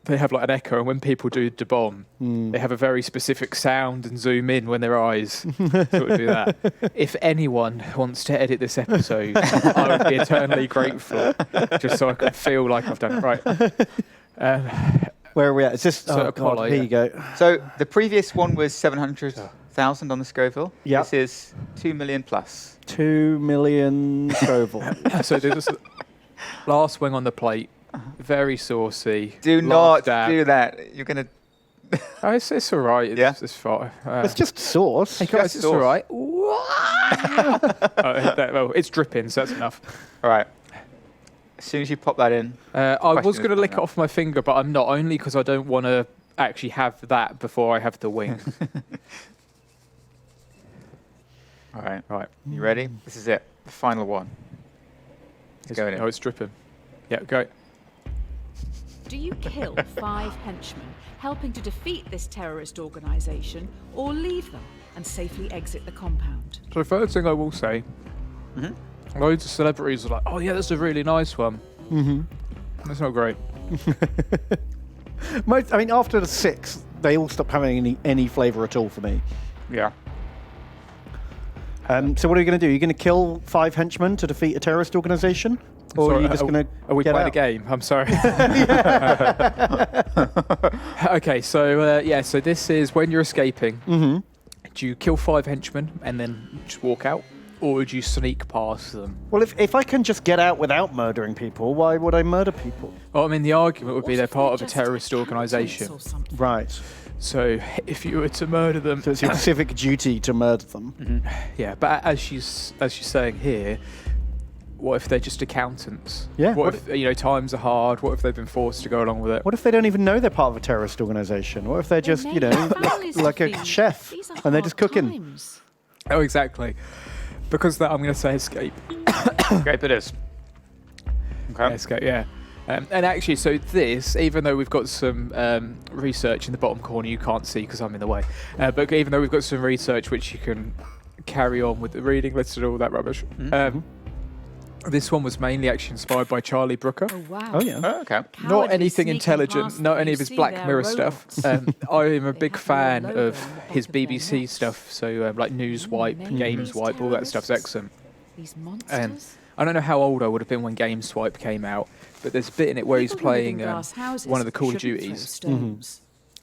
[SPEAKER 3] They have like an echo, and when people do the bomb, they have a very specific sound and zoom in when their eyes sort of do that. If anyone wants to edit this episode, I would be eternally grateful, just so I can feel like I've done it right.
[SPEAKER 2] Where are we at? It's just
[SPEAKER 3] So
[SPEAKER 2] oh
[SPEAKER 3] Apollo,
[SPEAKER 2] God, here you go.
[SPEAKER 1] So the previous one was 700,000 on the Scoville.
[SPEAKER 2] Yep.
[SPEAKER 1] This is 2 million plus.
[SPEAKER 2] 2 million Scoville.
[SPEAKER 3] So this last swing on the plate, very saucy.
[SPEAKER 1] Do
[SPEAKER 3] last
[SPEAKER 1] not
[SPEAKER 3] dab.
[SPEAKER 1] do that. You're gonna.
[SPEAKER 3] Oh, it's all right.
[SPEAKER 1] Yeah?
[SPEAKER 3] It's fine.
[SPEAKER 2] It's just sauce.
[SPEAKER 3] Hey guys,
[SPEAKER 1] just
[SPEAKER 3] it's all
[SPEAKER 1] sauce.
[SPEAKER 3] right. Well, it's dripping, so that's enough.
[SPEAKER 1] All right. As soon as you pop that in.
[SPEAKER 3] I
[SPEAKER 1] Question
[SPEAKER 3] was
[SPEAKER 1] is
[SPEAKER 3] going to lick it
[SPEAKER 1] coming up.
[SPEAKER 3] off my finger, but I'm not, only because I don't want to actually have that before I have the wing.
[SPEAKER 1] All right. Right. You ready? This is it. The final one. It's going in.
[SPEAKER 3] Oh, it's dripping. Yeah, go.
[SPEAKER 4] Do you kill 5 henchmen helping to defeat this terrorist organisation, or leave them and safely exit the compound?
[SPEAKER 3] So the first thing I will say, Loads of celebrities are like, oh yeah, that's a really nice one. Mm-hmm. That's not great.
[SPEAKER 2] After the 6, they all stopped having any flavour at all for me.
[SPEAKER 1] Yeah.
[SPEAKER 2] So what are you going to do? Are you going to kill 5 henchmen to defeat a terrorist organisation? Or are you just going to
[SPEAKER 3] Are we playing a game? I'm sorry. Okay, so so this is when you're escaping. Mm-hmm. Do you kill 5 henchmen and then just walk out? Or would you sneak past them?
[SPEAKER 2] Well, if I can just get out without murdering people, why would I murder people?
[SPEAKER 3] Well, I mean, the argument would be they're part of a terrorist organisation.
[SPEAKER 2] Right.
[SPEAKER 3] So if you were to murder them...
[SPEAKER 2] So it's your civic duty to murder them.
[SPEAKER 3] Mm-hmm. Yeah, but as she's saying here, what if they're just accountants?
[SPEAKER 2] Yeah.
[SPEAKER 3] What if, times are hard? What if they've been forced to go along with it?
[SPEAKER 2] What if they don't even know they're part of a terrorist organisation? What if they're just, like a chef and they're just cooking?
[SPEAKER 3] Oh, exactly. Because of that, I'm going to say escape.
[SPEAKER 1] Escape it is. Okay.
[SPEAKER 3] Yeah, escape, yeah. And actually, so this, even though we've got some research in the bottom corner, you can't see because I'm in the way, but even though we've got some research which you can carry on with the reading list and all that rubbish, this one was mainly actually inspired by Charlie Brooker.
[SPEAKER 4] Oh, wow.
[SPEAKER 2] Oh, yeah.
[SPEAKER 1] Oh, okay.
[SPEAKER 3] Not anything intelligent, not any of his Black Mirror stuff. I am a big fan of his BBC stuff, so like News Wipe, Games Wipe, all that stuff's excellent.
[SPEAKER 4] These monsters?
[SPEAKER 3] I don't know how old I would have been when Game Swipe came out, but there's a bit in it where he's playing one of the Call of Duties.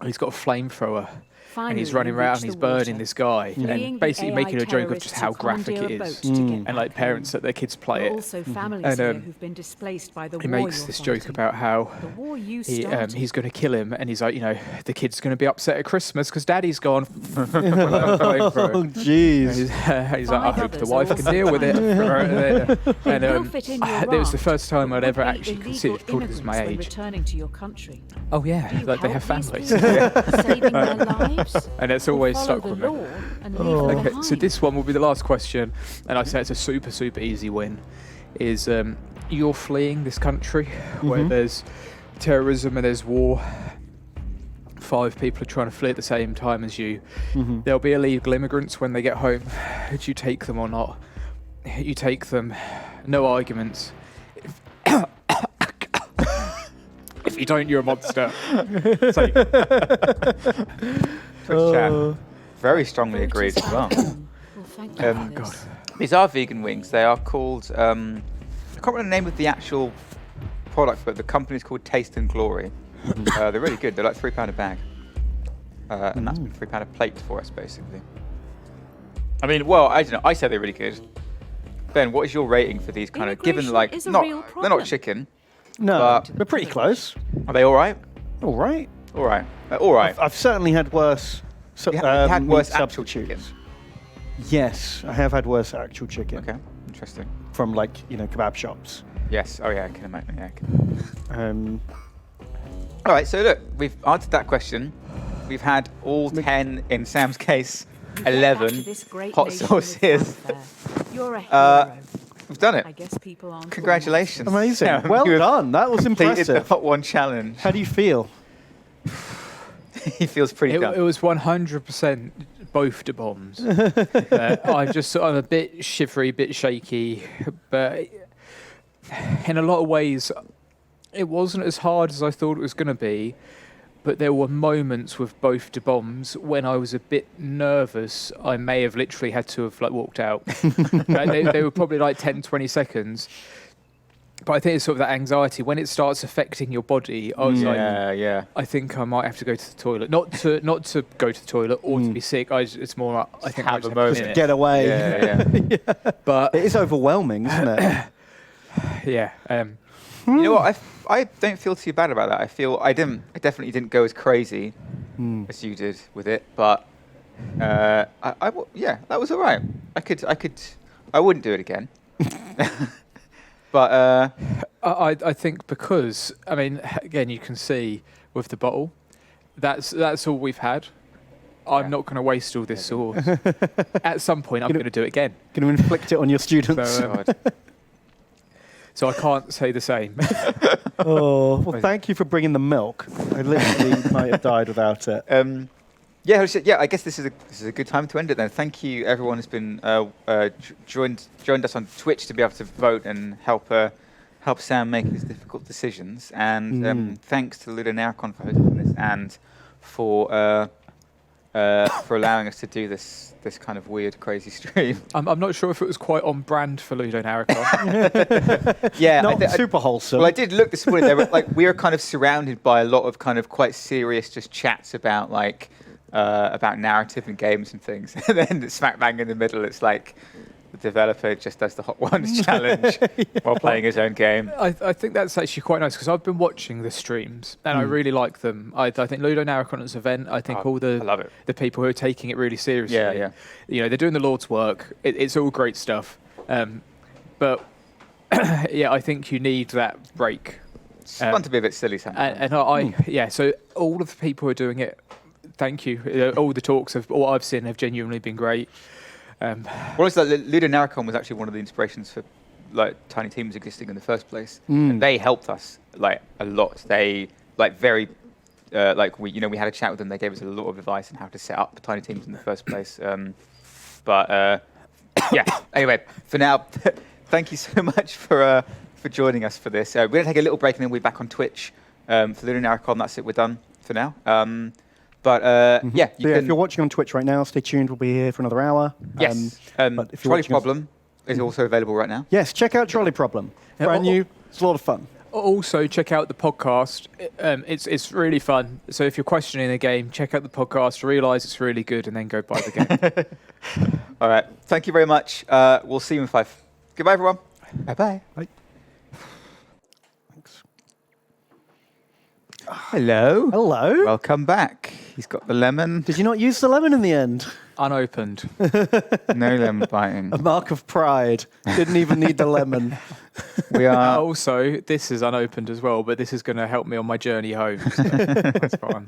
[SPEAKER 3] He's got a flamethrower. And he's running around and he's burning this guy and basically making a joke of just how graphic it is. And like parents that their kids play it.
[SPEAKER 4] Also families who've been displaced by the
[SPEAKER 3] he
[SPEAKER 4] war
[SPEAKER 3] makes this joke about how he's going to kill him and he's like, the kid's going to be upset at Christmas because daddy's gone.
[SPEAKER 2] Oh, jeez.
[SPEAKER 3] He's like, I hope the wife can deal with it. And it was the first time I'd ever actually considered, probably because of my age.
[SPEAKER 4] Returning to your country.
[SPEAKER 3] Oh yeah, like they have families.
[SPEAKER 4] Saving their lives.
[SPEAKER 3] And it's always stuck with me. Okay, so this one will be the last question, and I say it's a super, super easy win. Is you're fleeing this country where there's terrorism and there's war. 5 people are trying to flee at the same time as you. There'll be illegal immigrants when they get home. Do you take them or not? You take them. No arguments. If you don't, you're a monster.
[SPEAKER 1] Very strongly agreed as well.
[SPEAKER 4] God.
[SPEAKER 1] These are vegan wings. They are called, I can't remember the name of the actual product, but the company's called Taste and Glory. They're really good. They're like £3 a bag. And that's been £3 a plate for us, basically. I mean, well, I don't know. I say they're really good. Ben, what is your rating for these kind of, given like, they're not chicken.
[SPEAKER 2] No,
[SPEAKER 1] but
[SPEAKER 2] we're pretty close.
[SPEAKER 1] Are they all right?
[SPEAKER 2] All right.
[SPEAKER 1] All right. All right.
[SPEAKER 2] I've certainly had worse.
[SPEAKER 1] You had worse
[SPEAKER 2] meat
[SPEAKER 1] actual chicken.
[SPEAKER 2] Yes, I have had worse actual chicken.
[SPEAKER 1] Okay, interesting.
[SPEAKER 2] From like kebab shops.
[SPEAKER 1] Yes. Oh yeah, I can imagine. Yeah.
[SPEAKER 2] All
[SPEAKER 1] right. So look, we've answered that question. We've had all 10 in Sam's case, 11 hot sauces.
[SPEAKER 4] You're a hero.
[SPEAKER 1] We've done it.
[SPEAKER 4] I guess people aren't.
[SPEAKER 1] Congratulations.
[SPEAKER 2] Amazing.
[SPEAKER 1] Sam,
[SPEAKER 2] well done. That was
[SPEAKER 1] completed
[SPEAKER 2] impressive.
[SPEAKER 1] the Hot One challenge.
[SPEAKER 2] How do you feel?
[SPEAKER 1] He feels pretty done.
[SPEAKER 3] It was 100% both the bombs. I'm a bit shivery, bit shaky, but in a lot of ways, it wasn't as hard as I thought it was going to be. But there were moments with both the bombs when I was a bit nervous. I may have literally had to have walked out. They were probably like 10, 20 seconds. But I think it's sort of that anxiety when it starts affecting your body. I was I think I might have to go to the toilet. Not to go to the toilet or to be sick. It's more. I think I just
[SPEAKER 2] get away.
[SPEAKER 1] Yeah.
[SPEAKER 3] But
[SPEAKER 2] it is overwhelming, isn't it?
[SPEAKER 3] Yeah.
[SPEAKER 1] You know what? I don't feel too bad about that. I definitely didn't go as crazy as you did with it, but that was all right. I wouldn't do it again. But
[SPEAKER 3] I think because again you can see with the bottle, that's all we've had. I'm not going to waste all this sauce. At some point, I'm going to do it again.
[SPEAKER 2] Going to inflict it on your students.
[SPEAKER 3] So I can't say the same.
[SPEAKER 2] Well, thank you for bringing the milk. I literally might have died without it.
[SPEAKER 1] Yeah, I guess this is a good time to end it then. Thank you, everyone who's been joined us on Twitch to be able to vote and help Sam make his difficult decisions. And thanks to Ludonaricon for hosting this and for allowing us to do this kind of weird, crazy stream.
[SPEAKER 3] I'm not sure if it was quite on brand for Ludonaricon.
[SPEAKER 1] Yeah,
[SPEAKER 2] Not super wholesome.
[SPEAKER 1] Well, I did look this morning. They were we were kind of surrounded by a lot of kind of quite serious just chats about about narrative and games and things. And then smack bang in the middle, it's like the developer just does the Hot Ones challenge while playing his own game.
[SPEAKER 3] I think that's actually quite nice because I've been watching the streams and I really like them. I think Ludonaricon's event, I think I love it. The people who are taking it really seriously.
[SPEAKER 1] Yeah.
[SPEAKER 3] You know, they're doing the Lord's work. It's all great stuff. But yeah, I think you need that break.
[SPEAKER 1] It's fun to be a bit silly sometimes.
[SPEAKER 3] So all of the people who are doing it, thank you. All the talks of what I've seen have genuinely been great.
[SPEAKER 1] Well, it's like Ludonaricon was actually one of the inspirations for tiny teams existing in the first place, and they helped us a lot. They we had a chat with them. They gave us a lot of advice on how to set up tiny teams in the first place. Anyway, for now, thank you so much for joining us for this. We're gonna take a little break and then we'll be back on Twitch for Ludonaricon. That's it. We're done for now. If
[SPEAKER 2] you're watching on Twitch right now, stay tuned. We'll be here for another hour.
[SPEAKER 1] Yes.
[SPEAKER 2] But if you're
[SPEAKER 1] Trolley Problem is also available right now.
[SPEAKER 2] Yes, check out Trolley Problem. Brand new. It's a lot of fun.
[SPEAKER 3] Also, check out the podcast. It's really fun. So if you're questioning the game, check out the podcast, realise it's really good, and then go buy the game.
[SPEAKER 1] All right. Thank you very much. We'll see you in 5. Goodbye, everyone. Bye-bye.
[SPEAKER 2] Bye. Thanks.
[SPEAKER 1] Hello.
[SPEAKER 2] Hello.
[SPEAKER 1] Welcome back. He's got the lemon.
[SPEAKER 2] Did you not use the lemon in the end?
[SPEAKER 3] Unopened.
[SPEAKER 1] No lemon biting.
[SPEAKER 2] A mark of pride. Didn't even need the lemon.
[SPEAKER 1] We are
[SPEAKER 3] also, this is unopened as well, but this is going to help me on my journey home. So that's fine.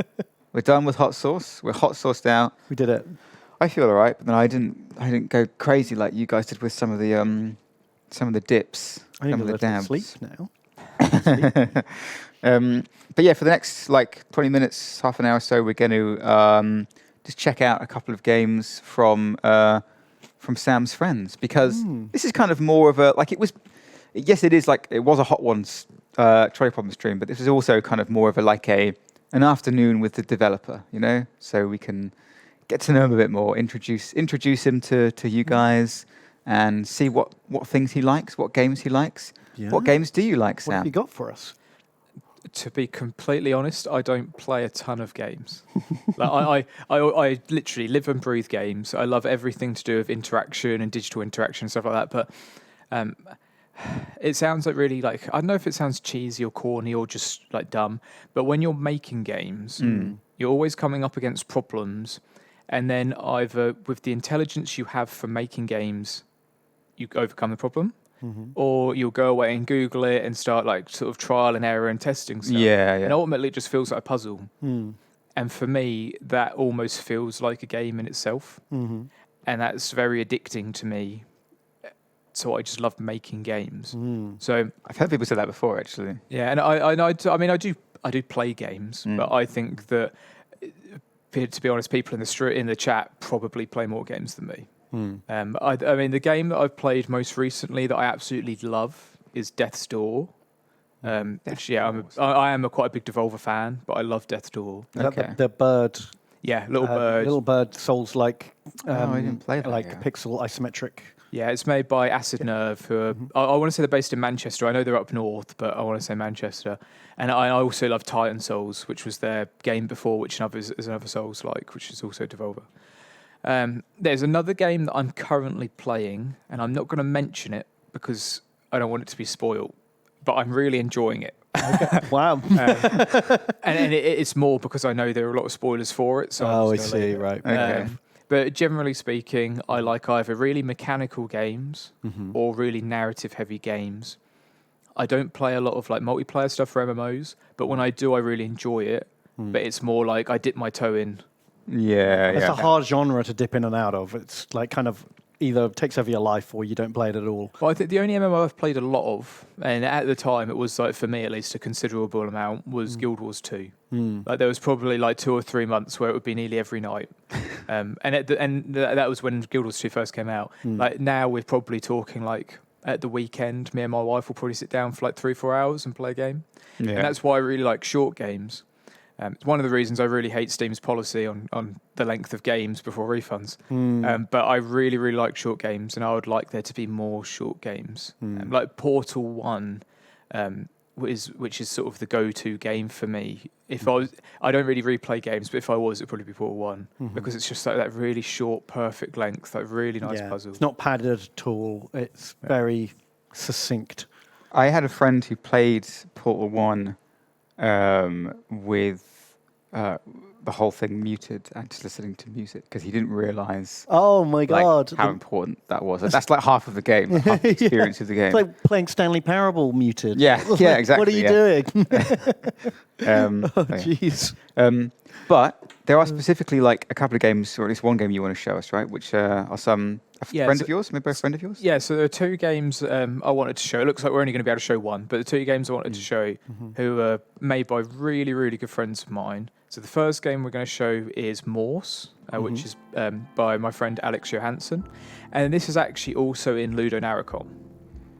[SPEAKER 1] We're done with hot sauce. We're hot sauced out.
[SPEAKER 2] We did it.
[SPEAKER 1] I feel all right, but then I didn't go crazy like you guys did with some of the dips,
[SPEAKER 2] I need
[SPEAKER 1] some
[SPEAKER 2] a
[SPEAKER 1] of the
[SPEAKER 2] little
[SPEAKER 1] dabs.
[SPEAKER 2] sleep now.
[SPEAKER 1] But yeah, for the next 20 minutes, half an hour or so, we're going to just check out a couple of games from Sam's friends, because this is kind of more of a it was a Hot Ones Trolley Problem stream, but this is also kind of more of an afternoon with the developer, so we can get to know him a bit more, introduce him to you guys, and see what things he likes, what games he likes.
[SPEAKER 2] Yeah.
[SPEAKER 1] What games do you like, Sam?
[SPEAKER 2] What have you got for us?
[SPEAKER 3] To be completely honest, I don't play a ton of games. I literally live and breathe games. I love everything to do with interaction and digital interaction and stuff like that. But it sounds really I don't know if it sounds cheesy or corny or just dumb. But when you're making games, you're always coming up against problems, and then either with the intelligence you have for making games, you overcome the problem. Or you'll go away and Google it and start sort of trial and error and testing stuff.
[SPEAKER 1] Yeah.
[SPEAKER 3] And ultimately it just feels like a puzzle. And for me, that almost feels like a game in itself. And that's very addicting to me. So I just love making games. So
[SPEAKER 1] I've heard people say that before, actually.
[SPEAKER 3] yeah, and I do play games, but I think that, to be honest, people in the chat probably play more games than me. The game that I've played most recently that I absolutely love is Death's Door. I am quite a big Devolver fan, but I love Death's Door.
[SPEAKER 2] Is that the bird?
[SPEAKER 3] Yeah, little bird.
[SPEAKER 2] Souls-like.
[SPEAKER 1] I didn't play that.
[SPEAKER 2] Pixel isometric.
[SPEAKER 3] Yeah, it's made by Acid Nerve, who are, I want to say they're based in Manchester. I know they're up north, but I want to say Manchester. And I also love Titan Souls, which was their game before, which is another Souls-like, which is also Devolver. There's another game that I'm currently playing, and I'm not going to mention it because I don't want it to be spoiled, but I'm really enjoying it.
[SPEAKER 2] Okay. Wow.
[SPEAKER 3] and it's more because I know there are a lot of spoilers for it. So
[SPEAKER 2] I see, right.
[SPEAKER 1] Okay.
[SPEAKER 3] But generally speaking, I like either really mechanical games or really narrative-heavy games. I don't play a lot of multiplayer stuff for MMOs, but when I do, I really enjoy it. But it's more I dip my toe in.
[SPEAKER 1] Yeah,
[SPEAKER 2] It's a hard genre to dip in and out of. It's kind of either takes over your life or you don't play it at all.
[SPEAKER 3] Well, I think the only MMO I've played a lot of, and at the time it was like for me at least a considerable amount, was Guild Wars 2. Like there was probably like 2 or 3 months where it would be nearly every night, that was when Guild Wars 2 first came out. Like now we're probably talking like at the weekend, me and my wife will probably sit down for like 3-4 hours and play a game, and that's why I really like short games. It's one of the reasons I really hate Steam's policy on the length of games before refunds. But I really, really like short games, and I would like there to be more short games. Like Portal 1, which is sort of the go-to game for me. I don't really replay games, but if I was, it'd probably be Portal 1 because it's just like that really short, perfect length, like really nice puzzle.
[SPEAKER 2] It's not padded at all. It's very succinct.
[SPEAKER 1] I had a friend who played Portal 1 with the whole thing muted and just listening to music because he didn't realise
[SPEAKER 2] Oh my God.
[SPEAKER 1] how important that was. That's like half of the game, like half the experience of the game.
[SPEAKER 2] It's like playing Stanley Parable muted.
[SPEAKER 1] Yeah, yeah, exactly.
[SPEAKER 2] What are you doing?
[SPEAKER 1] Oh,
[SPEAKER 2] jeez.
[SPEAKER 1] But there are specifically like a couple of games, or at least one game you want to show us, right? Which are a friend of yours, maybe a friend of yours?
[SPEAKER 3] Yeah, so there are 2 games I wanted to show. It looks like we're only going to be able to show one, but the 2 games I wanted to show who are made by really, really good friends of mine. So the first game we're going to show is Morse, which is by my friend Alex Johansson. And this is actually also in Ludonarracon.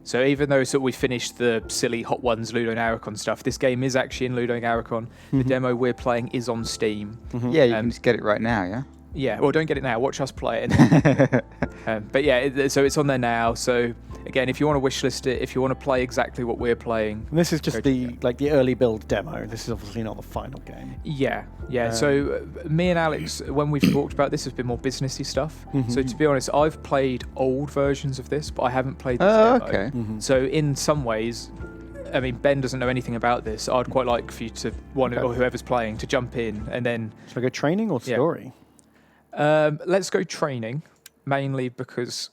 [SPEAKER 3] So even though we finished the silly Hot Ones Ludonarracon stuff, this game is actually in Ludonarracon. The demo we're playing is on Steam.
[SPEAKER 1] Yeah, you can just get it right now, yeah?
[SPEAKER 3] Yeah, well, don't get it now. Watch us play it. But yeah, so it's on there now. So again, if you want to wishlist it, if you want to play exactly what we're playing,
[SPEAKER 2] And this is just the early build demo. This is obviously not the final game.
[SPEAKER 3] yeah. So me and Alex, when we've talked about this, has been more businessy stuff. So to be honest, I've played old versions of this, but I haven't played this demo.
[SPEAKER 1] Okay.
[SPEAKER 3] So in some ways, I mean, Ben doesn't know anything about this. I'd quite like for you to or whoever's playing to jump in and then.
[SPEAKER 2] Should I go training or story?
[SPEAKER 3] Let's go training, mainly because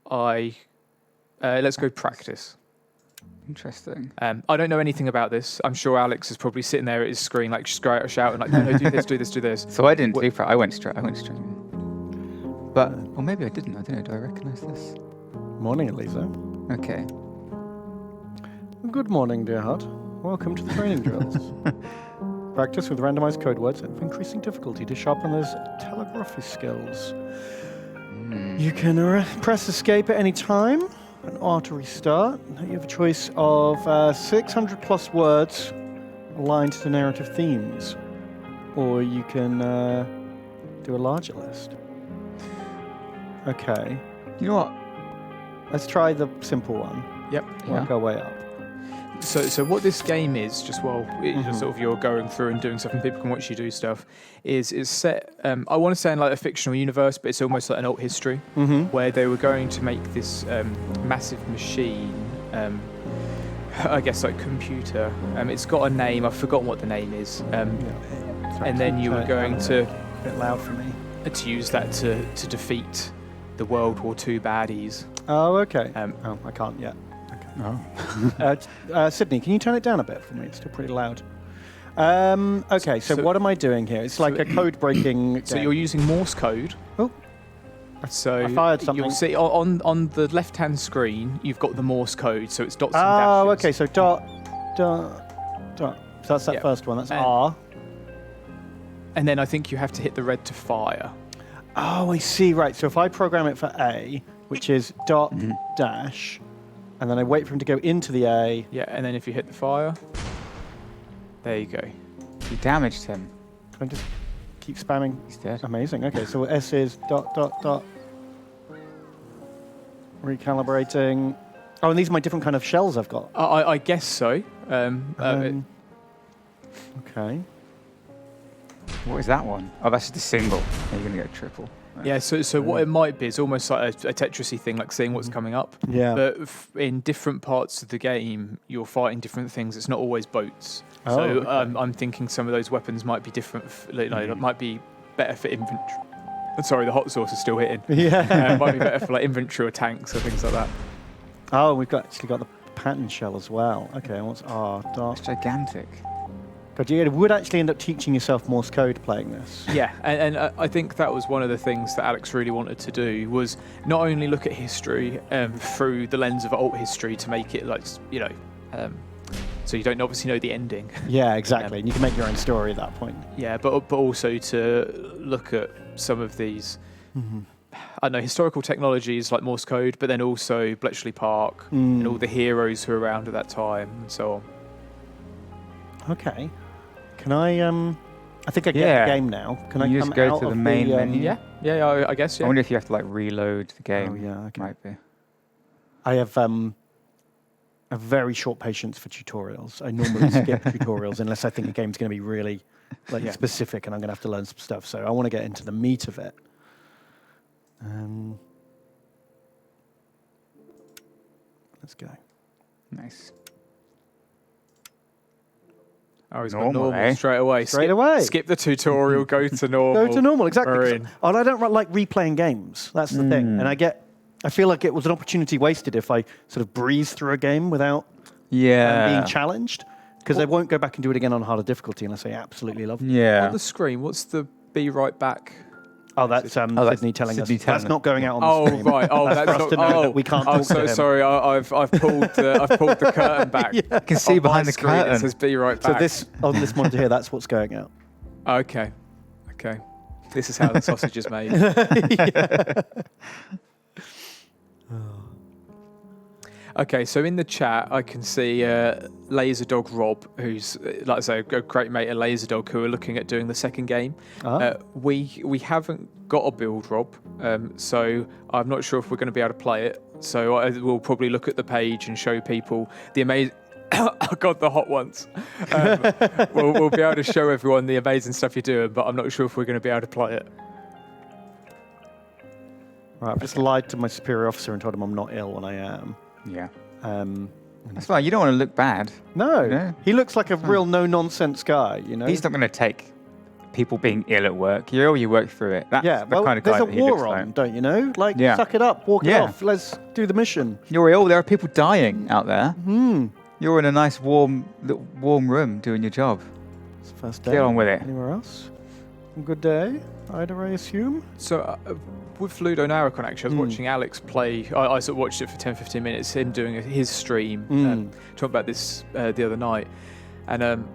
[SPEAKER 3] let's go practice.
[SPEAKER 1] Interesting.
[SPEAKER 3] I don't know anything about this. I'm sure Alex is probably sitting there at his screen, like shouting, like, no, do this, do this, do this.
[SPEAKER 1] So I didn't do I went straight. But, or maybe I didn't. I don't know. Do I recognise this?
[SPEAKER 2] Morning, Elisa.
[SPEAKER 1] Okay.
[SPEAKER 2] Good morning, dear heart. Welcome to the training drills. Practice with randomized code words of increasing difficulty to sharpen those telegraphy skills. You can press escape at any time, an auto restart. You have a choice of 600 plus words aligned to narrative themes, or you can do a larger list. Okay.
[SPEAKER 1] You know what?
[SPEAKER 2] Let's try the simple one.
[SPEAKER 3] Yep.
[SPEAKER 2] Work our way up.
[SPEAKER 3] So what this game is, just while just sort of you're going through and doing stuff and people can watch you do stuff, is set, I want to say in like a fictional universe, but it's almost like an alt history, where they were going to make this massive machine, I guess like computer. It's got a name, I've forgotten what the name is.
[SPEAKER 2] Sorry,
[SPEAKER 3] and then you were going to...
[SPEAKER 2] A bit loud for me.
[SPEAKER 3] To use that to defeat the World War II baddies.
[SPEAKER 2] Oh, okay. I can't yet. Sydney, can you turn it down a bit for me? It's still pretty loud. Okay, so what am I doing here? It's like a code-breaking
[SPEAKER 3] So
[SPEAKER 2] game.
[SPEAKER 3] you're using Morse code.
[SPEAKER 2] Oh.
[SPEAKER 3] So
[SPEAKER 2] I fired something.
[SPEAKER 3] You'll see on the left-hand screen, you've got the Morse code, so it's dots and dashes.
[SPEAKER 2] Oh, okay, so dot. So that's that first one, that's R.
[SPEAKER 3] And then I think you have to hit the red to fire.
[SPEAKER 2] Oh, I see, right. So if I program it for A, which is dot dash, and then I wait for him to go into the A.
[SPEAKER 3] Yeah, and then if you hit the fire, there you go.
[SPEAKER 1] You damaged him.
[SPEAKER 2] Can I just keep spamming?
[SPEAKER 1] He's dead.
[SPEAKER 2] Amazing. Okay, so S is dot, dot, dot. Recalibrating. Oh, and these are my different kind of shells I've got.
[SPEAKER 3] I guess so.
[SPEAKER 2] Okay.
[SPEAKER 1] What is that one? Oh, that's just a single. You're going to get a triple.
[SPEAKER 3] Yeah, so what it might be is almost like a Tetris-y thing, like seeing what's coming up.
[SPEAKER 2] Yeah.
[SPEAKER 3] But in different parts of the game, you're fighting different things. It's not always boats.
[SPEAKER 2] Oh,
[SPEAKER 3] so
[SPEAKER 2] okay.
[SPEAKER 3] I'm thinking some of those weapons might be different. It might be better for infantry. Sorry, the hot sauce is still hitting.
[SPEAKER 2] Yeah.
[SPEAKER 3] It might be better for like infantry or tanks or things like that.
[SPEAKER 2] Oh, we've actually got the pattern shell as well. Okay, what's R? Dot.
[SPEAKER 1] It's gigantic.
[SPEAKER 2] But you would actually end up teaching yourself Morse code playing this.
[SPEAKER 3] Yeah, and I think that was one of the things that Alex really wanted to do, was not only look at history through the lens of alt history to make it like, so you don't obviously know the ending.
[SPEAKER 2] Yeah, exactly. And you can make your own story at that point.
[SPEAKER 3] Yeah, but also to look at some of these, I don't know, historical technologies like Morse code, but then also Bletchley Park and all the heroes who were around at that time and so on.
[SPEAKER 2] Okay. Can I think I get the game now. Can
[SPEAKER 1] you
[SPEAKER 2] I
[SPEAKER 1] just
[SPEAKER 2] come
[SPEAKER 1] go
[SPEAKER 2] out
[SPEAKER 1] to the
[SPEAKER 2] of
[SPEAKER 1] main menu?
[SPEAKER 3] Yeah, I guess, yeah.
[SPEAKER 1] I wonder if you have to like reload the game.
[SPEAKER 2] Oh, yeah, okay.
[SPEAKER 1] Might be.
[SPEAKER 2] I have a very short patience for tutorials. I normally skip tutorials unless I think a game's going to be really specific and I'm going to have to learn some stuff. So I want to get into the meat of it. Let's go.
[SPEAKER 1] Nice.
[SPEAKER 3] Oh, he's
[SPEAKER 1] Normal,
[SPEAKER 3] got normal straight away.
[SPEAKER 2] Straight away.
[SPEAKER 3] Skip the tutorial, go to normal.
[SPEAKER 2] Go to normal, exactly.
[SPEAKER 3] We're in.
[SPEAKER 2] And I don't like replaying games. That's the thing. And I feel like it was an opportunity wasted if I sort of breeze through a game without being challenged, because I won't go back and do it again on harder difficulty unless I absolutely love it.
[SPEAKER 1] Yeah.
[SPEAKER 3] On the screen, what's the be right back?
[SPEAKER 2] Oh, that's Sydney telling us. That's not going out on the screen.
[SPEAKER 3] Oh, right. Oh, that's
[SPEAKER 2] for us to know that we can't talk to him.
[SPEAKER 3] Sorry. I've pulled the curtain back.
[SPEAKER 1] You can see
[SPEAKER 3] On
[SPEAKER 1] behind
[SPEAKER 3] my
[SPEAKER 1] the
[SPEAKER 3] screen,
[SPEAKER 1] curtain.
[SPEAKER 3] It says be right back.
[SPEAKER 2] So this on this monitor here, that's what's going out.
[SPEAKER 3] Okay. This is how the sausage is made. Okay, so in the chat, I can see Laserdog Rob, who's, like I say, a great mate of Laserdog, who are looking at doing the second game. We haven't got a build, Rob, so I'm not sure if we're going to be able to play it. So we'll probably look at the page and show people the amazing... oh, God, the hot ones. We'll be able to show everyone the amazing stuff you're doing, but I'm not sure if we're going to be able to play it.
[SPEAKER 2] Right, I've just lied to my superior officer and told him I'm not ill when I am.
[SPEAKER 1] Yeah. That's fine. You don't want to look bad.
[SPEAKER 2] No,
[SPEAKER 1] You know?
[SPEAKER 2] he looks like a real no-nonsense guy, you know?
[SPEAKER 1] He's not going to take people being ill at work. You're ill, you work through it. That's
[SPEAKER 2] Yeah,
[SPEAKER 1] the
[SPEAKER 2] well,
[SPEAKER 1] kind of guy
[SPEAKER 2] there's a
[SPEAKER 1] that he looks
[SPEAKER 2] war on,
[SPEAKER 1] like.
[SPEAKER 2] don't you know? Like,
[SPEAKER 1] Yeah.
[SPEAKER 2] suck it up, walk it
[SPEAKER 1] Yeah.
[SPEAKER 2] off, let's do the mission.
[SPEAKER 1] You're ill. There are people dying out there. You're in a nice warm room doing your job.
[SPEAKER 2] It's the first day.
[SPEAKER 1] Get on with it.
[SPEAKER 2] Anywhere else? Good day, Ida, I assume?
[SPEAKER 3] So with Ludo Narracon, actually, I was watching Alex play. I sort of watched it for 10-15 minutes, him doing his stream, talking about this the other night. And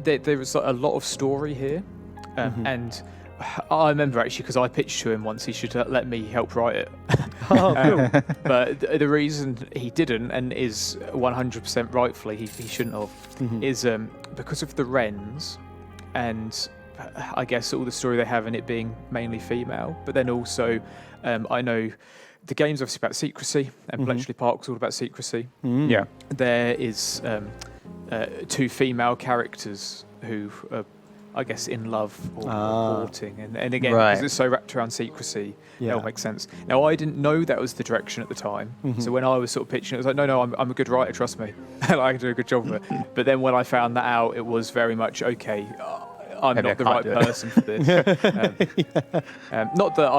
[SPEAKER 3] there was a lot of story here. And I remember, actually, because I pitched to him once, he should let me help write it.
[SPEAKER 2] Oh, cool.
[SPEAKER 3] But the reason he didn't, and is 100% rightfully, he shouldn't have, is because of the Wrens and I guess all the story they have in it being mainly female. But then also, I know the game's obviously about secrecy, and Bletchley Park's all about secrecy.
[SPEAKER 1] Yeah.
[SPEAKER 3] There is two female characters who are, I guess, in love or courting. And again, because it's so wrapped around secrecy, that all makes sense. Now, I didn't know that was the direction at the time. So when I was sort of pitching it, I was like, no, I'm a good writer, trust me. I can do a good job of it. But then when I found that out, it was very much, okay, I'm
[SPEAKER 1] Maybe
[SPEAKER 3] not the
[SPEAKER 1] I
[SPEAKER 3] right
[SPEAKER 1] can't do it.
[SPEAKER 3] person for this. Not that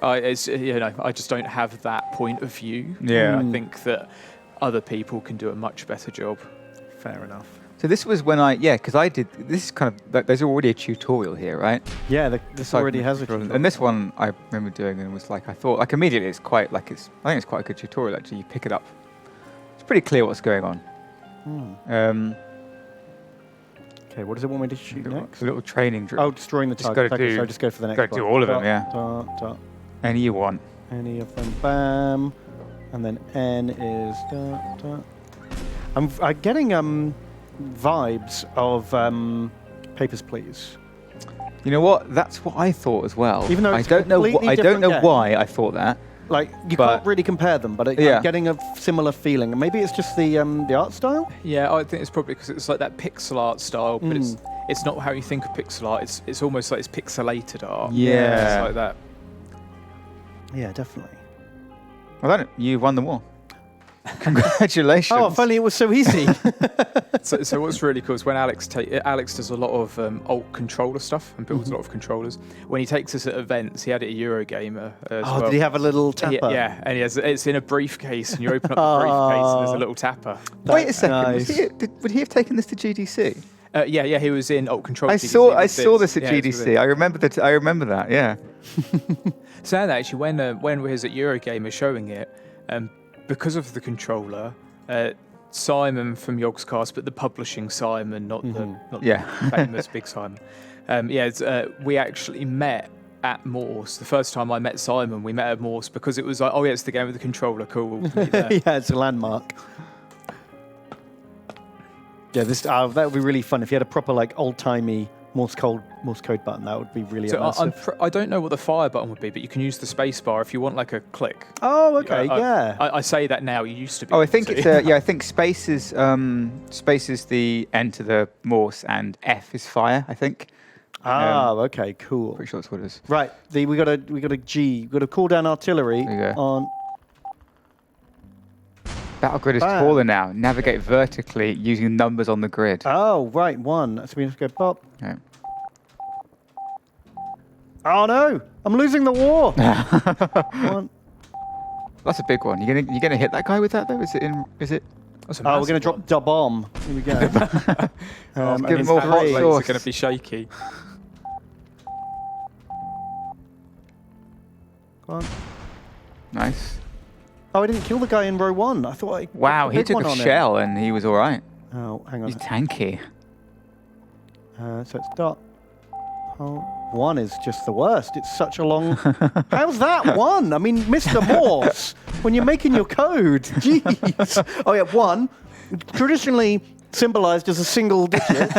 [SPEAKER 3] I just don't have that point of view.
[SPEAKER 1] Yeah.
[SPEAKER 3] I think that other people can do a much better job.
[SPEAKER 2] Fair enough.
[SPEAKER 1] So this was when because I did, this is kind of, there's already a tutorial here, right?
[SPEAKER 2] Yeah, this already has a tutorial.
[SPEAKER 1] And this one I remember doing and was like, I thought, like immediately it's quite, like I think it's quite a good tutorial actually. You pick it up. It's pretty clear what's going on.
[SPEAKER 2] Okay, what does it want me to shoot
[SPEAKER 1] A
[SPEAKER 2] next?
[SPEAKER 1] little training drill.
[SPEAKER 2] Oh, destroying the
[SPEAKER 1] Just
[SPEAKER 2] target.
[SPEAKER 1] gotta
[SPEAKER 2] Okay,
[SPEAKER 1] do-
[SPEAKER 2] so just go for the next
[SPEAKER 1] gotta do
[SPEAKER 2] one.
[SPEAKER 1] all of them,
[SPEAKER 2] Dot,
[SPEAKER 1] yeah.
[SPEAKER 2] Dot, dot.
[SPEAKER 1] Any you want.
[SPEAKER 2] Any of them, bam. And then N is dot, dot. I'm getting vibes of Papers, Please.
[SPEAKER 1] You know what? That's what I thought as well.
[SPEAKER 2] Even though
[SPEAKER 1] I
[SPEAKER 2] it's
[SPEAKER 1] don't know.
[SPEAKER 2] completely
[SPEAKER 1] I don't know
[SPEAKER 2] different game.
[SPEAKER 1] why I thought that.
[SPEAKER 2] Like, you
[SPEAKER 1] But-
[SPEAKER 2] can't really compare them, but
[SPEAKER 1] Yeah.
[SPEAKER 2] I'm getting a similar feeling. And maybe it's just the art style?
[SPEAKER 3] Yeah, I think it's probably because it's like that pixel art style, but it's not how you think of pixel art. It's almost like it's pixelated art.
[SPEAKER 1] Yeah.
[SPEAKER 3] It's like that.
[SPEAKER 2] Yeah, definitely.
[SPEAKER 1] Well, you won the war. Congratulations.
[SPEAKER 2] Oh, if only it was so easy.
[SPEAKER 3] So what's really cool is when Alex does a lot of alt controller stuff and builds a lot of controllers. When he takes us at events, he had it at Eurogamer as well.
[SPEAKER 2] Did he have a little tapper?
[SPEAKER 3] Yeah, and it's in a briefcase, and you open up the briefcase, and there's a little tapper.
[SPEAKER 1] Wait a second.
[SPEAKER 2] Nice.
[SPEAKER 1] Would he have taken this to GDC?
[SPEAKER 3] Yeah, he was in Control.
[SPEAKER 1] I saw this at GDC. I remember that. I remember that. Yeah.
[SPEAKER 3] Saying that, actually, when we was at Eurogamer showing it, because of the controller, Simon from Yogscast, but the publishing Simon, not the famous big Simon. We actually met at Morse. The first time I met Simon, we met at Morse because it was like, it's the game with the controller. Cool. We'll meet there.
[SPEAKER 2] Yeah, it's a landmark. Yeah, that would be really fun if you had a proper like old-timey Morse code button. That would be really immersive.
[SPEAKER 3] I don't know what the fire button would be, but you can use the space bar if you want like a click.
[SPEAKER 2] Oh, okay, yeah.
[SPEAKER 3] I say that now. You used to be.
[SPEAKER 1] Oh, I think it's I think space is the enter the Morse and F is fire. I think.
[SPEAKER 2] Okay, cool.
[SPEAKER 1] Pretty sure that's what it is.
[SPEAKER 2] Right, we got a G. We got to call down artillery on.
[SPEAKER 1] Battle grid is taller now. Navigate vertically using numbers on the grid.
[SPEAKER 2] Oh, right, 1. So we have to go pop.
[SPEAKER 1] Yeah.
[SPEAKER 2] Oh no! I'm losing the war. 1.
[SPEAKER 1] That's a big one. You're gonna hit that guy with that though? Is it?
[SPEAKER 2] We're gonna drop the bomb. Here we go.
[SPEAKER 1] Give him more hot
[SPEAKER 3] Legs
[SPEAKER 1] sauce.
[SPEAKER 3] are gonna be shaky.
[SPEAKER 2] Go on.
[SPEAKER 1] Nice.
[SPEAKER 2] Oh, I didn't kill the guy in row 1. I thought I.
[SPEAKER 1] Wow, he took a shell and he was all right.
[SPEAKER 2] Oh, hang on.
[SPEAKER 1] He's tanky.
[SPEAKER 2] So it's dot. Oh, 1 is just the worst. It's such a long. How's that 1? I mean, Mr. Morse, when you're making your code, jeez. Oh yeah, 1, traditionally symbolized as a single digit.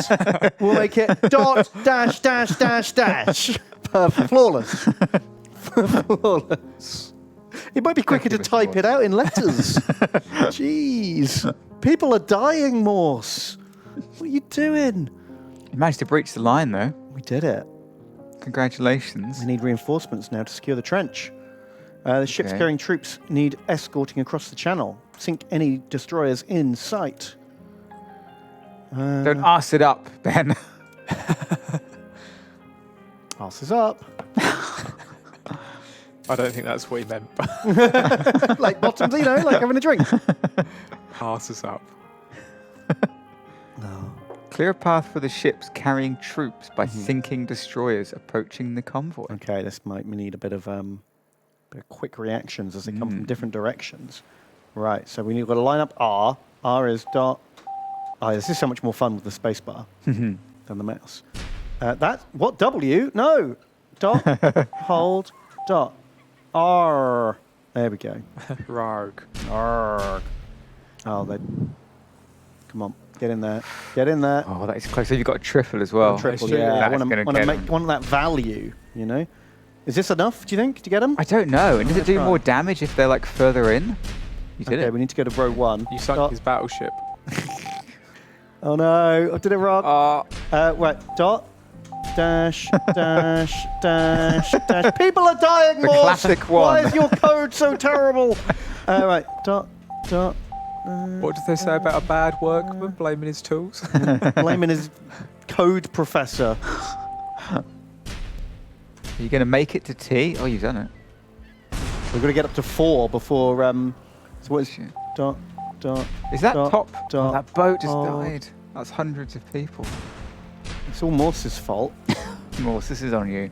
[SPEAKER 2] We'll make it dot dash dash dash dash. Perfect, flawless. Flawless. It might be quicker to type it out in letters. Jeez, people are dying, Morse. What are you doing?
[SPEAKER 1] You managed to breach the line though.
[SPEAKER 2] We did it.
[SPEAKER 1] Congratulations.
[SPEAKER 2] We need reinforcements now to secure the trench. The ships carrying troops need escorting across the channel. Sink any destroyers in sight.
[SPEAKER 1] Don't arse it up, Ben.
[SPEAKER 2] Arse is up.
[SPEAKER 3] I don't think that's what he meant.
[SPEAKER 2] Like bottoms, like having a drink.
[SPEAKER 3] Arse is up.
[SPEAKER 2] No.
[SPEAKER 1] Clear a path for the ships carrying troops by sinking destroyers approaching the convoy.
[SPEAKER 2] Okay, we need a bit of quick reactions as they come from different directions. Right, so we've got to line up R. R is dot. Oh, this is so much more fun with the space bar than the mouse. What W? No. Dot. Hold. Dot. R. There we go.
[SPEAKER 3] Rarg.
[SPEAKER 2] Arg. Oh, they. Come on, get in there. Get in there.
[SPEAKER 1] Oh, that is close. So you've got a triple as well.
[SPEAKER 2] Triple, yeah. I
[SPEAKER 1] That's gonna get 'em.
[SPEAKER 2] want that value, Is this enough, do you think, to get them?
[SPEAKER 1] I don't know. And does it do
[SPEAKER 2] try.
[SPEAKER 1] more damage if they're like further in? You did
[SPEAKER 2] Okay,
[SPEAKER 1] it.
[SPEAKER 2] we need to go to row 1.
[SPEAKER 3] You sunk his battleship.
[SPEAKER 2] Oh no, I did it wrong. Right, dot, dash, dash, dash, dash. People are dying,
[SPEAKER 1] The
[SPEAKER 2] Morse.
[SPEAKER 1] classic
[SPEAKER 2] Why
[SPEAKER 1] one.
[SPEAKER 2] is your code so terrible? Right, dot, dot.
[SPEAKER 3] What did they say about a bad workman blaming his tools?
[SPEAKER 2] Blaming his code professor.
[SPEAKER 1] Are you going to make it to T? Oh, you've done it.
[SPEAKER 2] We've got to get up to 4 before. So what is dot, dot?
[SPEAKER 1] Is that
[SPEAKER 2] dot,
[SPEAKER 1] top?
[SPEAKER 2] Dot,
[SPEAKER 1] Oh, that boat just
[SPEAKER 2] oh.
[SPEAKER 1] died. That's hundreds of people.
[SPEAKER 2] It's all Morse's fault.
[SPEAKER 1] Morse, this is on you.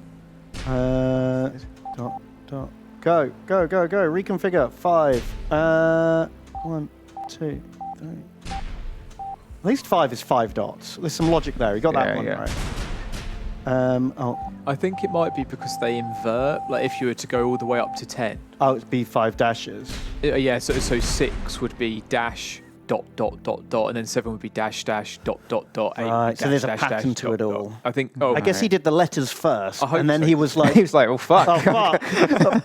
[SPEAKER 2] Dot, dot. Go, go, go, go. Reconfigure. 5. 1, 2, 3. At least 5 is 5 dots. There's some logic there. You got that one right.
[SPEAKER 3] I think it might be because they invert. Like if you were to go all the way up to 10.
[SPEAKER 2] Oh, it'd be 5 dashes.
[SPEAKER 3] Yeah, so 6 would be dash dot dot dot dot, and then 7 would be dash dash dot dot dot. 8
[SPEAKER 2] Right, so
[SPEAKER 3] dash,
[SPEAKER 2] there's a
[SPEAKER 3] dash,
[SPEAKER 2] pattern
[SPEAKER 3] dash,
[SPEAKER 2] to it
[SPEAKER 3] dot,
[SPEAKER 2] all.
[SPEAKER 3] dot. I think. Oh,
[SPEAKER 2] I guess he did the letters first,
[SPEAKER 3] I hope
[SPEAKER 2] and then
[SPEAKER 3] so.
[SPEAKER 2] he was like,
[SPEAKER 1] He was like, oh, fuck.
[SPEAKER 2] "Oh fuck!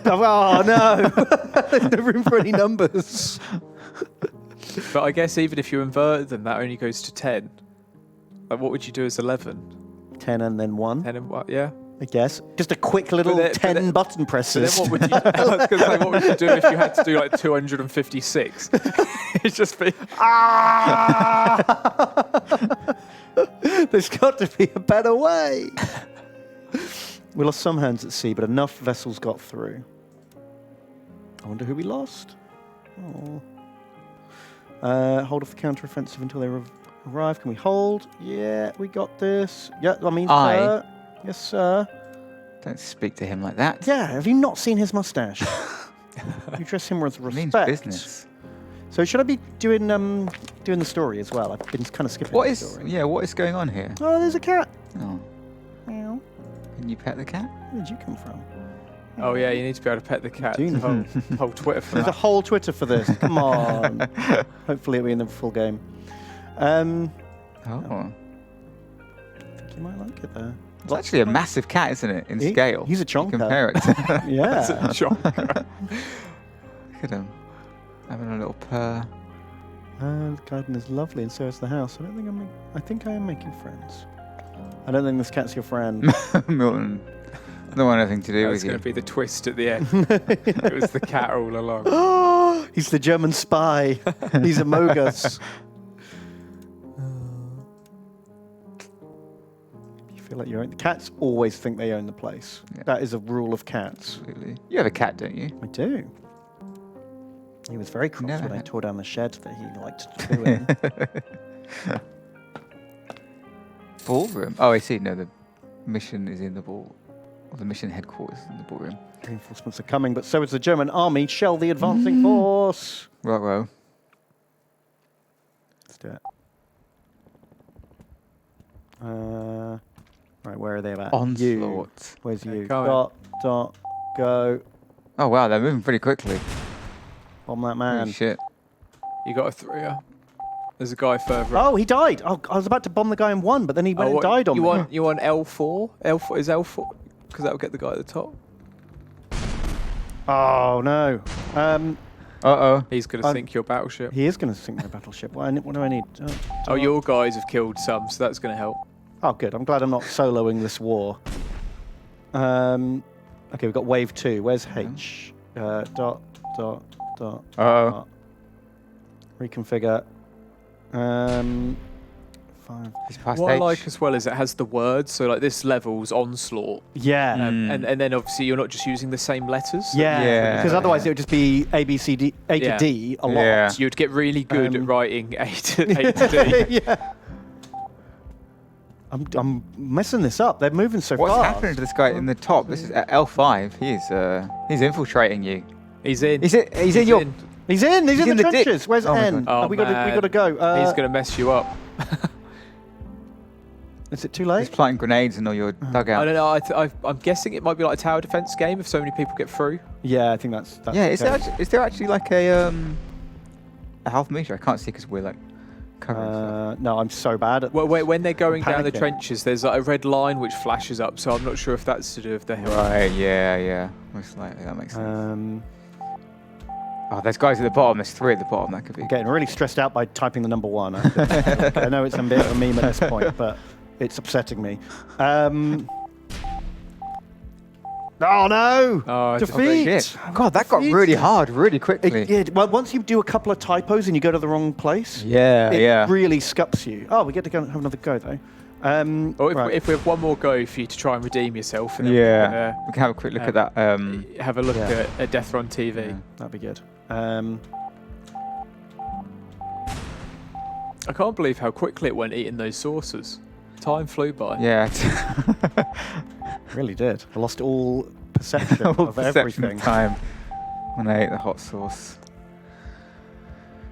[SPEAKER 2] Oh no! There's no room for any numbers."
[SPEAKER 3] But I guess even if you invert them, that only goes to 10. Like, what would you do as 11?
[SPEAKER 2] 10 and then 1.
[SPEAKER 3] 10 and what? Yeah.
[SPEAKER 2] I guess just a quick little
[SPEAKER 3] then-
[SPEAKER 2] 10 button
[SPEAKER 3] So
[SPEAKER 2] presses.
[SPEAKER 3] then what would you? I was gonna say, what would you do if you had to do like 256? It's just be.
[SPEAKER 2] There's got to be a better way. We lost some hands at sea, but enough vessels got through. I wonder who we lost. Oh. Hold off the counter-offensive until they Arrive. Can we hold? Yeah, we got this. Yeah, I mean,
[SPEAKER 1] I-
[SPEAKER 2] sir. Yes, sir.
[SPEAKER 1] Don't speak to him like that.
[SPEAKER 2] Yeah, have you not seen his mustache? You dress him with
[SPEAKER 1] It means
[SPEAKER 2] respect.
[SPEAKER 1] business.
[SPEAKER 2] So should I be doing the story as well? I've been kind of skipping
[SPEAKER 1] What
[SPEAKER 2] the
[SPEAKER 1] is?
[SPEAKER 2] story.
[SPEAKER 1] Yeah, what is going on here?
[SPEAKER 2] Oh, there's a cat.
[SPEAKER 1] Oh,
[SPEAKER 2] Meow.
[SPEAKER 1] can you pet the cat?
[SPEAKER 2] Where did you come from?
[SPEAKER 3] Oh yeah, you need to be able to pet the cat.
[SPEAKER 2] Do you?
[SPEAKER 3] Whole Twitter for
[SPEAKER 2] There's a
[SPEAKER 3] that.
[SPEAKER 2] whole Twitter for this. Come on. Hopefully it'll be in the full game. I
[SPEAKER 1] Oh,
[SPEAKER 2] think you might like it there.
[SPEAKER 1] it's actually a massive cat, isn't it? In
[SPEAKER 2] He-
[SPEAKER 1] scale.
[SPEAKER 2] he's a
[SPEAKER 1] You
[SPEAKER 2] chonker.
[SPEAKER 1] compare it. To
[SPEAKER 2] Yeah.
[SPEAKER 3] Shock.
[SPEAKER 1] Look at him having a little purr.
[SPEAKER 2] The garden is lovely, and so is the house. I think I am making friends. I don't think this cat's your friend.
[SPEAKER 1] Milton, don't want anything to do
[SPEAKER 3] That's
[SPEAKER 1] with you.
[SPEAKER 3] going to be the twist at the end. It was the cat all along.
[SPEAKER 2] He's the German spy. He's a Mogus. You feel like you own. Cats always think they own the place.
[SPEAKER 1] Yeah.
[SPEAKER 2] That is a rule of cats.
[SPEAKER 1] Absolutely. You have a cat, don't you?
[SPEAKER 2] I do. He was very cross
[SPEAKER 1] Never
[SPEAKER 2] when I
[SPEAKER 1] had-
[SPEAKER 2] tore down the shed that he liked to do in.
[SPEAKER 1] Ballroom. Oh, I see. No, the mission is in the ball. Or the mission headquarters is in the ballroom.
[SPEAKER 2] Reinforcements are coming, but so is the German army. Shell the advancing force.
[SPEAKER 1] Ruh-roh.
[SPEAKER 2] Let's do it. Right, where are they at? You.
[SPEAKER 1] Onslaught.
[SPEAKER 2] Where's you?
[SPEAKER 3] coming.
[SPEAKER 2] Dot, go.
[SPEAKER 1] Oh wow, they're moving pretty quickly.
[SPEAKER 2] Bomb that
[SPEAKER 1] Holy
[SPEAKER 2] man.
[SPEAKER 1] shit.
[SPEAKER 3] You got a 3-er. There's a guy further up.
[SPEAKER 2] Oh, he died. Oh, I was about to bomb the guy in 1, but then he went and
[SPEAKER 3] what-
[SPEAKER 2] died on
[SPEAKER 3] you
[SPEAKER 2] me.
[SPEAKER 3] want L4? L4 is L4 because that'll get the guy at the top.
[SPEAKER 2] Oh, no.
[SPEAKER 1] Uh-oh.
[SPEAKER 3] He's going to
[SPEAKER 2] I'm-
[SPEAKER 3] sink your battleship.
[SPEAKER 2] He is going to sink my battleship. What do I need?
[SPEAKER 3] Oh, your guys have killed some, so that's going to help.
[SPEAKER 2] Oh, good. I'm glad I'm not soloing this war. Okay, we've got wave 2. Where's H? Dot.
[SPEAKER 1] Uh-oh.
[SPEAKER 2] Dot. Reconfigure. 5.
[SPEAKER 1] He's past
[SPEAKER 3] What I
[SPEAKER 1] H.
[SPEAKER 3] like as well is it has the words, so like this level's onslaught,
[SPEAKER 2] Yeah.
[SPEAKER 3] and then obviously you're not just using the same letters.
[SPEAKER 2] Yeah.
[SPEAKER 1] Yeah.
[SPEAKER 2] Because otherwise it would just be A, B, C, D, A to
[SPEAKER 3] Yeah.
[SPEAKER 2] D a lot.
[SPEAKER 1] Yeah.
[SPEAKER 3] So you'd get really good at
[SPEAKER 2] Um,
[SPEAKER 3] writing A to D.
[SPEAKER 2] yeah. I'm messing this up. They're moving so
[SPEAKER 1] What's
[SPEAKER 2] fast.
[SPEAKER 1] happening to this guy in the top? This is at L5. He's infiltrating you.
[SPEAKER 3] He's in.
[SPEAKER 1] He's in your...
[SPEAKER 2] He's in. He's in
[SPEAKER 1] in
[SPEAKER 2] the
[SPEAKER 1] the dick.
[SPEAKER 2] trenches. Where's
[SPEAKER 1] Oh my
[SPEAKER 2] N?
[SPEAKER 3] God. Oh,
[SPEAKER 2] we got to go.
[SPEAKER 3] He's going to mess you up.
[SPEAKER 2] Is it too
[SPEAKER 1] He's
[SPEAKER 2] late?
[SPEAKER 1] planting grenades in all your
[SPEAKER 3] I
[SPEAKER 1] dugout.
[SPEAKER 3] don't know. I'm guessing it might be like a tower defense game if so many people get through.
[SPEAKER 2] Yeah, I think that's
[SPEAKER 1] Yeah,
[SPEAKER 2] okay.
[SPEAKER 1] is there actually like a health meter? I can't see because we're like covering
[SPEAKER 2] No, I'm so bad at.
[SPEAKER 3] Well, when they're going down the
[SPEAKER 2] panicking.
[SPEAKER 3] trenches, there's like a red line which flashes up. So I'm not sure if that's to do with the
[SPEAKER 1] stuff.
[SPEAKER 3] health.
[SPEAKER 1] Right, yeah. Most likely, that makes sense.
[SPEAKER 2] I'm
[SPEAKER 1] Oh, there's guys at the bottom. There's 3 at the bottom. That could be...
[SPEAKER 2] getting really stressed out by typing the number 1. I know it's a bit of a meme at this point, but it's upsetting me. Oh no!
[SPEAKER 3] Oh,
[SPEAKER 2] Defeat!
[SPEAKER 1] Shit. God, that got
[SPEAKER 2] Defeat.
[SPEAKER 1] really hard really quickly.
[SPEAKER 2] It did. Well, once you do a couple of typos and you go to the wrong place,
[SPEAKER 1] Yeah,
[SPEAKER 2] it really scups you. Oh, we get to go and have another go though.
[SPEAKER 3] Or
[SPEAKER 2] Right.
[SPEAKER 3] if we have one more go for you to try and redeem yourself, and then
[SPEAKER 1] Yeah. We can have a quick look at that.
[SPEAKER 3] we can, have a look
[SPEAKER 2] Yeah.
[SPEAKER 3] at Death on TV.
[SPEAKER 1] Yeah.
[SPEAKER 2] That'd be good.
[SPEAKER 3] I can't believe how quickly it went eating those saucers. Time flew by.
[SPEAKER 1] Yeah.
[SPEAKER 2] Really did. I lost all perception
[SPEAKER 1] All
[SPEAKER 2] of
[SPEAKER 1] perception
[SPEAKER 2] everything.
[SPEAKER 1] of time when I ate the hot sauce.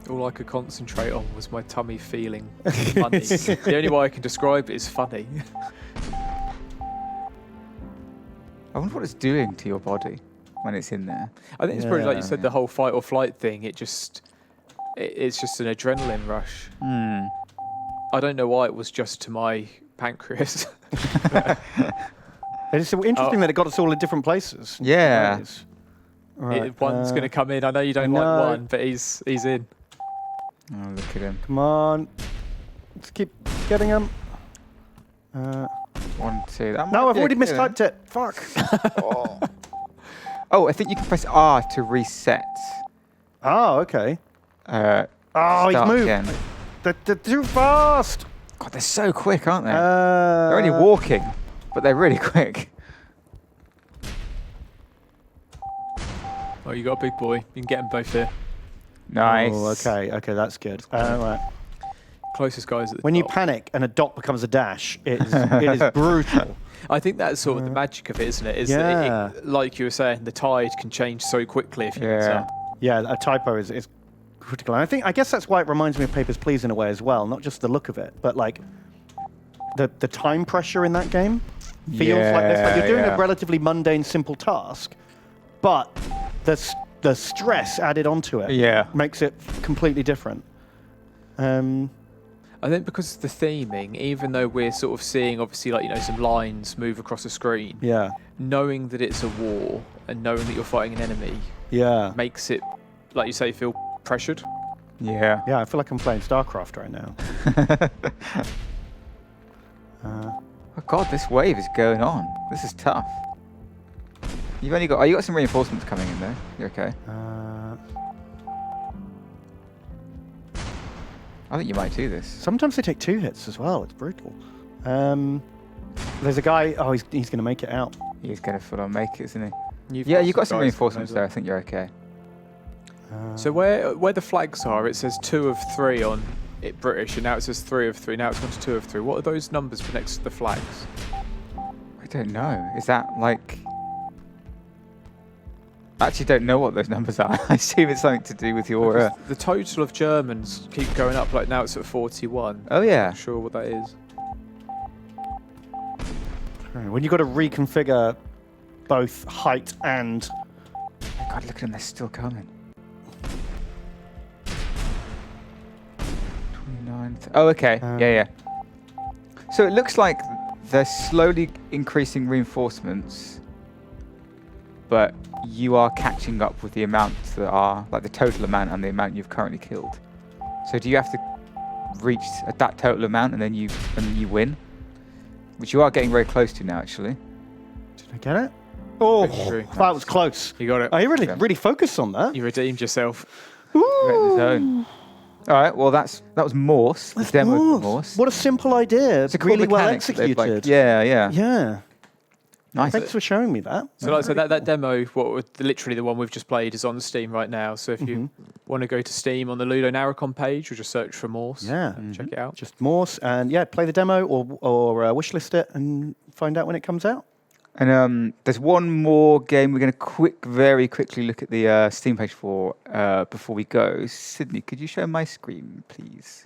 [SPEAKER 3] All I could concentrate on was my tummy feeling funny. The only way I can describe it is funny.
[SPEAKER 1] I wonder what it's doing to your body when it's in there.
[SPEAKER 3] I think it's probably like you
[SPEAKER 2] Yeah.
[SPEAKER 3] said, the whole fight or flight thing. It's just an adrenaline rush. I don't know why it was just to my pancreas.
[SPEAKER 2] It's interesting that it got us all in different places.
[SPEAKER 1] Yeah.
[SPEAKER 2] Ways. Right,
[SPEAKER 3] One's going to come in. I know you don't
[SPEAKER 2] no.
[SPEAKER 3] like one, but he's in.
[SPEAKER 1] Oh, look at him.
[SPEAKER 2] Come on. Let's keep getting them.
[SPEAKER 1] 1, 2. That
[SPEAKER 2] No,
[SPEAKER 1] might
[SPEAKER 2] I've
[SPEAKER 1] be a
[SPEAKER 2] already
[SPEAKER 1] kill.
[SPEAKER 2] mistyped it. Fuck.
[SPEAKER 1] Oh, I think you can press R to reset.
[SPEAKER 2] Oh, okay. Oh, he's
[SPEAKER 1] Start
[SPEAKER 2] moved.
[SPEAKER 1] again.
[SPEAKER 2] They're too fast.
[SPEAKER 1] God, they're so quick, aren't they? They're only walking, but they're really quick.
[SPEAKER 3] Oh, you got a big boy. You can get them both here.
[SPEAKER 1] Nice.
[SPEAKER 2] Oh, okay, that's good. Right.
[SPEAKER 3] closest guys at the
[SPEAKER 2] When you
[SPEAKER 3] top.
[SPEAKER 2] panic and a dot becomes a dash, it is brutal.
[SPEAKER 3] I think that's sort of the magic of it, isn't it? Is that it, like you were saying, the tide can change so quickly if you mess
[SPEAKER 1] Yeah.
[SPEAKER 3] up.
[SPEAKER 2] Yeah, a typo is critical. And I guess that's why it reminds me of Papers, Please in a way as well. Not just the look of it, but like the time pressure in that game feels like this. Like you're doing a relatively mundane, simple task, but the stress added onto it makes it completely different.
[SPEAKER 3] I think because of the theming, even though we're sort of seeing, obviously, like, you know, some lines move across the screen, knowing that it's a war and knowing that you're fighting an enemy makes it, like you say, feel pressured.
[SPEAKER 1] Yeah.
[SPEAKER 2] Yeah, I feel like I'm playing StarCraft right now.
[SPEAKER 1] Oh God, this wave is going on. This is tough. You've only got. Oh, you got some reinforcements coming in there. You're okay. I think you might do this.
[SPEAKER 2] Sometimes they take 2 hits as well. It's brutal. There's a guy. Oh, he's going to make it out.
[SPEAKER 1] He's going to full on make it, isn't he?
[SPEAKER 3] You've
[SPEAKER 1] You've got some
[SPEAKER 3] guys
[SPEAKER 1] reinforcements there. I
[SPEAKER 3] coming
[SPEAKER 1] think you're okay.
[SPEAKER 3] So where the flags are, it says 2 of 3 on it British, and now it says 3 of 3. Now it's gone to 2 of 3. What are those numbers for next to the flags?
[SPEAKER 1] I don't know. Is that like? I actually don't know what those numbers are. I assume it's something to do with your.
[SPEAKER 3] The total of Germans keep going up. Like now it's at 41.
[SPEAKER 1] Oh yeah.
[SPEAKER 3] Not sure what that is.
[SPEAKER 2] When you've got to reconfigure both height and.
[SPEAKER 1] Oh God, look at them. They're still coming. 29th. Oh, okay. Yeah. So it looks like they're slowly increasing reinforcements, but you are catching up with the amounts that are, like the total amount and the amount you've currently killed. So do you have to reach that total amount and then you win? Which you are getting very close to now, actually.
[SPEAKER 2] Did I get it? Oh,
[SPEAKER 3] Victory.
[SPEAKER 2] that was close.
[SPEAKER 3] You got it.
[SPEAKER 2] Oh, you really focused on that.
[SPEAKER 3] You redeemed yourself.
[SPEAKER 1] You're in the zone. All right, well, that was Morse. The demo of Morse.
[SPEAKER 2] What a simple idea.
[SPEAKER 1] It's a cool
[SPEAKER 2] really well
[SPEAKER 1] mechanic that they've,
[SPEAKER 2] executed.
[SPEAKER 1] Yeah. Nice.
[SPEAKER 2] Thanks for showing me that.
[SPEAKER 3] So like I said, that demo, literally the one we've just played, is on Steam right now. So if you want to go to Steam on the Ludo Narracon page, or just search for Morse, check it out.
[SPEAKER 2] Just Morse, and play the demo or wishlist it and find out when it comes out.
[SPEAKER 1] And there's one more game we're going to very quickly look at the Steam page for before we go. Sydney, could you show my screen, please?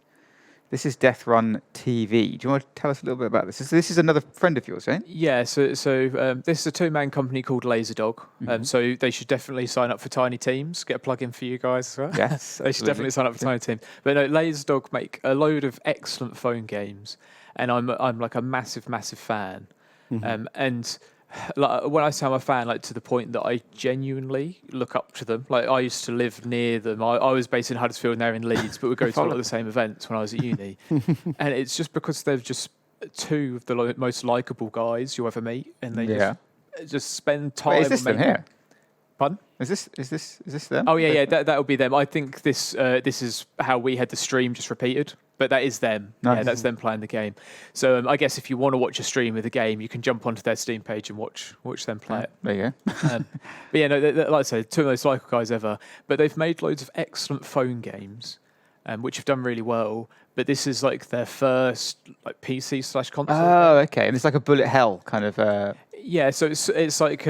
[SPEAKER 1] This is Death Run TV. Do you want to tell us a little bit about this? This is another friend of yours, right?
[SPEAKER 3] Yeah, so this is a 2-man company called Laserdog. So they should definitely sign up for Tiny Teams. Get a plug in for you guys as well.
[SPEAKER 1] Yes,
[SPEAKER 3] They should definitely sign up for Tiny Teams. But no, Laserdog make a load of excellent phone games, and I'm like a massive fan. And like, when I say I'm a fan, like to the point that I genuinely look up to them. Like I used to live near them. I was based in Huddersfield and they're in Leeds, but we go to a lot of the same events when I was at uni. And it's just because they're just 2 of the most likable guys you'll ever meet, and they just spend time.
[SPEAKER 1] Wait, is this them here?
[SPEAKER 3] Pardon?
[SPEAKER 1] Is this them?
[SPEAKER 3] Oh yeah, that'll be them. I think this is how we had the stream just repeated, but that is them.
[SPEAKER 1] Nice.
[SPEAKER 3] Yeah, that's them playing the game. So I guess if you want to watch a stream of the game, you can jump onto their Steam page and watch them play it.
[SPEAKER 1] There you go.
[SPEAKER 3] But yeah, no, like I said, 2 of the most likable guys ever. But they've made loads of excellent phone games, which have done really well. But this is like their first like PC/console.
[SPEAKER 1] Oh, okay. And it's like a bullet hell kind of.
[SPEAKER 3] Yeah, so it's like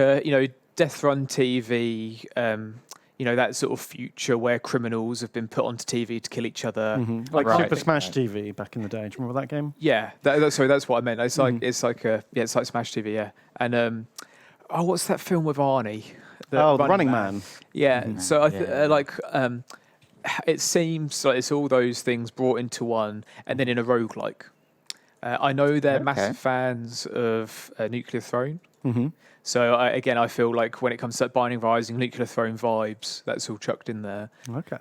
[SPEAKER 3] Death Run TV, that sort of future where criminals have been put onto TV to kill each other.
[SPEAKER 2] Like
[SPEAKER 1] Right.
[SPEAKER 2] Super Smash TV back in the day. Do you remember that game?
[SPEAKER 3] Yeah, that's what I meant. It's like it's like Smash TV, yeah. And what's that film with Arnie?
[SPEAKER 2] The Running Man.
[SPEAKER 3] Yeah. So it seems like it's all those things brought into one, and then in a roguelike. I know they're massive fans of Nuclear Throne. So I feel like when it comes to Binding of Isaac, Nuclear Throne vibes, that's all chucked in there.
[SPEAKER 2] Okay.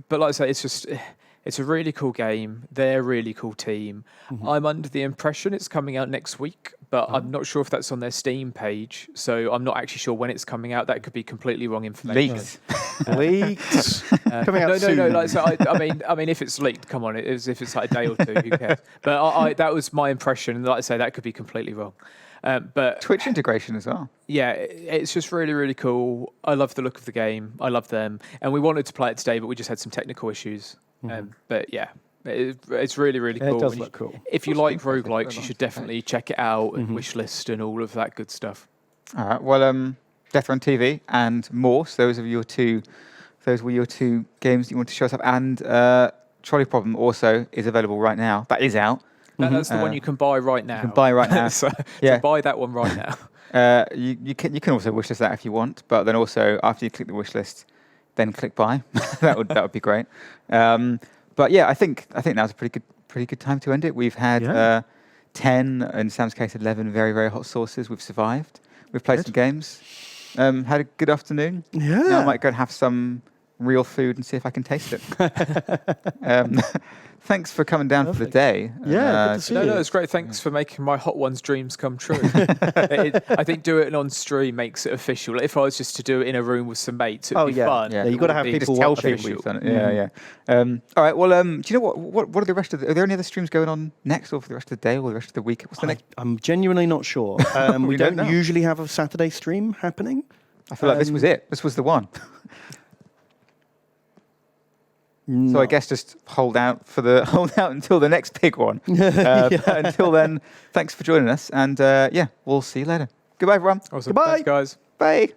[SPEAKER 3] But like I say, it's a really cool game. They're a really cool team. I'm under the impression it's coming out next week, but I'm not sure if that's on their Steam page. So I'm not actually sure when it's coming out. That could be completely wrong information.
[SPEAKER 2] Leaked. Coming out soon.
[SPEAKER 3] No. Like, so I mean, if it's leaked, come on. If it's like a day or 2, who cares? But that was my impression. And like I say, that could be completely wrong. But
[SPEAKER 1] Twitch integration as well.
[SPEAKER 3] yeah, it's just really, really cool. I love the look of the game. I love them. And we wanted to play it today, but we just had some technical issues. But yeah, It's really, really
[SPEAKER 2] Yeah,
[SPEAKER 3] cool.
[SPEAKER 2] it does
[SPEAKER 3] And
[SPEAKER 2] look cool.
[SPEAKER 3] If you like roguelikes, you should definitely check it out and wishlist and all of that good stuff.
[SPEAKER 1] All right. Well, Death Run TV and Morse. Those were your two games that you want to show us up. And Trolley Problem also is available right now. That is out.
[SPEAKER 3] That's the one you can buy right now.
[SPEAKER 1] You can buy right now.
[SPEAKER 3] So
[SPEAKER 1] Yeah.
[SPEAKER 3] buy that one right now.
[SPEAKER 1] You can also wishlist that if you want, but then also after you click the wishlist, then click buy. that would be great. But yeah, I think that was a pretty good time to end it. We've had 10, in Sam's case 11 very, very hot sauces. We've survived. We've played some games. Had a good afternoon.
[SPEAKER 2] Yeah.
[SPEAKER 1] Now I might go and have some real food and see if I can taste it. Thanks for coming down for the day.
[SPEAKER 2] Yeah, good to see you.
[SPEAKER 3] No, it's great. Thanks for making my Hot Ones dreams come true. I think doing it on stream makes it official. Like, if I was just to do it in a room with some mates, it'd be fun.
[SPEAKER 1] Yeah,
[SPEAKER 2] you got to have
[SPEAKER 3] It would be
[SPEAKER 2] people
[SPEAKER 1] Just tell
[SPEAKER 2] watching.
[SPEAKER 1] people you've done it. Yeah. All right. Well, do you know what are the rest of are there any other streams going on next, or for the rest of the day, or the rest of the week? What's the next?
[SPEAKER 2] I'm genuinely not sure. We
[SPEAKER 1] don't
[SPEAKER 2] don't
[SPEAKER 1] know.
[SPEAKER 2] usually have a Saturday stream happening.
[SPEAKER 1] I feel like this was it. This was the one. So I guess just hold out until the next big one. But until then, thanks for joining us, and we'll see you later. Goodbye, everyone.
[SPEAKER 3] Awesome.
[SPEAKER 2] Goodbye.
[SPEAKER 3] Thanks, guys.
[SPEAKER 1] Bye.